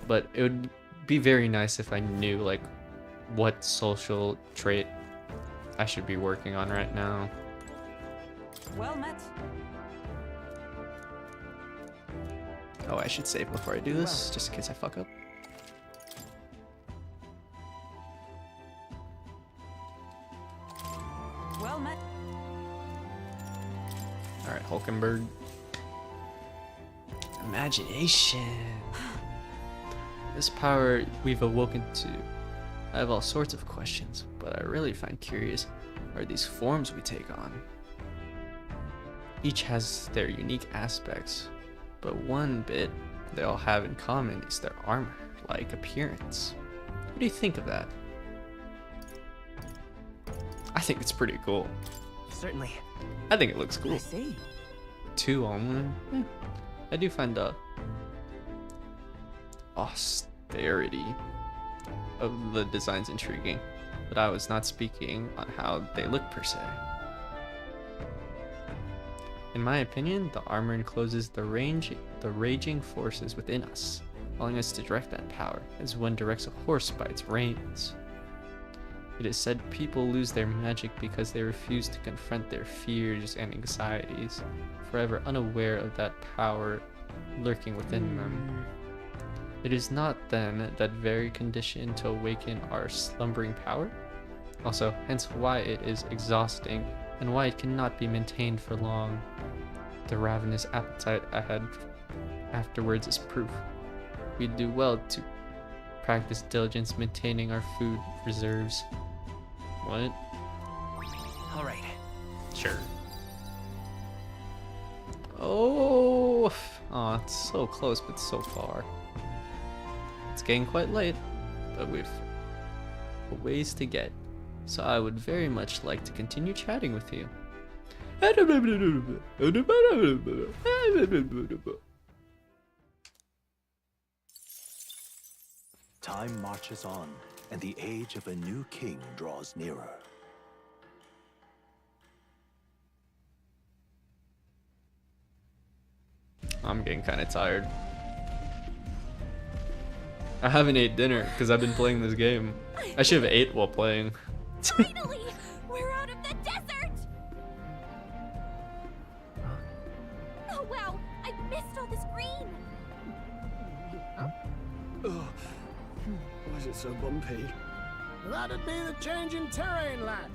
But it would be very nice if I knew like what social trait I should be working on right now. Well met. Oh, I should save before I do this, just in case I fuck up. Well met. Alright, Hulkenberg. Imagination. This power we've awoken to. I have all sorts of questions, but I really find curious are these forms we take on. Each has their unique aspects, but one bit they all have in common is their armor-like appearance. What do you think of that? I think it's pretty cool. Certainly. I think it looks cool. I see. 2 on 1. I do find the austerity of the designs intriguing, but I was not speaking on how they look per se. In my opinion, the armor encloses the raging forces within us, allowing us to direct that power, as one directs a horse by its reins. It is said people lose their magic because they refuse to confront their fears and anxieties, forever unaware of that power lurking within them. It is not, then, that very condition to awaken our slumbering power? Also, hence why it is exhausting, and why it cannot be maintained for long. The ravenous appetite I had afterwards is proof. We do well to practice diligence maintaining our food reserves. What? Alright. Sure. Oh, it's so close but so far. It's getting quite late, but we've a ways to get. So I would very much like to continue chatting with you. Time marches on, and the age of a new king draws nearer. I'm getting kind of tired. I haven't ate dinner because I've been playing this game. I should have ate while playing. Finally! We're out of the desert! Oh wow, I missed all this green! Oh, why is it so bumpy? That'd be the change in terrain, lad.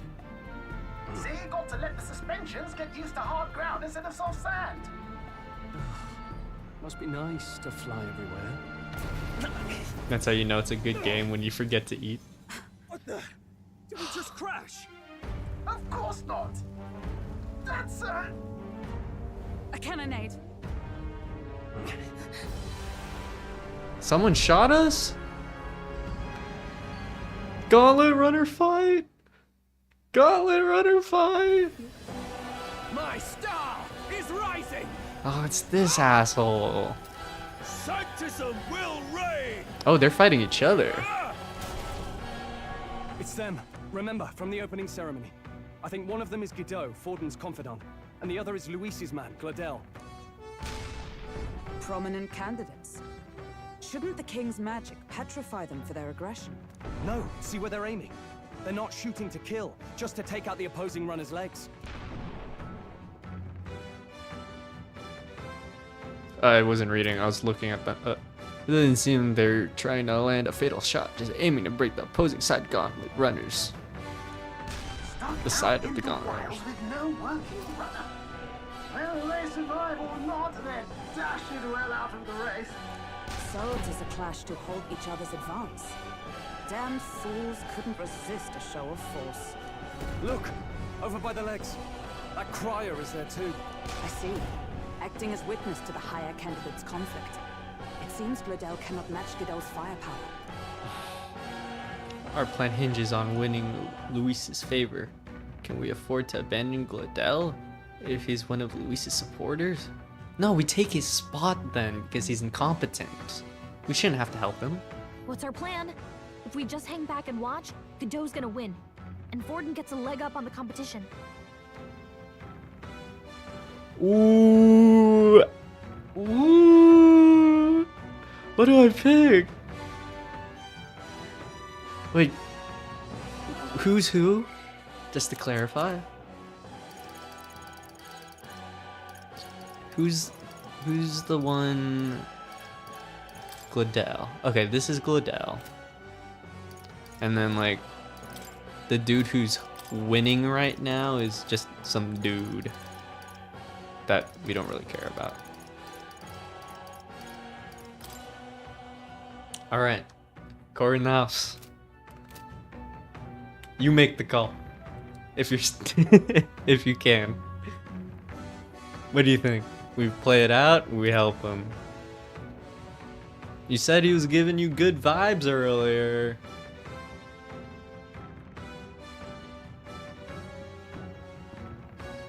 See, you got to let the suspensions get used to hard ground instead of soft sand. Must be nice to fly everywhere. That's how you know it's a good game, when you forget to eat. What the? Did we just crash? Of course not. That's a cannonade. Someone shot us? Gauntlet runner fight? Gauntlet runner fight? My star is rising. Oh, it's this asshole. Sanctism will reign. Oh, they're fighting each other. It's them. Remember, from the opening ceremony. I think one of them is Guido, Forden's confidant, and the other is Luis's man, Gladel. Prominent candidates. Shouldn't the king's magic petrify them for their aggression? No, see where they're aiming. They're not shooting to kill, just to take out the opposing runner's legs. I wasn't reading, I was looking at that. It doesn't seem they're trying to land a fatal shot, just aiming to break the opposing side gauntlet runners. The side of the gauntlet runners. With no working runner. Whether they survive or not, they're dashing well out of the race. Swords is a clash to hold each other's advance. Damned fools couldn't resist a show of force. Look! Over by the legs. That crier is there too. I see. Acting as witness to the higher candidate's conflict. It seems Gladel cannot match Guido's firepower. Our plan hinges on winning Luis's favor. Can we afford to abandon Gladel if he's one of Luis's supporters? No, we take his spot then, because he's incompetent. We shouldn't have to help him. What's our plan? If we just hang back and watch, Godot's gonna win. And Forden gets a leg up on the competition. Ooh. Ooh. What do I pick? Wait. Who's who? Just to clarify. Who's the one? Gladel. Okay, this is Gladel. And then like the dude who's winning right now is just some dude that we don't really care about. All right, Corey in the house. You make the call, if you're if you can. What do you think? We play it out. We help him. You said he was giving you good vibes earlier.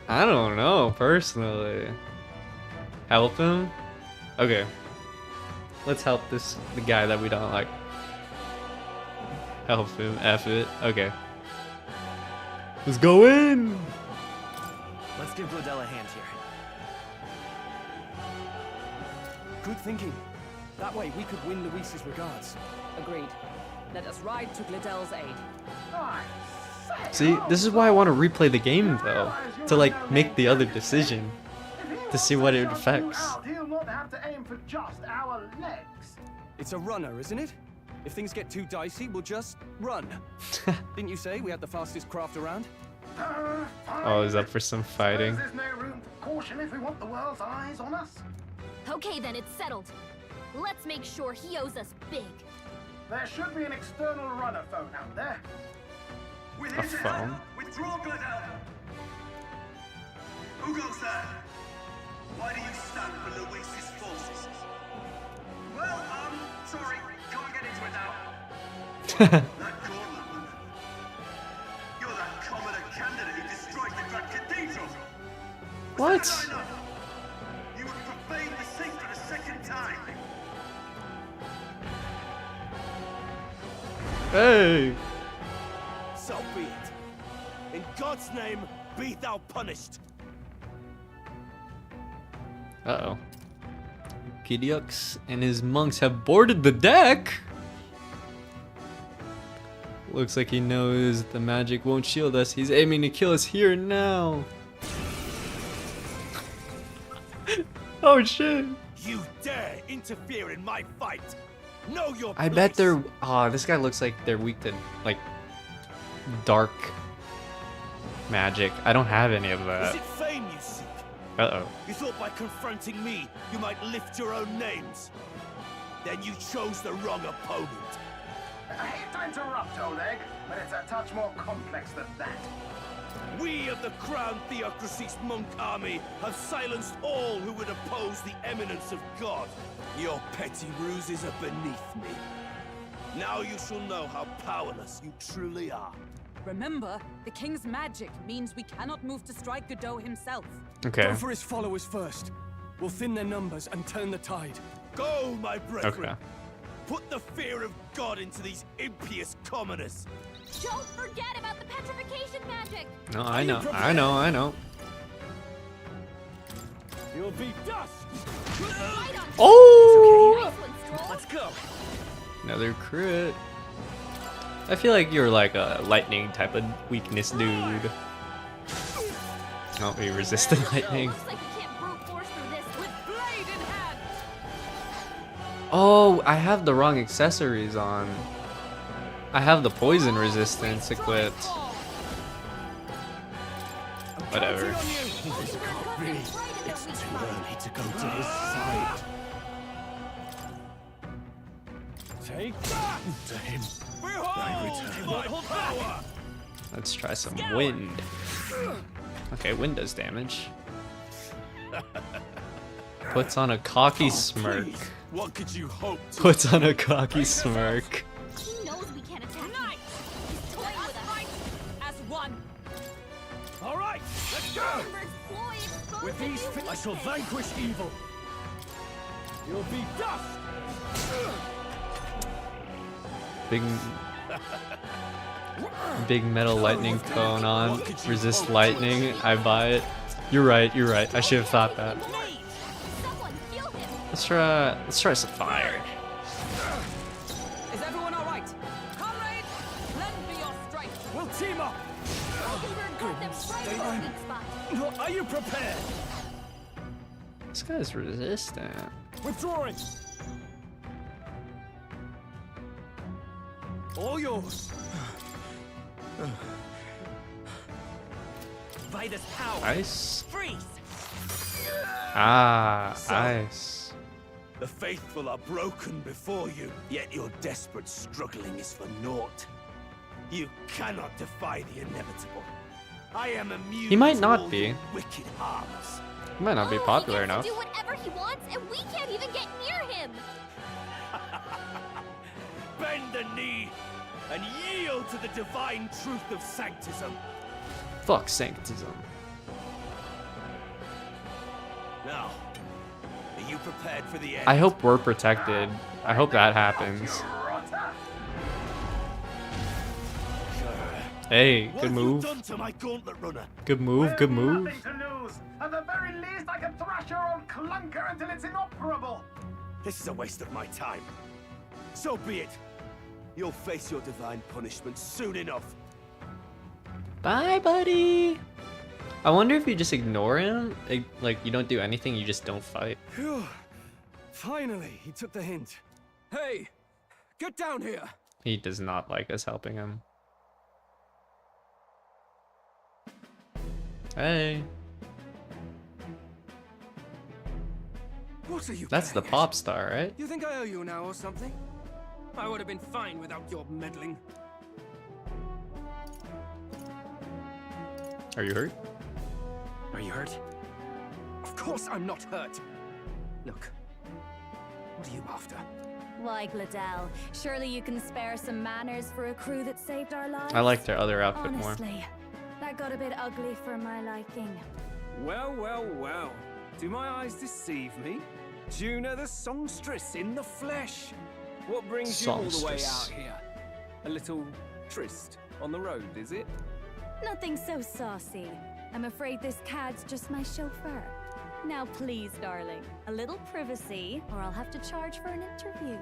I don't know, personally. Help him? Okay. Let's help the guy that we don't like. Help him, F it. Okay. Let's go in! Let's give Gladel a hand here. Good thinking. That way we could win Luis's regards. Agreed. Let us ride to Glidel's aid. See, this is why I want to replay the game, though. To, like, make the other decision. To see what it affects. He'll not have to aim for just our legs. It's a runner, isn't it? If things get too dicey, we'll just run. Didn't you say we had the fastest craft around? Oh, is up for some fighting. There's no room for caution if we want the world's eyes on us. Okay, then it's settled. Let's make sure he owes us big. There should be an external runner phone out there. A phone? Withdraw, Glidel. Who goes there? Why do you stand for Luis's forces? Well, sorry, can't get into it now. That gauntlet one. You're that commoner candidate who destroyed the Grand Cathedral. What? You would profane the sacred a second time. Hey! So be it. In God's name, be thou punished. Uh-oh. Gideox and his monks have boarded the deck! Looks like he knows the magic won't shield us. He's aiming to kill us here and now. Oh shit! You dare interfere in my fight! Know your I bet they're... Oh, this guy looks like they're weak to, like, dark magic. I don't have any of Is that. it fame you seek? Uh-oh. You thought by confronting me, you might lift your own names. Then you chose the wrong opponent. I hate to interrupt, old egg, but it's a touch more complex than that. We of the Crown Theocracy's monk army have silenced all who would oppose the eminence of God. Your petty ruses are beneath me. Now you shall know how powerless you truly are. Remember, the king's magic means we cannot move to strike Godot himself. Okay. Go for his followers first. We'll thin their numbers and turn the tide. Go, my brethren. Okay. Put the fear of God into these impious commoners. Don't forget about the petrification magic! No, I know. You'll be dust! Oh! Let's go! Another crit. I feel like you're like a lightning type of weakness dude. Oh, he resisted lightning. Oh, I have the wrong accessories on. I have the poison resistance equipped. Whatever. This can't be. It's too early to go to his side. Take that! To him. Behold my power! Let's try some wind. Okay, wind does damage. Puts on a cocky smirk. What could you hope to? Puts on a cocky smirk. He knows we can't attack him. He's toying with us. As one. All right, let's go! With these I shall vanquish evil. You'll be dust! Big metal lightning cone on. Resist lightning. I buy it. You're right. I should have thought that. Let's try some fire. Is everyone all right? Comrades, lend me your strength. We'll team up. Are you prepared? This guy's resistant. Withdrawing. All yours. By this power. Ice. Freeze. Ah, So- ice. The faithful are broken before you, yet your desperate struggling is for naught. You cannot defy the inevitable. I am immune He might to not all be. your wicked harms. He might not be popular enough. He gets to do whatever he wants, and we can't even get near him. Bend the knee and yield to the divine truth of sanctism. Fuck sanctism. Now, are you prepared for the end? I hope we're protected. I hope that happens. Hey, What good have move. you done to my gauntlet runner? Good move, good move. Nothing to lose. At the very very least, I can thrash your old clunker until it's inoperable. This is a waste of my time. So be it. You'll face your divine punishment soon enough. Bye, buddy. I wonder if you just ignore him, like you don't do anything, you just don't fight. Phew. Finally, he took the hint. Hey, get down here. He does not like us helping him. Hey. What are you? That's the pop star, right? You think I owe you now or something? I would have been fine without your meddling. Are you hurt? Are you hurt? Of course I'm not hurt. Look, what are you after? Why, Gladell? Surely you can spare some manners for a crew that saved our lives? I liked her other outfit more. Honestly, that got a bit ugly for my liking. Well, well, well. Do my eyes deceive me? Juna the songstress in the flesh. What brings you all the way out here? A little tryst on the road, is it? Nothing so saucy. I'm afraid this cad's just my chauffeur. Now please, darling, a little privacy, or I'll have to charge for an interview.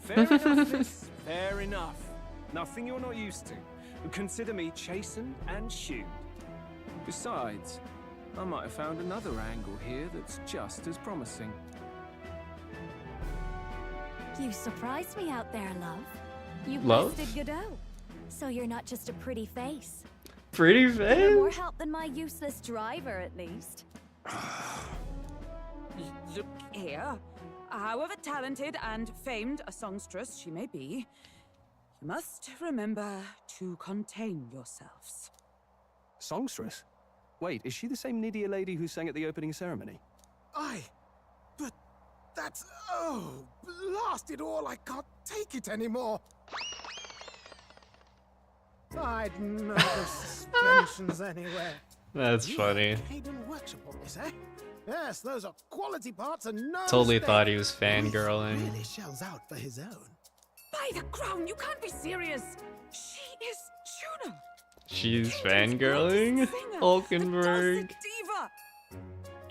Fair enough, miss. Fair enough. Nothing you're not used to. Consider me chastened and shoed. Besides, I might have found another angle here that's just as promising. You surprised me out there, love. You Love? bested Godot. So you're not just a pretty face. Pretty You're face? more help than my useless driver, at least. Look here. However talented and famed a songstress she may be, you must remember to contain yourselves. Songstress? Wait, is she the same Nidia lady who sang at the opening ceremony? Aye, but that's... oh, blast it all, I can't take it anymore. I'd know the suspensions anywhere. That's funny. Takedown workshop on this, eh? Yes, those are quality parts and no Totally mistake. thought he was fangirling. Really shells out for his own. By the crown, you can't be serious! She is Juna! She's fangirling? Hulkenberg. Diva!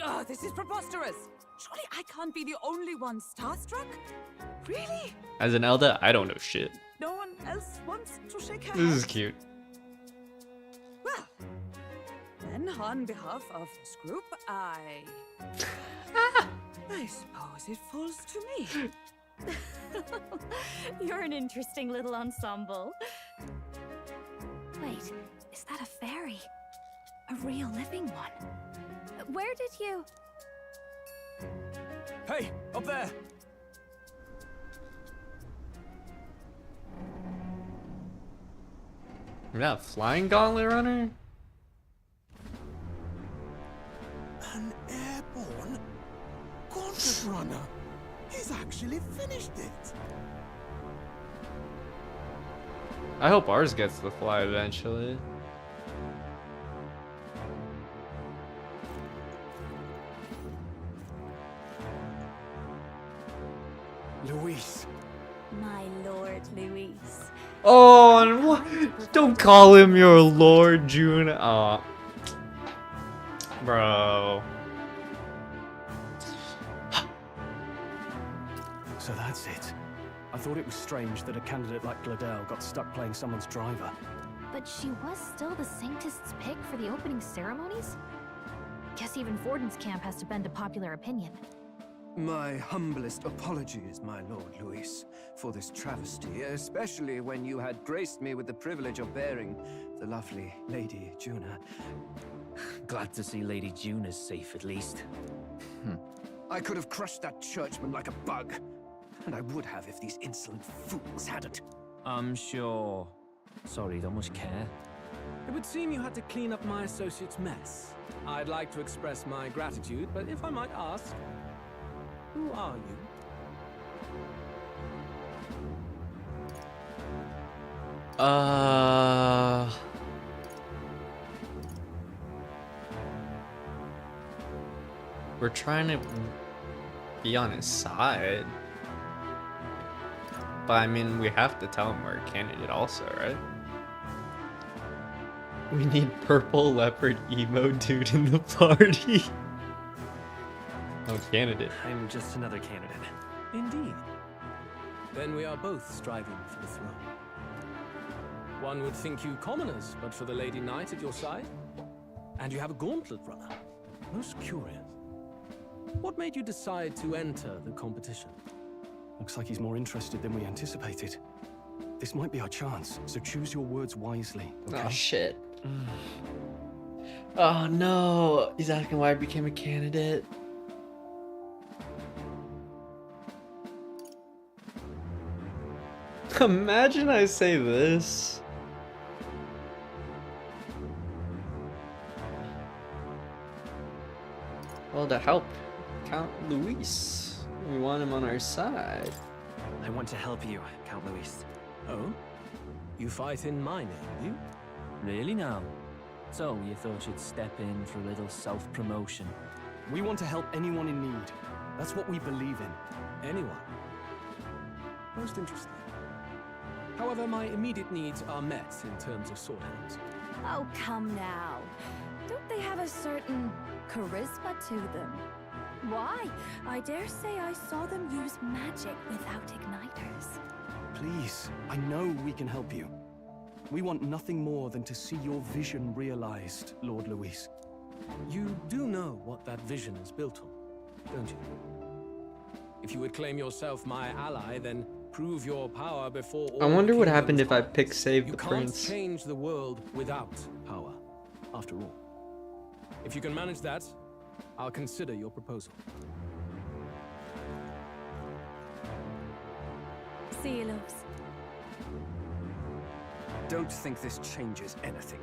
Oh, this is preposterous! Surely I can't be the only one starstruck? Really? As an Elda, I don't know shit. No one else wants to shake her This is hand? cute. Well, then on behalf of this group, I suppose it falls to me. You're an interesting little ensemble. Wait, is that a fairy? A real living one? Where did you... Hey, up there! Is that a flying gauntlet runner? An airborne gauntlet runner. He's actually finished it. I hope ours gets to fly eventually. Luis. My Lord Luis. Oh, and what? Don't call him your Lord June. Oh. Bro. So that's it. I thought it was strange that a candidate like Gladell got stuck playing someone's driver. But she was still the Sanctist's pick for the opening ceremonies? Guess even Forden's camp has to bend to popular opinion. My humblest apologies, my Lord Luis, for this travesty, especially when you had graced me with the privilege of bearing the lovely Lady Juna. Glad to see Lady Juna's safe, at least. I could have crushed that churchman like a bug, and I would have if these insolent fools hadn't. I'm sure. Sorry, don't much care. It would seem you had to clean up my associate's mess. I'd like to express my gratitude, but if I might ask, who are you? We're trying to be on his side. But I mean, we have to tell him we're a candidate also, right? We need purple leopard emo dude in the party. Oh, candidate. I'm just another candidate. Indeed. Then we are both striving for the throne. One would think you commoners, but for the Lady Knight at your side. And you have a gauntlet runner. Most curious. What made you decide to enter the competition? Looks like he's more interested than we anticipated. This might be our chance, so choose your words wisely, okay? Oh, shit. Oh, no. He's asking why I became a candidate. Imagine I say this. Well, to help Count Luis. We want him on our side. I want to help you, Count Luis. Oh? You fight in my name, you? Really now? So, you thought you'd step in for a little self-promotion? We want to help anyone in need. That's what we believe in. Anyone? Most interesting. However, my immediate needs are met in terms of sword hands. Oh, come now. Don't they have a certain charisma to them? Why? I dare say I saw them use magic without igniters. Please, I know we can help you. We want nothing more than to see your vision realized, Lord Luis. You do know what that vision is built on, don't you? If you would claim yourself my ally, then prove your power before all. I wonder what kingdoms happened if I rise. pick Save the You Prince. can't change the world without power, after all. If you can manage that, I'll consider your proposal. See you, loves. Don't think this changes anything.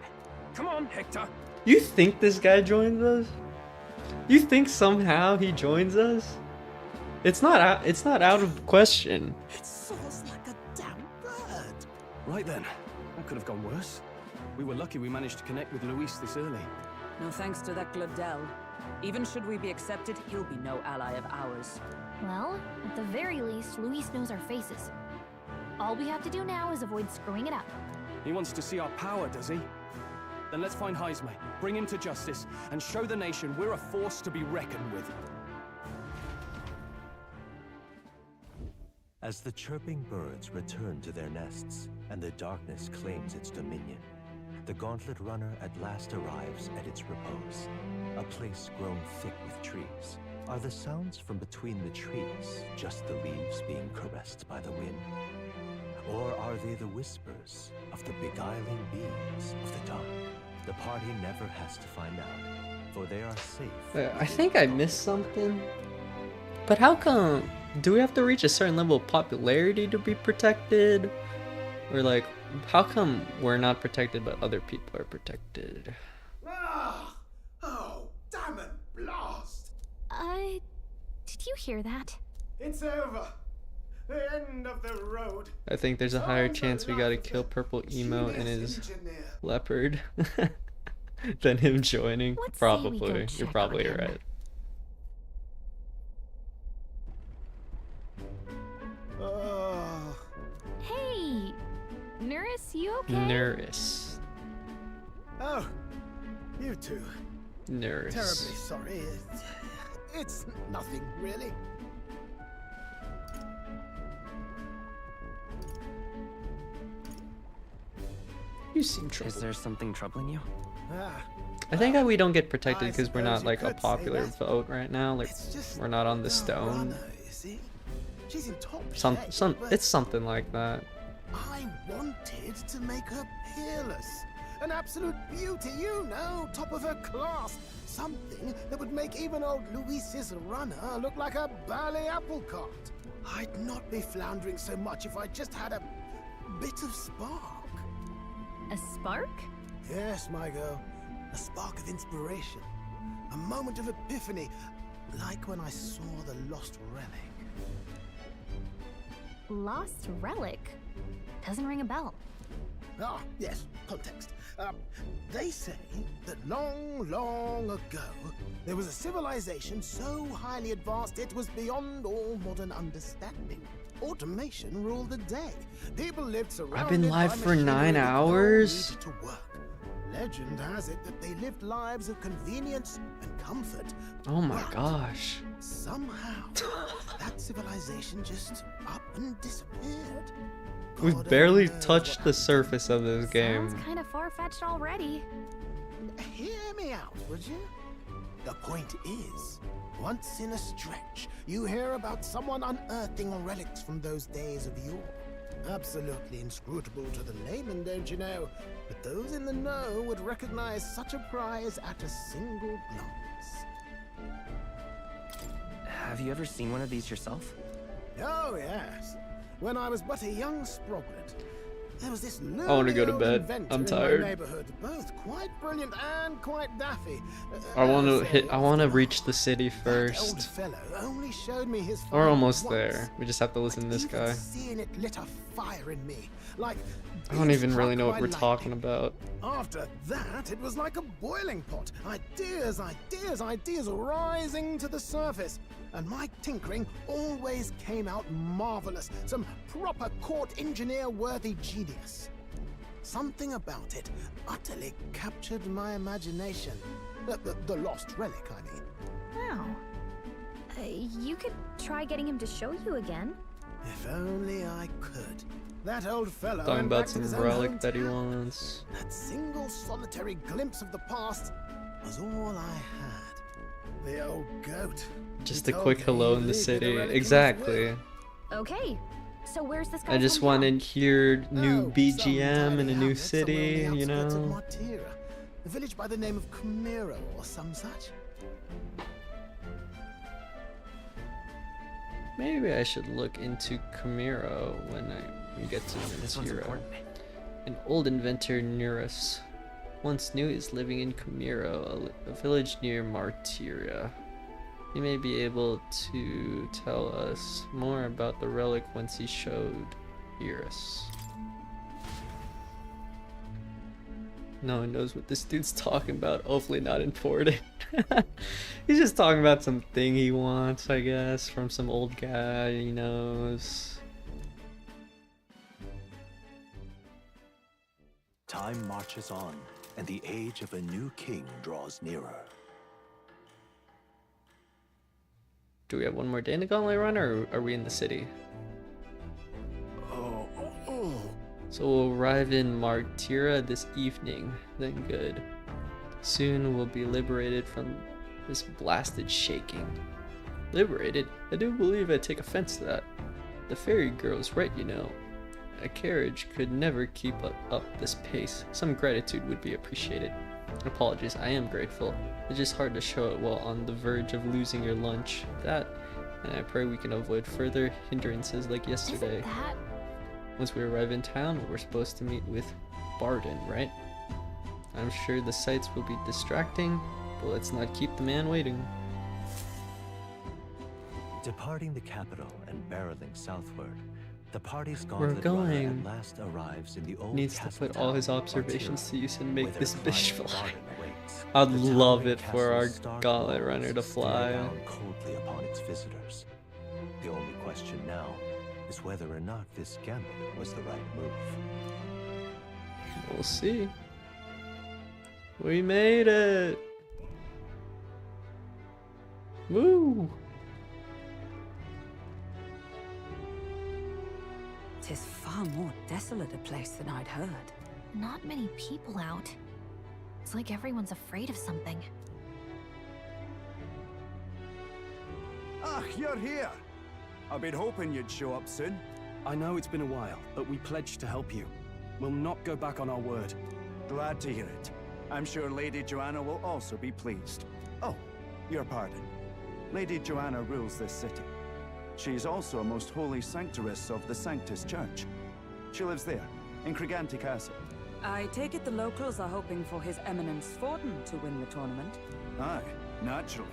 Come on, Hector. You think this guy joins us? You think somehow he joins us? It's not out of question. It soars like a damn bird. Right then, that could have gone worse. We were lucky we managed to connect with Luis this early. No thanks to that Gladel. Even should we be accepted, he'll be no ally of ours. Well, at the very least, Luis knows our faces. All we have to do now is avoid screwing it up. He wants to see our power, does he? Then let's find Heisme, bring him to justice, and show the nation we're a force to be reckoned with. As the chirping birds return to their nests and the darkness claims its dominion, the Gauntlet Runner at last arrives at its repose, a place grown thick with trees. Are the sounds from between the trees just the leaves being caressed by the wind? Or are they the whispers of the beguiling beings of the dark? The party never has to find out, for they are safe. I think I missed something. But how come? Do we have to reach a certain level of popularity to be protected? Or like, how come we're not protected but other people are protected? Ah! Oh, damn it, blast! Did you hear that? It's over. The end of the road. I think there's a higher chance we gotta kill Purple Emo and his leopard than him joining. Probably. You're probably right. Hey! Nurse, you okay? Nurse. Oh, you two. Nurse. Terribly sorry. It's nothing, really. You seem troubled. Is there something troubling you? I think we don't get protected because we're not like a popular vote right now. Like we're not on the stone. She's in top Some it's something like that. I wanted to make her peerless. An absolute beauty, you know, top of her class. Something that would make even old Luis's runner look like a bally apple cart. I'd not be floundering so much if I just had a bit of spark. A spark? Yes, my girl. A spark of inspiration. A moment of epiphany. Like when I saw the lost relic. Lost relic? Doesn't ring a bell. Ah, yes, context. They say that long, long ago, there was a civilization so highly advanced it was beyond all modern understanding. Automation ruled the day. People lived surrounded I've been live by for 9 machinery that all hours. needed to work. Legend has it that they lived lives of convenience and comfort. Oh my gosh. Somehow, that civilization just up and disappeared. We've barely touched the surface of this game. Sounds kind of far-fetched already. Hear me out, would you? The point is, once in a stretch, you hear about someone unearthing relics from those days of yore. Absolutely inscrutable to the layman, don't you know? But those in the know would recognize such a prize at a single glance. Have you ever seen one of these yourself? Oh, yes. When I was but a young sproglet, there was this I want to go to loony bed. inventor I'm in my tired. neighborhood, both quite brilliant and quite daffy. I want to reach the city Old first. fellow only showed me his We're find almost once. there. We just have to listen to this guy. Seeing it lit a fire in me, like I don't even really know what by we're lightning. talking about. After that, it was like a boiling pot. Ideas, ideas, ideas rising to the surface. And my tinkering always came out marvelous. Some proper court engineer-worthy genius. Something about it utterly captured my imagination. The lost relic, I mean. Wow. You could try getting him to show you again. If only I could. That old fellow Talking went about back to some his own relic that he hometown. wants. That single solitary glimpse of the past was all I had. The old goat. Just He a told quick me hello in he'd the leave me city. relic in his Exactly. will. Okay. So where's this guy? I just want to hear new BGM in a new city, you Outskirts of know? Martira, a village by the name of Camiro or some such. Maybe I should look into Camiro when we get to This one's Martira. important. An old inventor, Neurus, once knew is living in Camiro, a village near Martira. He may be able to tell us more about the relic once he showed Eurus. No one knows what this dude's talking about. Hopefully not important. He's just talking about something he wants, I guess, from some old guy he knows. Time marches on, and the age of a new king draws nearer. Do we have one more day in the Gauntlet Run, or are we in the city? So we'll arrive in Martira this evening, then good. Soon we'll be liberated from this blasted shaking. Liberated? I do believe I take offense to that. The fairy girl's right, you know. A carriage could never keep up this pace. Some gratitude would be appreciated. Apologies, I am grateful. It's just hard to show it while on the verge of losing your lunch. That, and I pray we can avoid further hindrances like yesterday. Isn't that... Once we arrive in town, we're supposed to meet with Barden, right? I'm sure the sights will be distracting, but let's not keep the man waiting. Departing the capital and barreling southward, the party's gauntlet runner going. at last arrives in the old Needs to castle put all town his of observations Martira, to use and where make their this bitch final fly. Barden awaits. I'd The love towering it for our castle's stark Gauntlet walls Runner to stare fly. down coldly upon its visitors. The only question now is whether or not this gambit was the right move. We'll see. We made it! Woo! Tis far more desolate a place than I'd heard. Not many people out. It's like everyone's afraid of something. Ah, you're here. I've been hoping you'd show up soon. I know it's been a while, but we pledged to help you. We'll not go back on our word. Glad to hear it. I'm sure Lady Joanna will also be pleased. Oh, your pardon. Lady Joanna rules this city. She's also a most holy sanctuaress of the Sanctus Church. She lives there, in Crigante Castle. I take it the locals are hoping for His Eminence Forden to win the tournament. Aye, naturally.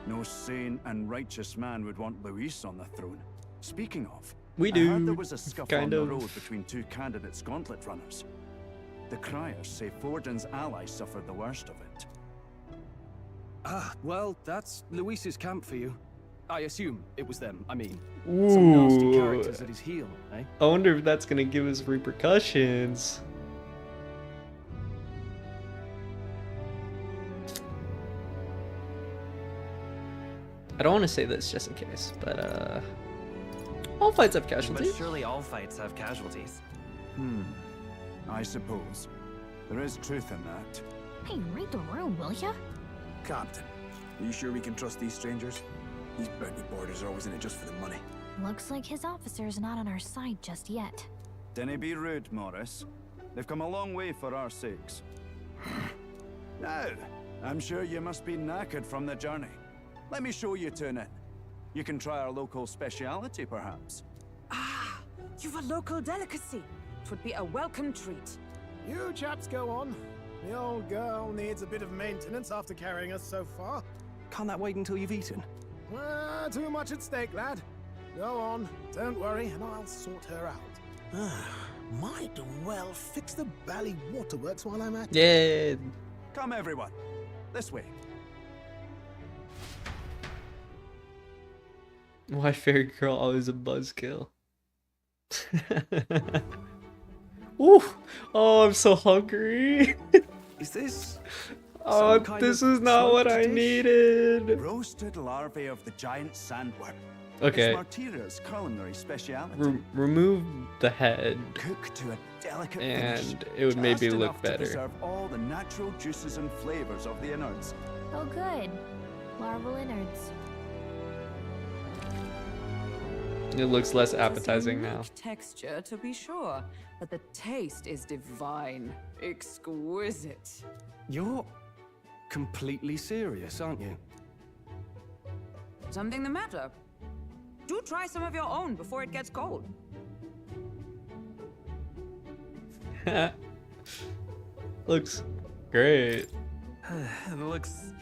No sane and righteous man would want Luis on the throne. Speaking of, We I do, heard there was a scuffle kind on of. the road between two candidates gauntlet runners. The criers say Forden's allies suffered the worst of it. Ah, well, that's Luis's camp for you. I assume it was them, I mean. Some nasty Ooh. characters at his heel, eh? I wonder if that's gonna give us repercussions. I don't want to say this just in case, but all fights have casualties. But surely all fights have casualties. I suppose. There is truth in that. Hey, read the room, will ya? Captain, are you sure we can trust these strangers? These bounty boarders are always in it just for the money. Looks like his officer's not on our side just yet. Dinna be rude, Morris. They've come a long way for our sakes. Now, I'm sure you must be knackered from the journey. Let me show you to an inn. You can try our local speciality, perhaps. Ah, you've a local delicacy. It would be a welcome treat. You chaps go on. The old girl needs a bit of maintenance after carrying us so far. Can't that wait until you've eaten? Too much at stake, lad. Go on, don't worry, and I'll sort her out. Might well fix the bally waterworks while I'm at it. Yeah. Come, everyone. This way. Why fairy girl always a buzzkill? Ooh! Oh, I'm so hungry. Is this? Oh, this is not what I needed. Roasted larvae of the giant sandworm. Okay. It's Martira's culinary speciality. Remove the head. Cooked to a delicate and finish, it would maybe just look enough to better. preserve all the natural juices and flavors of the innards. Oh, good. Larval innards. It looks less It's a appetizing now. unique texture, to be sure, but the taste is divine, exquisite. You're completely serious, aren't you? Something the matter? Do try some of your own before it gets cold. Looks great. It looks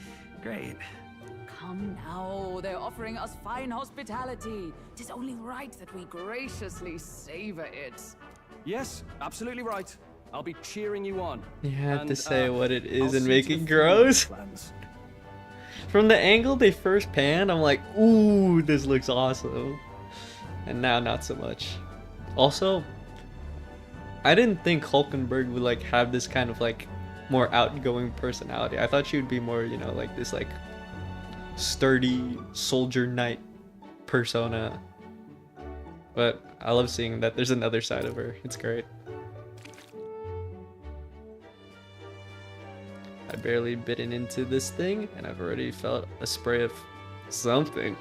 great. Come now, they're offering us fine hospitality. It is only right that we graciously savor it. Yes, absolutely right. I'll be cheering you on. You have And, to say what it is I'll and see make to it the gross. plans. From the angle they first panned, I'm like, ooh, this looks awesome. And now not so much. Also, I didn't think Hulkenberg would like have this kind of like more outgoing personality. I thought she would be more, you know, like this like sturdy soldier knight persona. But I love seeing that there's another side of her. It's great. I barely bitten into this thing, and I've already felt a spray of something.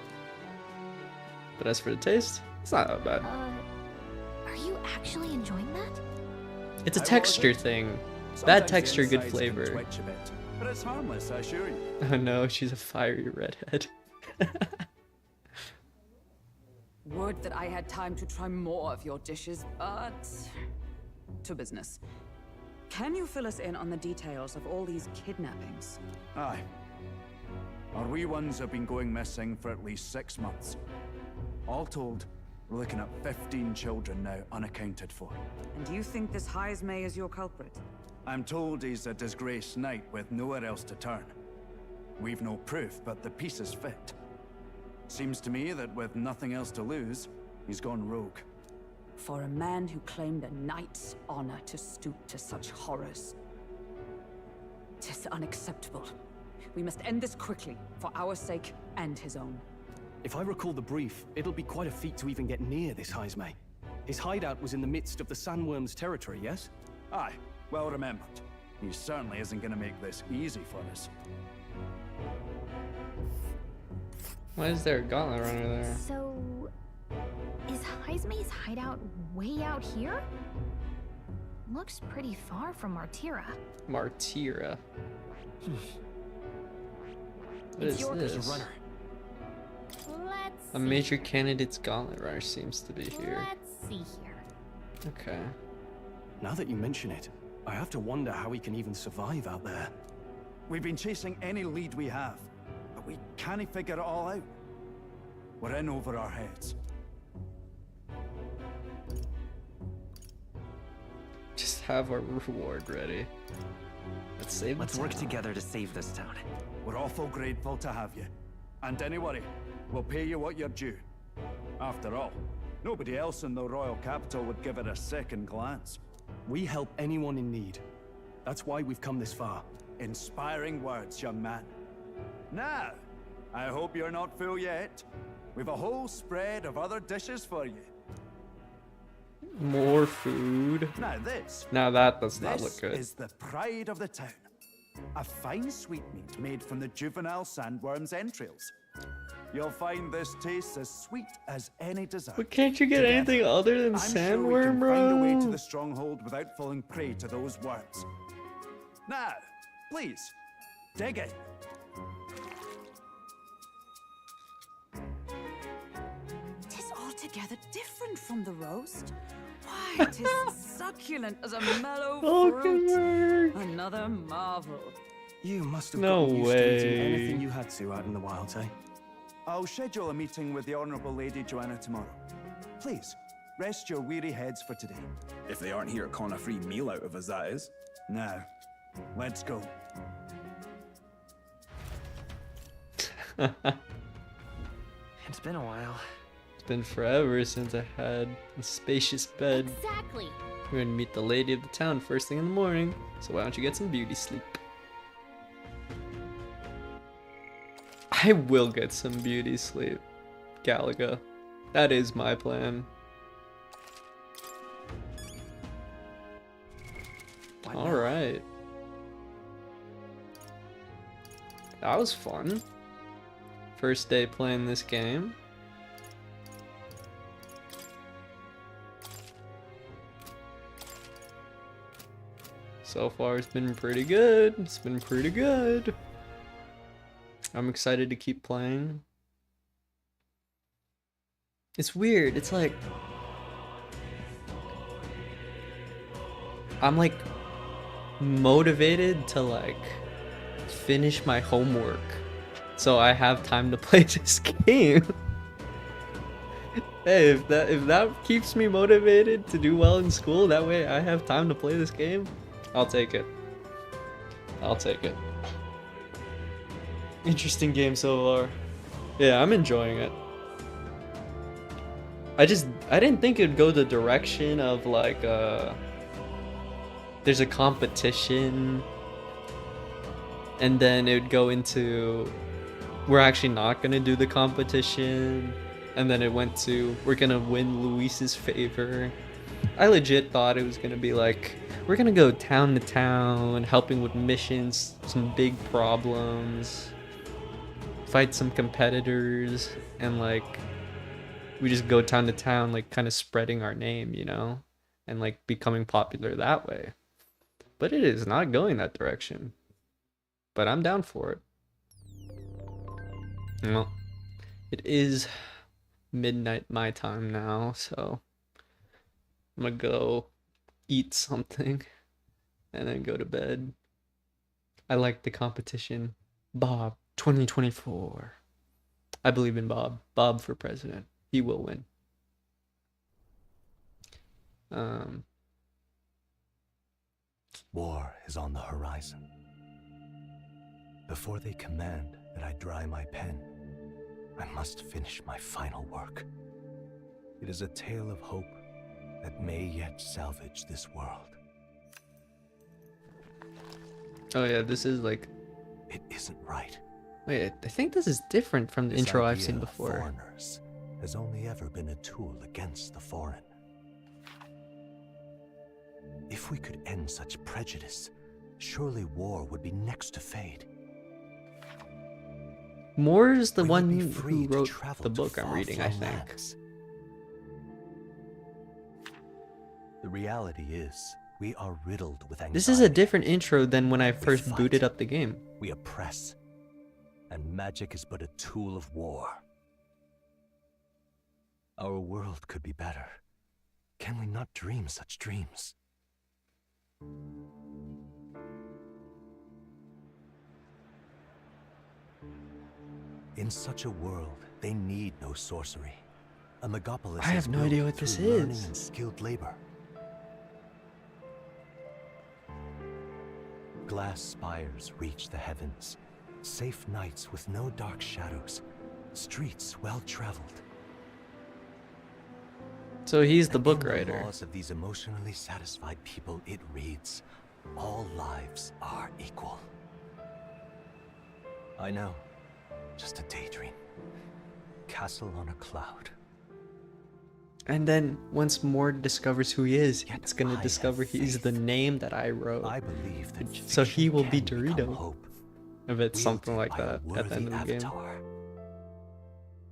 But as for the taste, it's not that bad. Are you actually enjoying that? It's a texture thing. Bad texture, good flavor. Twitch a bit, but it's harmless, I assure you. Oh no, she's a fiery redhead. Would that I had time to try more of your dishes, but to business. Can you fill us in on the details of all these kidnappings? Aye. Our wee ones have been going missing for at least 6 months. All told, we're looking at 15 children now unaccounted for. And you think this Heismay is your culprit? I'm told he's a disgraced knight with nowhere else to turn. We've no proof, but the pieces fit. Seems to me that with nothing else to lose, he's gone rogue. For a man who claimed a knight's honor to stoop to such horrors. 'Tis unacceptable. We must end this quickly, for our sake and his own. If I recall the brief, it'll be quite a feat to even get near this Heismay. His hideout was in the midst of the Sandworm's territory, yes? Aye, well remembered. He certainly isn't going to make this easy for us. Why is there a gauntlet runner there? So, is Heismay's hideout way out here? Looks pretty far from Martira. Martira. What It's is your this? Runner. Let's A major candidate's gauntlet runner seems to be here. Let's see here. Okay. Now that you mention it, I have to wonder how he can even survive out there. We've been chasing any lead we have, but we can't figure it all out. We're in over our heads. Just have our reward ready. Let's work together to save this town. We're awful grateful to have you. And don't worry, we'll pay you what you're due. After all, nobody else in the royal capital would give it a second glance. We help anyone in need. That's why we've come this far. Inspiring words, young man. Now, I hope you're not full yet. We've a whole spread of other dishes for you. More food. Now this. Now that does not look good. This is the pride of the town. A fine sweetmeat made from the juvenile sandworm's entrails. You'll find this tastes as sweet as any dessert. But can't you get anything other than I'm sandworm, sure we can find a way to bro? the stronghold without falling prey to those worms. Now, please, dig in. Tis altogether different from the roast. Why, tis succulent as a mellow fruit. Another marvel. You must have No gotten used to eating way. anything you had to out in the wilds, eh? I'll schedule a meeting with the Honourable Lady Joanna tomorrow. Please, rest your weary heads for today. If they aren't here to con a free meal out of us, that is. Now, let's go. It's been a while. It's been forever since I had a spacious bed. Exactly. We're gonna meet the lady of the town first thing in the morning, so why don't you get some beauty sleep? I will get some beauty sleep, Galaga. That is my plan. Alright. That was fun. First day playing this game. So far it's been pretty good. It's been pretty good. I'm excited to keep playing. It's weird. It's like I'm like motivated to like finish my homework so I have time to play this game. Hey, if that keeps me motivated to do well in school, that way I have time to play this game, I'll take it. I'll take it. Interesting game so far. Yeah, I'm enjoying it. I didn't think it'd go the direction of like there's a competition and then it would go into we're actually not gonna do the competition, and then it went to we're gonna win Luis's favor. I legit thought it was gonna be like we're gonna go town to town helping with missions, some big problems, fight some competitors, and like we just go town to town, like kind of spreading our name, you know, and like becoming popular that way. But it is not going that direction. But I'm down for it. Well, it is midnight my time now, so I'm gonna go eat something and then go to bed. I like the competition. Bob 2024. I believe in Bob. Bob for president. He will win. War is on the horizon. Before they command that I dry my pen, I must finish my final work. It is a tale of hope that may yet salvage this world. Oh yeah, this is like... It isn't right. Wait, I think this is different from the This intro I've idea seen of before. Foreigners has only ever been a tool against the foreign. If we could end such prejudice, surely war would be next to fade. Moore is the We one would be who free to wrote travel the to book I'm reading, I far-flung think. lands. The reality is, we are riddled with anxiety. This is a different intro than when I We first fight. booted up the game. We oppress, and magic is but a tool of war. Our world could be better. Can we not dream such dreams? In such a world, they need no sorcery. A megapolis I have is no built idea what this through learning is. and skilled labor. Glass spires reach the heavens. Safe nights with no dark shadows. Streets well traveled. So he's the book In the writer. laws of these emotionally satisfied people, it reads, all lives are equal. I know. Just a daydream. Castle on a cloud. And then once Mord discovers who he is, it's gonna discover he's the name that I wrote. I believe that so he will be can become Dorito. hope, If it's something like by a that at the end of the worthy game. avatar.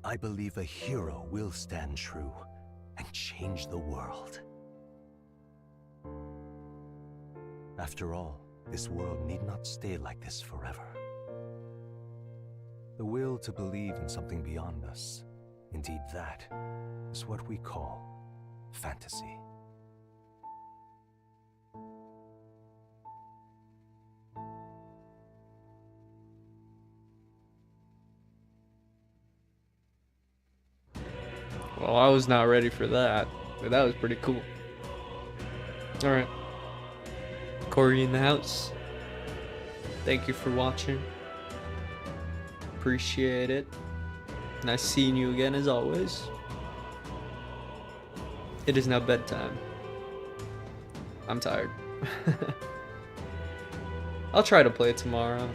I believe a hero will stand true and change the world. After all, this world need not stay like this forever. The will to believe in something beyond us, indeed that, is what we call fantasy. Well, I was not ready for that, but that was pretty cool. Alright. Corey in the house. Thank you for watching. Appreciate it. Nice seeing you again as always. It is now bedtime. I'm tired. I'll try to play tomorrow.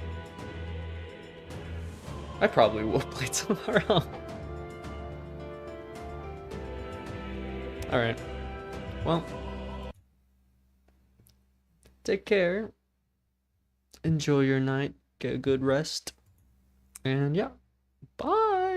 I probably will play tomorrow. Alright. Well. Take care. Enjoy your night. Get a good rest. And yeah. Bye.